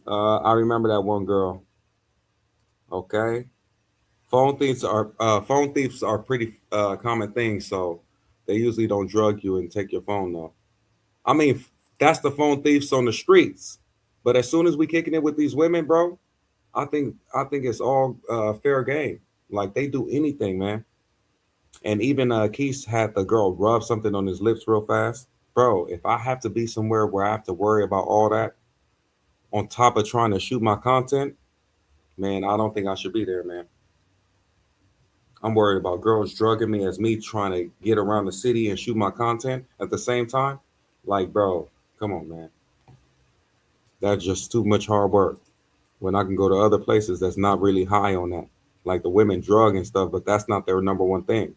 I remember that one girl. Okay. Phone thieves are pretty common things, so they usually don't drug you and take your phone though. I mean, that's the phone thieves on the streets. But as soon as we kicking it with these women, bro, I think it's all fair game. Like they do anything, man. And even Keith had the girl rub something on his lips real fast. Bro, if I have to be somewhere where I have to worry about all that on top of trying to shoot my content, man, I don't think I should be there, man. I'm worried about girls drugging me as me trying to get around the city and shoot my content at the same time. Like, bro, come on, man. That's just too much hard work. When I can go to other places that's not really high on that. Like the women drug and stuff, but that's not their number one thing.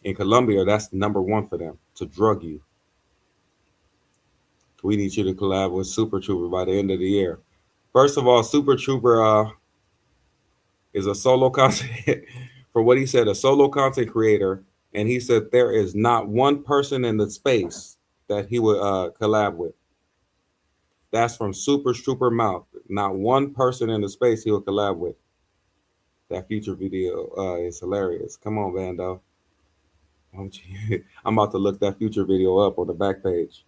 In Colombia, that's number one for them, to drug you. We need you to collab with Super Trooper by the end of the year. First of all, Super Trooper is a solo content, for what he said, a solo content creator. And he said there is not one person in the space that he would collab with. That's from Super Trooper mouth. Not one person in the space he will collab with. That future video is hilarious. Come on, Vando. I'm about to look that future video up on the back page.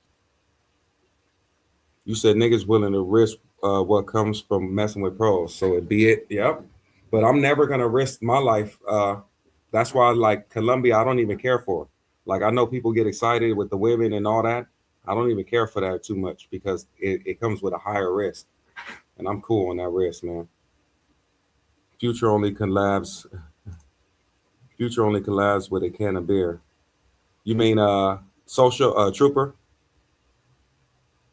You said niggas willing to risk what comes from messing with pros. So it be it. Yep. But I'm never going to risk my life. That's why, like, Colombia, I don't even care for. Like, I know people get excited with the women and all that. I don't even care for that too much because it comes with a higher risk. And I'm cool on that risk, man. Future only collabs with a can of beer. You mean social Trooper?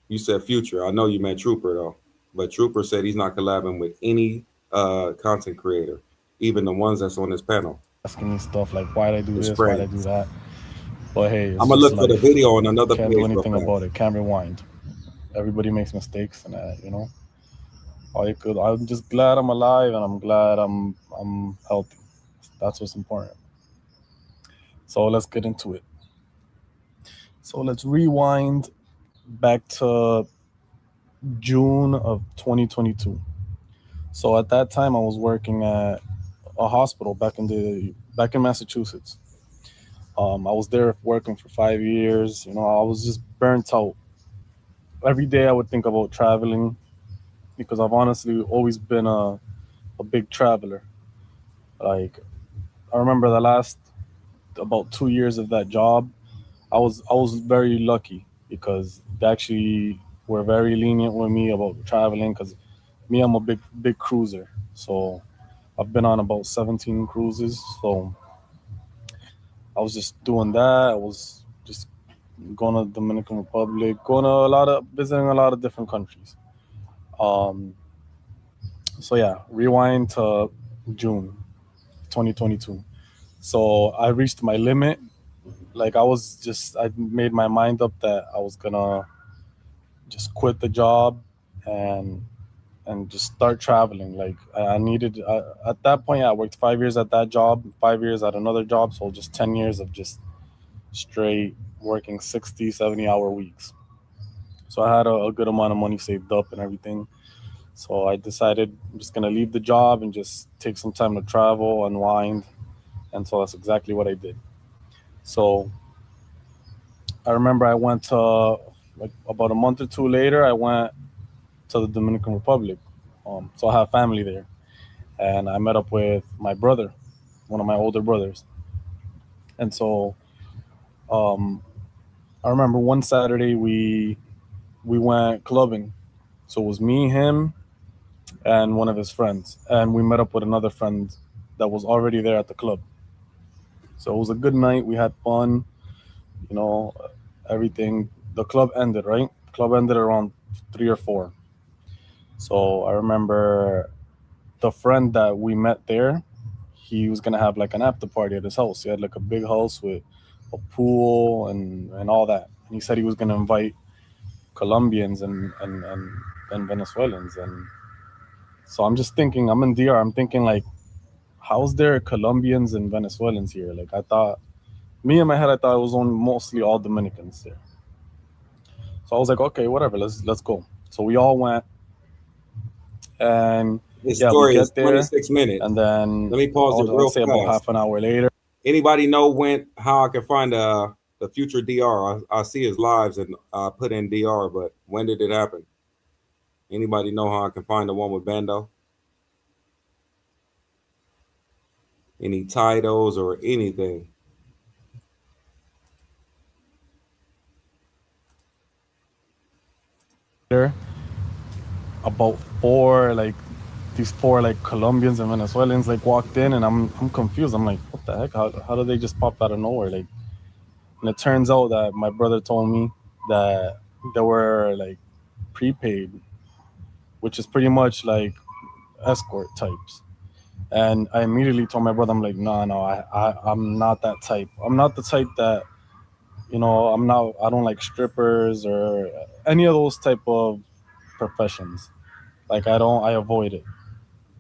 You said Future. I know you meant Trooper though. But Trooper said he's not collabing with any content creator, even the ones that's on this panel. Asking me stuff like why did I do this, why did I do that. But hey, it's I'm gonna just look for the video on another can't page do anything real about fast. it. Can't rewind. Everybody makes mistakes, and I'm just glad I'm alive, and I'm glad I'm healthy. That's what's important. So let's get into it. So let's rewind back to June of 2022. So at that time, I was working at a hospital back in Massachusetts. I was there working for 5 years. I was just burnt out. Every day I would think about traveling because I've honestly always been a big traveler. Like, I remember the last about 2 years of that job, I was very lucky because they actually were very lenient with me about traveling because me, I'm a big cruiser. So I've been on about 17 cruises. So I was just doing that. I was just going to Dominican Republic, visiting a lot of different countries. So yeah, rewind to June 2022. So I reached my limit. Like I made my mind up that I was gonna just quit the job and just start traveling. Like I needed, at that point, I worked 5 years at that job, 5 years at another job. So just 10 years of just straight working 60, 70-hour weeks. So I had a good amount of money saved up and everything. So I decided I'm just going to leave the job and just take some time to travel, unwind. And so that's exactly what I did. So I remember I went to, like about a month or two later, I went to the Dominican Republic. So I have family there. And I met up with my brother, one of my older brothers. And so I remember one Saturday we went clubbing. So it was me, him, and one of his friends. And we met up with another friend that was already there at the club. So it was a good night. We had fun, everything. The club ended, right? Club ended around 3 or 4. So I remember the friend that we met there, he was going to have like an after party at his house. He had like a big house with a pool and all that. And he said he was going to invite Colombians and Venezuelans. And so I'm just thinking, I'm in DR, I'm thinking like, how's there Colombians and Venezuelans here? Like I thought, me in my head, I thought it was mostly all Dominicans there. So I was like, okay, whatever, let's go. So we all went, and His yeah, we story is get there, 26 minutes. and then Let me pause it I'll real say about fast. half an hour later. Anybody know how I can find the future DR? I see his lives and I put in DR, but when did it happen? Anybody know how I can find the one with Bando? Any titles or anything? About these four like Colombians and Venezuelans like walked in, and I'm confused. I'm like, what the heck? How did they just pop out of nowhere? Like, and it turns out that my brother told me that they were like prepaid, which is pretty much like escort types. And I immediately told my brother, I'm like, no, I'm not that type. I'm not the type that, I don't like strippers or any of those type of professions. Like I avoid it.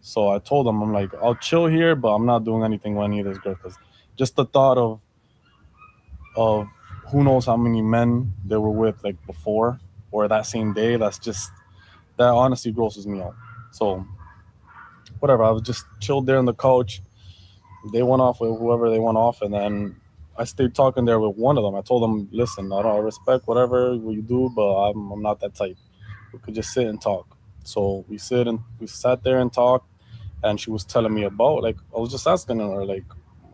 So I told him, I'm like, I'll chill here, but I'm not doing anything with any of this girl, because just the thought of who knows how many men they were with like before or that same day, that honestly grosses me out. So whatever, I was just chilled there on the couch. They went off with whoever they went off, and then I stayed talking there with one of them. I told them, listen, I respect whatever you do, but I'm not that type. We could just sit and talk. So we sat there and talked, and she was telling me about, like, I was just asking her like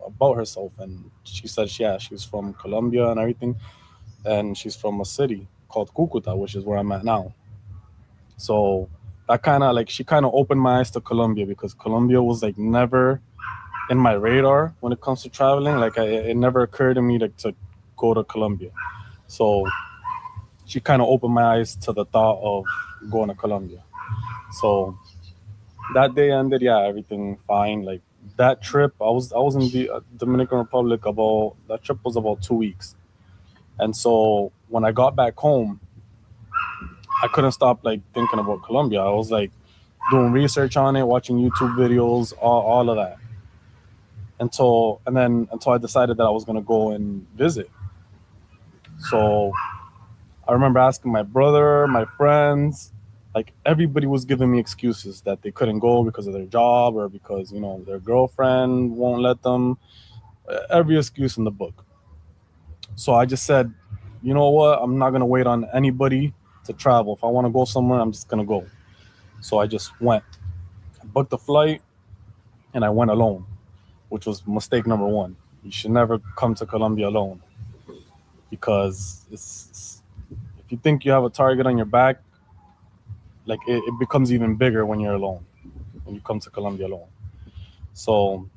about herself, and she said, yeah, she's from Colombia and everything, and she's from a city called Cucuta, which is where I'm at now. So that kind of like, she kind of opened my eyes to Colombia, because Colombia was like never in my radar when it comes to traveling. Like it never occurred to me to go to Colombia. So she kind of opened my eyes to the thought of going to Colombia. So that day ended, yeah, everything fine. Like that trip, I was in the Dominican Republic that trip was about 2 weeks. And so when I got back home, I couldn't stop like thinking about Colombia. I was like doing research on it, watching YouTube videos, all of that. Until I decided that I was gonna go and visit. So I remember asking my brother, my friends, like everybody was giving me excuses that they couldn't go because of their job or because their girlfriend won't let them. Every excuse in the book. So I just said, you know what? I'm not gonna wait on anybody to travel. If I want to go somewhere, I'm just gonna go. So I just went. I booked the flight and I went alone, which was mistake number one. You should never come to Colombia alone, because if you think you have a target on your back, like it becomes even bigger when you're alone, when you come to Colombia alone. So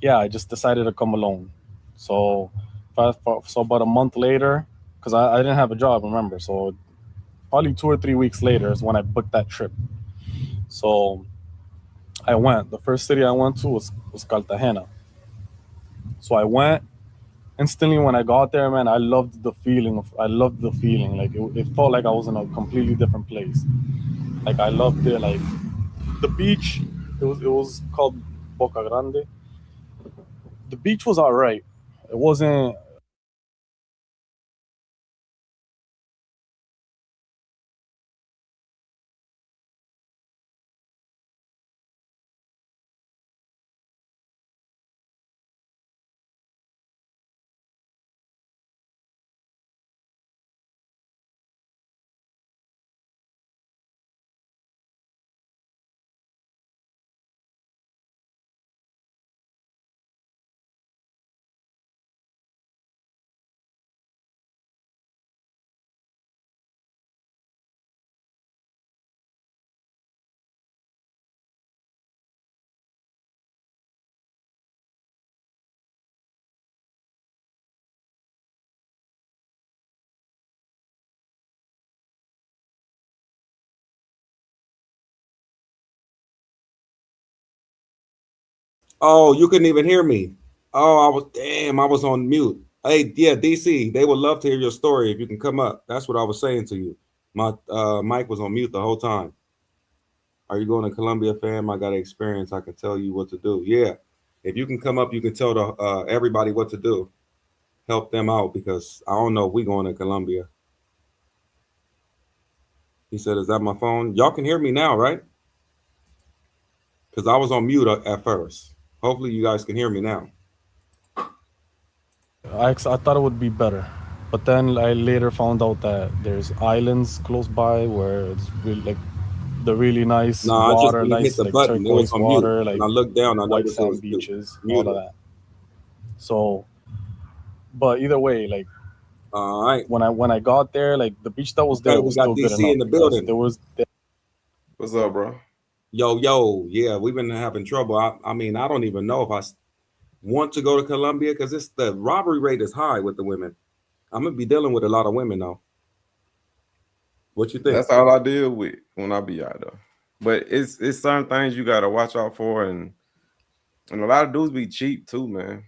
yeah, I just decided to come alone. So so about a month later, because I didn't have a job, remember, so probably 2 or 3 weeks later is when I booked that trip. So I went. The first city I went to was Cartagena. So I went. Instantly when I got there, man, I loved the feeling. Like it felt like I was in a completely different place. Like I loved it. Like the beach, it was called Boca Grande. The beach was all right. It wasn't. Oh, you couldn't even hear me. Oh, I was on mute. Hey, yeah, DC, they would love to hear your story if you can come up. That's what I was saying to you. My mic was on mute the whole time. Are you going to Columbia, fam? I got experience. I can tell you what to do. Yeah. If you can come up, you can tell everybody what to do. Help them out, because I don't know if we going to Columbia. He said, is that my phone? Y'all can hear me now, right? Because I was on mute at first. Hopefully, you guys can hear me now. I thought it would be better, but then I later found out that there's islands close by where it's really like the really nice No, I just water, didn't hit nice the like button. It was turquoise on mute. water, When like I looked down, I white noticed it sand was beaches, all of muted. that. So, but either way, like all right. When I got there, like the beach that was Okay, there we was got still good DC enough in the because building. there was. What's up, bro? Yo, yeah, we've been having trouble. I mean, I don't even know if I want to go to Colombia because it's the robbery rate is high with the women. I'm gonna be dealing with a lot of women though. What you think? That's all I deal with when I be out there. But it's certain things you gotta watch out for, and a lot of dudes be cheap too, man.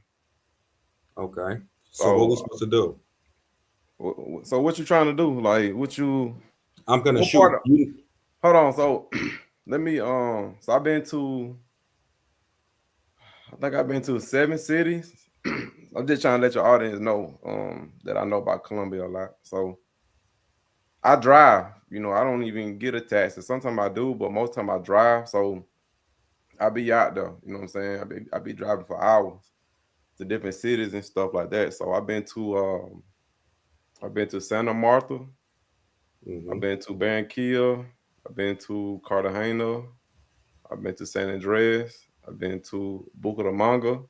Okay. So what we supposed to do? So what you trying to do? Like what you? I'm gonna what shoot. part of- hold on. So let me. So I've been to. I think I've been to 7 cities. I'm just trying to let your audience know that I know about Colombia a lot. So I drive. You know, I don't even get a taxi. Sometimes I do, but most time I drive. So I be out there. You know what I'm saying? I be driving for hours to different cities and stuff like that. So I've been to Santa Martha. I've been to Barranquilla. I've been to Cartagena. I've been to San Andreas. I've been to Bucaramanga,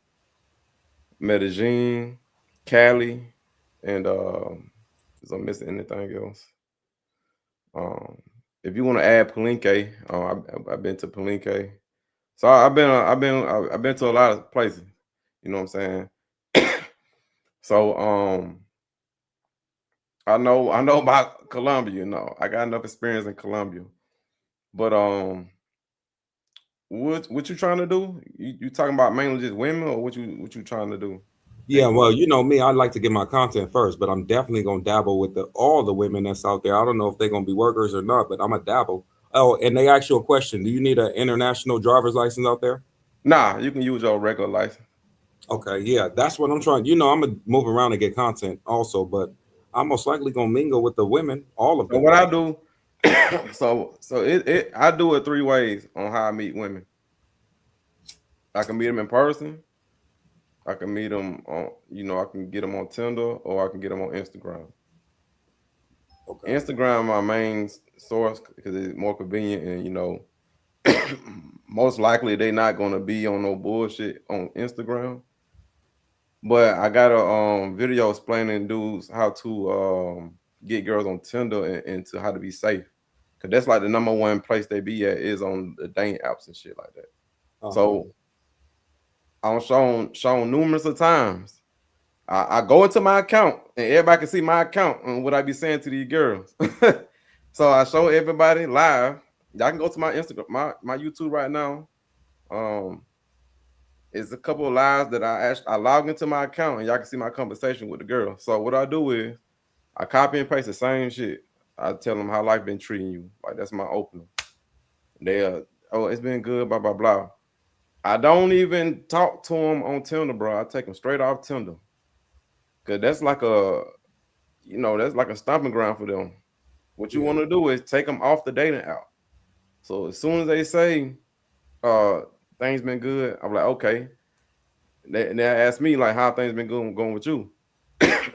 Medellin, Cali, and is I missing anything else? If you want to add Palenque, I've been to Palenque. So I've been to a lot of places. You know what I'm saying? So I know about Colombia. You know, I got enough experience in Colombia. But what you trying to do? You talking about mainly just women, or what you trying to do? Yeah, well, you know me, I like to get my content first, but I'm definitely gonna dabble with all the women that's out there. I don't know if they're gonna be workers or not, but I'm gonna dabble. Oh, and they ask you a question: do you need an international driver's license out there? Nah, you can use your regular license. Okay, yeah, that's what I'm trying. You know, I'm gonna move around and get content also, but I'm most likely gonna mingle with the women, all of So them. what I do, I do it 3 ways on how I meet women. I can meet them in person. I can meet them on, I can get them on Tinder, or I can get them on Instagram. Okay. Instagram my main source because it's more convenient, and most likely they're not gonna be on no bullshit on Instagram. But I got a video explaining dudes how to get girls on Tinder and to how to be safe. Cause that's like the number one place they be at is on the dating apps and shit like that. So I'm shown numerous of times. I go into my account and everybody can see my account and what I be saying to these girls. So I show everybody live. Y'all can go to my Instagram, my YouTube right now. It's a couple of lives that I log into my account and y'all can see my conversation with the girl. So what I do is I copy and paste the same shit. I tell them how life been treating you. Like that's my opener. They oh, it's been good, blah blah blah. I don't even talk to them on Tinder, bro. I take them straight off Tinder. Cause that's like that's like a stomping ground for them. What you want to do is take them off the dating app. So as soon as they say, things been good, I'm like, okay. They ask me like how things been going with you.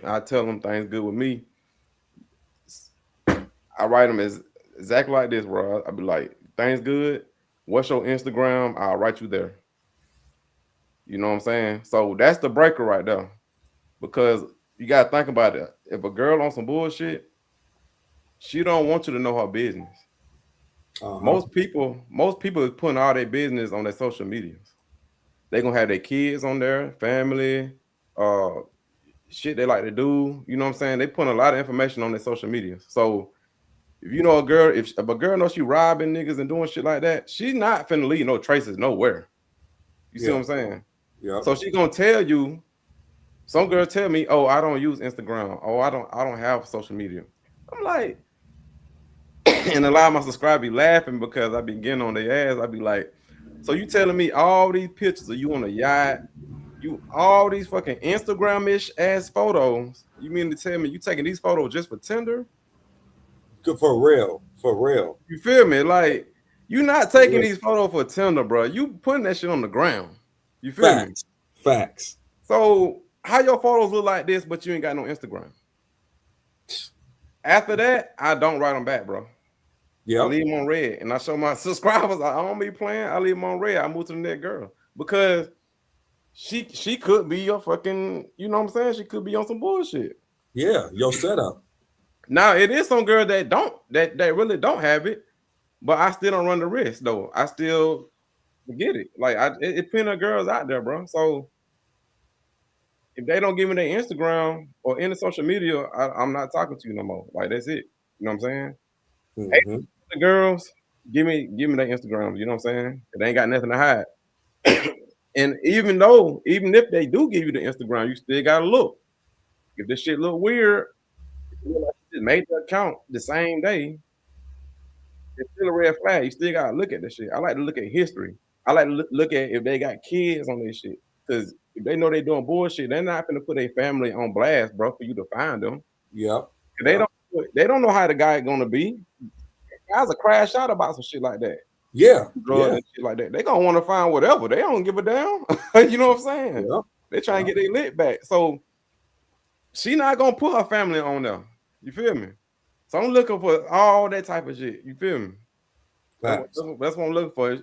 I tell them things good with me. I write them as exactly like this, bro. I'll be like, things good. What's your Instagram? I'll write you there. You know what I'm saying? So that's the breaker right there. Because you gotta think about it. If a girl on some bullshit, she don't want you to know her business. Most people is putting all their business on their social medias. They gonna have their kids on there, family, shit they like to do. You know what I'm saying? They putting a lot of information on their social media. So if you know a girl, if a girl knows she robbing niggas and doing shit like that, she's not finna leave no traces nowhere. You see what I'm saying? Yeah. So she gonna tell you. Some girl tell me, "Oh, I don't use Instagram. Oh, I don't have social media." I'm like, and a lot of my subscribers be laughing because I be getting on their ass. I be like, "So you telling me all these pictures of you on a yacht, you all these fucking Instagram-ish ass photos? You mean to tell me you taking these photos just for Tinder?" Good for real, for real. You feel me? Like You not taking these photos for Tinder, bro. You putting that shit on the ground. You feel me? Facts. So how your photos look like this, but you ain't got no Instagram? After that, I don't write them back, bro. I leave them on red, and I show my subscribers I don't be playing. I leave them on red. I move to the next girl because she could be your fucking, you know what I'm saying? She could be on some bullshit. Yeah, your setup. Now it is some girls that really don't have it, but I still don't run the risk though. I still get it. Like it's plenty of girls out there, bro. So if they don't give me their Instagram or any social media, I'm not talking to you no more. Like that's it. You know what I'm saying? Hey, the girls, give me their Instagrams. You know what I'm saying? They ain't got nothing to hide. And even if they do give you the Instagram, you still gotta look. If this shit look weird, if you like you just made the account the same day, it's still a red flag. You still gotta look at this shit. I like to look at history. I like to look at if they got kids on this shit. Because if they know they doing bullshit, they're not gonna put their family on blast, bro, for you to find them. Yep. They don't know how the guy gonna be. Guys will crash out about some shit like that. Yeah. Drugs and shit like that. They gonna want to find whatever. They don't give a damn. You know what I'm saying? Yep. They trying to get their lit back. So she not gonna put her family on there. You feel me? So I'm looking for all that type of shit. You feel me? That's what I'm looking for.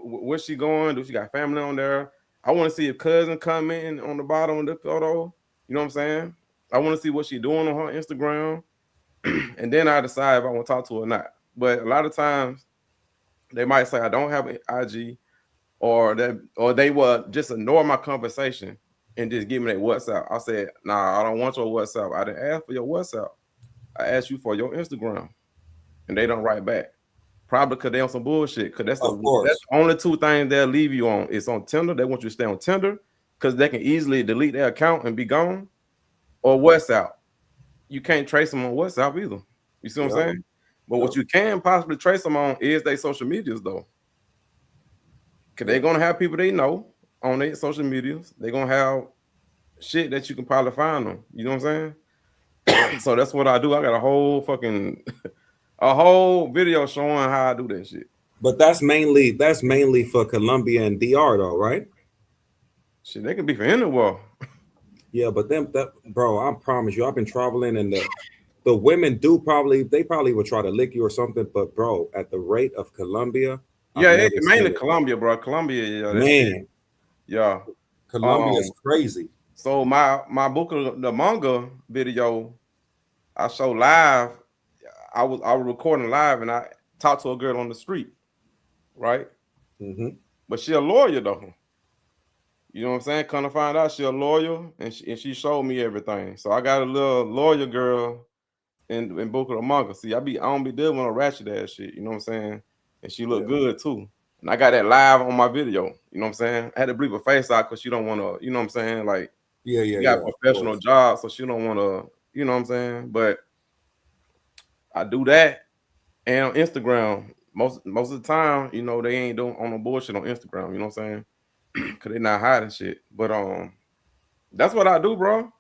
Where's she going? Do she got family on there? I want to see if cousin commenting on the bottom of the photo. You know what I'm saying? I want to see what she doing on her Instagram. And then I decide if I want to talk to her or not. But a lot of times they might say I don't have an IG, or they will just ignore my conversation and just give me their WhatsApp. I said, nah, I don't want your WhatsApp. I didn't ask for your WhatsApp. I asked you for your Instagram. And they don't write back. Probably because they on some bullshit. Because that's the only two things they'll leave you on. It's on Tinder. They want you to stay on Tinder because they can easily delete their account and be gone. Or WhatsApp. You can't trace them on WhatsApp either. You see what I'm saying? But what you can possibly trace them on is their social medias, though. Because they're going to have people they know on their social medias. They're going to have shit that you can probably find them. You know what I'm saying? So that's what I do. I got a whole video showing how I do that shit. But that's mainly for Colombia and DR, though, right? Shit, they can be for anywhere. Yeah, but bro, I promise you, I've been traveling, and the women they probably would try to lick you or something. But bro, at the rate of Colombia, it's mainly Colombia, bro. Colombia, man, yeah, Colombia is crazy. So my book of the manga video, I show live. I was recording live, and I talked to a girl on the street, right? But she a lawyer though. You know what I'm saying? Come to find out, she a lawyer, and she showed me everything. So I got a little lawyer girl in book of the manga. See, I don't be dealing with a ratchet ass shit. You know what I'm saying? And she look good too. And I got that live on my video. You know what I'm saying? I had to bleep her face out because she don't want to. You know what I'm saying? Like, she got a professional job, so she don't want to. You know what I'm saying? But I do that, and on Instagram, most of the time, you know, they ain't doing on no bullshit on Instagram. You know what I'm saying? Cause they not hiding shit. But that's what I do, bro.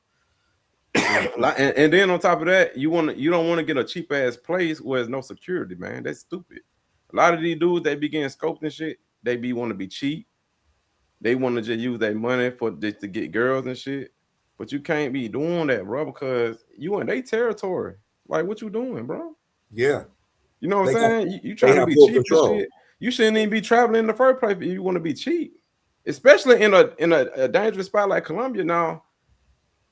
and then on top of that, you don't want to get a cheap ass place where there's no security, man. That's stupid. A lot of these dudes, they be getting scoped and shit. They want to be cheap. They want to just use their money just to get girls and shit. But you can't be doing that, bro, because you in their territory. Like, what you doing, bro? Yeah. You know what I'm saying? You trying to be cheap and shit. You shouldn't even be traveling in the first place if you want to be cheap. Especially in a dangerous spot like Colombia. Now,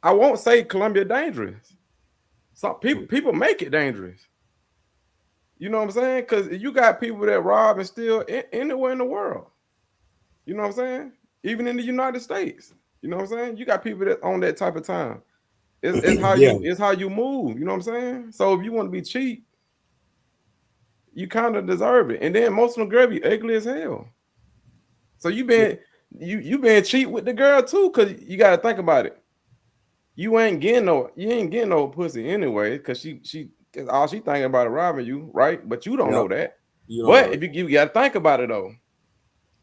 I won't say Colombia dangerous. Some people make it dangerous. You know what I'm saying? Because you got people that rob and steal anywhere in the world. You know what I'm saying? Even in the United States. You know what I'm saying? You got people that on that type of time. It's how you move. You know what I'm saying? So if you want to be cheap, you kind of deserve it. And then most of them girls be ugly as hell. So you been cheap with the girl too, because you got to think about it. You ain't getting no pussy anyway, because she all she thinking about is robbing you, right? But you don't know that. But if you got to think about it though,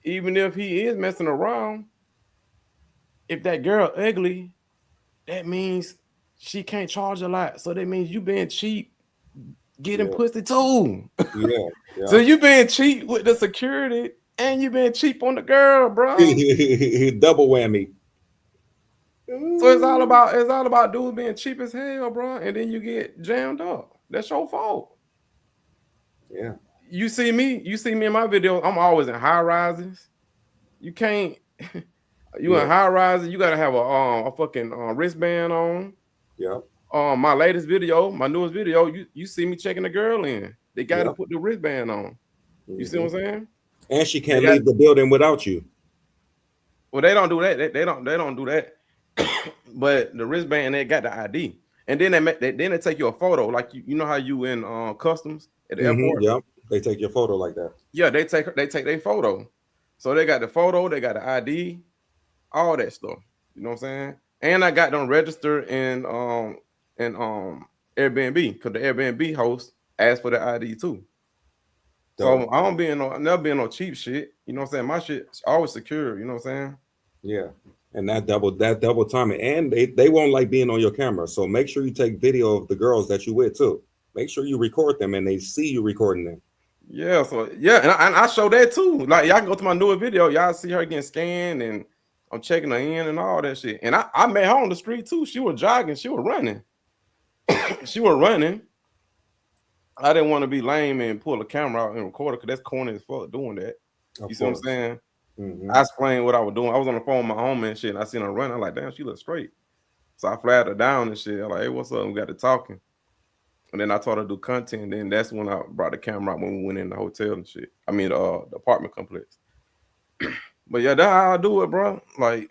even if he is messing around, if that girl ugly, that means she can't charge a lot. So that means you being cheap getting pussy too. Yeah. So you being cheap with the security and you being cheap on the girl, bro. Double whammy. So it's all about dudes being cheap as hell, bro, and then you get jammed up. That's your fault. Yeah. You see me in my videos. I'm always in high rises. You can't. You in high rises. You gotta have a fucking wristband on. Yeah. My latest video, my newest video, you see me checking the girl in. They got to Yep. put the wristband on. You see what I'm saying? And she can't leave the building without you. Well, they don't do that. They don't do that. But the wristband, they got the ID, and then they take you a photo, like you know how you in customs at the airport. Yep. They take your photo like that. Yeah, they take their photo. So they got the photo, they got the ID, all that stuff. You know what I'm saying? And I got them registered in Airbnb because the Airbnb host asked for the ID too. So I don't never be in no cheap shit. You know what I'm saying? My shit's always secure. You know what I'm saying? Yeah. And that double timing. And they won't like being on your camera. So make sure you take video of the girls that you with too. Make sure you record them and they see you recording them. Yeah. So yeah, and I show that too. Like y'all can go to my newest video. Y'all see her getting scanned and I'm checking her in and all that shit. And I met her on the street too. She was jogging. She was running. She was running. I didn't want to be lame and pull the camera out and record it because that's corny as fuck doing that. You see what I'm saying? I explained what I was doing. I was on the phone with my homie and shit. And I seen her run. I'm like, damn, she looks straight. So I flagged her down and shit. I'm like, hey, what's up? We got to talking. And then I told her to do content. And then that's when I brought the camera out when we went in the hotel and shit. I mean, the apartment complex. But yeah, that's how I do it, bro. Like,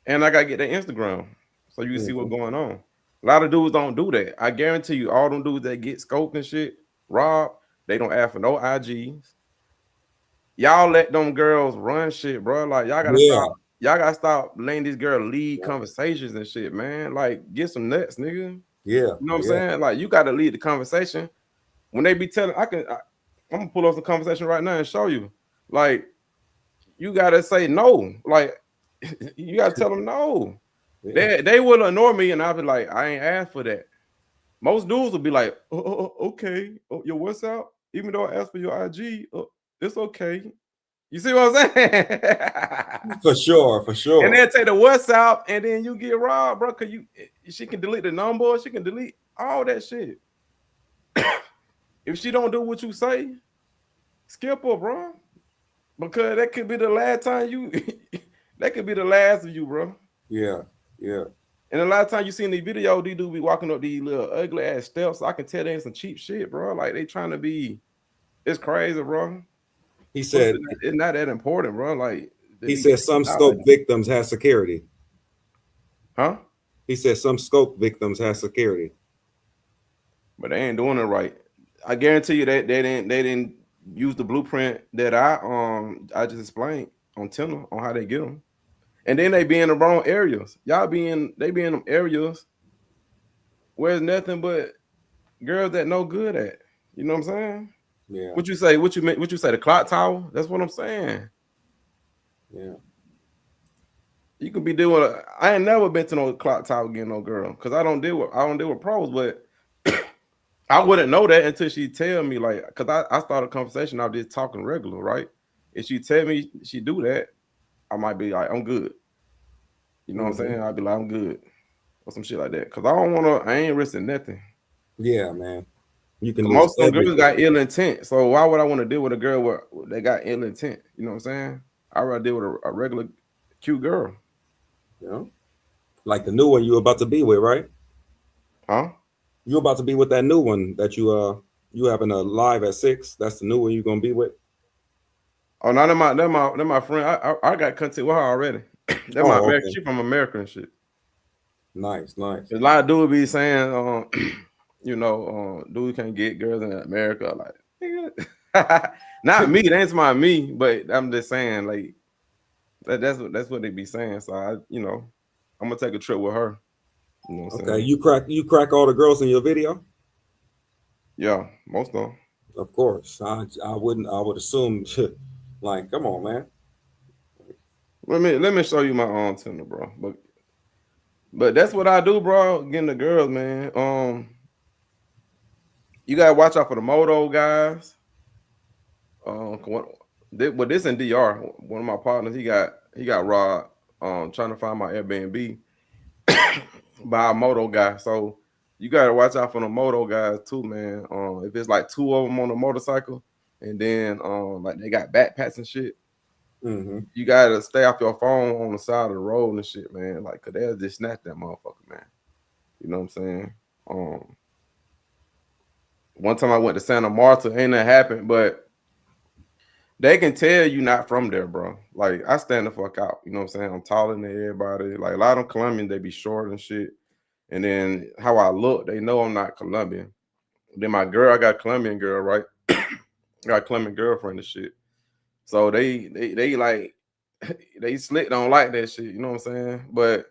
and I gotta get that Instagram so you can see what's going on. A lot of dudes don't do that. I guarantee you, all them dudes that get scoped and shit, Rob, they don't ask for no IGs. Y'all let them girls run shit, bro. Like y'all gotta stop. Y'all gotta stop letting these girls lead conversations and shit, man. Like get some nuts, nigga. Yeah. You know what I'm saying? Like you gotta lead the conversation. When they be telling, I'm gonna pull up some conversation right now and show you. Like you gotta say no. Like you gotta tell them no. They will ignore me and I'll be like, I ain't asked for that. Most dudes will be like, okay, your WhatsApp, even though I asked for your IG, it's okay. You see what I'm saying? For sure. And then take the WhatsApp and then you get robbed, bro. Cause she can delete the number, she can delete all that shit. If she don't do what you say, skip her, bro. Because that could be the last time that could be the last of you, bro. Yeah. Yeah. And a lot of times you see in these videos, these dudes be walking up these little ugly ass steps. So I can tell they ain't some cheap shit, bro. Like they trying to be, it's crazy, bro. He said it's not that important, bro. Like he said some scope victims have security. Huh? He said some scope victims have security. But they ain't doing it right. I guarantee you that they didn't use the blueprint that I just explained on Tinder on how they get them. And then they be in the wrong areas. They be in them areas where it's nothing but girls that no good at. You know what I'm saying? Yeah. What you say? What you say? The clock tower? That's what I'm saying. Yeah. You could be doing. I ain't never been to no clock tower getting no girl because I don't deal with pros. But I wouldn't know that until she tell me, like, because I started a conversation. I was just talking regular, right? If she tell me she do that, I might be like, I'm good. You know what I'm saying? I'd be like, I'm good. Or some shit like that. Because I ain't risking nothing. Yeah, man. You can lose most of them everything. girls got ill intent. So why would I want to deal with a girl where they got ill intent? You know what I'm saying? I'd rather deal with a regular cute girl. Yeah. Like the new one you about to be with, right? Huh? You about to be with that new one that you having a live at 6. That's the new one you gonna be with. Oh no, they're my friend. I got content with her already. They're my American. She from America and shit. Nice. A lot of dudes be saying, dude can't get girls in America. Like, not me. That ain't my me. But I'm just saying, like, that's what they be saying. So I'm gonna take a trip with her. You know what I'm saying? You crack all the girls in your video? Yeah, most of them. Of course. I would assume. Like, come on, man. Let me show you my own Tinder, bro. But that's what I do, bro. Getting the girls, man. You gotta watch out for the moto guys. But this in DR. One of my partners, he got robbed. Trying to find my Airbnb by a moto guy. So you gotta watch out for the moto guys too, man. If it's like two of them on a motorcycle, and then like they got backpacks and shit, you gotta stay off your phone on the side of the road and shit, man. Like, cause they'll just snatch that motherfucker, man. You know what I'm saying? One time I went to Santa Marta, ain't that happened, but they can tell you not from there, bro. Like, I stand the fuck out. You know what I'm saying? I'm taller than everybody. Like, a lot of them Colombians, they be short and shit. And then how I look, they know I'm not Colombian. Then my girl, I got a Colombian girl, right? I got a Colombian girlfriend and shit. So they like, they slick don't like that shit. You know what I'm saying? But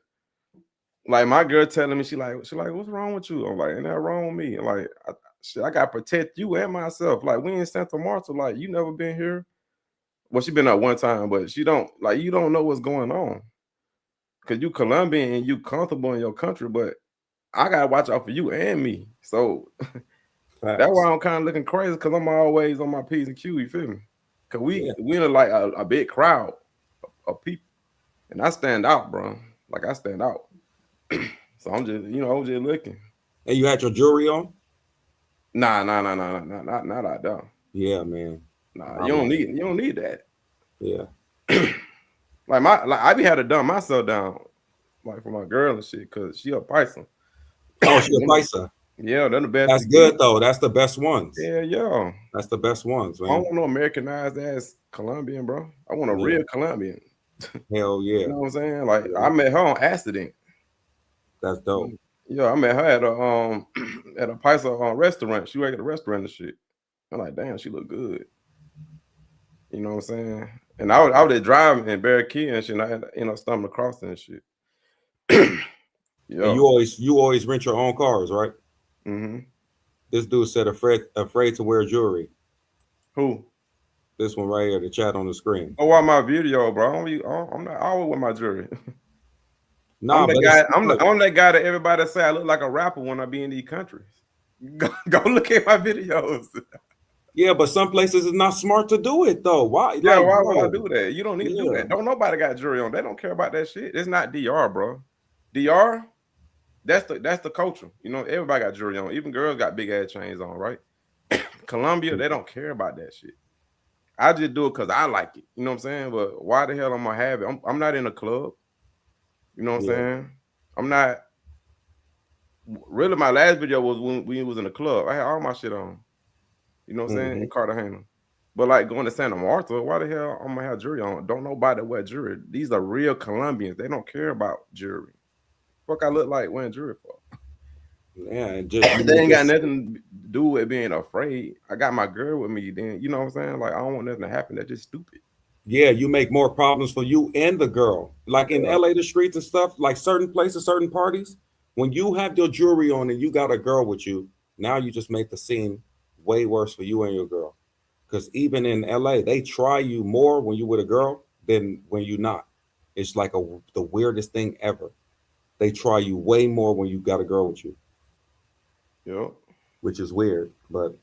like my girl telling me, she like, what's wrong with you? I'm like, ain't that wrong with me? Like, I gotta protect you and myself. Like, we in Santa Marta, like, you never been here. Well, she been out one time, but she don't, like, you don't know what's going on. Cause you Colombian and you comfortable in your country, but I gotta watch out for you and me. So that's why I'm kind of looking crazy, because I'm always on my P's and Q's, you feel me? Cause we in like a big crowd of people. And I stand out, bro. Like, I stand out. So I'm just, I'm just looking. And you had your jewelry on? Nah, not out there. Yeah, man. Nah, you don't need that. Yeah. like I be had to dumb myself down, like, for my girl and shit, cause she a Tyson. Oh, she a Tyson. Yeah, they're the best. That's good though. That's the best ones. Yeah. That's the best ones, man. I don't want no Americanized ass Colombian, bro. I want a real Colombian. Hell yeah. You know what I'm saying? Like, I met her on accident. That's dope. Yeah, I met her at a Paisa restaurant. She worked at a restaurant and shit. I'm like, damn, she look good. You know what I'm saying? And I was there driving in Barracuda and shit, and I had, stumbled across it and shit. Yeah. And you always rent your own cars, right? Mm-hmm. This dude said afraid to wear jewelry. Who? This one right here, the chat on the screen. Oh, watch my video, bro. I'm not always with my jewelry. Nah, I'm that guy that everybody say I look like a rapper when I be in these countries. Go look at my videos. Yeah, but some places it's not smart to do it though. Why? Yeah, why would I do that? You don't need to do that. Don't nobody got jewelry on. They don't care about that shit. It's not DR, bro. DR, that's the culture. Everybody got jewelry on. Even girls got big ass chains on, right? Colombia, they don't care about that shit. I just do it because I like it. You know what I'm saying? But why the hell am I have it? I'm not in a club. You know what I'm saying? I'm not. Really, my last video was when we was in the club. I had all my shit on. You know what I'm saying? In Cartagena. But like going to Santa Marta, why the hell I'm gonna have jewelry on? Don't nobody wear jewelry. These are real Colombians. They don't care about jewelry. Fuck, I look like wearing jewelry for? Yeah, they ain't got nothing to do with being afraid. I got my girl with me. Then you know what I'm saying? Like, I don't want nothing to happen. That's just stupid. Yeah, you make more problems for you and the girl. Like in LA, the streets and stuff, like certain places, certain parties, when you have your jewelry on and you got a girl with you, now you just make the scene way worse for you and your girl. Because even in LA, they try you more when you with a girl than when you're not. It's like the weirdest thing ever. They try you way more when you got a girl with you. Yeah. Which is weird, but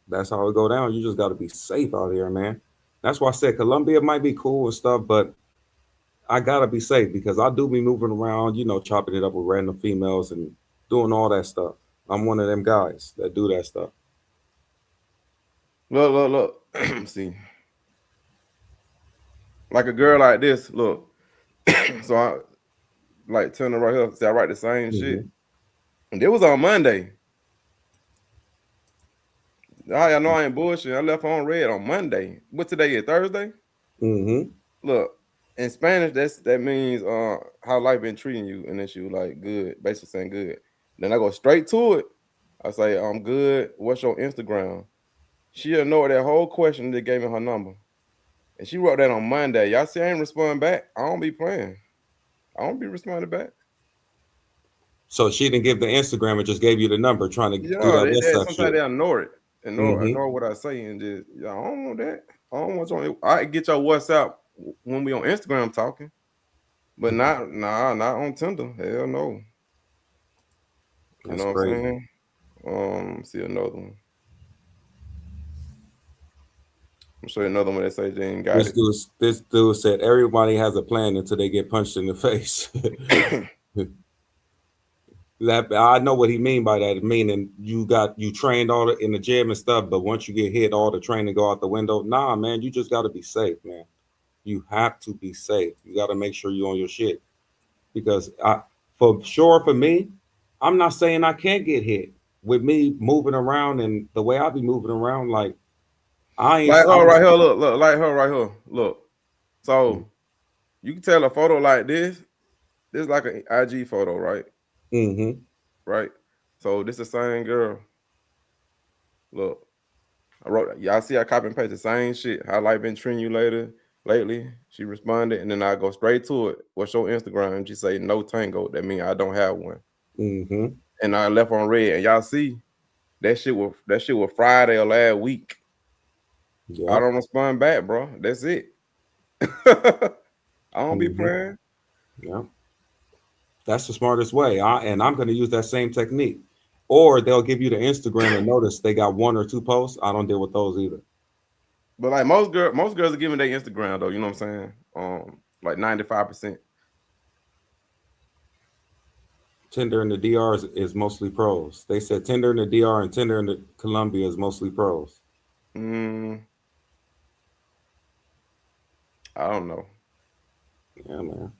that's how it go down. You just got to be safe out here, man. That's why I said Colombia might be cool and stuff, but I gotta be safe because I do be moving around, chopping it up with random females and doing all that stuff. I'm one of them guys that do that stuff. Look. See, like a girl like this. Look, so I like turning right here. See, I write the same shit, and it was on Monday. I know I ain't bullshit. I left on red on Monday. What today is? Thursday? Look, in Spanish, that means how life been treating you, and then she was like, good, basically saying good. Then I go straight to it. I say, I'm good. What's your Instagram? She ignored that whole question that gave me her number. And she wrote that on Monday. Y'all see I ain't responding back. I don't be playing. I don't be responding back. So she didn't give the Instagram, it just gave you the number trying to do that. Sometimes they ignore it. Ignore what I say and just, I don't want that. I don't want you. I get your WhatsApp when we on Instagram talking, but not on Tinder. Hell no. You know what I'm saying? See another one. I'm sure another one that say they ain't got it. This dude said everybody has a plan until they get punched in the face. That I know what he mean by that. Meaning you trained all in the gym and stuff, but once you get hit, all the training go out the window. Nah, man, you just got to be safe, man. You have to be safe. You got to make sure you're on your shit, because for sure for me, I'm not saying I can't get hit with me moving around and the way I be moving around. Like I ain't like her right here. Look, like her right here. Look. So you can tell a photo like this. This is like an IG photo, right? Mm-hmm. Right. So this the same girl. Look, I wrote. Y'all see I copy and paste the same shit. How life been treating you lately? She responded, and then I go straight to it. What's your Instagram? And she say no tango. That means I don't have one. Mm-hmm. And I left on red. And y'all see that shit was Friday or last week. Yep. I don't respond back, bro. That's it. I don't be playing. Yeah. That's the smartest way. I'm going to use that same technique. Or they'll give you the Instagram and notice they got 1 or 2 posts. I don't deal with those either. But like most girls are giving their Instagram though. You know what I'm saying? Like 95%. Tinder in the DR is mostly pros. They said Tinder in the DR and Tinder in the Colombia is mostly pros. I don't know. Yeah, man.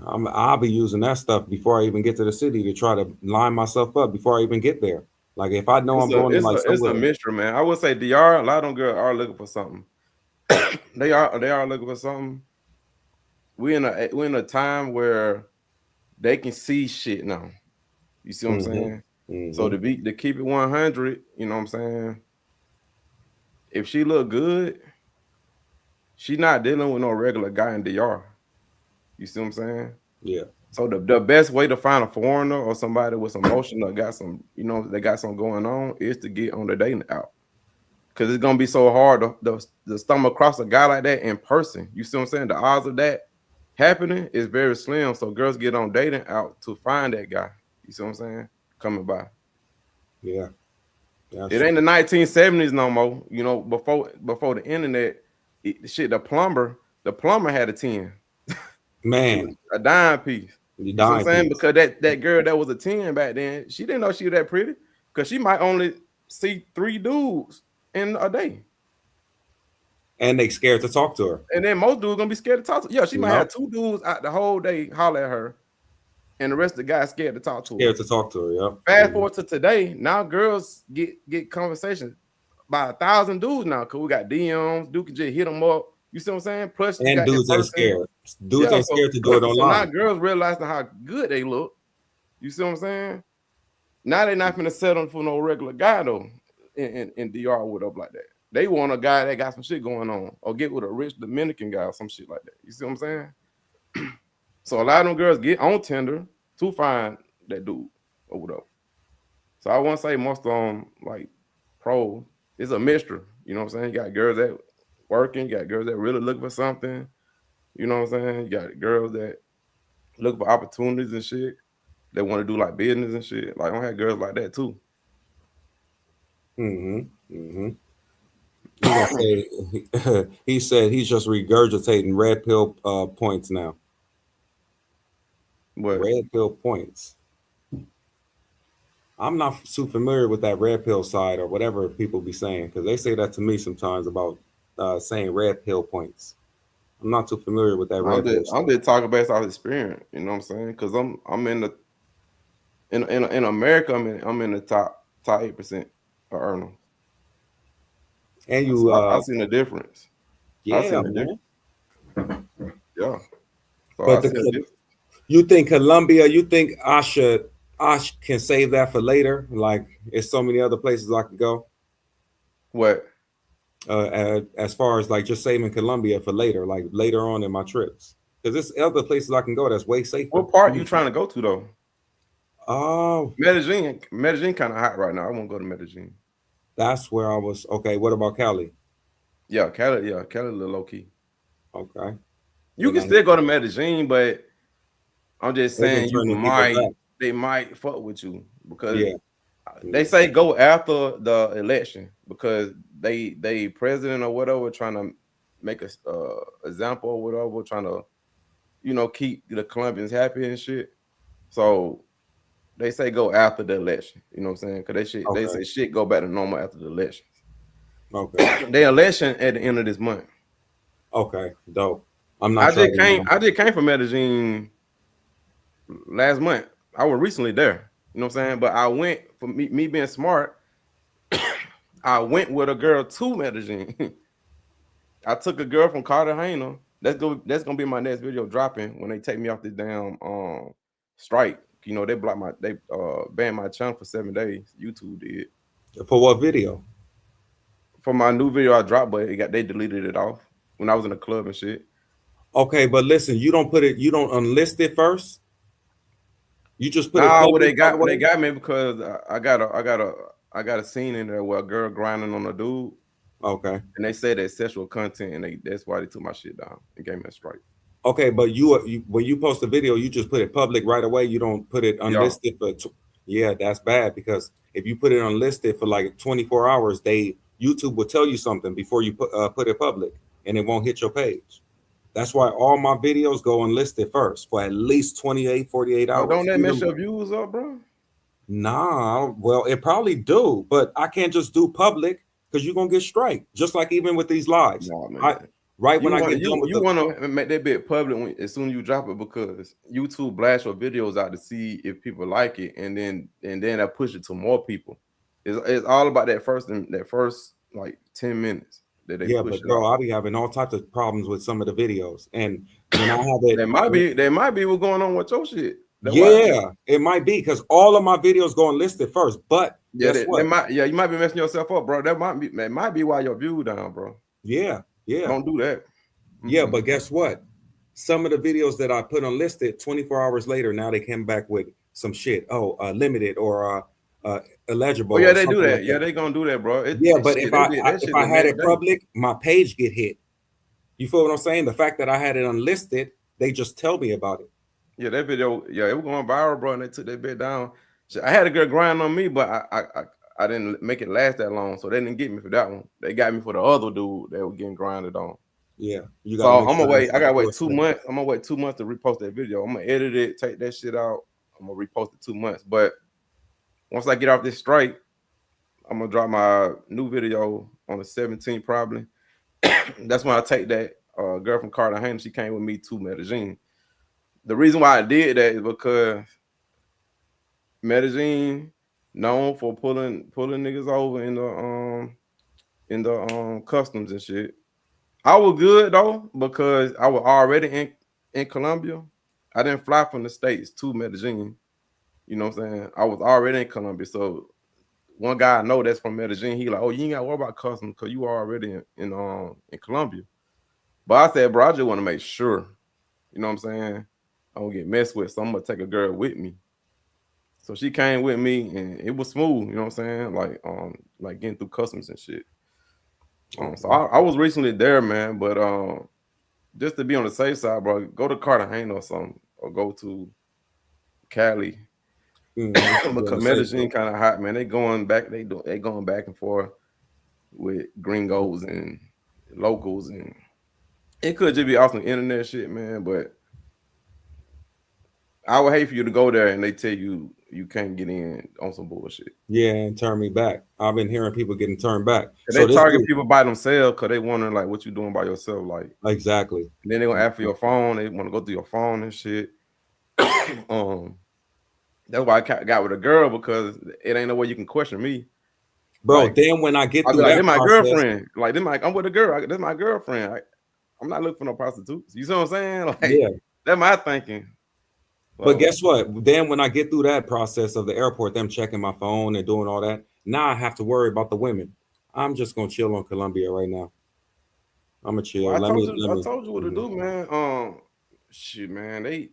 I'll be using that stuff before I even get to the city to try to line myself up before I even get there. Like if I know I'm going to like it's a mystery, man. I would say DR, a lot of them girls are looking for something. they are looking for something. We're in a time where they can see shit now. You see what I'm saying? Mm-hmm. So to keep it 100, you know what I'm saying? If she look good, she not dealing with no regular guy in DR. You see what I'm saying? Yeah. So the best way to find a foreigner or somebody with some motion or got some, they got something going on is to get on the dating app. Because it's gonna be so hard to stumble across a guy like that in person. You see what I'm saying? The odds of that happening is very slim. So girls get on dating out to find that guy. You see what I'm saying? Coming by. Yeah. It ain't the 1970s no more. Before the internet, the plumber had a 10. Man, a dime piece. You know what I'm saying? Because that girl that was a 10 back then, she didn't know she was that pretty. Because she might only see 3 dudes in a day. And they scared to talk to her. And then most dudes gonna be scared to talk to her. Yeah, she might have 2 dudes out the whole day holler at her. And the rest of the guys scared to talk to her. Scared to talk to her, yeah. Fast forward to today, now girls get conversations by 1,000 dudes now. Because we got DMs, dude can just hit them up. You see what I'm saying? Plus, and dudes ain't scared. Dudes ain't scared to do it online. So now girls realizing how good they look. You see what I'm saying? Now they're not gonna settle for no regular guy though in DR with up like that. They want a guy that got some shit going on, or get with a rich Dominican guy or some shit like that. You see what I'm saying? So a lot of them girls get on Tinder to find that dude or whatever. So I won't say most of them like pro. It's a mixture. You know what I'm saying? You got girls that working, you got girls that really look for something. You know what I'm saying? You got girls that look for opportunities and shit. They want to do like business and shit. Like I don't have girls like that too. He said he's just regurgitating red pill points now. What? Red pill points. I'm not too familiar with that red pill side or whatever people be saying, because they say that to me sometimes about saying red pill points. I'm not too familiar with that red pill. I'm just talking based off experience. You know what I'm saying? Because I'm in the in America. I'm in the top 8% of earners. And you, so I've seen the difference. Yeah, man. Yeah. So but you think Colombia? You think I can save that for later? Like, there's so many other places I could go. What? As far as like just saving Colombia for later, like later on in my trips, because there's other places I can go that's way safer. What part you trying to go to though? Oh, Medellin kind of hot right now. I won't go to Medellin. That's where I was. Okay, what about Cali? Yeah, Cali a little low key. Okay. You can still go to Medellin, but I'm just saying they might fuck with you because They say go after the election because they president or whatever trying to make a example or whatever, trying to keep the Colombians happy and shit. So they say go after the election. You know what I'm saying? Because they say shit go back to normal after the elections. Okay. The election at the end of this month. Okay, dope. I just came from Medellin last month. I was recently there. You know what I'm saying? But I went for me being smart. I went with a girl to Medellin. I took a girl from Cartagena. That's gonna be my next video dropping when they take me off this damn strike. You know, they banned my channel for 7 days. YouTube did. For what video? For my new video I dropped, but they deleted it off when I was in the club and shit. Okay, but listen, you don't unlist it first. You just put it Well, public. they got me because I got a scene in there where a girl grinding on a dude. Okay. And they said that sexual content, and that's why they took my shit down and gave me a strike. Okay, but you when you post a video, you just put it public right away. You don't put it unlisted yeah, that's bad because if you put it unlisted for like 24 hours, YouTube will tell you something before you put it public, and it won't hit your page. That's why all my videos go unlisted first for at least 28, 48 hours. Don't that mess your views up, bro? Nah, well, it probably do, but I can't just do public because you're gonna get strike. Just like even with these lives. No, man. When I get you want to make that bit public as soon as you drop it because YouTube blasts your videos out to see if people like it, and then I push it to more people. It's all about that first like 10 minutes that they push it. Bro, I'll be having all types of problems with some of the videos, and when I have it, there might be what's going on with your shit. It might be because all of my videos go unlisted first, but guess what? You might be messing yourself up, bro. That might be why your view down, bro. Yeah. Don't do that. Yeah, but guess what? Some of the videos that I put unlisted 24 hours later, now they came back with some shit. Limited or illegible. Oh yeah, they do that. Like they gonna do that, bro. But if I had it public, my page get hit. You feel what I'm saying? The fact that I had it unlisted, they just tell me about it. Yeah, that video, it was going viral, bro, and they took that bit down. I had a girl grind on me, but I didn't make it last that long, so they didn't get me for that one. They got me for the other dude that was getting grinded on. Yeah, so I'm gonna wait. I gotta wait 2 months. I'm gonna wait 2 months to repost that video. I'm gonna edit it, take that shit out. I'm gonna repost it 2 months. But once I get off this strike, I'm gonna drop my new video on the 17th probably. That's when I take that girl from Cartagena. She came with me to Medellin. The reason why I did that is because Medellin known for pulling niggas over in the customs and shit. I was good though because I was already in Colombia. I didn't fly from the States to Medellin. You know what I'm saying? I was already in Colombia. So one guy I know that's from Medellin, he like, oh, you ain't gotta worry about customs because you are already in Colombia. But I said, bro, I just want to make sure. You know what I'm saying? I don't get messed with, so I'm gonna take a girl with me. So she came with me, and it was smooth. You know what I'm saying? Like getting through customs and shit. So I was recently there, man. But just to be on the safe side, bro, go to Cartagena or something, or go to Cali. Because Medellin kind of hot, man. They going back and forth with gringos and locals, and it could just be off some internet shit, man. But I would hate for you to go there and they tell you you can't get in on some bullshit. Yeah, and turn me back. I've been hearing people getting turned back. So they target people by themselves because they wondering like what you doing by yourself, like exactly. And then they're gonna ask for your phone. They want to go through your phone and shit. That's why I got with a girl because it ain't no way you can question me, bro. Like, then when I get through like, that, my girlfriend, like I'm with a girl. That's my girlfriend. I'm not looking for no prostitutes. You see what I'm saying? Like, yeah, that's my thinking. But guess what? Then when I get through that process of the airport, them checking my phone and doing all that, now I have to worry about the women. I'm just gonna chill on Colombia right now. I'm gonna chill. Well, I told you what to do, man. Shit, man.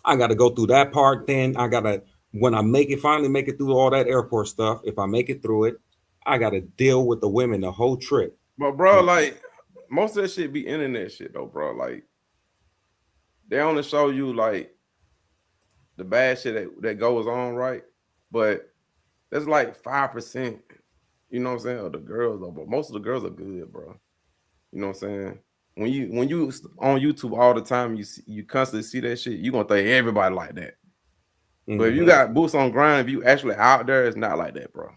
I gotta go through that part. Then I gotta when I finally make it through all that airport stuff. If I make it through it, I gotta deal with the women the whole trip. But bro, like most of that shit be internet shit though, bro. Like they only show you like the bad shit that goes on, right? But That's like 5%. You know what I'm saying? Of the girls, though, but most of the girls are good, bro. You know what I'm saying? When you on YouTube all the time, you constantly see that shit. You gonna think everybody like that. But if you got boots on ground, if you actually out there, it's not like that, bro.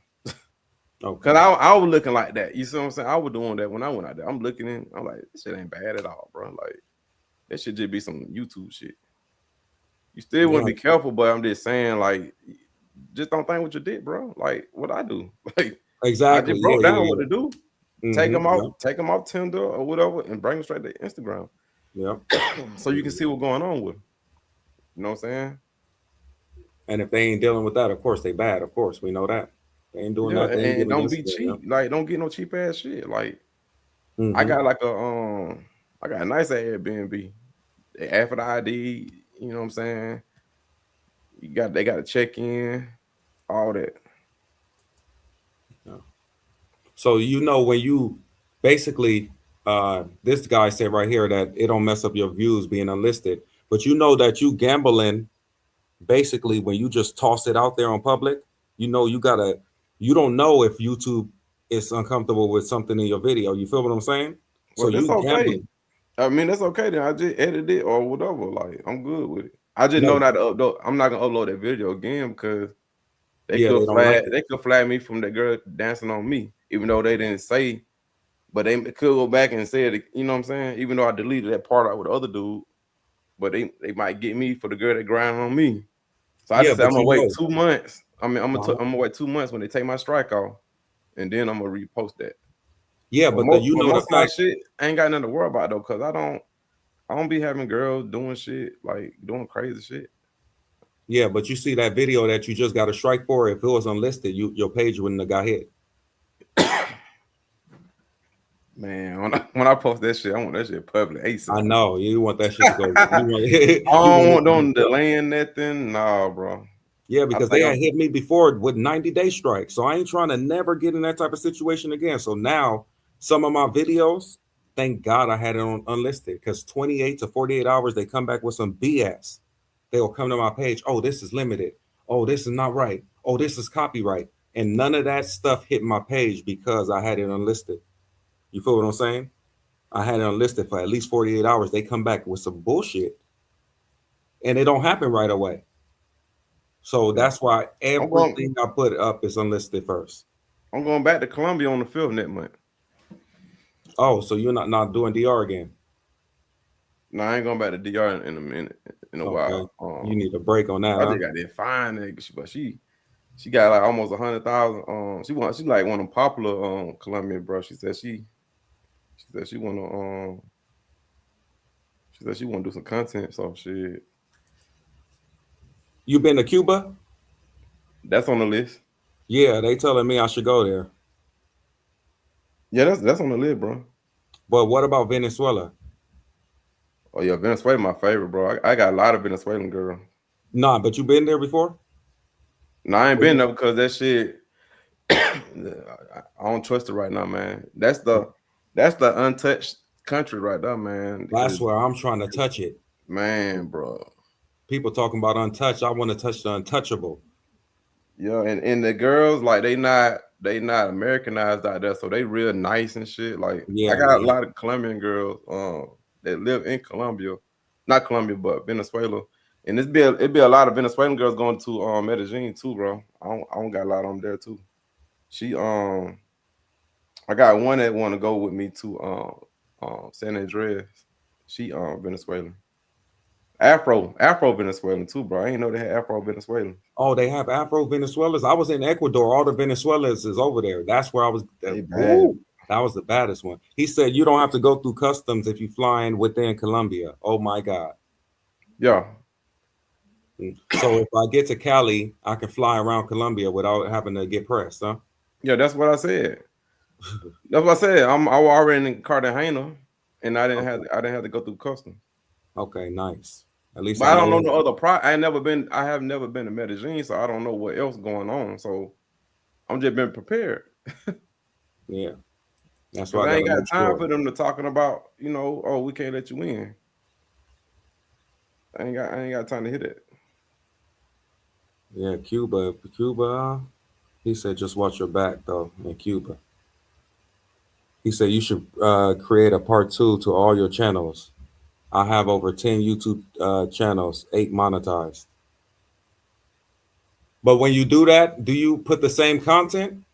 Okay. Cause I was looking like that. You see what I'm saying? I was doing that when I went out there. I'm looking in. I'm like, this shit ain't bad at all, bro. Like that should just be some YouTube shit. You still want to be careful, but I'm just saying, like, just don't think with your dick, bro. Like what I do. Like I Exactly. just broke down what to do. Take them Yeah. off Tinder or whatever, and bring them straight to Instagram. Yeah. So you can see what's going on with them. You know what I'm saying? And if they ain't dealing with that, of course they bad. Of course, we know that. They ain't doing Yeah, that. They ain't and getting don't this. be cheap. Like, don't get no cheap ass shit. Like, I Mm-hmm. got like I got a nice Airbnb. They ask for the ID. You know what I'm saying? They got to check in, all that. Yeah. So you know when you basically, this guy said right here that it don't mess up your views being unlisted, but you know that you gambling. Basically, when you just toss it out there on public, you know you don't know if YouTube is uncomfortable with something in your video. You feel what I'm saying? So Well, that's you okay. gambling. I mean, that's okay. Then I just edit it or whatever. Like, I'm good with it. I just know No, not to upload. I'm not gonna upload that video again because yeah, they don't like it. they could flag me from that girl dancing on me, even though they didn't say. But they could go back and say it. You know what I'm saying? Even though I deleted that part out with the other dude, but they might get me for the girl that grind on me. So I Yeah, just said I'm but gonna you wait know. 2 months. I mean, I'm Uh-huh. gonna wait 2 months when they take my strike off, and then I'm gonna repost that. Yeah, But but the most of my fact. shit I ain't got nothing to worry about though, cause I don't be having girls doing shit like doing crazy shit. Yeah, but you see that video that you just got a strike for. If it was unlisted, your page wouldn't have got hit. Man, when I post that shit, I want that shit public ASAP. I know you want that shit to go. I don't want them delaying nothing. Nah, bro. Yeah, I because they think had hit me before with 90-day strikes. So I ain't trying to never get in that type of situation again. So now some of my videos, thank God I had it on unlisted because 28 to 48 hours, they come back with some BS. They will come to my page. Oh, this is limited. Oh, this is not right. Oh, this is copyright. And none of that stuff hit my page because I had it unlisted. You feel what I'm saying? I had it unlisted for at least 48 hours. They come back with some bullshit and it don't happen right away. So that's why I'm going everything I put up is unlisted first. I'm going back to Colombia on the 5th next month. Oh, so you're not doing DR again? No, I ain't going back to DR in a minute, in a Okay. while. You need a break on that, I huh? just got that fine nigga, but she got like almost 100,000. She like one of them popular Colombian, bro. She said she wanna do some content. So shit, You been to Cuba? that's on the list. Yeah, they telling me I should go there. Yeah, that's on the list, bro. But what about Venezuela? Oh yeah, Venezuela my favorite, bro. I got a lot of Venezuelan girls. Nah, but you been there before? No, I ain't been there because that shit. I don't trust it right now, man. That's the untouched country right there, man. That's where I'm trying to touch it. Man, bro. People talking about untouched. I want to touch the untouchable. Yeah, and the girls, like they not Americanized out there, so they real nice and shit. Like I Yeah, got a yeah. lot of Colombian girls that live in Colombia, not Colombia, but Venezuela. And it'd be a lot of Venezuelan girls going to Medellin too, bro. I don't got a lot on there too. She I got one that want to go with me to San Andreas. She Venezuelan. Afro Venezuelan too, bro. I ain't know they had Afro Venezuelan. Oh, they have Afro Venezuelans. I was in Ecuador. All the Venezuelans is over there. That's where I was. Ooh, that was the baddest one. He said you don't have to go through customs if you fly in within Colombia. Oh my God. Yeah. So if I get to Cali, I can fly around Colombia without having to get pressed, huh? Yeah, that's what I said. That's what I said. I was already in Cartagena, and I didn't have to go through customs. Okay, nice. At least But I I don't know know. the other I have never been to Medellin, so I don't know what else going on. So I'm just been prepared. Yeah. That's Because why I I ain't gotta got make time sure. for them to talking about, oh, we can't let you in. I ain't got time to hit it. Yeah, Cuba. He said, just watch your back though in Cuba. He said you should create a part 2 to all your channels. I have over 10 YouTube channels, 8 monetized. But when you do that, do you put the same content?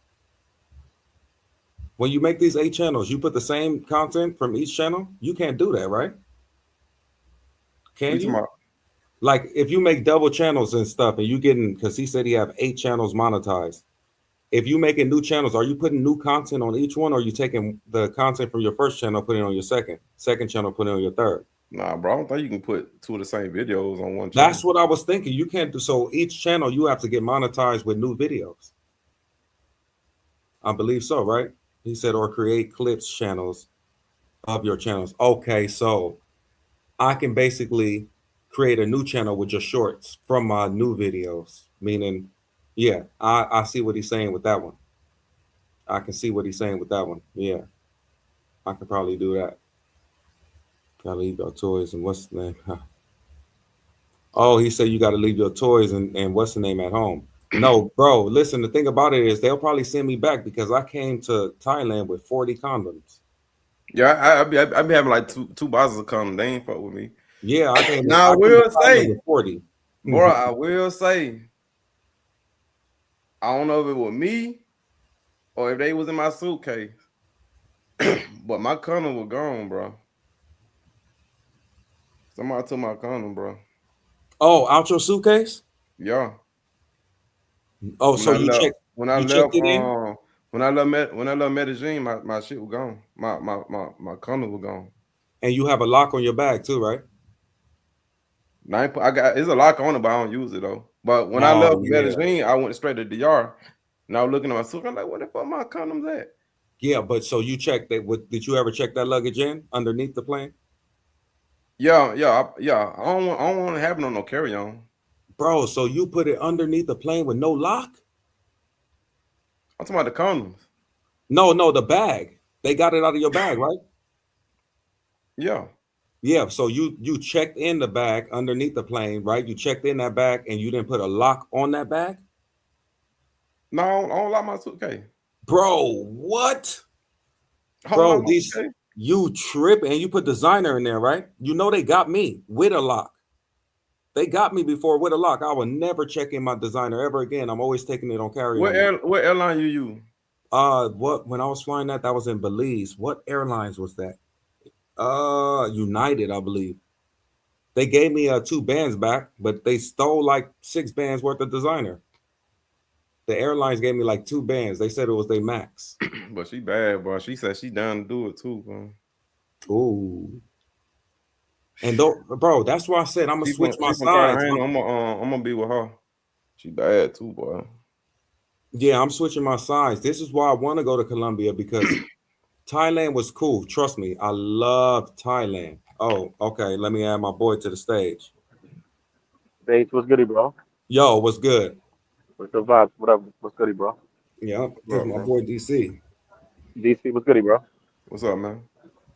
When you make these 8 channels, you put the same content from each channel? You can't do that, right? What Can you talking you? about? Like if you make double channels and stuff and you getting, because he said he have 8 channels monetized. If you making new channels, are you putting new content on each one, or are you taking the content from your first channel, putting it on your second channel, putting it on your third? Nah, bro, I don't think you can put 2 of the same videos on one channel. That's what I was thinking. You can't do so. Each channel you have to get monetized with new videos. I believe so, right? He said, or create clips channels of your channels. Okay, so I can basically create a new channel with just shorts from my new videos. Meaning, yeah, I see what he's saying with that one. I can see what he's saying with that one. Yeah, I could probably do that. Gotta leave your toys and what's the name? Oh, he said you gotta leave your toys and what's the name at home. No, bro, listen, the thing about it is they'll probably send me back because I came to Thailand with 40 condoms. Yeah, I be having like two boxes of condoms. They ain't fuck with me. Yeah, Now I I came to will Thailand say, with 40. bro, I will say, I don't know if it was me or if they was in my suitcase, but my condom was gone, bro. Somebody took my condom, bro. Oh, out your suitcase? Yeah. Oh, When so I left, when I you checked left, it in? when I left Medellin, my shit was gone. My condom was gone. And you have a lock on your bag too, right? I got it's a lock on it, but I don't use it though. But when I Oh left yeah. Medellin, I went straight to DR. And I was looking at my suitcase, I'm like, where the fuck my condoms at? Yeah, but so you checked that. Did you ever check that luggage in underneath the plane? Yeah. I don't want to have no carry on. Bro, so you put it underneath the plane with no lock? I'm talking about the condoms. No, the bag. They got it out of your bag, right? Yeah. Yeah, so you checked in the bag underneath the plane, right? You checked in that bag and you didn't put a lock on that bag? No, I don't lock my suitcase. Bro, what? I don't lock Bro, my these suitcase. you trip and you put designer in there, right? You know they got me with a lock. They got me before with a lock. I will never check in my designer ever again. I'm always taking it on carry on now. What airline you use? What when I was flying that was in Belize. What airlines was that? United, I believe. They gave me 2 bands back, but they stole like 6 bands worth of designer. The airlines gave me like 2 bands. They said it was their max. But she bad, bro. She said she down to do it too, bro. Ooh. And don't, bro, that's why I said I'm gonna switch my She from sides. Thailand. I'm gonna be with her. She bad too, boy. Yeah, I'm switching my sides. This is why I want to go to Colombia because Thailand was cool. Trust me, I love Thailand. Oh, okay. Let me add my boy to the stage. BATE, what's goody, bro? Yo, what's good? What's the vibes? What up? What's goody, bro? Yeah, this Bro, is my man. boy DC. DC, what's goody, bro? What's up, man?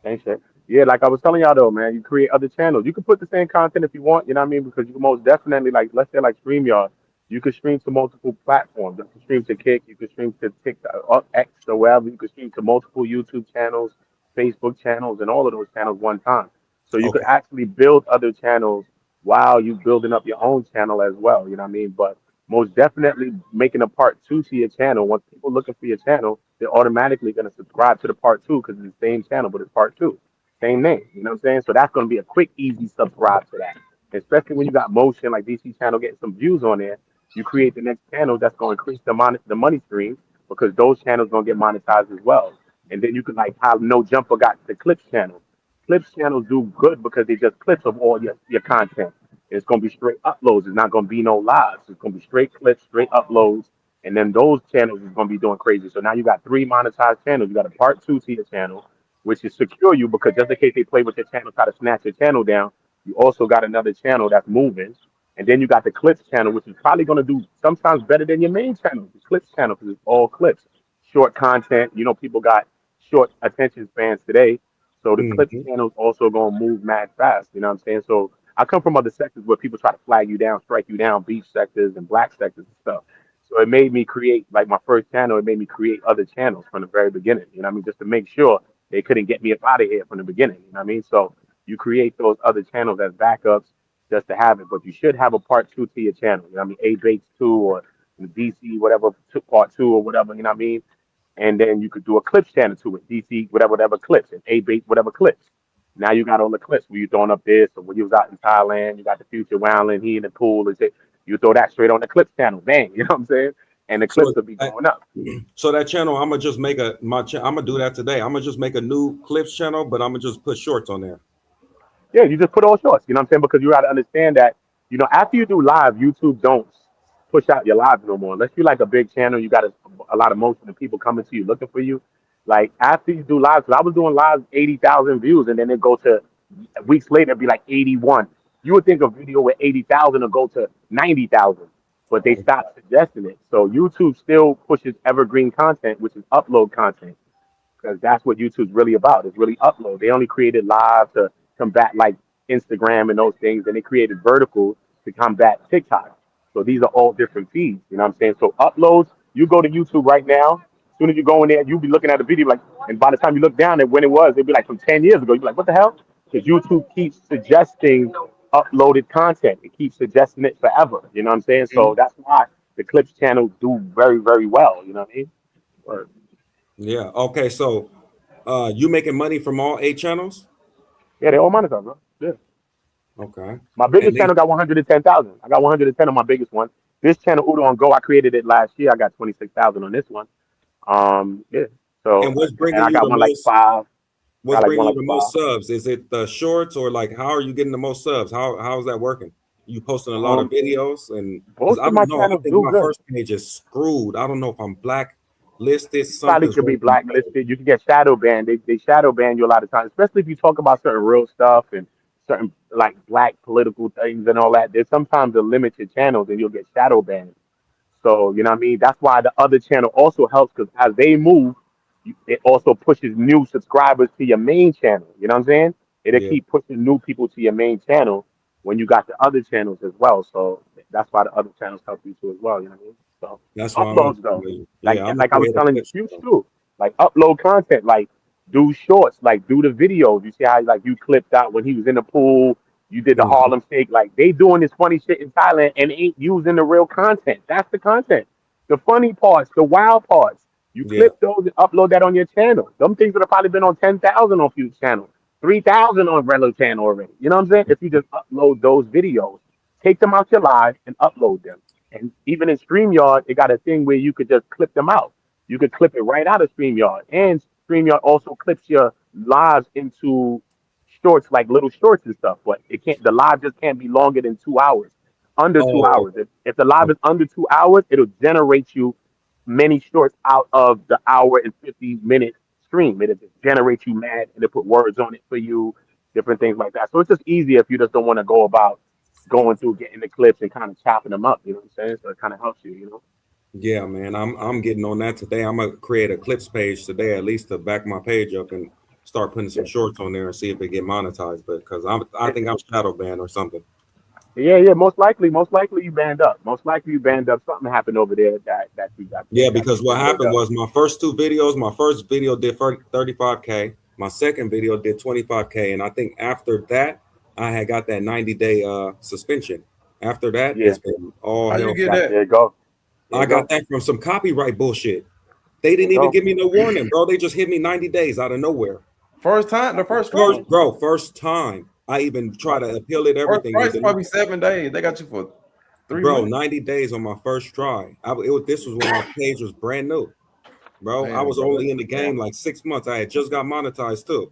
Ain't shit. Yeah, like I was telling y'all though, man, you create other channels. You can put the same content if you want, you know what I mean? Because you can most definitely, like, let's say like StreamYard, you could stream to multiple platforms. You can stream to Kick, you can stream to TikTok, or X, or wherever. You can stream to multiple YouTube channels, Facebook channels, and all of those channels one time. So you could Okay. actually build other channels while you building up your own channel as well. You know what I mean? But most definitely making a part 2 to your channel. Once people looking for your channel, they're automatically going to subscribe to the part 2 because it's the same channel, but it's part 2. Same name. You know what I'm saying? So that's going to be a quick, easy subscribe to that. Especially when you got motion like DC channel getting some views on there, you create the next channel that's going to increase the money stream because those channels going to get monetized as well. And then you can like how No Jumper got the Clips channel. Clips channels do good because they just clips of all your content. It's going to be straight uploads. It's not going to be no lives. It's going to be straight clips, straight uploads. And then those channels is going to be doing crazy. So now you got 3 monetized channels. You got a part 2 to your channel, which is secure you because just in case they play with your channel, try to snatch your channel down, you also got another channel that's moving. And then you got the clips channel, which is probably going to do sometimes better than your main channel, the clips channel, because it's all clips, short content. You know, people got short attention spans today. So the clips Mhm. channel is also going to move mad fast. You know what I'm saying? So I come from other sectors where people try to flag you down, strike you down, beach sectors and black sectors and stuff. So it made me create like my first channel. It made me create other channels from the very beginning. You know what I mean? Just to make sure they couldn't get me up out of here from the beginning. You know what I mean? So you create those other channels as backups just to have it. But you should have a part two to your channel. You know what I mean? A Bates 2 or DC, whatever, part two or whatever. You know what I mean? And then you could do a clips channel to it. DC, whatever clips, and A Bates, whatever clips. Now you got all the clips where you throwing up this, or when you was out in Thailand, you got the future wilding, he in the pool, and shit. You throw that straight on the clips channel, bang, you know what I'm saying? And the clips So will be going up. so that channel, I'm gonna just make I'm gonna do that today. I'm gonna just make a new clips channel, but I'm gonna just put shorts on there. Yeah, you just put on shorts, you know what I'm saying? Because you got to understand that, after you do live, YouTube don't push out your lives no more. Unless you like a big channel, you got a lot of motion of people coming to you looking for you. Like after you do live, because I was doing live 80,000 views, and then it go to weeks later it'd be like 81. You would think a video with 80,000 will go to 90,000, but they stopped suggesting it. So YouTube still pushes evergreen content, which is upload content, because that's what YouTube's really about. It's really upload. They only created live to combat like Instagram and those things, and they created vertical to combat TikTok. So these are all different feeds. You know what I'm saying? So uploads, you go to YouTube right now. As soon as you go in there, you'll be looking at the video and by the time you look down at when it was, it'll be like from 10 years ago. You're like, what the hell? Because YouTube keeps suggesting uploaded content. It keeps suggesting it forever. You know what I'm saying? So that's why the clips channel do very, very well. You know what I mean? Or, Yeah. Okay. So, you making money from all 8 channels? yeah, they all monetize, bro. Yeah. Okay. My biggest channel got 110,000. I got 110 on my biggest one. This channel, Udo on Go, I created it last year. I got 26,000 on this one. Yeah. So And what's and bringing I you got the one like most? 5. What's Got like bringing one you like the 5. most subs? Is it the shorts, or like how are you getting the most subs? How's that working? You posting a lot of Um, videos, and because Both I of my don't know, I channels think do my good. first page is screwed. I don't know if I'm blacklisted. You probably Something's could be wrong with my page. blacklisted. You can get shadow banned. They shadow ban you a lot of times, especially if you talk about certain real stuff and certain like black political things and all that. There's sometimes a limit to channels and you'll get shadow banned. So, you know what I mean? That's why the other channel also helps because as they move, it also pushes new subscribers to your main channel. You know what I'm saying? It'll Yeah, keep pushing new people to your main channel when you got the other channels as well. So that's why the other channels help you too as well. You know what I mean? So that's why I'm gonna. uploads though, Yeah, I'm gonna like I was create a telling clip you show. too, like upload content, like do shorts, like do the videos. You see how like you clipped out when he was in the pool. You did the Mhm. Harlem Shake. Like they doing this funny shit in Thailand and ain't using the real content. That's the content. The funny parts, the wild parts. You Yeah. clip those and upload that on your channel. Them things would have probably been on 10,000 on few channel, 3,000 on regular channel already. You know what I'm saying? If you just upload those videos, take them out your live and upload them. And even in StreamYard, it got a thing where you could just clip them out. You could clip it right out of StreamYard. And StreamYard also clips your lives into shorts, like little shorts and stuff. But it can't the live just can't be longer than 2 hours. Under two Oh, hours. If the live okay. is under 2 hours, it'll generate you many shorts out of the hour and 50-minute stream. It'll just generate you mad and it'll put words on it for you, different things like that. So it's just easier if you just don't want to go about going through getting the clips and kind of chopping them up, you know what I'm saying? So it kind of helps you. Yeah, man. I'm getting on that today. I'm gonna create a clips page today, at least to back my page up and start putting some Yeah. shorts on there and see if it get monetized. But because I think I'm shadow banned or something. Yeah. Most likely you banned up. Most likely you banned up. Something happened over there that you got Yeah, got because what banned happened up. was my first 2 videos, my first video did 35K. My second video did 25K. And I think after that, I had got that 90-day suspension. After that, Yeah. it's been all How you hell. get that? There you go. There I you got go. that from some copyright bullshit. They There you didn't even go. give me no warning, bro. They just hit me 90 days out of nowhere. First time, the That's what first I'm saying. strike. First time. I even try Yep. to appeal it, First everything. They strike's didn't. probably 7 days. They got you for 3 Bro, months. 90 days on my first try. This was when my page was brand new. Bro, I Damn, was bro. only in the Yeah. game like 6 months. I had just got monetized too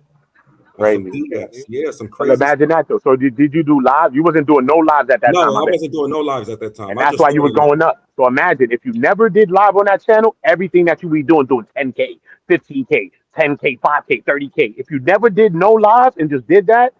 on some Crazy. BS. Yeah, some But crazy imagine stuff. that though. So did you do live? You wasn't doing no lives at that No, time, I I bet. wasn't doing no lives at that time. And I that's just why you was started. going up. So imagine if you never did live on that channel, everything that you be doing 10K, 15K, 10K, 5K, 30K. If you never did no lives and just did that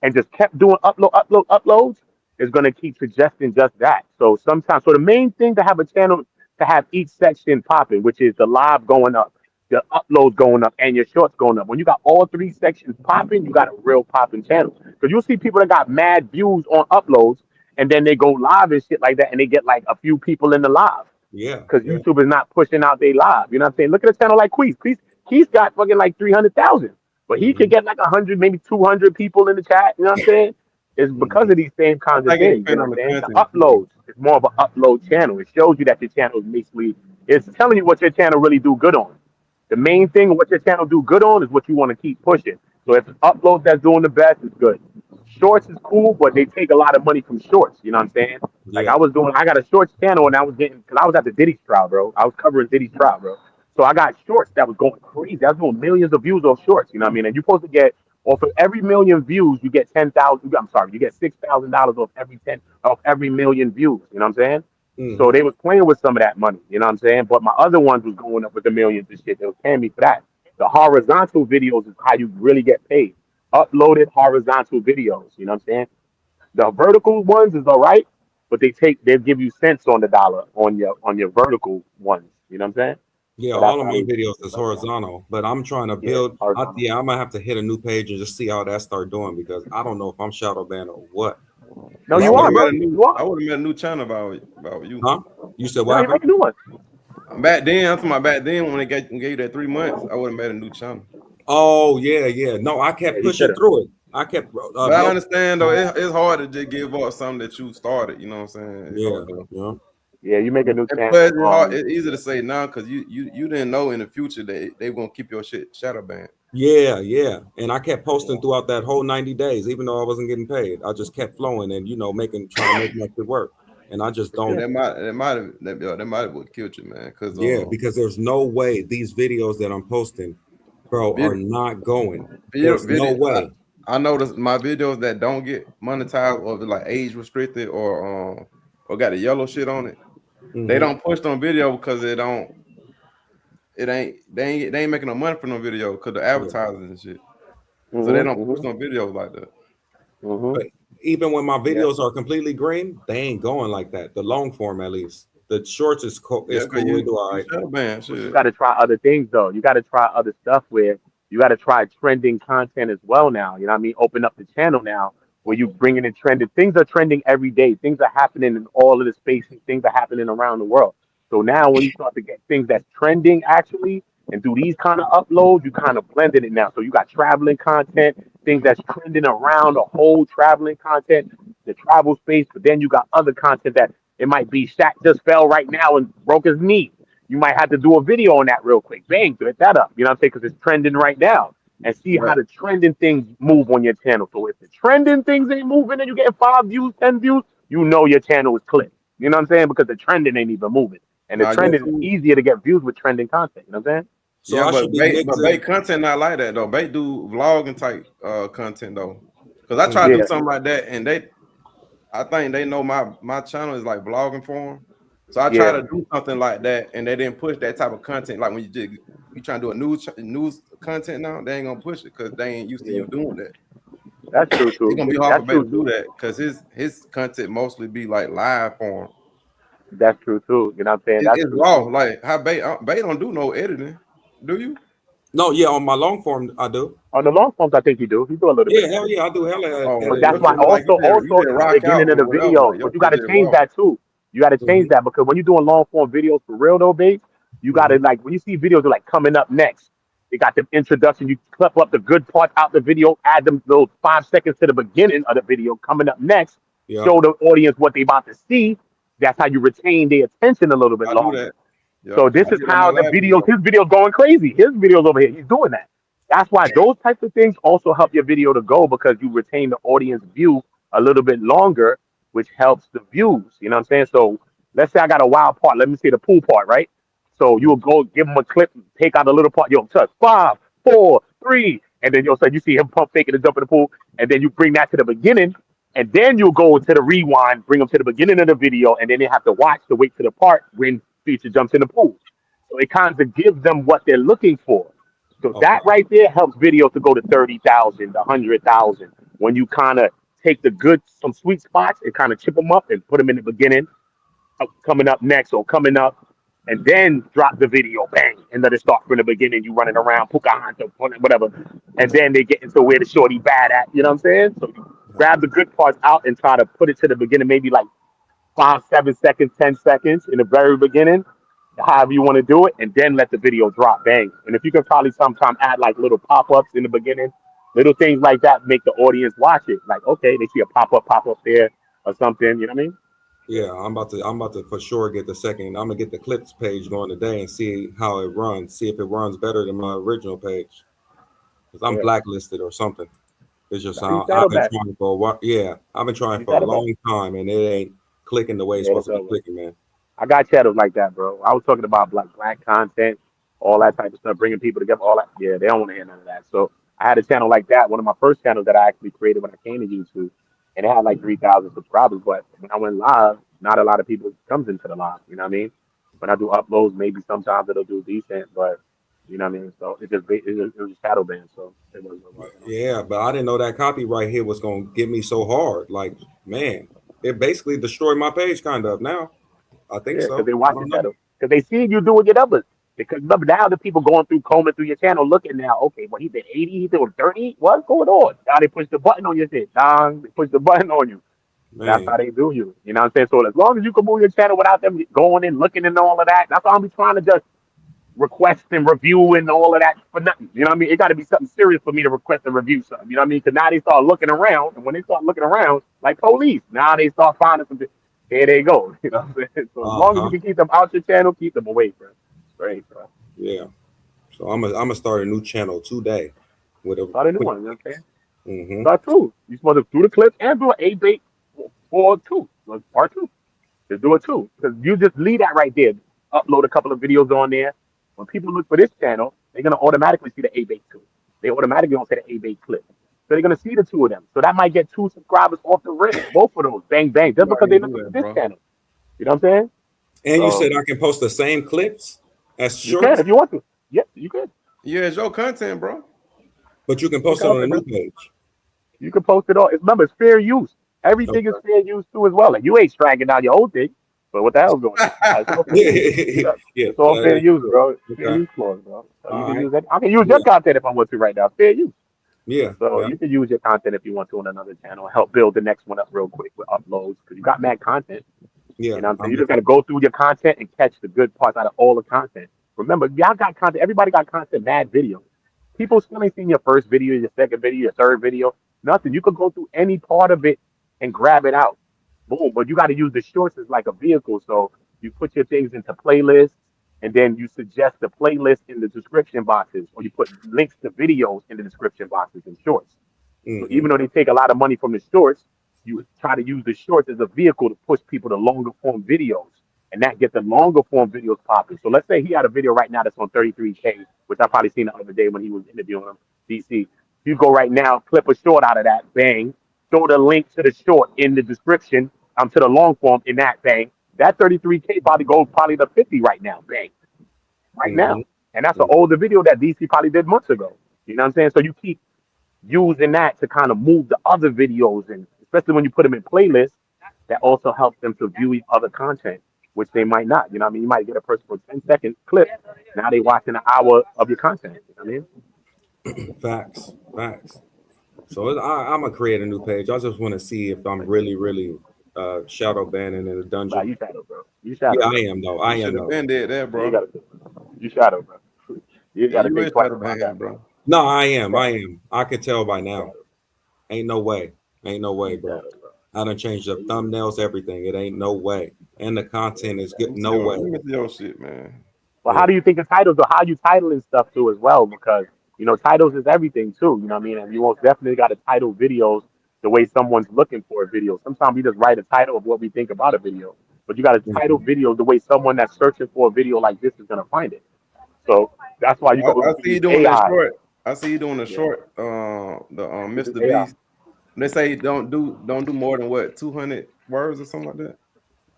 and just kept doing uploads, it's gonna keep suggesting just that. So sometimes, so the main thing to have a channel to have each section popping, which is the live going up, the uploads going up, and your shorts going up. When you got all 3 sections popping, you got a real popping channel. Because you'll see people that got mad views on uploads and then they go live and shit like that, and they get like a few people in the live. Yeah. Because YouTube is not pushing out their live. You know what I'm saying? Look at a channel like Queez. He's got fucking like 300,000, but he could get like 100, maybe 200 people in the chat. You know what I'm saying? It's because of these same I kinds of think it things. You depends know on what the I'm saying? The content. uploads. It's more of an upload channel. It shows you that your channel is basically, it's telling you what your channel really do good on. The main thing of what your channel do good on is what you want to keep pushing. So if it's uploads that's doing the best, it's good. Shorts is cool, but they take a lot of money from shorts. You know what I'm saying? Like Yeah. I got a shorts channel and I was getting, because I was at the Diddy's trial, bro. I was covering Diddy's trial, bro. So I got shorts that was going crazy. I was doing millions of views off shorts. You know what I mean? And you're supposed to get, off of every million views, you get 10,000. I'm sorry, you get $6,000 off every million views. You know what I'm saying? So they was playing with some of that money. You know what I'm saying? But my other ones was going up with the millions and shit. They was paying me for that. The horizontal videos is how you really get paid. Uploaded horizontal videos. You know what I'm saying? The vertical ones is all right, but they give you cents on the dollar on your vertical ones. You know what I'm saying? Yeah, So that's all of how my they videos is horizontal, but I'm trying to yeah, build. horizontal. I'm gonna have to hit a new page and just see how that start doing because I don't know if I'm shadow banned or what. No, It's you are, bro. crazy. You are. I would have made a new channel about you. Huh? You said No, what you make happened? a new one. Back then, I'm talking about back then when they gave you that 3 months, I would have made a new channel. Oh yeah. No, I Yeah, kept you should pushing have. through it. I kept. But I understand though, it's hard to just give up something that you started. You know what I'm saying? It's hard to. Yeah. Yeah, you make a new And channel. plus, it's hard. It's easy to say now because you didn't know in the future that they gonna keep your shit shadow banned. Yeah. And I kept posting throughout that whole 90 days, even though I wasn't getting paid. I just kept flowing and trying to make my shit work. And I just don't. That might have would killed you, man. Because Yeah, because there's no way these videos that I'm posting, bro, are not going. There's no way. I noticed my videos that don't get monetized or like age restricted or got a yellow shit on it. They don't push on video because they ain't making no money from no video because the advertisers and shit. So they don't push on videos like that. But even when my Yeah. videos are completely green, they ain't going like that. The long form, at least. The shorts is cool. It's cool. We do all right. You got to try other things though. You got to try other stuff where you got to try trending content as well now. You know what I mean? Open up the channel now where you bringing in trending. Things are trending every day. Things are happening in all of the spaces. Things are happening around the world. So now when you start to get things that's trending actually and do these kind of uploads, you kind of blended it now. So you got traveling content, things that's trending around the whole traveling content, the travel space, but then you got other content that it might be Shaq just fell right now and broke his knee. You might have to do a video on that real quick. Bang, get that up. You know what I'm saying? Because it's trending right now. And see how the trending things move on your channel. So if the trending things ain't moving and you get 5 views, 10 views, you know your channel is clipped. You know what I'm saying? Because the trending ain't even moving. And the trending is easier to get views with trending content. You know what I'm saying? So yeah, I but should be BATE content not like that though. BATE do vlogging type content though. Because I try to do something like that, and I think they know my channel is like vlogging for them. So I try to do something like that, and they didn't push that type of content. Like when you trying to do a news content now, they ain't gonna push it because they ain't used to you doing that. That's true too. It's gonna be hard for BATE to do that because his content mostly be like live form. That's true too. You know what I'm saying? That's It's true. raw. Like how BATE don't do no editing, do you? No, yeah, on my long form I do. On the long forms, I think you do. You do a little Yeah, bit. hell yeah, I do hella. But that's why also at the beginning of the video, but you got to change that too. You got to change that because when you're doing long form videos for real though, babe, you got to like when you see videos are like coming up next. They got the introduction. You clip up the good parts out the video, add them those 5 seconds to the beginning of the video coming up next. Yeah. Show the audience what they about to see. That's how you retain their attention a little bit longer. Yeah, so this is how the videos. His video's going crazy. His video's over here. He's doing that. That's why those types of things also help your video to go because you retain the audience view a little bit longer, which helps the views. You know what I'm saying? So let's say I got a wild part. Let me say the pool part, right? So you'll go give him a clip, take out a little part. Yo, touch 5, 4, 3, and then so you see him pump faking and jump in the pool, and then you bring that to the beginning, and then you'll go to the rewind, bring them to the beginning of the video, and then they have to watch to wait to the part when Feature jumps in the pool. So it kind of gives them what they're looking for. So that right there helps videos to go to 30,000, 100,000. When you kind of take some sweet spots and kind of chip them up and put them in the beginning, coming up next or coming up, and then drop the video, bang, and let it start from the beginning. You running around, Pocahontas, whatever, and then they get into where the shorty bad at. You know what I'm saying? So you grab the good parts out and try to put it to the beginning, maybe like 5, 7 seconds, 10 seconds in the very beginning, however you want to do it, and then let the video drop, bang. And if you can probably sometime add like little pop-ups in the beginning, little things like that make the audience watch it. Like, okay, they see a pop up there or something, you know what I mean? Yeah, I'm about to for sure get the second. I'm gonna get the clips page going today and see how it runs. See if it runs better than my original page. Cause I'm Yeah. blacklisted or something. It's just You I've shadow been back. trying for a while. Yeah, I've been trying You for a shadow back. long time, and it ain't clicking the way it's Yeah, supposed that's to be over. clicking, man. I got channels like that, bro. I was talking about like black content, all that type of stuff, bringing people together, all that. Yeah, they don't want to hear none of that. So I had a channel like that, one of my first channels that I actually created when I came to YouTube, and it had like 3,000 subscribers. But when I went live, not a lot of people comes into the live. You know what I mean? When I do uploads, maybe sometimes it'll do decent, but you know what I mean. So it was shadow banned, so it was what it was. Yeah, but I didn't know that copyright hit was gonna get me so hard. Like, man, it basically destroyed my page, kind of. Now, I think Yeah, because so. they I watch your don't know. channel. Because they see you doing your numbers. Because remember, now the people going through, combing through your channel, looking now, okay, well, he did 80, he did 30. What's going on? Now they push the button on your shit. They push the button on you. That's Man, how they do you. You know what I'm saying? So as long as you can move your channel without them going and looking and all of that, that's why I'm be trying to just request and review and all of that for nothing. You know what I mean? It got to be something serious for me to request and review something. You know what I mean? Because now they start looking around, and when they start looking around, like police, now they start finding something. Here they go. You know what I'm saying? So as long as you uh-huh. can keep them out your channel, keep them away, bro. Straight, bro. Yeah. So I'm gonna start a new channel today with a Start a new quick one. You know what I'm fix. saying? Mm-hmm. Start two. You're supposed to do the clips and do an A-bait for two. Part two. Just do it too. Because you just leave that right there. Upload a couple of videos on there. When people look for this channel, they're gonna automatically see the A-bait too. They automatically gonna say the A-bait clip. So they're gonna see the two of them. So that might get 2 subscribers off the rip. Both of those. Bang bang. Just You because already they're do looking for that, this bro. channel. You know what I'm saying? And you So said I can post the same clips as you can shorts, if you want to. Yes, you can. Yeah, it's your content, bro. but you can Your post it on a content, new bro. page. You can post it all. Remember, it's fair use. Everything is Okay. fair use too as well. Like you ain't striking down your old thing. But what the hell's going on? Nah, it's all fair use. You know, Yeah, it's all fair that's use, true. bro. Fair Okay. use clause, bro. So you All can right. use that. I can use your Yeah. content if I want to right now. Fair use. Yeah. So Yeah. you can use your content if you want to on another channel. Help build the next one up real quick with uploads because you got mad content. Yeah. You know what I'm saying? I'm You just got to go through your content and catch the good parts out of all the content. Remember, y'all got content. Everybody got content, mad video. People still ain't seen your first video, your second video, your third video. Nothing. You could go through any part of it and grab it out. Boom. But you got to use the shorts as like a vehicle. So you put your things into playlists and then you suggest the playlist in the description boxes or you put links to videos in the description boxes and shorts. So mm-hmm. even though they take a lot of money from the shorts, you try to use the shorts as a vehicle to push people to longer form videos, and that gets the longer form videos popping. So let's say he had a video right now that's on 33K, which I probably seen the other day when he was interviewing him, DC. You go right now, clip a short out of that, bang, throw the link to the short in the description, to the long form in that, bang. That 33K probably goes probably to 50 right now, bang, right Mm-hmm. now. And that's an older video that DC probably did months ago. You know what I'm saying? So you keep using that to kind of move the other videos, and especially when you put them in playlists, that also helps them to view other content, which they might not. You know what I mean? You might get a person for 10 second clip. Now they watching an hour of your content. You know what I mean? Facts. Facts. So I'm gonna create a new page. I just want to see if I'm really, really shadow banning in the Nah, dungeon. you shadow, bro. You Yeah, shadow, I bro. am though. I You am should have though. been dead there, Yeah, you bro. gotta do it. You shadow, bro. You Yeah, gotta you think is twice shadow about banned, that, bro. bro. No, I am. You I am. I can tell by now. shadow, Ain't no way. Ain't no way, you bro. shadow, bro. I done changed the Yeah, you is. thumbnails, everything. It ain't no way. And the Yeah, content you is shadow. good. Let me see No your, way. let me see your shit, man. But how Yeah. do you think the titles or how you titling stuff too as well? Because titles is everything too. You know what I mean? And you most definitely got to title videos the way someone's looking for a video. Sometimes we just write a title of what we think about a video, but you got to title Mhm. videos the way someone that's searching for a video like this is gonna find it. So that's why you I, go I you can see you use doing that AI. short. I see you doing the Yeah, short. The you can Mr. AI. Beast. They say don't do more than what 200 words or something like that.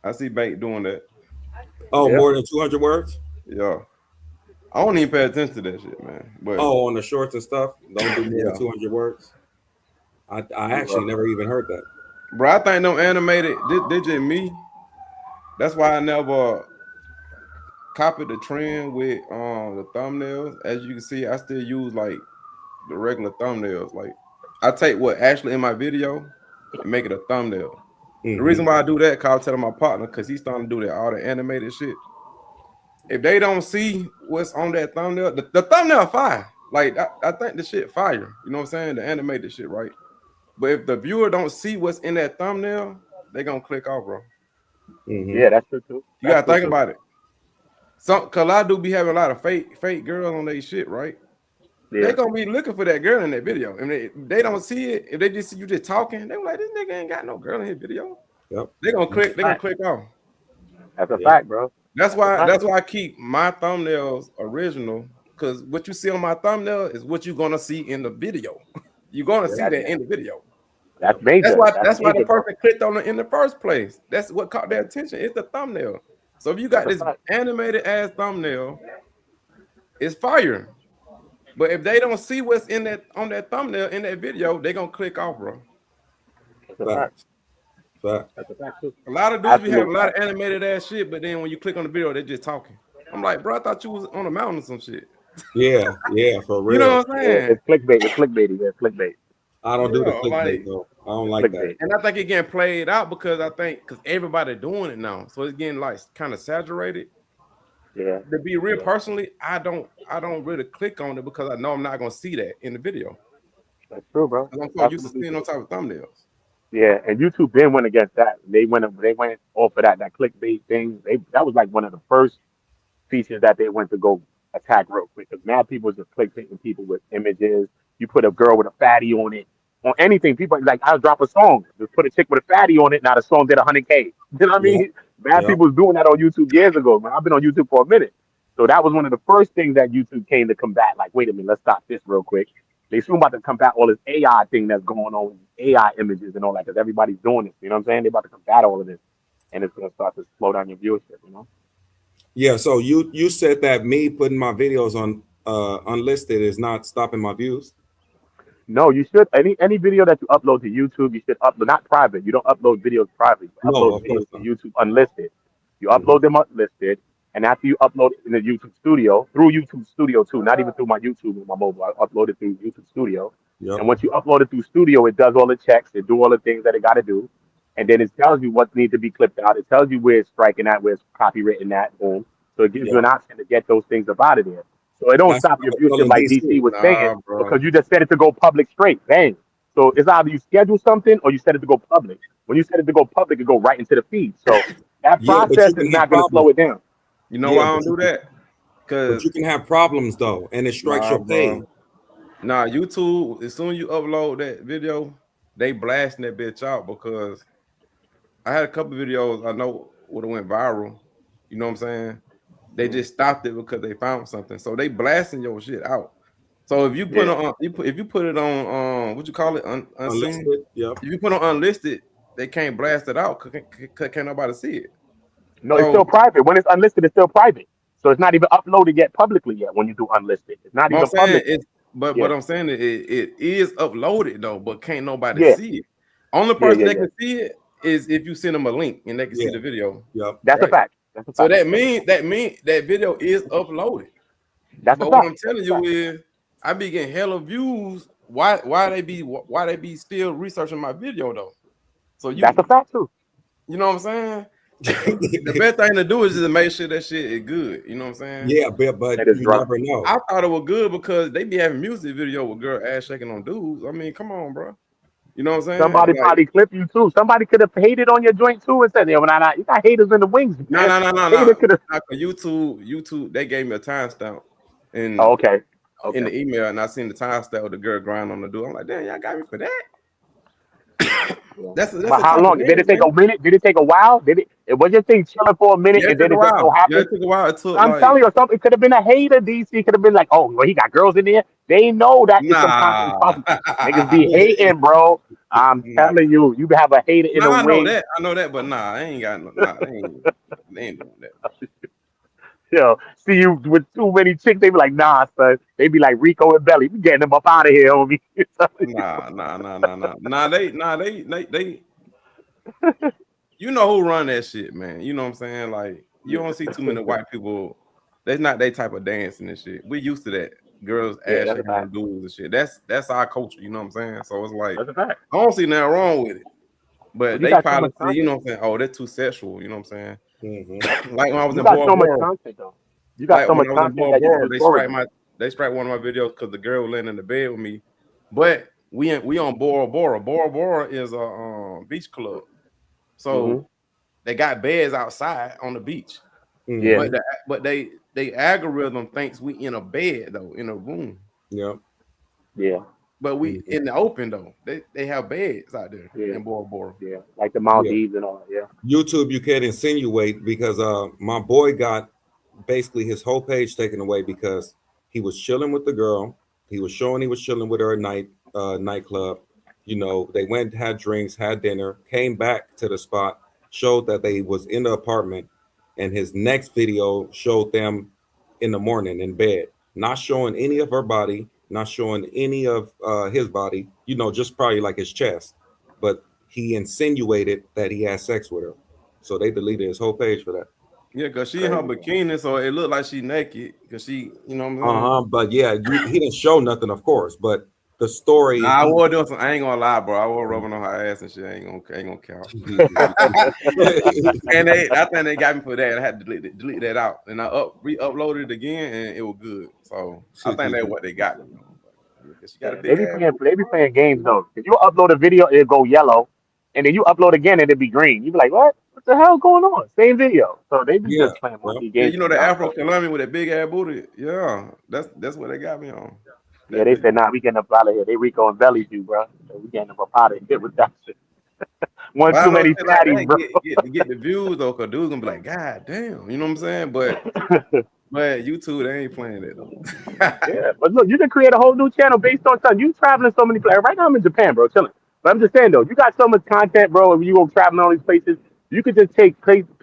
I see Bank doing that. Oh, Yeah, more than 200 words? Yeah, I don't even pay attention to that shit, man. But Oh, on the shorts and stuff. Don't do more than yeah, 200 words. I you actually never even heard that. bro, I think them animated. This just me. That's why I never copied the trend with the thumbnails. As you can see, I still use like the regular thumbnails. Like I take what actually in my video and make it a thumbnail. The reason why I do that, cause I was telling my partner, because he's starting to do that all the animated shit. If they don't see what's on that thumbnail, the thumbnail fire. Like I think the shit fire. You know what I'm saying? The animated shit, right? But if the viewer don't see what's in that thumbnail, they gonna click off, bro. Yeah, that's true too. You gotta think about it. Cause I do be having a lot of fake girls on their shit, right? Yeah. They gonna be looking for that girl in that video. And if they don't see it, if they just see you just talking, they like, this nigga ain't got no girl in his video. Yep. They gonna click. They gonna click off. That's a fact, bro. That's why I keep my thumbnails original. Cause what you see on my thumbnail is what you're gonna see in the video. You're gonna see that in the video. That's major. That's why the person clicked on it in the first place. That's what caught their attention. It's the thumbnail. So if you got this animated ass thumbnail, it's fire. But if they don't see what's in that on that thumbnail in that video, they gonna click off, bro. Facts. That's a fact too. A lot of dudes be having a lot of animated ass shit, but then when you click on the video, they're just talking. I'm like, bro, I thought you was on a mountain or some shit. Yeah, for real. You know what I'm saying? It's clickbait. It's clickbaity. Yeah, clickbait. I don't do the clickbait though. I don't like that. And I think it getting played out because everybody doing it now, so it's getting like kind of saturated. Yeah. To be real, personally, I don't really click on it because I know I'm not gonna see that in the video. That's true, bro. I'm so used to seeing those type of thumbnails. Yeah, and YouTube then went against that. They went off of that clickbait thing. That was like one of the first features that they went to go attack real quick. Because now people was just clickbaiting people with images. You put a girl with a fatty on it, on anything. People like, I'll drop a song. Just put a chick with a fatty on it. Now the song did 100K. You know what I mean? Bad people was doing that on YouTube years ago, man. I've been on YouTube for a minute. So that was one of the first things that YouTube came to combat. Like, wait a minute, let's stop this real quick. They soon about to combat all this AI thing that's going on with AI images and all that, because everybody's doing this. You know what I'm saying? They're about to combat all of this, and it's going to start to slow down your viewership. You know? Yeah. So you said that me putting my videos on unlisted is not stopping my views. No, you should. Any video that you upload to YouTube, you should upload, not private. You don't upload videos private. You upload videos to YouTube unlisted. You upload them unlisted, and after you upload it in the YouTube Studio, through YouTube Studio too, not even through my YouTube with my mobile, I upload it through YouTube Studio. And once you upload it through Studio, it does all the checks, it do all the things that it got to do, and then it tells you what needs to be clipped out. It tells you where it's striking at, where it's copywritten at, boom. So it gives you an option to get those things up out of there. So it don't stop your viewership like DC was saying, because you just set it to go public straight, bang. So it's either you schedule something or you set it to go public. When you set it to go public, it go right into the feed. So that process is not going to slow it down. You know why I don't do that? Because you can have problems though, and it strikes your page. Nah, YouTube, as soon as you upload that video, they blasting that bitch out, because I had a couple videos I know would have went viral. You know what I'm saying? They just stopped it because they found something. So they blasting your shit out. So if you put on, if you put it on, what you call it, unseen? Yeah. If you put on unlisted, they can't blast it out. Can't nobody see it. No, it's still private. When it's unlisted, it's still private. So it's not even uploaded yet publicly yet. When you do unlisted, it's not even public. But what I'm saying is, it is uploaded though, but can't nobody see it. Only person that can see it is if you send them a link and they can see the video. Yep. That's a fact. That's a fact. So that means that video is uploaded. That's a but fact. What I'm telling you is, I be getting hella views. Why they be still researching my video though? So that's a fact too. You know what I'm saying? The best thing to do is just make sure that shit is good. You know what I'm saying? Yeah, but you never know. I thought it was good because they be having music video with girl ass shaking on dudes. I mean, come on, bro. You know what I'm saying? Somebody probably clip you too. Somebody could have hated on your joint too and said, "Yeah, well, you got haters in the wings." No. YouTube, they gave me a timestamp. Okay. In the email, and I seen the timestamp with the girl grind on the dude. I'm like, damn, y'all got me for that. That's but how long? Did it take a minute? Did it take a while? Was your thing chilling for a minute and then it just so happened? Yeah, it took a while. I'm telling you, something. It could have been a hater. DC could have been like, "Oh, well, he got girls in there." They know that is some content. Niggas be hating, bro. I'm telling you, you have a hater in the wing. I know that, but I ain't got no. They ain't doing that. Yo, see you with too many chicks, they be like, "Nah, son." They be like Rico and Belly. We getting them up out of here, homie. Nah. They. You know who run that shit, man. You know what I'm saying? Like, you don't see too many white people. That's not their type of dancing and shit. We used to that. Girls ass shaking on dudes and shit. That's our culture. You know what I'm saying? So it's like, I don't see nothing wrong with it. But you they got so probably much see, you content. know what I'm saying? Oh, that's too sexual. You know what I'm saying? Mm-hmm. Like when I was You in got Bora so much Bora, content though. You got so when much I was in content Bora that you can Bora, do stories. they strike one of my videos because the girl was laying in the bed with me. But we on Bora Bora. Bora Bora is a beach club, so they got beds outside on the beach. Yeah. But they algorithm thinks we in a bed though, in a room. Yeah. Yeah. But we in the open though. They have beds out there Yeah. in Bora Bora. Yeah. Like the Yeah. Maldives and all that. Yeah. YouTube, you can't insinuate because my boy got basically his whole page taken away because he was chilling with the girl. He was showing he was chilling with her at nightclub. You know, they went, had drinks, had dinner, came back to the spot, showed that they was in the apartment, and his next video showed them in the morning in bed, not showing any of her body, not showing any of his body, you know, just probably like his chest. But he insinuated that he had sex with her. So they deleted his whole page for that. Yeah, because she in her bikini, so it looked like she naked. Because she, you know what I'm saying? But yeah, he didn't show nothing, of course. But the story, Nah, I was doing some. I ain't gonna lie, bro. I was rubbing on her ass and shit. I ain't gonna count. And I think they got me for that. I had to delete that out, and I re-uploaded it again, and it was good. So I think that's what they got me on. But she got a They big be ass. playing games though. If you upload a video, it'll go yellow, and then you upload again, and it'll be green. You be like, what? What the hell going on? Same video. So they be just playing monkey Yeah, games. you know the Afro Colombian with that big ass booty. Yeah, that's what they got me on. Yeah, they said, nah, we getting up out of here. They Rico and Belly you, bro. So we getting up out of here with that shit. One But I too know many shit like patties, bro. that get the views though, cause dudes gonna be like, God damn, you know what I'm saying? But YouTube, they ain't playing that though. Yeah, but look, you can create a whole new channel based on something. You traveling so many places. Right now I'm in Japan, bro, chilling. But I'm just saying though, you got so much content, bro. If you go traveling all these places, you could just take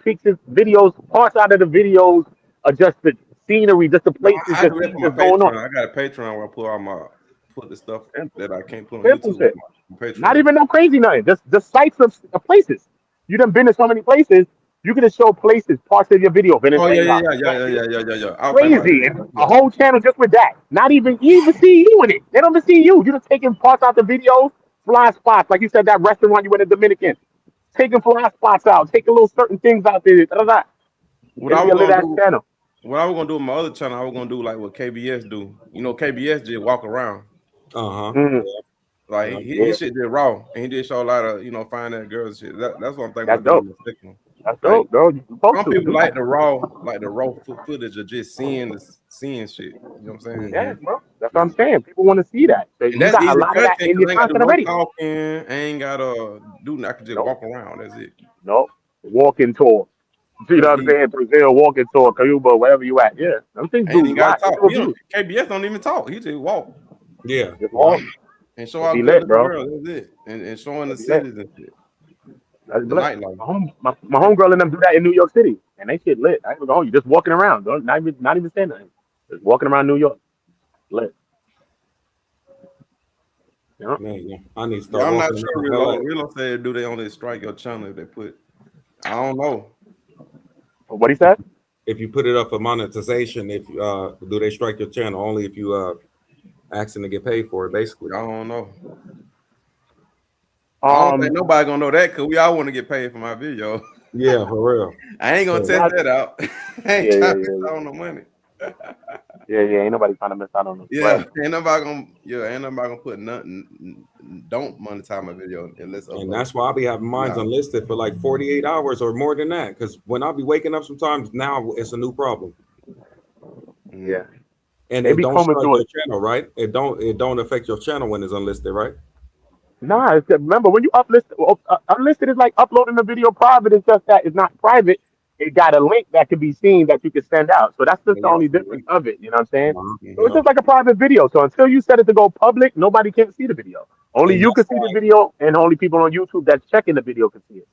pictures, videos, parts out of the videos, adjust the scenery, just the No, places, I just do that see for my what's going on. Patreon. I got a Patreon where I put the stuff that I can't put on Simple YouTube shit. on my Not Patreon. even no crazy nothing. Just sites of places. You done been to so many places. You can just show places, parts of your video, Oh yeah, Venezuela, I'll think about crazy, that. and a whole channel just with that. Not even you even see you in it. They don't even see you. You just taking parts out the videos, fly spots, like you said that restaurant you went to Dominican, taking fly spots out, taking little certain things out there. Da, da, da. What It'll I be was a lit gonna ass do, channel. what I was gonna do on my other channel, I was gonna do like what KBS do. You know, KBS just walk around. Mm. Like Yeah, his shit did raw, and he did show a lot of fine that girls and shit. That's what I'm thinking that's about doing dope. in the second one. That's Like dope, bro. You supposed some to people do that. like the raw footage of just seeing shit. You know what I'm saying? Yeah, bro. That's what I'm saying. People want to see that. So And you that's got a easy lot of content that in because your I ain't got to do content no already. talking. I ain't gotta do nothing. I can just Nope. walk around. That's it. Nope. Walking tour. You know That's what I'm easy. saying? Brazil walking tour, Cuba, wherever you at. Yeah. Them things I ain't do even gotta lots. Look talk. at You know, reviews. KBS don't even talk. He just walk Yeah. Just walk. and show It'd how be good lit, looking bro. girls. That's it. And showing the It'd be lit. cities and shit. That's The lit. nightlife. My homegirl and them do that in New York City. And they shit lit. I ain't gonna hold you. Just walking around. Not even saying nothing. Just walking around New York. Lit. Yeah. Man, yeah. I need to Yeah, start I'm not walking sure. around LA. Real said, do they only strike your channel if they put? I don't know. What he said? If you put it up for monetization, if do they strike your channel only if you asking to get paid for it, basically? I don't know. I don't think nobody gonna know that because we all want to get paid for my video. Yeah, for real. I ain't gonna test that out. I ain't Yeah, trying to miss out on the money. Yeah, ain't nobody trying to miss out on this. Yeah, ain't nobody gonna put nothing. Don't monetize my video unless And upload. that's why I be having mines unlisted for like 48 hours or more than that. Because when I be waking up sometimes now it's a new problem. Yeah. And They it be don't combing strike through your it. channel, right? It don't affect your channel when it's unlisted, right? Nah, remember when you unlisted is like uploading the video private. It's just that it's not private. It got a link that can be seen that you can send out. So that's just the only difference of it. You know what I'm saying? So it's just like a private video. So until you set it to go public, nobody can see the video. Only And you that's can see the video, and only people on YouTube that's checking the video can see it.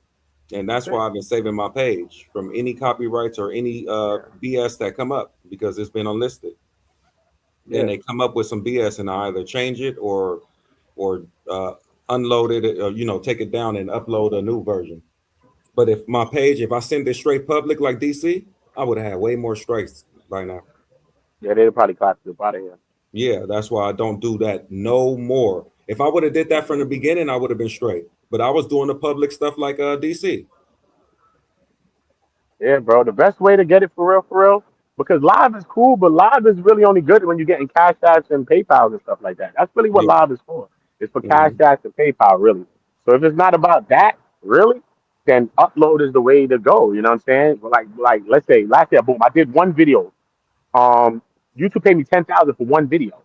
And that's why I've been saving my page from any copyrights or any BS that come up because it's been unlisted. Yeah. And they come up with some BS and I either change it or unload it or take it down and upload a new version. But if my page, if I send it straight public like DC, I would have had way more strikes by now. Yeah, they'd probably clap you out of here. Yeah, that's why I don't do that no more. If I would have did that from the beginning, I would have been straight. But I was doing the public stuff like DC. Yeah, bro. The best way to get it for real, because live is cool, but live is really only good when you're getting cash apps and PayPal and stuff like that. That's really what Yeah. live is for. It's for cash Mhm. apps and PayPal, really. So if it's not about that, really, then upload is the way to go. You know what I'm saying? Like let's say last year, boom, I did one video. Um, YouTube paid me 10,000 for one video,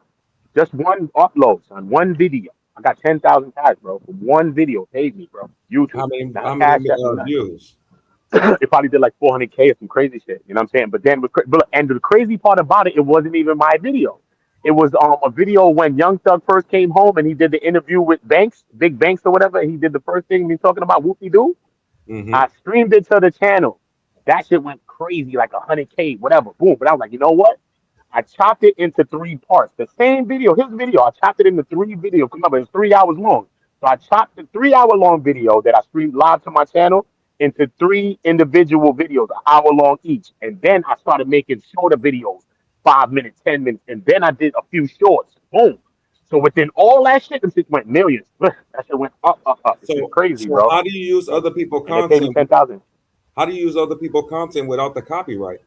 just one upload, son, one video. I got 10,000 cash, bro, for one video. Paid me, bro. YouTube, How not many cash app, no nothing. views? It probably did like 400K or some crazy shit. You know what I'm saying? But then, and the crazy part about it, it wasn't even my video. It was a video when Young Thug first came home and he did the interview with Banks, Big Banks or whatever. He did the first thing he's talking about, whoopie doo. Mm-hmm. I streamed it to the channel. That shit went crazy, like 100K, whatever. Boom. But I was like, you know what? I chopped it into three parts. The same video, his video, I chopped it into three videos. Remember, it's 3 hours long. So I chopped the 3 hour long video that I streamed live to my channel into three individual videos, an hour long each. And then I started making shorter videos, 5 minutes, 10 minutes. And then I did a few shorts. Boom. So within all that shit, them shit went millions. That shit went up, up, up. It's So, crazy, so bro. how do you use other people's And they paid me content? 10,000. How do you use other people's content without the copyright?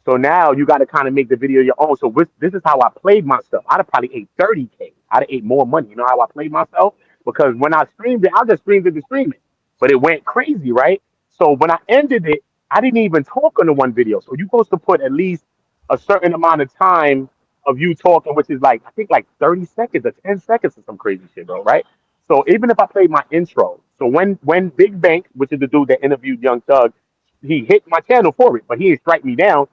So now you got to kind of make the video your own. So this is how I played myself. I'd have probably ate 30K. I'd have ate more money. You know how I played myself? Because when I streamed it, I just streamed it to stream it. But it went crazy, right? So when I ended it, I didn't even talk on the one video. So you're supposed to put at least a certain amount of time of you talking, which is like, I think like 30 seconds or 10 seconds or some crazy shit, bro, right? So even if I played my intro, so when Big Bank, which is the dude that interviewed Young Thug, he hit my channel for it, but he didn't strike me down.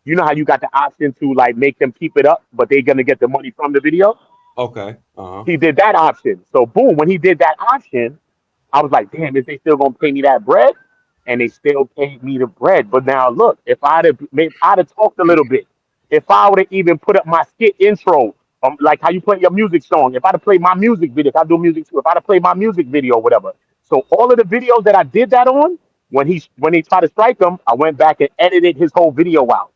You know how you got the option to like make them keep it up, but they're gonna get the money from the video. Okay. Uh-huh. He did that option. So boom, when he did that option, I was like, damn, is they still gonna pay me that bread? And they still paid me the bread. But now look, if I'd have talked a little bit, if I would have even put up my skit intro, like how you play your music song, if I'd have played my music video, if I do music too, if I'd have played my music video or whatever. So all of the videos that I did that on, when he tried to strike him, I went back and edited his whole video out.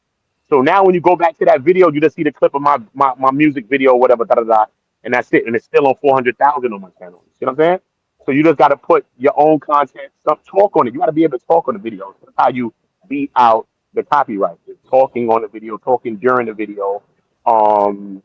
So now when you go back to that video, you just see the clip of my music video or whatever, da, da, da, and that's it. And it's still on 400,000 on my channel. You see what I'm saying? So you just got to put your own content, some talk on it. You got to be able to talk on the video. That's how you beat out the copyright. Just talking on the video, talking during the video, kind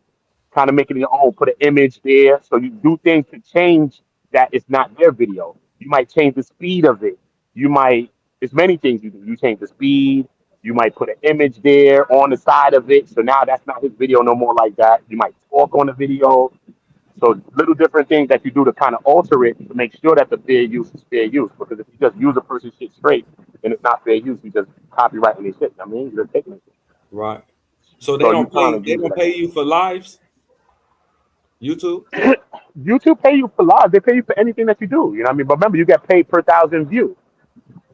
of making it your own. Put an image there. So you do things to change that it's not their video. You might change the speed of it. You might, there's many things you do. You change the speed. You might put an image there on the side of it. So now that's not his video no more like that. You might talk on the video. So little different things that you do to kind of alter it to make sure that the fair use is fair use. Because if you just use a person's shit straight, then it's not fair use. You just copyrighting their shit. I mean, you're taking it. Right. So So you kind of they use it don't like pay you for lives? YouTube? that. YouTube pay you for live. They pay you for anything that you do. You know what I mean? But remember, you get paid per 1,000 views.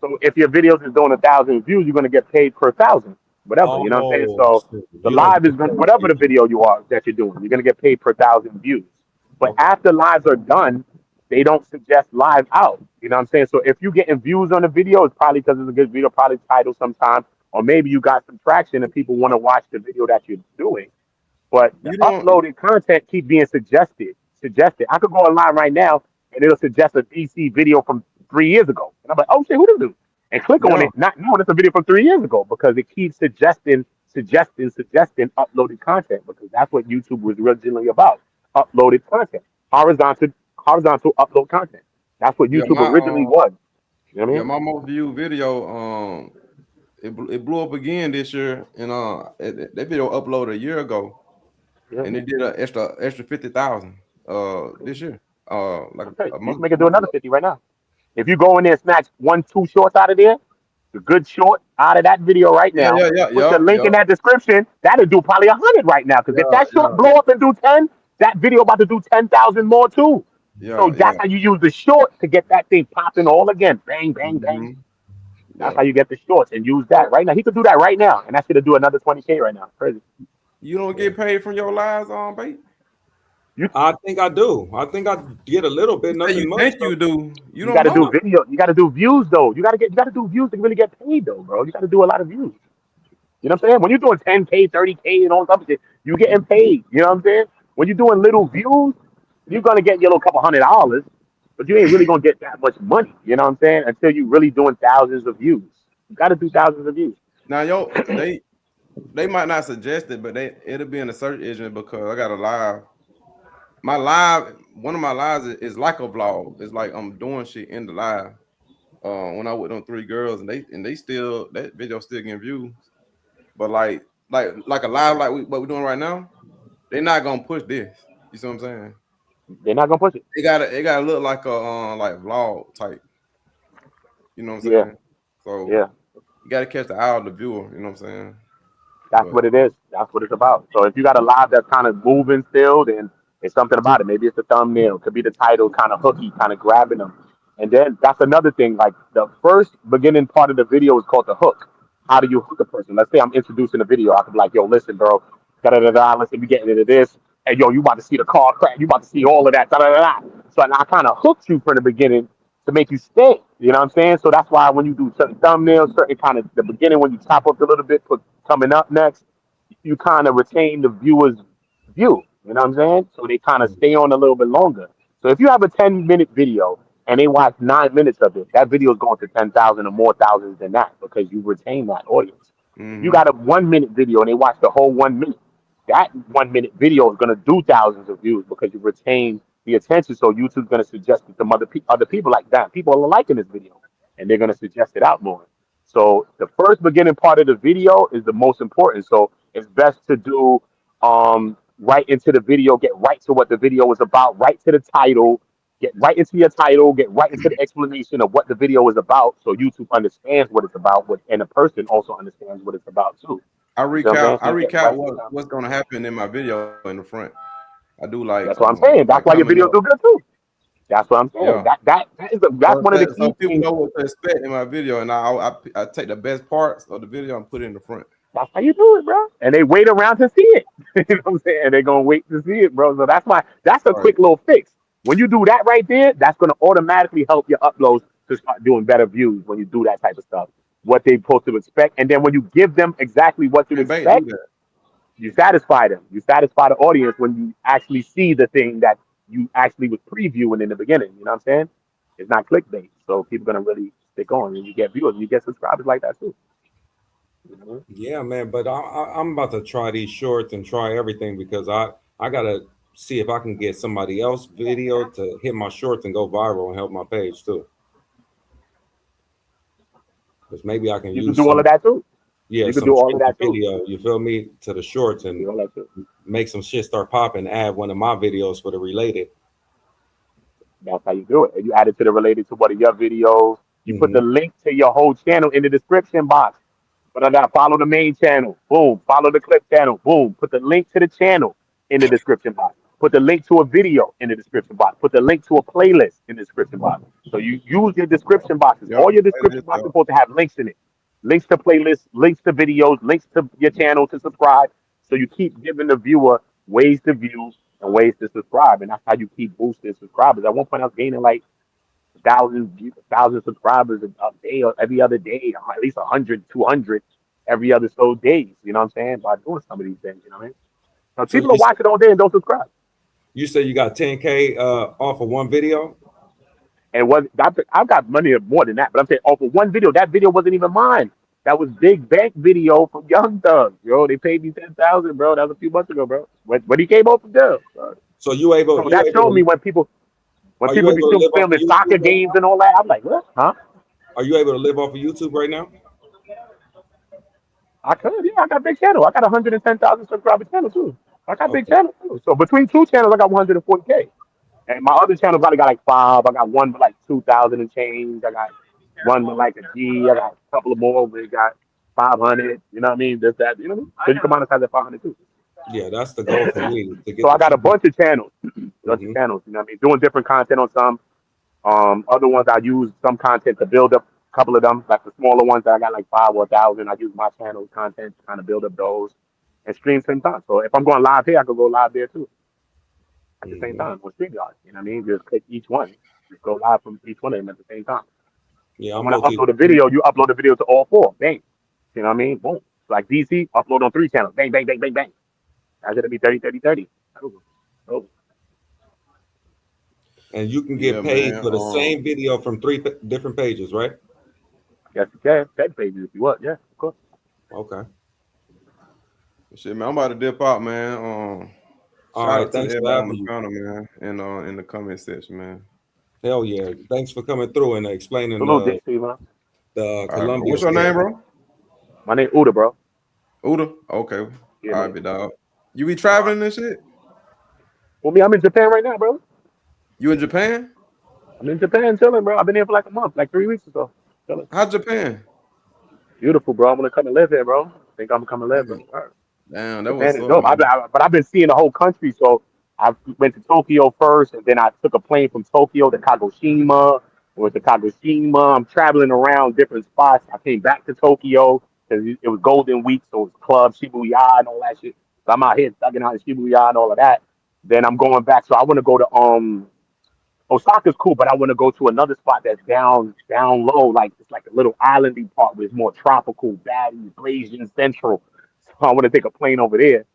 So if your videos is doing 1,000 views, you're gonna get paid per 1,000, whatever. You know what I'm saying? Oh, So so the you don't live is get gonna, paid. whatever the video you are that you're doing, you're gonna get paid per 1,000 views. But after lives are done, they don't suggest live out. You know what I'm saying? So if you're getting views on the video, it's probably because it's a good video, probably title sometime, or maybe you got some traction and people want to watch the video that you're doing. But the You don't. uploaded content keep being suggested. Suggested. I could go online right now and it'll suggest a DC video from 3 years ago. And I'm like, oh shit, who this do? And click on Yeah. it, not knowing it's a video from 3 years ago because it keeps suggesting uploaded content because that's what YouTube was originally about. Uploaded content. Horizontal upload content. That's what Yeah. YouTube originally was. You know what I Yeah. mean? My most viewed video. It blew up again this year, and that video uploaded a year ago, Yeah. and it did an extra 50,000 this year. Like Okay. a You month make it a do month another ago. 50 right now. If you go in there and snatch 1, 2 shorts out of there, the good short out of that video right Yeah, now, yeah, yeah, put the yep, link in yep, that description, that'll do probably 100 right now. Because if yeah, that short yeah, blow up and do 10, that video about to do 10,000 more too. So yeah, yeah. that's how you use the short to get that thing popping all again. Bang, bang, bang. Hmm. That's Yeah. how you get the shorts and use that right now. He could do that right now, and that's gonna do another 20K right now. Crazy. You don't get paid from your lives on bait. I think I do. I think I get a little bit, You say nothing you much. think you do. You You don't gotta do know. video. You gotta do views though. You gotta do views to really get paid though, bro. You gotta do a lot of views. You know what I'm saying? When you're doing 10K, 30K, and all that shit, you getting paid. You know what I'm saying? When you're doing little views, you're gonna get your little couple $100. but you ain't really gonna get that much money. You know what I'm saying? Until you really doing thousands of views. You got to do thousands of views. Now, they might not suggest it, but it'll be in the search engine because I got a live. My live, one of my lives is like a vlog. It's like I'm doing shit in the live. When I with them 3 girls, and they still, that video still getting views. But like a live like what we're doing right now, they're not gonna push this. You see what I'm saying? They're not gonna push it. It gotta look like a like vlog type. You know what I'm Yeah, saying? So yeah. you gotta catch the eye of the viewer. You know what I'm saying? That's But what it is. That's what it's about. So if you got a live that's kind of moving still, then it's something about it. Maybe it's the thumbnail, could be the title, kind of hooky, kind of grabbing them. And then that's another thing. Like the first beginning part of the video is called the hook. How do you hook a person? Let's say I'm introducing a video. I could be like, yo, listen, bro, da da da da. Listen, we getting into this. And yo, you about to see the car crash. You about to see all of that. Da da da da. So I kind of hooked you from the beginning to make you stay. You know what I'm saying? So that's why when you do certain thumbnails, certain kind of the beginning, when you chop up a little bit, put coming up next, you kind of retain the viewer's view. You know what I'm saying? So they kind of stay on a little bit longer. So if you have a 10-minute video and they watch 9 minutes of it, that video is going to 10,000 or more thousands than that because you retain that audience. If you got a 1-minute video and they watch the whole 1 minute, that 1 minute video is going to do thousands of views because you retain the attention. So YouTube's going to suggest it to other people like that. People are liking this video and they're going to suggest it out more. So the first beginning part of the video is the most important. So it's best to do right into the video, get right to what the video is about, right to the title, get right into your title, get right into the explanation of what the video is about, so YouTube understands what it's about, and the person also understands what it's about too. I You see what I'm saying? recount So you get right to the what's gonna happen in my video in the front. I do like That's what I'm saying. That's why your coming videos up. do good too. That's what I'm saying. Yeah. That's one of the So key people things. know what to expect in my video, and I take the best parts of the video and put it in the front. That's how you do it, bro. And they wait around to see it. You know what I'm saying? And they're gonna wait to see it, bro. So that's why that's a Right. quick little fix. When you do that right there, that's gonna automatically help your uploads to start doing better views when you do that type of stuff. What they're supposed to expect. And then when you give them exactly what to And BATE do expect, that. you satisfy them. You satisfy the audience when you actually see the thing that you actually was previewing in the beginning. You know what I'm saying? It's not clickbait. So people gonna really stick on and you get viewers, you get subscribers like that too. Yeah, man. But I'm about to try these shorts and try everything because I gotta see if I can get somebody else video to hit my shorts and go viral and help my page too. Because maybe I can You can use do all of some, that too. yeah, You can some do all of trending that too. video. You feel me, to the shorts You can and do all that too. make some shit start popping. Add one of my videos for the related. That's how you do it. And you add it to the related to one of your videos. You put the Hmm. link to your whole channel in the description box. But I got follow the main channel. Boom. Follow the clip channel. Boom. Put the link to the channel in the description box. Put the link to a video in the description box. Put the link to a playlist in the description box. So you use your description boxes. Yep. All your That description is boxes are supposed to have links in it. Links to playlists, links to videos, links to your channel to subscribe. So you keep giving the viewer ways to view and ways to subscribe. And that's how you keep boosting subscribers. At one point I was gaining like thousand subscribers a day or every other day, at least 100, 200 every other so days. You know what I'm saying? By doing some of these things, you know what I mean? So So people are watching all day and don't subscribe. you say you got 10K off of one video? And I've got money more than that, but I'm saying off of one video, that video wasn't even mine. That was Big Bank video from Young Thug. Yo, they paid me 10,000, bro. That was a few months ago, bro. When he came off from jail. Bro. So you able So that showed me when people are you be able to still live off of filming soccer YouTube right games now? and all that. I'm like, what? Huh? Are you able to live off of YouTube right now? I could, yeah. I got a big channel. I got 110,000 subscriber channel too. I got a big Okay. channel too. So between two channels, I got 140K. And my other channel probably got like 5. I got one with like 2,000 and change. I got one with like a G. I got a couple of more where it got 500. You know what I mean? This, that. You know what I mean? So you can monetize at 500 too. Yeah, that's the goal for me to get So I the got a people. bunch of channels. Bunch of Mhm. channels. You know what I mean? Doing different content on some. Other ones I use some content to build up a couple of them, like the smaller ones that I got like 5 or 1,000. I use my channel content to kind of build up those and stream same time. So if I'm going live here, I could go live there too at the same Mhm. time on StreamYard. You know what I mean? Just click each one, just go live from each one of them at the same time. Yeah, And I'm when I low key. upload a video, you upload the video to all 4. Bang. You know what I mean? Boom. Like DC, upload on 3 channels. Bang, bang, bang, bang, bang. That's gonna be 30, 30, 30. Over. And you can Yeah, get paid man. for the same video from 3 different pages, right? Yes, you can. 10 pages if you want. Yeah, of course. Okay. Shit, man. I'm about to dip out, man. All Shout right. out to Thanks for everybody on having the you. panel, man, and in the comment section, man. Hell yeah. Thanks for coming through and explaining Salute, Dick, man. the All right, bro. Colombia What's your story. name, bro? My name Uda, bro. Uda? Okay. Yeah, All man. right, big dog. You be traveling and shit? Well, me, I'm in Japan right now, bro. You in Japan? I'm in Japan chilling, bro. I've been here for like a month, like 3 weeks or so. Chilling. How's Japan? Beautiful, bro. I'm gonna come and live here, bro. Think I'm gonna come and live, bro. All right. Damn, that Japan was is up, dope. man. But I've been seeing the whole country. So I went to Tokyo first, and then I took a plane from Tokyo to Kagoshima. Went to Kagoshima. I'm traveling around different spots. I came back to Tokyo because it was Golden Week, so it was club Shibuya and all that shit. So I'm out here thugging out in Shibuya and all of that. Then I'm going back. So I want to go to Osaka's cool, but I want to go to another spot that's down low, like it's like a little islandy part where it's more tropical, baddies, Blasian Central. So I want to take a plane over there.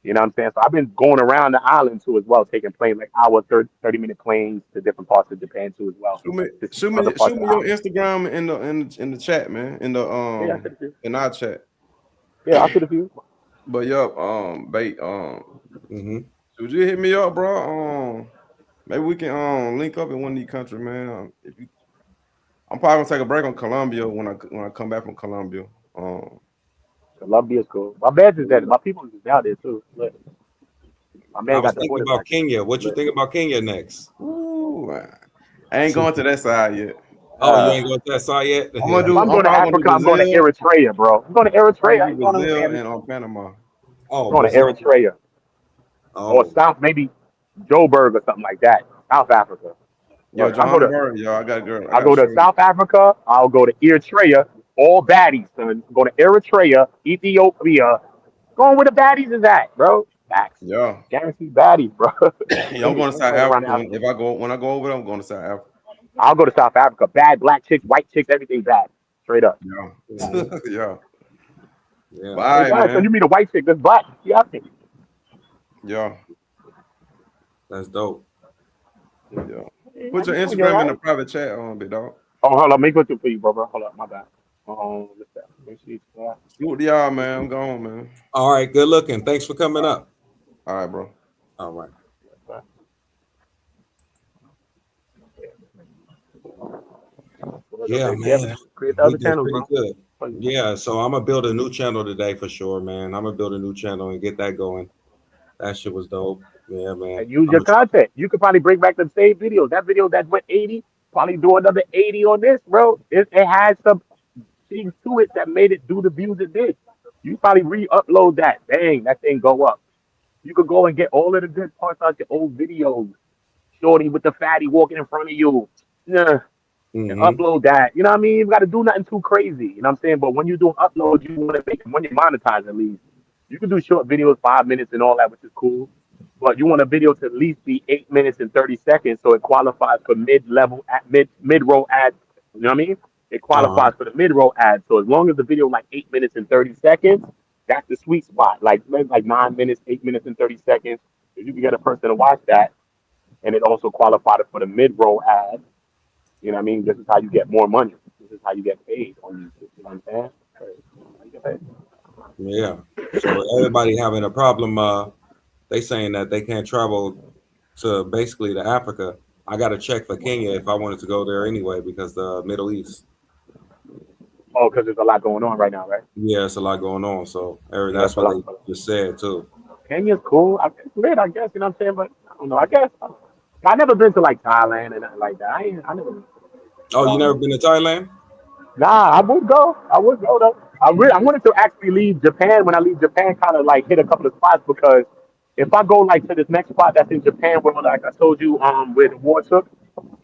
You know what I'm saying? So I've been going around the island too as well, taking planes like 30-minute planes to different parts of Japan too as well. To see other parts Shoot of me the your island. Instagram in the chat, man. Yeah, I should have. In our chat. Yeah, I should have you. But yup, bait, would you hit me up, bro? Maybe we can link up in one of these countries, man. I'm probably gonna take a break on Colombia when I come back from Colombia. Colombia's cool. My man's is there. My people is down there too. Look. My I man was got thinking deported about back there. Kenya. What you think about Kenya next? Ooh, I ain't going to that side yet. Oh, you ain't going to that side yet? If I'm going to Africa, I'm going to Eritrea, bro. I'm going to Eritrea. I ain't going to Brazil and Panama. Oh, I'm going to Eritrea. Or South, maybe Joburg or something like that. South Africa. Yo, Look, I'll go to Johannesburg, yo, I got a girl. I'll go to South Africa. I'll go to Eritrea. All baddies, son. Go to Eritrea, Ethiopia. Going where the baddies is at, bro. Facts. Yeah. Guaranteed baddies, bro. Yeah, I'm going to South Africa. When I go over there, I'm going to South Africa. I'll go to South Africa. Bad black chicks, white chicks, everything bad. Straight up. Yeah. Yeah. Yeah. Bye, hey, guys, man. so you meet a white chick that's black. Yeah. Yeah. That's dope. Yeah. Put your Instagram in the private chat on, big dog. Oh, hold on. Make it for you, brother. Hold up. My bad. Salute y'all, man. I'm gone, man. All right. Good looking. Thanks for coming up. All right, bro. All right. Yeah, man. Create the other did channels, pretty bro. good. Yeah, so I'm gonna build a new channel today for sure, man. I'm gonna build a new channel and get that going. That shit was dope. Yeah, man. And use your content. You could probably bring back the same videos. That video that went 80, probably do another 80 on this, bro. It had some things to it that made it do the views it did. You probably re-upload that. Bang, that thing go up. You could go and get all of the good parts out your old videos. Shorty with the fatty walking in front of you. Yeah. And upload that. You know what I mean? You got to do nothing too crazy. You know what I'm saying? But when you do upload, you want to make when you monetize at least. You can do short videos, 5 minutes and all that, which is cool. But you want a video to at least be 8 minutes and 30 seconds, so it qualifies for mid-level mid-roll ads. You know what I mean? It qualifies for the mid-roll ads. So as long as the video like 8 minutes and 30 seconds, that's the sweet spot. Like 9 minutes, 8 minutes and 30 seconds. If you can get a person to watch that, and it also qualified for the mid-roll ads. You know what I mean? This is how you get more money. This is how you get paid on YouTube. You know what I'm saying? How you get paid. Yeah. So everybody having a problem. They saying that they can't travel to basically to Africa. I got to check for Kenya if I wanted to go there anyway because the Middle East. Oh, because there's a lot going on right now, right? Yeah, it's a lot going on. So that's what they just said too. Kenya's cool. It's lit, I guess. You know what I'm saying? But I don't know. I guess I never been to like Thailand and nothing like that. I never. Oh, you never been to Thailand? Nah, I would go. Though. I wanted to actually leave Japan. When I leave Japan, kind of like hit a couple of spots because if I go like to this next spot that's in Japan, where like I told you, where the war took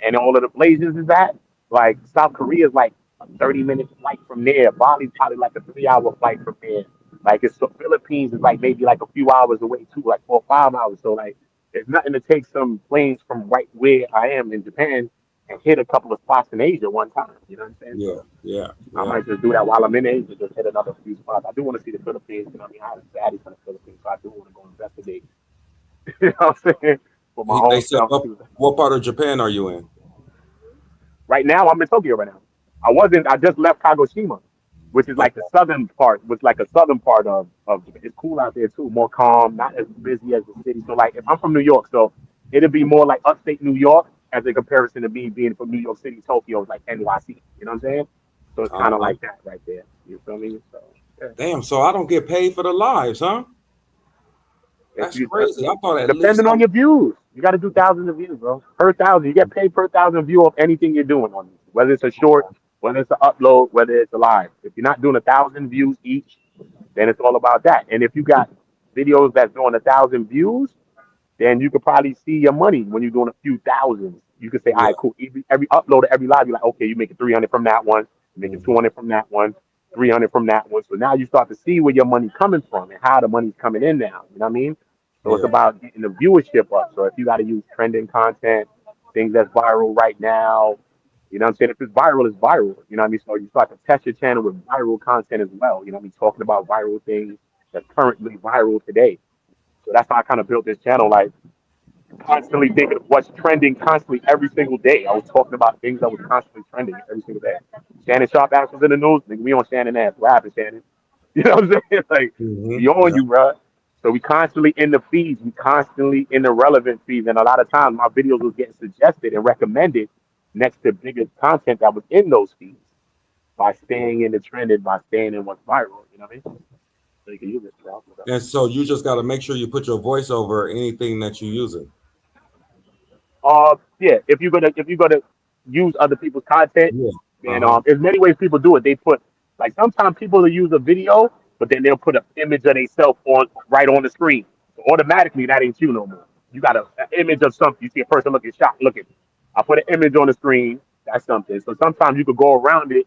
and all of the blazes is at, like South Korea is like a 30-minute flight from there. Bali's probably like a 3-hour flight from there. Like it's the Philippines is like maybe like a few hours away too, like 4 or 5 hours. So like it's nothing to take some planes from right where I am in Japan and hit a couple of spots in Asia one time. You know what I'm saying? Yeah. I might just do that while I'm in Asia, just hit another few spots. I do want to see the Philippines. You know what I mean? I have a daddy from the Philippines, so I do want to go investigate. You know what I'm saying? for my They own said, self. what part of Japan are you in? Right now, I'm in Tokyo right now. I just left Kagoshima, which is like the southern part, of Japan. It's cool out there too, more calm, not as busy as the city. So like, if I'm from New York, so it'll be more like upstate New York as a comparison to me being from New York City. Tokyo is like NYC. You know what I'm saying? So it's kind of like that right there. You feel me? So yeah. Damn, so I don't get paid for the lives, huh? That's crazy. I thought at least Depending on your views, you got to do thousands of views, bro. Per thousand, you get paid per thousand view of anything you're doing on this, whether it's a short, whether it's an upload, whether it's a live. If you're not doing 1,000 views each, then it's all about that. And if you got videos that's doing 1,000 views, then you could probably see your money when you're doing a few thousands. You could say, all right, cool. Every upload, every live, you're like, okay, you're making 300 from that one, you're making 200 from that one, 300 from that one. So now you start to see where your money's coming from and how the money's coming in now. You know what I mean? So it's about getting the viewership up. So if you got to use trending content, things that's viral right now, you know what I'm saying? If it's viral, it's viral. You know what I mean? So you start to test your channel with viral content as well. You know what I mean? Talking about viral things that's currently viral today. So that's how I kind of built this channel. Like, constantly thinking of what's trending constantly every single day. I was talking about things that was constantly trending every single day. Shannon Sharp ass was in the news. Nigga, we on Shannon ass. What happened, Shannon? You know what I'm saying? Like, we on you, bro. So we constantly in the feeds. We constantly in the relevant feeds. And a lot of times my videos was getting suggested and recommended next to bigger content that was in those feeds by staying in the trended, by staying in what's viral. You know what I mean? So you can use this, bro. And so you just got to make sure you put your voice over anything that you're using. Yeah. If you're gonna use other people's content, and there's many ways people do it. They put like sometimes people will use a video, but then they'll put an image of themselves on right on the screen. So automatically, that ain't you no more. You got an image of something. You see a person looking shocked, looking. I put an image on the screen. That's something. So sometimes you could go around it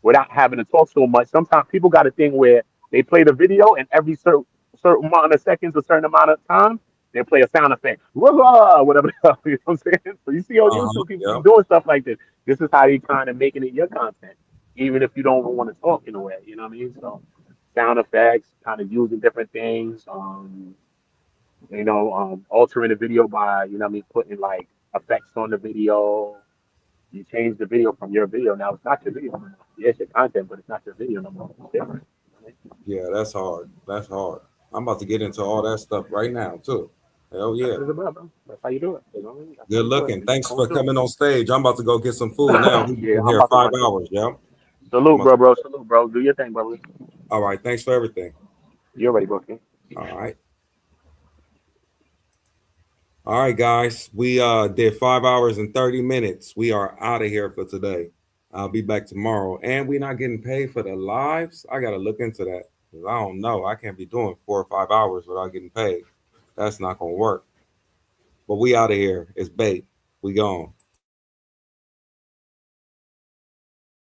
without having to talk so much. Sometimes people got a thing where they play the video, and every certain amount of seconds, a certain amount of time, they play a sound effect, whatever the hell, you know what I'm saying? So you see on YouTube people keep doing stuff like this. This is how you kind of making it your content, even if you don't want to talk in a way, you know what I mean? So sound effects, kind of using different things, altering the video by, you know what I mean, putting like effects on the video. You change the video from your video. Now it's not your video. Yes, your content, but it's not your video no more. It's different. Yeah, that's hard. That's hard. I'm about to get into all that stuff right now too. Hell yeah. That's how you do it. You know what I mean? Good looking. Thanks for coming on stage. I'm about to go get some food now. We've Yeah, been I'm here about to 5 run. hours. Yeah. Salute, bro. Salute, bro. Do your thing, brother. All right. Thanks for everything. You're ready, bro. All right. All right, guys. We did 5 hours and 30 minutes. We are out of here for today. I'll be back tomorrow. And we're not getting paid for the lives. I got to look into that. I don't know. I can't be doing 4 or 5 hours without getting paid. That's not going to work. But we out of here. It's BATE. We gone.